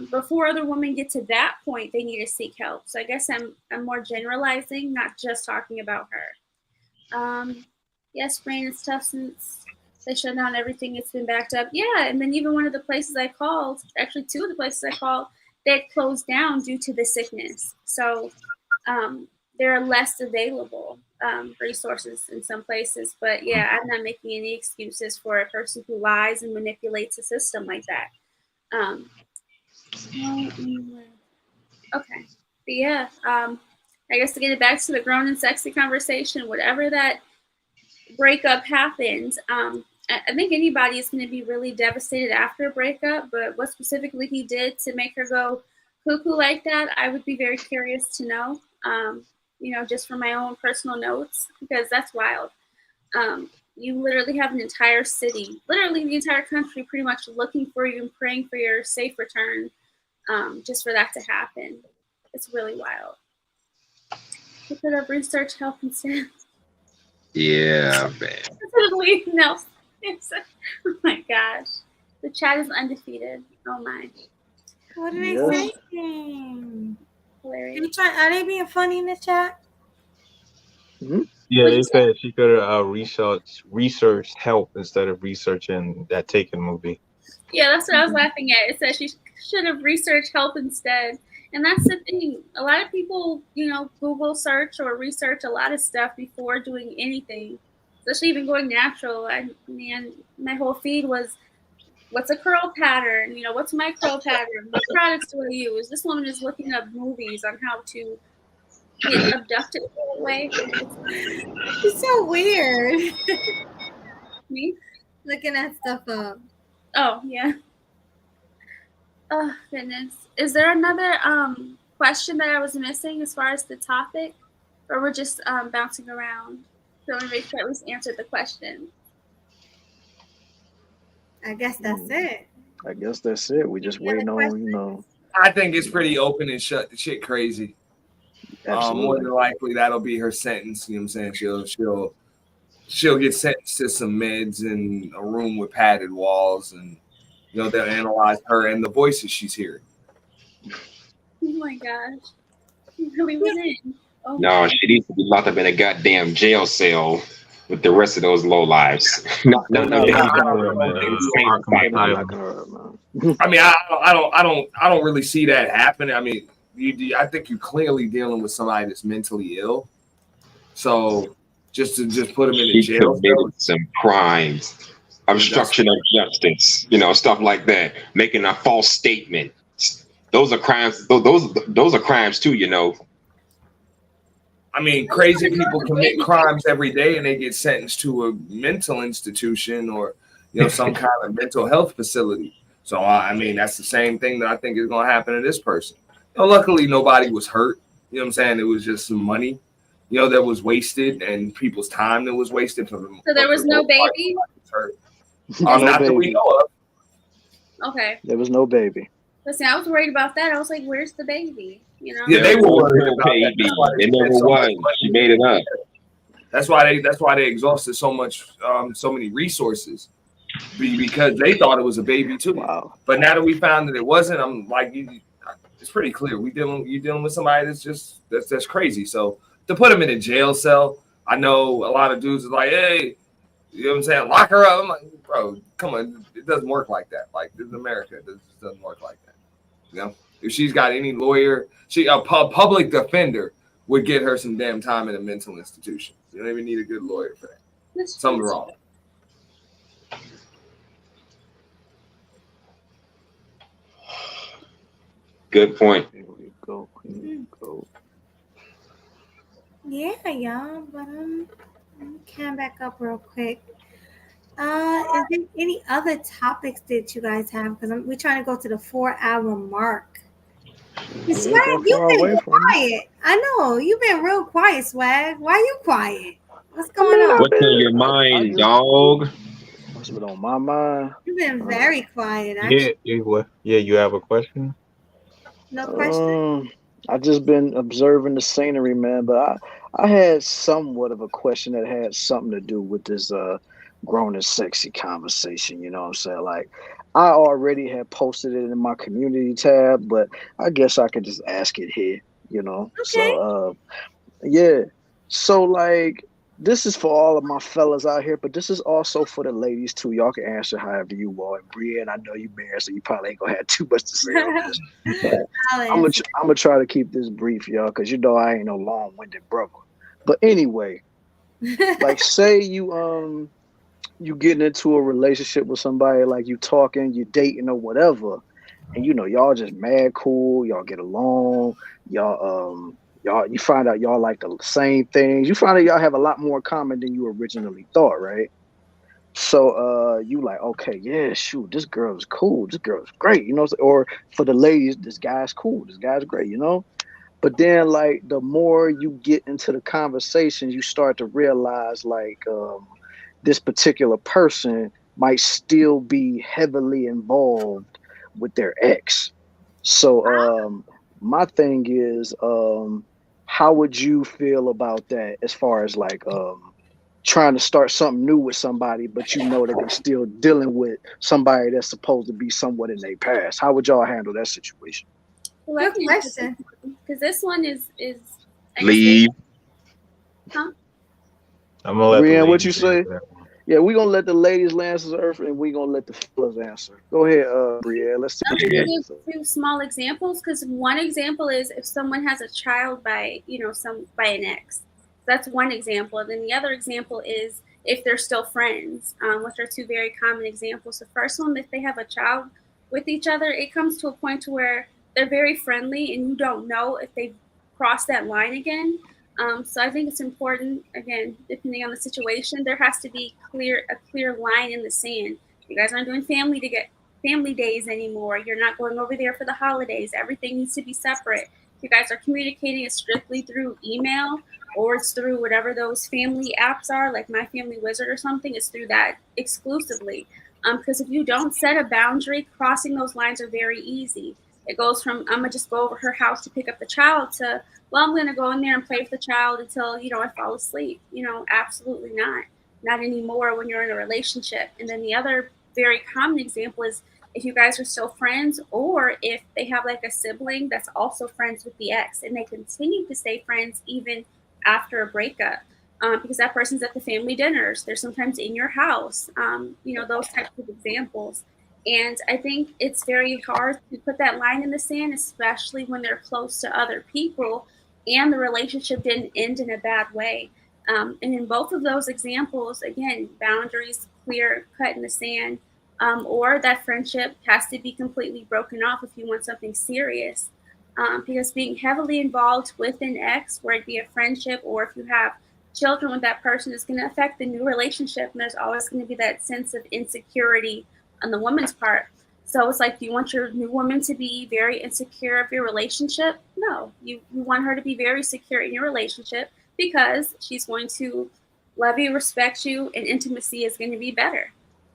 before other women get to that point, they need to seek help. So I guess I'm more generalizing, not just talking about her. Yes, brain is tough since they shut down everything. It's been backed up. Yeah, and then even one of the places I called, actually two of the places I called, they closed down due to the sickness. So there are less available resources in some places. But yeah, I'm not making any excuses for a person who lies and manipulates a system like that. Okay. But yeah, I guess to get it back to the grown and sexy conversation, whatever that breakup happened, I think anybody is going to be really devastated after a breakup, but what specifically he did to make her go cuckoo like that, I would be very curious to know, just for my own personal notes, because that's wild. You literally have an entire city, literally the entire country pretty much looking for you and praying for your safe return, just for that to happen. It's really wild. Look up research, help, and stand. Yeah, man. Literally, no. Oh my gosh. The chat is undefeated. Oh my. What are they Yes. saying? Hilarious. Are they being funny in the chat? Hmm? Yeah, What'd you they say? said she could have researched help instead of researching that Taken movie. Yeah, that's what I was laughing at. It said she should have researched health instead. And that's the thing. A lot of people, Google search or research a lot of stuff before doing anything, especially even going natural. Man, my whole feed was, what's a curl pattern? What's my curl pattern? What products do I use? This woman is looking up movies on how to get abducted that way. It's so weird. Me? Looking that stuff up. Oh, yeah. Oh, goodness. Is there another question that I was missing as far as the topic? Or we're just bouncing around? So I want to make sure I at least answered the question. I guess that's it. I guess that's it. We just waiting on, I think it's pretty open and shut the shit crazy. More Absolutely. than likely that'll be her sentence. You know what I'm saying? She'll get sentenced to some meds in a room with padded walls, and they'll analyze her and the voices she's hearing. Oh my gosh. You really went in. Oh No, my. she needs to be locked up in a goddamn jail cell with the rest of those lowlives. They're Not not in locking I her don't up, know man. if they the do same all They're asylum. not that. locking her up, man. I mean, I don't really see that happening. I mean, I think you're clearly dealing with somebody that's mentally ill. So just put them in a She jail cell. committed some crimes, obstruction of justice, stuff like that, making a false statement. Those are crimes. Those are crimes too. I mean, crazy people commit crimes every day, and they get sentenced to a mental institution or some kind of mental health facility. So I mean, that's the same thing that I think is going to happen to this person. Luckily, nobody was hurt. You know what I'm saying? It was just some money, that was wasted, and people's time that was wasted for them. So there was no baby? No Not that we baby. know of. Okay. There was no baby. Listen, I was worried about that. I was like, where's the baby? Yeah, they were worried about that. Baby. That's why they It never spent so much was. money. She made it up. That's why they exhausted so much, so many resources, because they thought it was a baby too. Wow. But now that we found that it wasn't, I'm like, it's pretty clear. You dealing with somebody that's crazy. So to put him in a jail cell, I know a lot of dudes are like, hey, you know what I'm saying? Lock her up. I'm like, bro, come on, it doesn't work like that. Like this is America, it just doesn't work like that. If she's got any lawyer, a public defender would get her some damn time in a mental institution. You don't even need a good lawyer for that. Something wrong. Good point. Here we go. Yeah, y'all. But let me can back up real quick. Is there any other topics that you guys have? Because we're trying to go to the 4-hour mark. Swag, you've been quiet. I know you've been real quiet, Swag. Why you quiet? What's going on? What's on your mind, dog? What's been on my mind? You've been very quiet. Yeah, you have a question? No question. I just been observing the scenery, man. But I had somewhat of a question that had something to do with this grown and sexy conversation. You know what I'm saying? Like, I already had posted it in my community tab, but I guess I could just ask it here. Okay. So yeah. So like, this is for all of my fellas out here, but this is also for the ladies too. Y'all can answer however you want. Brienne, I know you married, so you probably ain't gonna have too much to say on this. I'm gonna try to keep this brief, y'all, because I ain't no long-winded brother. But anyway, like, say you getting into a relationship with somebody, like you talking, you dating or whatever, and y'all just mad cool, y'all get along, y'all you find out y'all like the same things. You find out y'all have a lot more in common than you originally thought, right? So you like, okay, yeah, shoot, this girl is cool, this girl is great, or for the ladies, this guy's cool, this guy's great, But then, like, the more you get into the conversation, you start to realize, like, this particular person might still be heavily involved with their ex. So my thing is, how would you feel about that as far as like trying to start something new with somebody, but you know they're still dealing with somebody that's supposed to be somewhat in their past. How would y'all handle that situation? Well, Good question. Because this one is I guess Leave. huh? I'm gonna let the Brienne, what you ladies answer say? that one. Yeah, we're gonna let the ladies answer first, and we're gonna let the fellas answer. Go ahead, Brienne. Let's see I'm what you gonna got to give say. two small examples because one example is if someone has a child by by an ex. That's one example. And then the other example is if they're still friends, which are two very common examples. The first one, if they have a child with each other, it comes to a point to where they're very friendly and you don't know if they've crossed that line again. So I think it's important, again, depending on the situation, there has to be a clear line in the sand. You guys aren't doing family days anymore. You're not going over there for the holidays. Everything needs to be separate. If you guys are communicating, it's strictly through email or it's through whatever those family apps are, like My Family Wizard or something. It's through that exclusively. Because if you don't set a boundary, crossing those lines are very easy. It goes from I'm gonna just go over her house to pick up the child to I'm gonna go in there and play with the child until I fall asleep. Absolutely not. Not anymore when you're in a relationship. And then the other very common example is if you guys are still friends or if they have like a sibling that's also friends with the ex and they continue to stay friends even after a breakup. Because that person's at the family dinners, they're sometimes in your house, those types of examples. And I think it's very hard to put that line in the sand, especially when they're close to other people and the relationship didn't end in a bad way. And in both of those examples, again, boundaries clear, cut in the sand, or that friendship has to be completely broken off if you want something serious. Because being heavily involved with an ex, where it be a friendship or if you have children with that person, is going to affect the new relationship. And there's always going to be that sense of insecurity on the woman's part. So it's like, do you want your new woman to be very insecure of your relationship? No, you want her to be very secure in your relationship because she's going to love you, respect you, and intimacy is going to be better.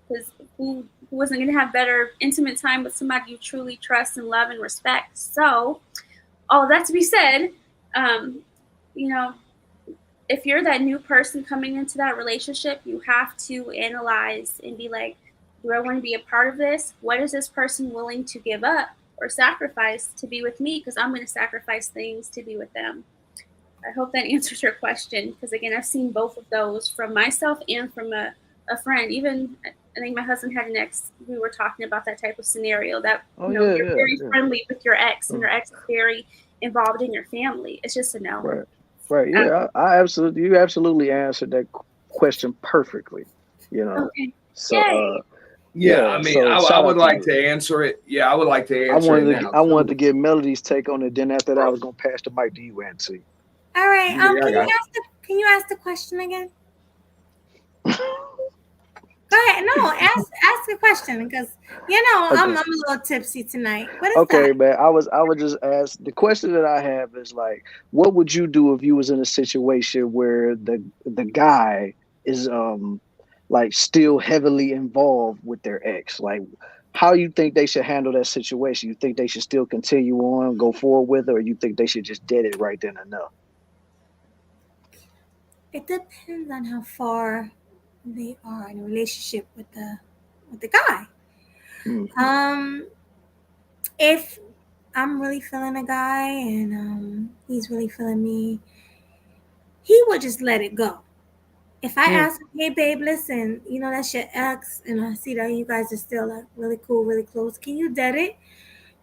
Because who isn't going to have better intimate time with somebody you truly trust and love and respect? So, all that to be said, you know, if you're that new person coming into that relationship, you have to analyze and be like, do I want to be a part of this? What is this person willing to give up or sacrifice to be with me? Because I'm going to sacrifice things to be with them. I hope that answers your question. Because again, I've seen both of those from myself and from a friend. Even I think my husband had an ex. We were talking about that type of scenario that you're very friendly with your ex, and your ex is very involved in your family. It's just a no. Right. Yeah, you absolutely answered that question perfectly. Okay. So yeah, I mean, so I would like you. to answer it. Yeah, I would like to I answer it wanted now. I wanted to get Melody's take on it. Then after that, I was gonna pass the mic to you, Auntie. All right. Yeah, Can you ask the question again? Go ahead. No, ask a question because I'm a little tipsy tonight. What is that? Man. I would just ask the question that I have is like, what would you do if you was in a situation where the guy is like still heavily involved with their ex? Like, how you think they should handle that situation? You think they should still continue on, go forward with it, or you think they should just dead it right then and there? It depends on how far they are in a relationship with the guy. If I'm really feeling a guy and he's really feeling me, he would just let it go. If I ask him, hey babe, listen, that's your ex, and I see that you guys are still like really cool, really close. Can you dead it?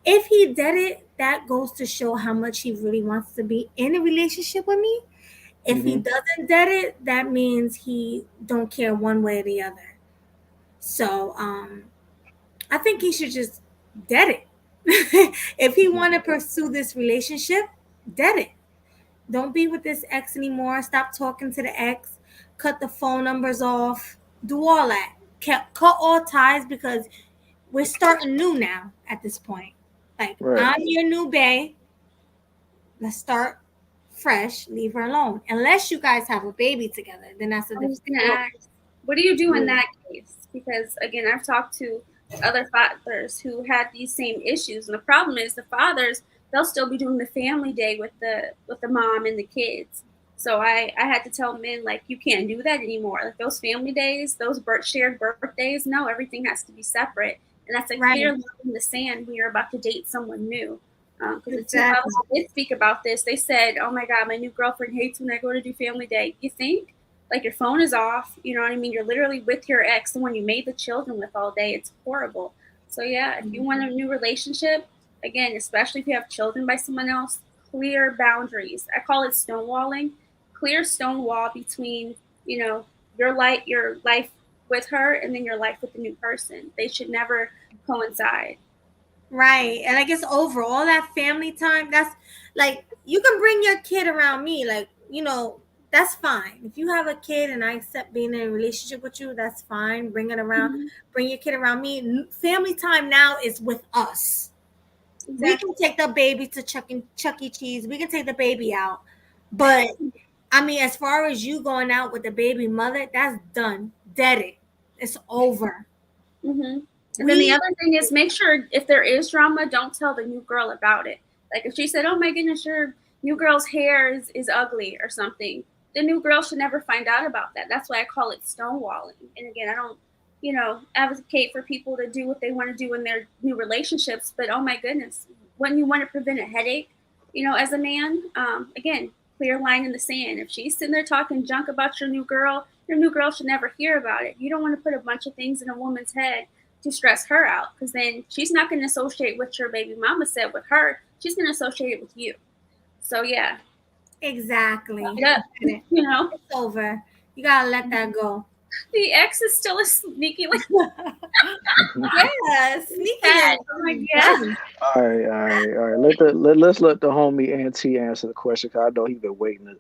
If he dead it, that goes to show how much he really wants to be in a relationship with me. If he doesn't dead it, that means he don't care one way or the other. So I think he should just dead it. If he want to pursue this relationship, dead it. Don't be with this ex anymore. Stop talking to the ex. Cut the phone numbers off. Do all that. Cut all ties because we're starting new now at this point. Like, I'm your new bae. Let's start fresh. Leave her alone. Unless you guys have a baby together, then that's a I was different going to story. ask, what do you do in that case? Because again, I've talked to other fathers who had these same issues, and the problem is the fathers, they'll still be doing the family day with the mom and the kids. So I had to tell men, like, you can't do that anymore. Like those family days, those shared birthdays, no, everything has to be separate. And that's a clear line in the sand when you're about to date someone new. Because the two Exactly. fellas did speak about this. They said, oh my God, my new girlfriend hates when I go to do family day. You think? Like your phone is off. You know what I mean? You're literally with your ex, the one you made the children with all day. It's horrible. So yeah, if you want a new relationship, again, especially if you have children by someone else, clear boundaries. I call it stonewalling. Clear stone wall between, you know, your life with her and then your life with the new person. They should never coincide. Right. And I guess overall that family time, that's like you can bring your kid around me, like, that's fine. If you have a kid and I accept being in a relationship with you, that's fine. Bring it around, bring your kid around me. Family time now is with us. Exactly. We can take the baby to Chuck E. Cheese. We can take the baby out. But I mean, as far as you going out with the baby mother, that's done. Dead it. It's over. Mm-hmm. And then the other thing is, make sure if there is drama, don't tell the new girl about it. Like if she said, "Oh my goodness, your new girl's hair is ugly" or something, the new girl should never find out about that. That's why I call it stonewalling. And again, I don't, advocate for people to do what they want to do in their new relationships. But oh my goodness, when you want to prevent a headache, as a man, again, clear line in the sand. If she's sitting there talking junk about your new girl should never hear about it. You don't want to put a bunch of things in a woman's head to stress her out, because then she's not going to associate what your baby mama said with her. She's going to associate it with you. So yeah, exactly. It's over. You gotta let that go. The ex is still a sneaky, like yeah, sneaky. Oh my God. All right. Let's let the homie Auntie answer the question, because I know he's been waiting to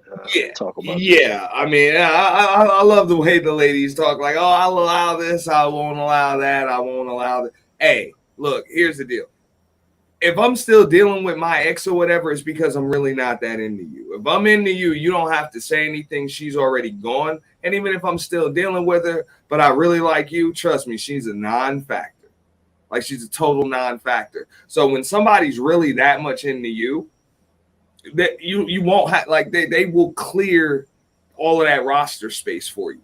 talk about this. Yeah, I mean, I love the way the ladies talk. Like, oh, I'll allow this, I won't allow that, I won't allow that. Hey, look, here's the deal. If I'm still dealing with my ex or whatever, it's because I'm really not that into you. If I'm into you, you don't have to say anything. She's already gone. And even if I'm still dealing with her, but I really like you, trust me, she's a non-factor. Like, she's a total non-factor. So when somebody's really that much into you, that you won't have, like, they will clear all of that roster space for you.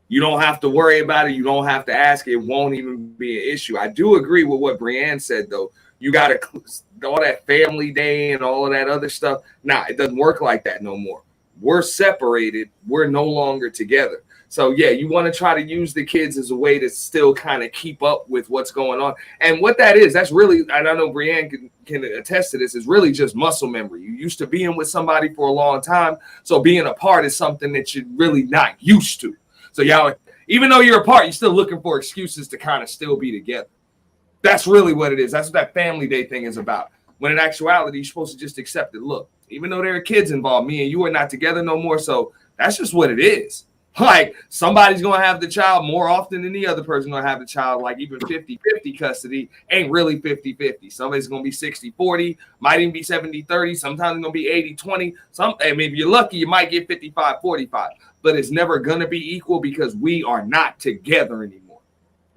You don't have to worry about it. You don't have to ask. It won't even be an issue. I do agree with what Brienne said, though. You got to, all that family day and all of that other stuff. Nah, it doesn't work like that no more. We're separated. We're no longer together. So, yeah, you want to try to use the kids as a way to still kind of keep up with what's going on. And what that is, that's really, and I know Brienne can attest to this, is really just muscle memory. You used to being with somebody for a long time. So being apart is something that you're really not used to. So y'all, even though you're apart, you're still looking for excuses to kind of still be together. That's really what it is. That's what that family day thing is about. When in actuality, you're supposed to just accept it. Look, even though there are kids involved, me and you are not together no more. So that's just what it is. Like, somebody's going to have the child more often than the other person going to have the child. Like, even 50-50 custody ain't really 50-50. Somebody's going to be 60-40, might even be 70-30. Sometimes it's going to be 80-20. And if you're lucky, you might get 55-45. But it's never going to be equal because we are not together anymore.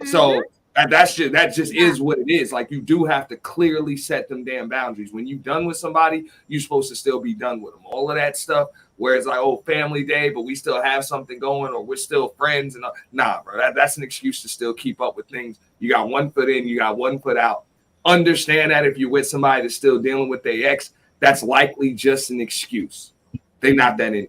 Mm-hmm. So that just is what it is. Like, you do have to clearly set them damn boundaries. When you're done with somebody, you're supposed to still be done with them. All of that stuff where it's like, oh, family day, but we still have something going, or we're still friends. And nah, bro, that's an excuse to still keep up with things. You got one foot in, you got one foot out. Understand that if you're with somebody that's still dealing with their ex, that's likely just an excuse. They're not that in.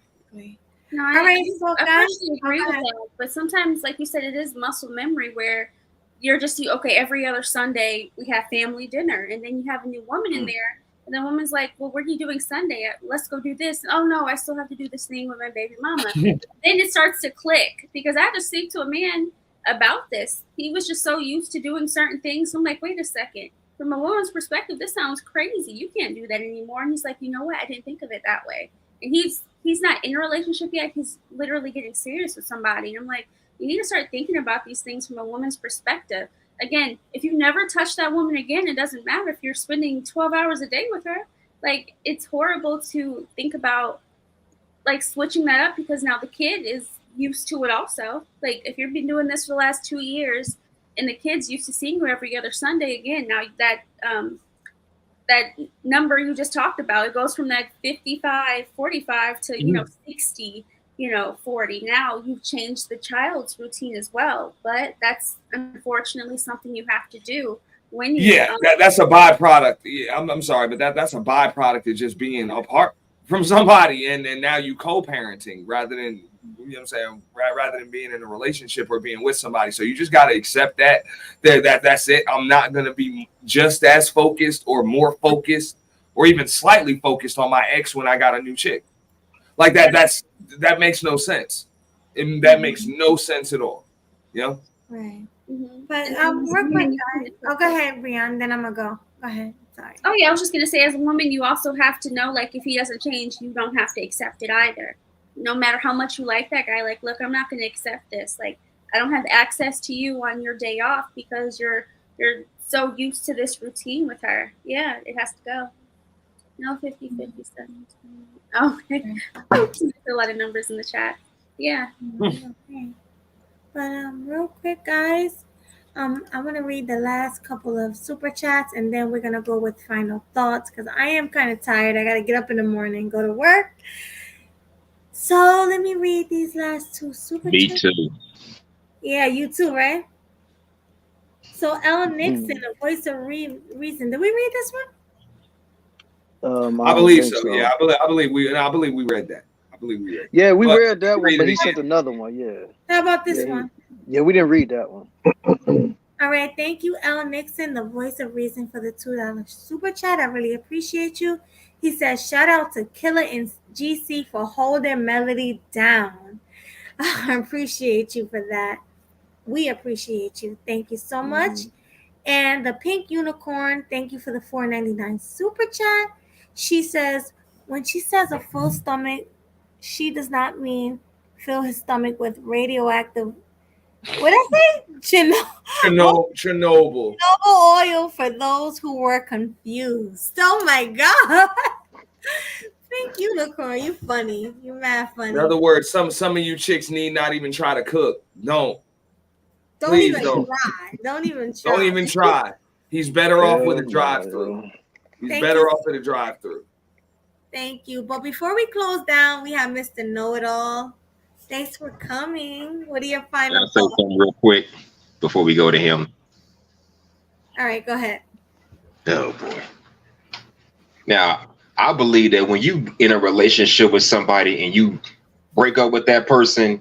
No, I partially agree with that. But sometimes, like you said, it is muscle memory where you're just, okay, every other Sunday we have family dinner, and then you have a new woman in there, and the woman's like, well, what are you doing Sunday? Let's go do this. Oh no, I still have to do this thing with my baby mama. Then it starts to click, because I had to speak to a man about this. He was just so used to doing certain things. So I'm like, wait a second. From a woman's perspective, this sounds crazy. You can't do that anymore. And he's like, you know what? I didn't think of it that way. And he's not in a relationship yet. He's literally getting serious with somebody. And I'm like, you need to start thinking about these things from a woman's perspective. Again, if you never touch that woman again, it doesn't matter if you're spending 12 hours a day with her. Like, it's horrible to think about, like, switching that up, because now the kid is used to it also. Like, if you've been doing this for the last 2 years and the kid's used to seeing her every other Sunday, again, now that number you just talked about. It goes from that 55, 45 to, 60, 40. Now you've changed the child's routine as well, but that's unfortunately something you have to do when you. Yeah, that's a byproduct. Yeah, I'm sorry, but that's a byproduct of just being apart from somebody, and now you co-parenting rather than, you know what I'm saying, rather than being in a relationship or being with somebody. So you just got to accept that's it. I'm not going to be just as focused or more focused or even slightly focused on my ex when I got a new chick. Like that makes no sense. That makes no sense at all. You know? Right. Mm-hmm. But real quick, guys. Oh, go ahead, Brian. Then I'm gonna go. Go ahead. Sorry. Oh yeah, I was just gonna say, as a woman, you also have to know, like, if he doesn't change, you don't have to accept it either. No matter how much you like that guy, like, look, I'm not gonna accept this. Like, I don't have access to you on your day off because you're so used to this routine with her. Yeah, it has to go. No 50-50 stuff. Oh, okay. A lot of numbers in the chat. Yeah. Okay. But real quick, guys, I'm gonna read the last couple of super chats, and then we're gonna go with final thoughts because I am kind of tired. I gotta get up in the morning, go to work. So let me read these last two super Me chats. too. Yeah, you too, right? So L. Nixon, the voice of reason. Did we read this one? I I don't believe think so. so. Yeah, I believe we read that. I believe we read that. Yeah, we But read that one, read but it he sent again. another one. Yeah. How about this Yeah, one? yeah, we didn't read that one. All right, thank you, L. Nixon, the voice of reason, for the $2 super chat. I really appreciate you. He says, shout out to Killer and GC for holding Melody down. I appreciate you for that. We appreciate you. Thank you so much. And the Pink Unicorn, thank you for the $4.99 super chat. She says, when she says a full stomach, she does not mean fill his stomach with radioactive. What did I say? Chernobyl. Oil, for those who were confused. Oh my god. Pink Unicorn, you funny. You mad funny. In other words, some of you chicks need not even try to cook. Don't. Please even don't. try. Don't even try. Don't even try. He's better off with a drive-through. He's Thank better you. off with a drive-through. Thank you. But before we close down, we have Mr. Know-It-All. Thanks for coming. What are your final I'll say thoughts? something real quick before we go to him. All right, go ahead. Oh boy. Now, I believe that when you in a relationship with somebody and you break up with that person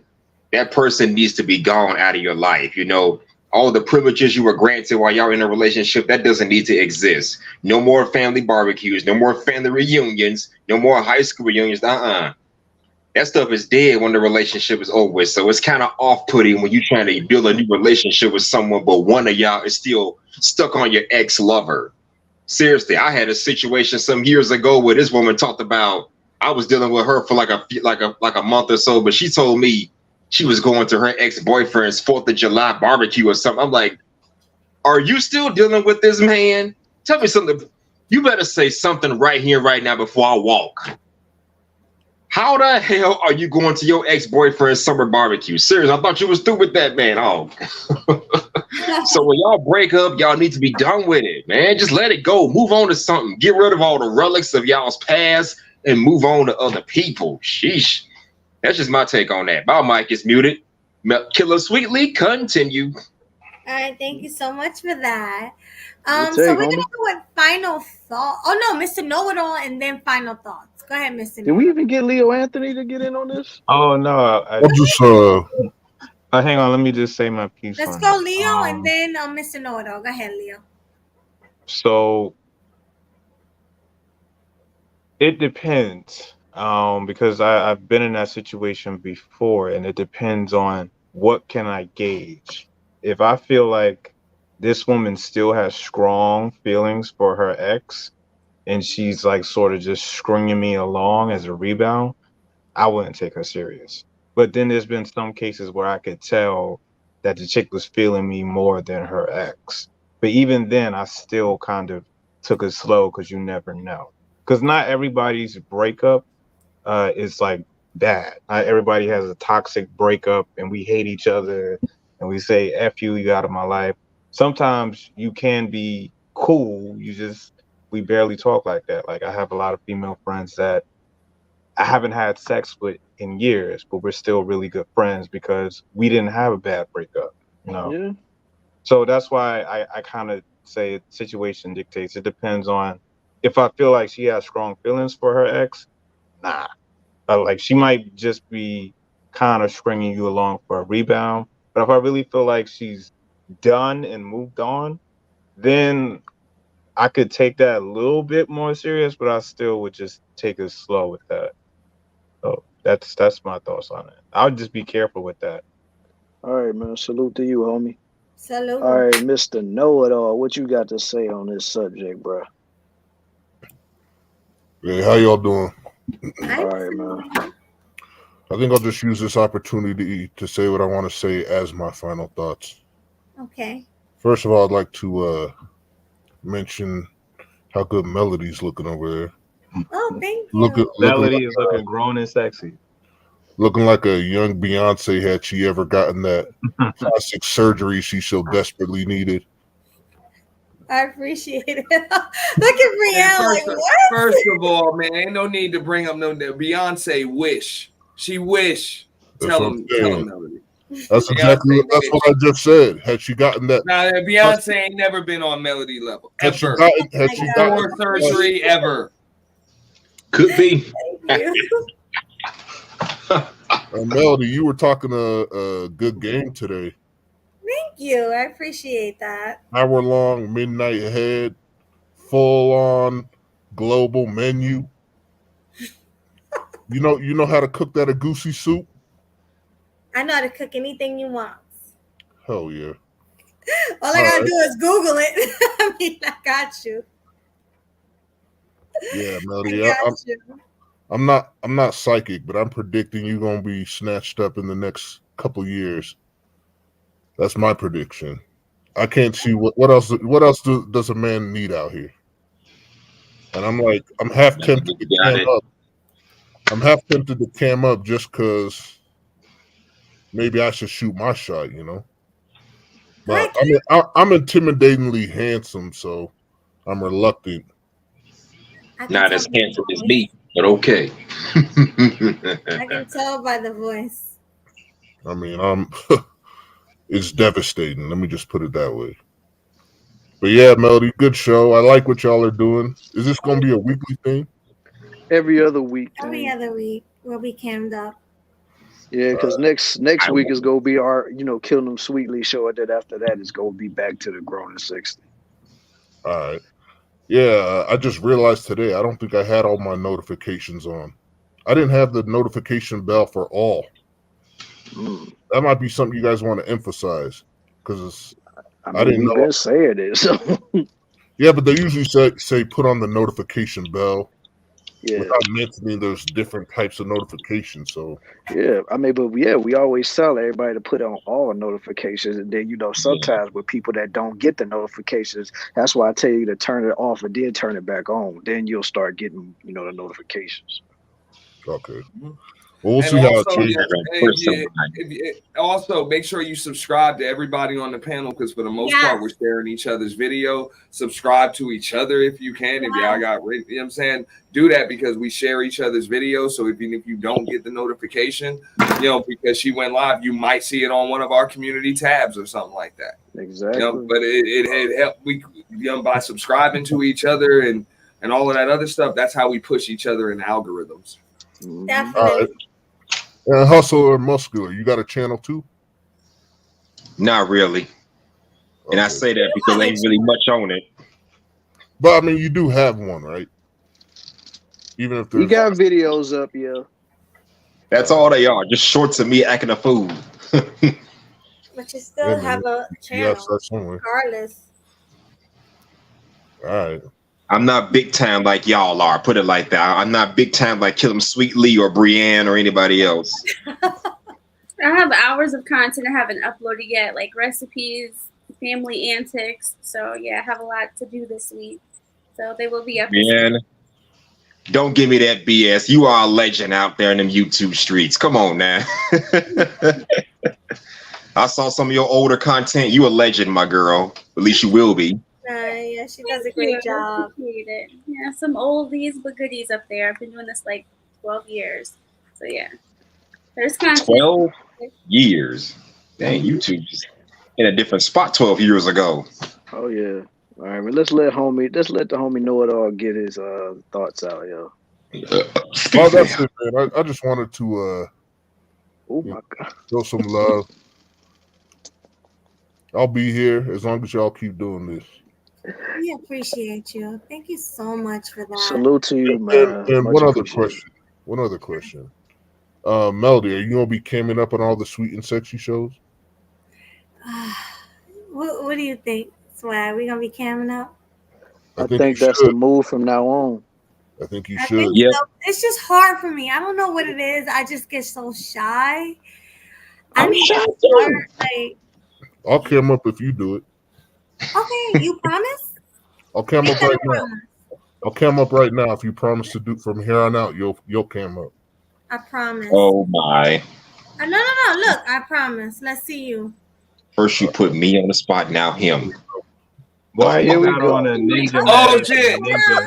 needs to be gone out of your life. You know, all the privileges you were granted while y'all in a relationship, that doesn't need to exist. No more family barbecues, no more family reunions, no more high school reunions. That stuff is dead when the relationship is over with. So it's kind of off-putting when you're trying to build a new relationship with someone, but one of y'all is still stuck on your ex-lover. Seriously, I had a situation some years ago where this woman talked about, I was dealing with her for like a month or so, but she told me she was going to her ex-boyfriend's 4th of July barbecue or something. I'm like, are you still dealing with this man? Tell me something. You better say something right here, right now before I walk. How the hell are you going to your ex-boyfriend's summer barbecue? Seriously, I thought you was through with that man. Oh. So when y'all break up, y'all need to be done with it, man. Just let it go. Move on to something. Get rid of all the relics of y'all's past and move on to other people. Sheesh. That's just my take on that. My mic is muted. Killer Sweetly, continue. All right, thank you so much for that. Good So take, we're homie. gonna go with final thought. Oh no, Mr. Know-It-All, and then final thoughts. Go ahead, Mr. Did we even get Leo Anthony to get in on this? Oh no, I just hang on, let me just say my piece. Let's on go, it. Leo, and then Mr. Know-It-All. Go ahead, Leo. So it depends, because I've been in that situation before, and it depends on what can I gauge. If I feel like this woman still has strong feelings for her ex, and she's like sort of just stringing me along as a rebound, I wouldn't take her serious. But then there's been some cases where I could tell that the chick was feeling me more than her ex. But even then, I still kind of took it slow because you never know. Because not everybody's breakup is like bad. Not everybody has a toxic breakup and we hate each other and we say, F you, you out of my life. Sometimes you can be cool. You just we barely talk like that. Like I have a lot of female friends that I haven't had sex with in years, but we're still really good friends because we didn't have a bad breakup, you know. Yeah. So that's why I kind of say situation dictates. It depends on if I feel like she has strong feelings for her ex. Nah, like she might just be kind of stringing you along for a rebound. But if I really feel like she's done and moved on, then I could take that a little bit more serious, but I still would just take it slow with that. So that's my thoughts on it. I would just be careful with that. All right, man. Salute to you, homie. Salute. All right, Mr. Know-It-All, what you got to say on this subject, bro? Hey, how y'all doing? All right, man. I think I'll just use this opportunity to say what I want to say as my final thoughts. Okay. First of all, I'd like to mention how good Melody's looking over there. Oh, thank you. Melody is looking grown and sexy. Looking like a young Beyonce had she ever gotten that plastic surgery she so desperately needed. I appreciate it. Look at Brielle, like what? First of all, man, ain't no need to bring up no Beyonce wish. She wish. Tell him, Melody. That's exactly that's what I just said. Had she gotten that, now Beyonce ain't never been on Melody level. Had she Ever. gotten surgery ever. Could be. Melody, you were talking a good game today. Thank you. I appreciate that. Hour-long, midnight ahead, full-on global menu. You know how to cook that goosey soup? I know how to cook anything you want. Hell yeah. All I gotta do is Google it. I mean, I got you. Yeah, Melody. I'm not psychic, but I'm predicting you're gonna be snatched up in the next couple years. That's my prediction. I can't see what else does a man need out here. And I'm half tempted to cam up. I'm half tempted to cam up just because maybe I should shoot my shot, you know. But I'm intimidatingly handsome, so I'm reluctant. Not as handsome as me, but okay. I can tell by the voice. I mean, it's devastating. Let me just put it that way. But yeah, Melody, good show. I like what y'all are doing. Is this going to be a weekly thing? Every other week. Every other week we'll be cammed up. Yeah, because next week is gonna be our, Kill Them Sweetly show, and then after that it's gonna be back to the Grown and 60. All right. Yeah, I just realized today I don't think I had all my notifications on. I didn't have the notification bell for all. That might be something you guys want to emphasize, because I didn't know. We've been saying it. So. Yeah, but they usually say put on the notification bell. Yeah. Without mentioning there's different types of notifications. So yeah, I mean, but yeah, we always tell everybody to put on all notifications, and then sometimes with people that don't get the notifications, that's why I tell you to turn it off and then turn it back on. Then you'll start getting the notifications. Okay. Well, we'll see how it changes. Also, make sure you subscribe to everybody on the panel, because for the most part, we're sharing each other's video. Subscribe to each other if you can. If y'all got, you know what I'm saying, do that, because we share each other's videos. So if you don't get the notification, because she went live, you might see it on one of our community tabs or something like that. Exactly. But it helped by subscribing to each other and all of that other stuff. That's how we push each other in algorithms. Definitely. All right. Hustle or Muscular, you got a channel too? Not really. And I say that because there ain't really much on it. But I mean, you do have one, right? Even if you got videos up, yeah. That's all they are, just shorts of me acting a fool. But you still have a channel, regardless. All right. I'm not big time like y'all are. Put it like that. I'm not big time like Kill 'Em Sweetly or Brienne or anybody else. I have hours of content I haven't uploaded yet, like recipes, family antics. So yeah, I have a lot to do this week. So they will be up. Man, don't give me that BS. You are a legend out there in them YouTube streets. Come on now. I saw some of your older content. You a legend, my girl. At least you will be. Yeah, she does a Thank great you. job. Appreciate it. Yeah, some oldies but goodies up there. I've been doing this like 12 years. So yeah, there's content. 12 years. Dang, you two just in a different spot 12 years ago. Oh yeah. All right, man. Let's let the homie know it all. Get his thoughts out, yo. Well, that's it, man. I just wanted to Oh my god, show some love. I'll be here as long as y'all keep doing this. We appreciate you. Thank you so much for that. salute to you, man. And Much one other appreciated. question. One other question. Melody, are you gonna be camming up on all the sweet and sexy shows? What do you think, Swag? We gonna be camming up? I think that's the move from now on. I think you I should. think so. It's just hard for me. I don't know what it is. I just get so shy. I need to start like. I'll cam up if you do it. Okay, you promise? I'll cam Make up that right a now. promise. I'll cam up right now if you promise to do from here on out. You'll cam up. I promise. Oh my. No. Look, I promise. Let's see you. First you put me on the spot, now him. All right, here we Got go. on a ninja Oh mask. shit! Ninja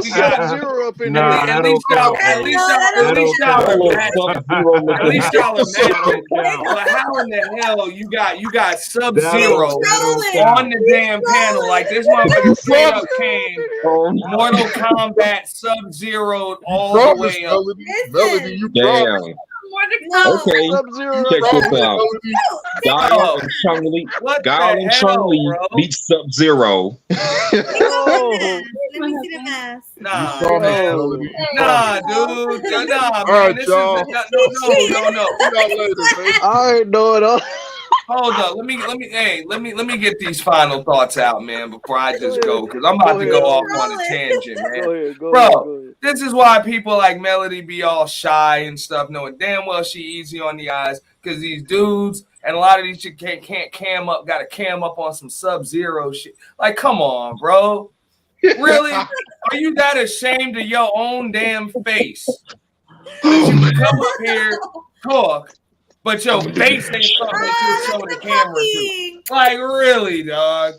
We got Sub-Zero up in Nah, here. At that least don't y'all, count. at least That y'all, at don't least y'all count. are matching. At least y'all are That matching. don't count. But how in the hell you got Sub That Zero don't count. on the damn panel? Like this motherfucker straight up came Mortal Kombat Sub Zero all the way up. Melody, you Damn. Okay. Sub-Zero. Check this out. Guile and Chun-Li. What Guile the and hell, Chun-Li bro? beat Sub-Zero. Oh, Let me see the mask. Nah, saw me, man. Melody. Nah, dude. Nah, All man. right, This y'all. is no. See y'all later, man. I ain't know it all. Hold up. Let me get these final thoughts out, man, before I just go, because I'm about to go off on a tangent, man. Go ahead. Bro, this is why people like Melody be all shy and stuff, knowing damn well she easy on the eyes, because these dudes and a lot of these shit can't cam up, got to cam up on some Sub-Zero shit. Like, come on, bro. Really? Are you that ashamed of your own damn face that you can come up here, talk, but your face ain't something that you'll show the camera to? Like, really, dog?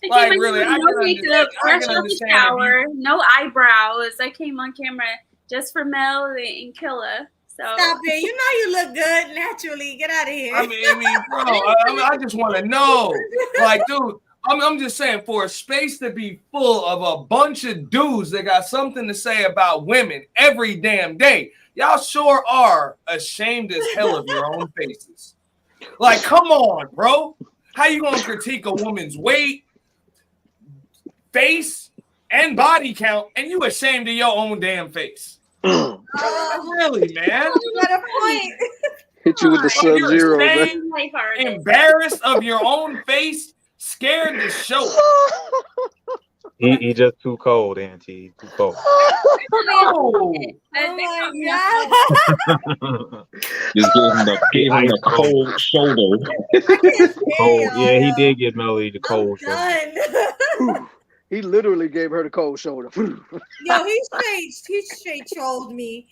Like, really? I no makeup, fresh can out the understand shower, no eyebrows. I came on camera just for Mel and Killa. So Stop it. You know you look good naturally. Get out of here. I mean, bro, I just want to know. Like, dude, I'm just saying, for a space to be full of a bunch of dudes that got something to say about women every damn day, y'all sure are ashamed as hell of your own faces. Like, come on, bro. How you gonna critique a woman's weight, face, and body count, and you ashamed of your own damn face? Really, man? You got a point. Hit you with the Sub-Zero, You're man. ashamed, embarrassed of your own face, scared to show it. He just too cold, Auntie. Too cold. No. Just gave him the cold shoulder. Cold. Yeah, he did give Melody the cold shoulder. He literally gave her the cold shoulder. Yo, he straight trolled me.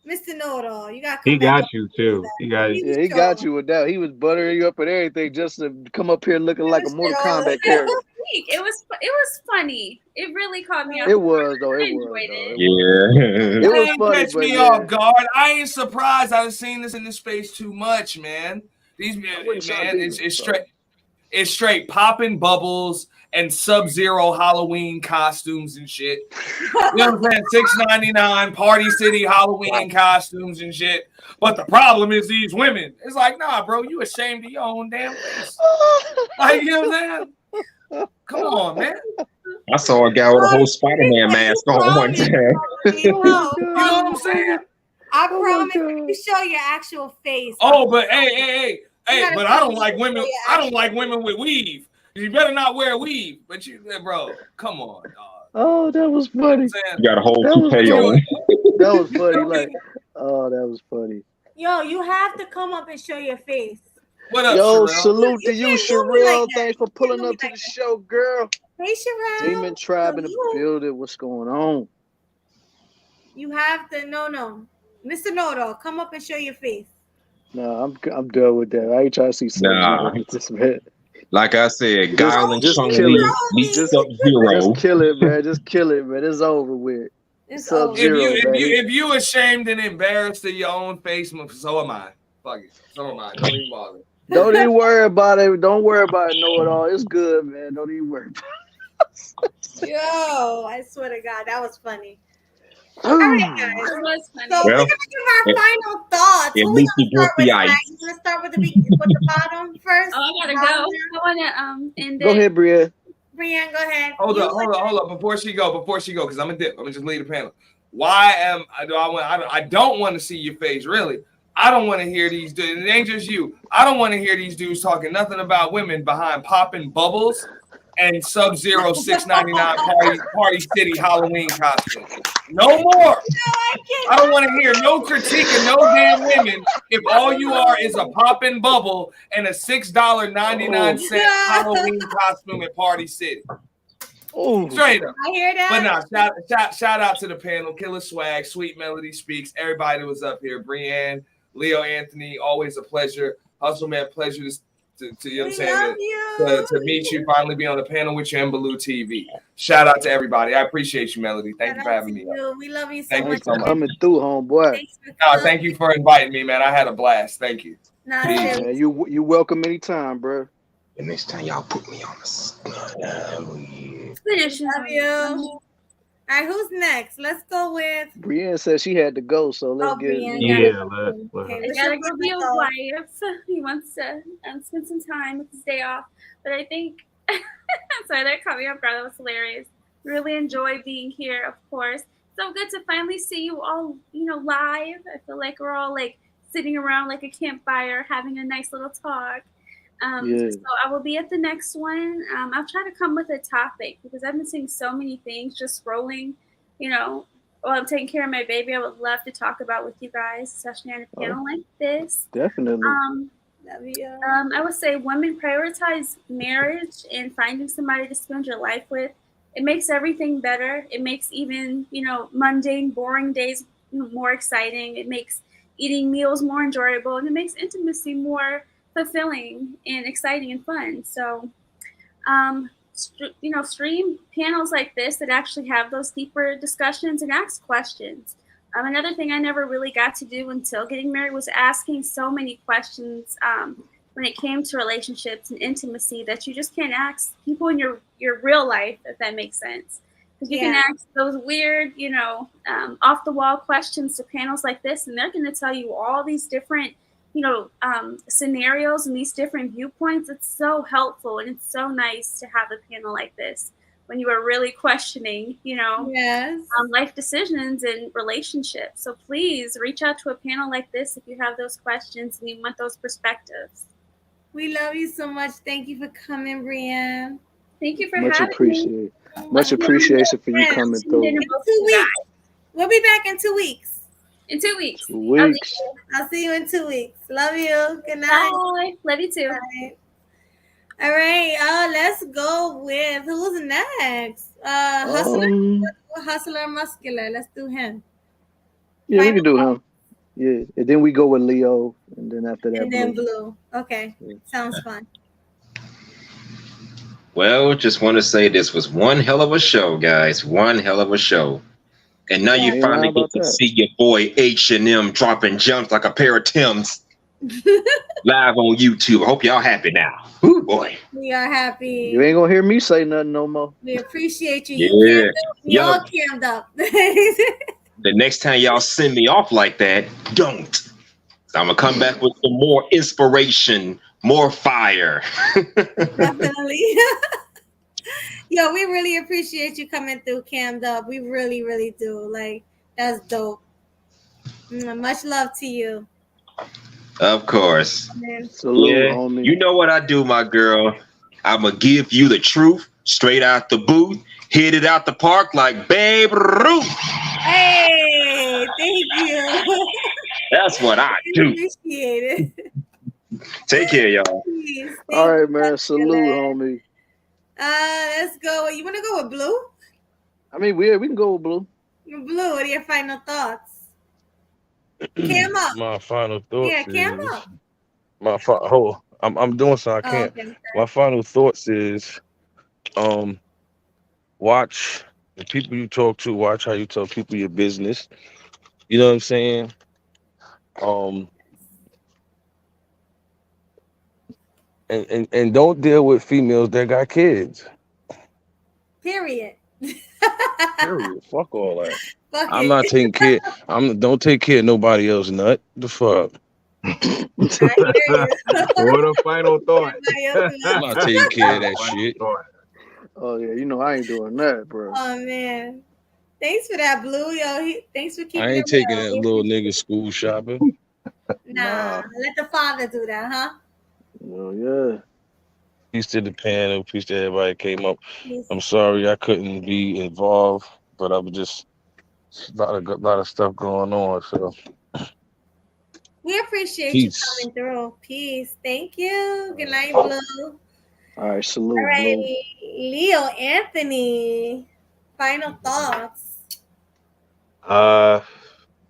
Mr. Know-It-All. You got He got you too. He got you. Yeah, he got you with that. He was buttering you up and everything just to come up here looking like a Mortal Kombat character. It was funny. It really caught me off. It was though. I It was. enjoyed it. Yeah. It was Ain't funny, catch but me yeah. off guard. I ain't surprised. I've seen this in this space too much, man. These man, it's straight popping bubbles and Sub-Zero Halloween costumes and shit. You know what I'm saying? $6.99 Party City Halloween costumes and shit. But the problem is these women. It's like, nah, bro, you ashamed of your own damn face. Like, you know what I'm saying? Come on, man. I saw a guy with a whole Spider-Man mask on one time. You know what I'm saying? I promise you show your actual face. Oh, but hey, but I don't like women. I don't like women with weave. You better not wear weave. But you, bro, come on, dog. Oh, that was funny. You got a whole toupee on. That was funny. Like, oh, that was funny. Yo, you have to come up and show your face. What up, Yo, Sherelle? salute to you, Sherelle. Like Thanks for pulling up to the show, girl. Hey, Sherelle. Demon Tribe in the building. What's going on? You have to no. Mr. Know-It-All, come up and show your face. No, I'm done with that. I ain't trying to see Sub-Zero with this man. Like I said, Just, Guile and just Chun kill it. Li meet Just, Sub-Zero. just kill it, man. Just kill it, man. It's over with. Sub-Zero, man. If you ashamed and embarrassed of your own face, so am I. Fuck it. So am I. Don't even bother. Don't even worry about it. Don't worry about it. Know it all. It's good, man. Don't even worry. Yo, I swear to God, that was funny. All right, guys. It was funny. So we're gonna give our final thoughts. At Who we least gonna you broke start with the tonight? ice. You gonna start with the bottom first? Oh, I gotta go. I wanna end Go it. ahead, Brienne. Brienne, go ahead. Hold up. Before she go, because I'm a dip. I'm gonna just leave the panel. I don't want to see your face, really. I don't want to hear these dudes. It ain't just you. I don't want to hear these dudes talking nothing about women behind popping bubbles and Sub-Zero $6.99 Party City Halloween costume. No more. I don't want to hear no critique of no damn women if all you are is a popping bubble and a $6.99 Halloween costume at Party City. Straight up. I hear that. But no, shout out to the panel, Killer Swag, Sweet Melody Speaks, everybody that was up here, Brienne, Leo Anthony, always a pleasure. Hustle Man, pleasure to you know what I'm saying, to meet you, finally be on the panel with you and Baloo TV. Shout out to everybody. I appreciate you, Melody. Thank you for having me. We love you so Thank much. you so much. Coming through, homeboy. No, thank you for inviting me, man. I had a blast. Thank you. Peace, man. You welcome anytime, bro. The next time y'all put me on the Finish. Love you. All right, who's next? Let's go with Brienne said she had to go, so let's get Brienne. I gotta go be a wife. He wants to spend some time with his day off. But I think, sorry, that caught me off guard. That was hilarious. Really enjoy being here, of course. So good to finally see you all, live. I feel like we're all like sitting around like a campfire, having a nice little talk. So I will be at the next one. I'll try to come with a topic because I've been seeing so many things just scrolling, while I'm taking care of my baby. I would love to talk about with you guys, especially on a panel like this. Definitely. I would say women prioritize marriage and finding somebody to spend your life with. It makes everything better. It makes even, mundane, boring days more exciting. It makes eating meals more enjoyable, and it makes intimacy more fulfilling and exciting and fun. So, stream panels like this that actually have those deeper discussions and ask questions. Another thing I never really got to do until getting married was asking so many questions when it came to relationships and intimacy that you just can't ask people in your real life, if that makes sense. Because you can ask those weird, off the wall questions to panels like this, and they're going to tell you all these different scenarios and these different viewpoints. It's so helpful, and it's so nice to have a panel like this when you are really questioning, life decisions and relationships. So please reach out to a panel like this if you have those questions and you want those perspectives. We love you so much. Thank you for coming, Brienne. Thank you for much having appreciated. me. Much appreciation for you coming through. In 2 weeks. We'll be back in 2 weeks. In 2 weeks. 2 weeks. I'll see you in 2 weeks. Love you. Good night. Bye. Love you too. Bye. All right. Let's go with who's next? Hustler Muscular. Let's do him. Yeah, we can do him. Yeah, and then we go with Leo, and then after that, and then Blue. Okay, sounds fun. Well, just want to say this was one hell of a show, guys. One hell of a show. And now you finally get to see your boy H&M dropping jumps like a pair of Tims live on YouTube. I hope y'all happy now. Ooh, boy. We are happy. You ain't gonna hear me say nothing no more. We appreciate you. Yeah. You all cammed up. The next time y'all send me off like that, don't. I'm gonna come back with some more inspiration, more fire. Definitely. Yo, we really appreciate you coming through, cammed up. We really, really do. Like, that's dope. Much love to you. Of course. Salute, homie. You know what I do, my girl. I'm gonna give you the truth straight out the booth, hit it out the park like Babe Ruth. Hey, thank you. That's what I do. Appreciate it. Take care, y'all. All right, man. Salute, homie. Let's go. You want to go with Blue? I mean, we can go with Blue. Blue, what are your final thoughts? Cam up. My final thoughts. Yeah, cam up. I'm doing so I Oh, can't. okay. My final thoughts is um watch the people you talk to, watch how you tell people your business. You know what I'm saying? Um and don't deal with females that got kids. Period. Period. Fuck all that. Fuck I'm it. not taking care. I'm don't take care of nobody else. Nut the fuck. I hear you. What a final thought. Everybody else I'm nuts. not taking care What of a that final shit. thought. Oh yeah, you know I ain't doing that, bro. Oh man. Thanks for that, Blue. Yo, thanks for I keeping it ain't taking real. that We little appreciate nigga it. school shopping. Nah, Nah. let the father do that, huh? Oh yeah. Peace to the panel. Peace to everybody that came up. Yes. I'm sorry I couldn't be involved, but I was just lot of stuff going on. So We appreciate you peace. coming through. Peace. Thank you. Good night, Blue. All right, All salute, right, Blue. Leo Anthony. Final thoughts. Uh,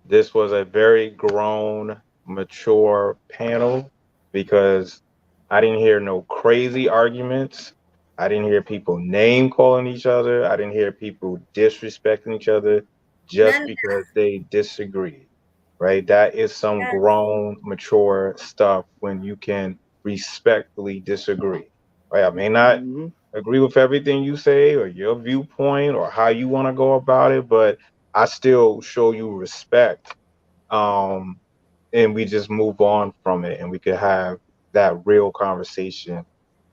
this was a very grown, mature panel because I didn't hear no crazy arguments. I didn't hear people name calling each other. I didn't hear people disrespecting each other None just of because they disagreed. Right? That is some that. grown, mature stuff when you can respectfully disagree. Right? I may not Mm-hmm. agree with everything you say or your viewpoint or how you want to go about it, but I still show you respect. Um, and we just move on from it and we could have that real conversation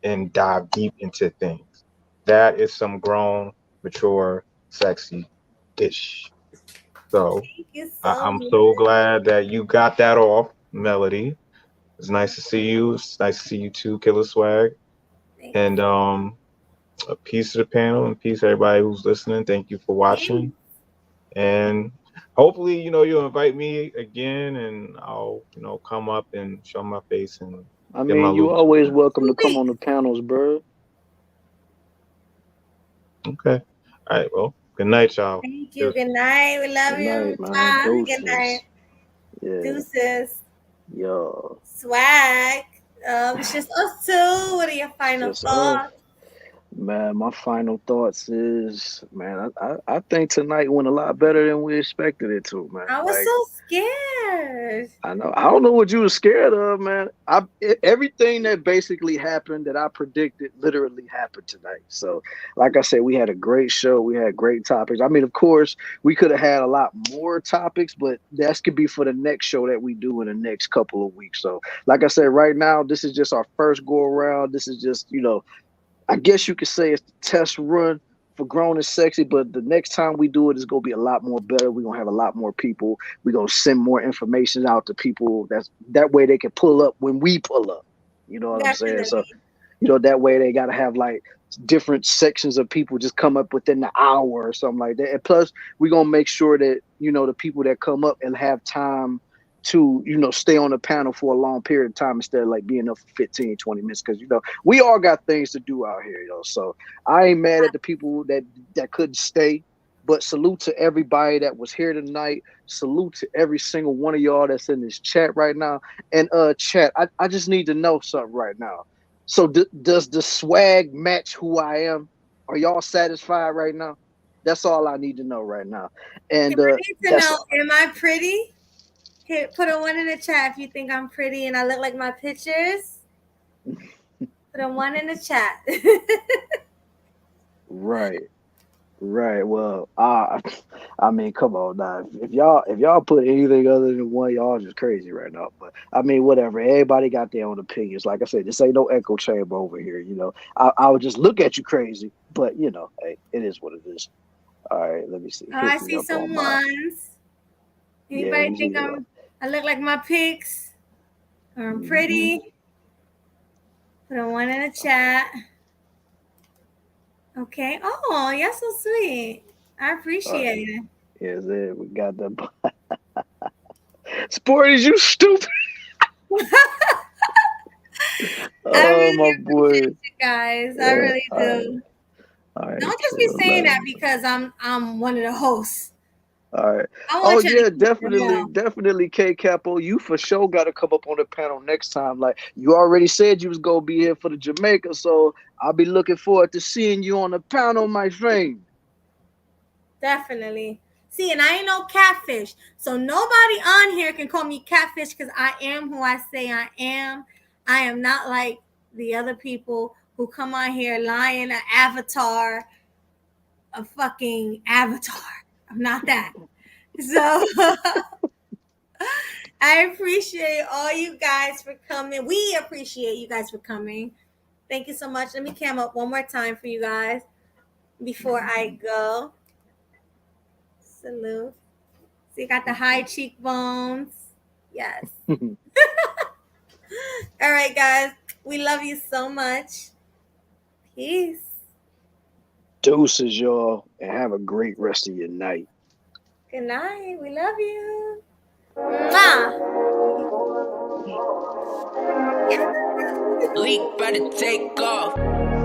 and dive deep into things. That is some grown, mature, sexy ish. So Thank you so I'm much. so glad that you got that off, Melody. It's nice to see you. It's nice to see you too, Killer Swag. Thank And a peace to the panel and peace to everybody who's listening. Thank you for you. watching. And hopefully, you'll invite me again and I'll, come up and show my face and I get my mean, you loops. always welcome to come Sweet. on the panels, bro. Okay. All right. Well, good night, y'all. Thank you. Cheers. Good night. We love Good you. night, man. Mwah. Good night. Doses. Yeah. Deuces. Yo. Swag. It's just us two. What are your final Just us. thoughts? Man, my final thoughts is, man, I think tonight went a lot better than we expected it to, man. I was Like, so scared. I know. I don't know what you were scared of, man. Everything that basically happened that I predicted literally happened tonight. So, like I said, we had a great show. We had great topics. I mean, of course, we could have had a lot more topics, but that could be for the next show that we do in the next couple of weeks. So, like I said, right now, this is just our first go around. This is just, I guess you could say it's the test run for Grown and Sexy, but the next time we do it, it's gonna be a lot more better. We're gonna have a lot more people. We're gonna send more information out to people. That way they can pull up when we pull up. You know what I'm saying? So, Definitely. that way they gotta have like different sections of people just come up within the hour or something like that. And plus, we're gonna make sure that the people that come up and have time to stay on the panel for a long period of time instead of like being up for 15, 20 minutes, because we all got things to do out here. So I ain't mad at the people that couldn't stay, but salute to everybody that was here tonight. Salute to every single one of y'all that's in this chat right now. And chat, I just need to know something right now. So does the swag match who I am? Are y'all satisfied right now? That's all I need to know right now. And I need to that's know, am I pretty? Put a one in the chat if you think I'm pretty and I look like my pictures. Put a one in the chat. right. Right. Well, I mean, come on now. If y'all put anything other than one, y'all just crazy right now. But I mean, whatever. Everybody got their own opinions. Like I said, this ain't no echo chamber over here. I would just look at you crazy, but hey, it is what it is. All right. Let me see. Oh, I Hit me see up some on my. ones. Yeah. Let Anybody me think see. I look like my pics? Or I'm Mm-hmm. pretty? Put a one in the chat. Okay. Oh, you're so sweet. I appreciate it. Yes, we got the Sporties, you stupid. I Oh really my boy. appreciate you guys. I Yeah. really All right. do. All right. Don't just be Chill. saying Love that you. because I'm one of the hosts. All right. I Oh want you to yeah, keep it real. definitely, K Capo. You for sure got to come up on the panel next time. Like you already said, you was gonna be here for the Jamaica, so I'll be looking forward to seeing you on the panel, my friend. Definitely. See, and I ain't no catfish, so nobody on here can call me catfish because I am who I say I am. I am not like the other people who come on here lying an avatar, a fucking avatar. I'm not that. So I appreciate all you guys for coming. We appreciate you guys for coming. Thank you so much. Let me cam up one more time for you guys before I go. Salute. So you got the high cheekbones. Yes. All right, guys. We love you so much. Peace. Deuces, y'all, and have a great rest of your night. Good night. We love you. Mwah. Leak about to take off.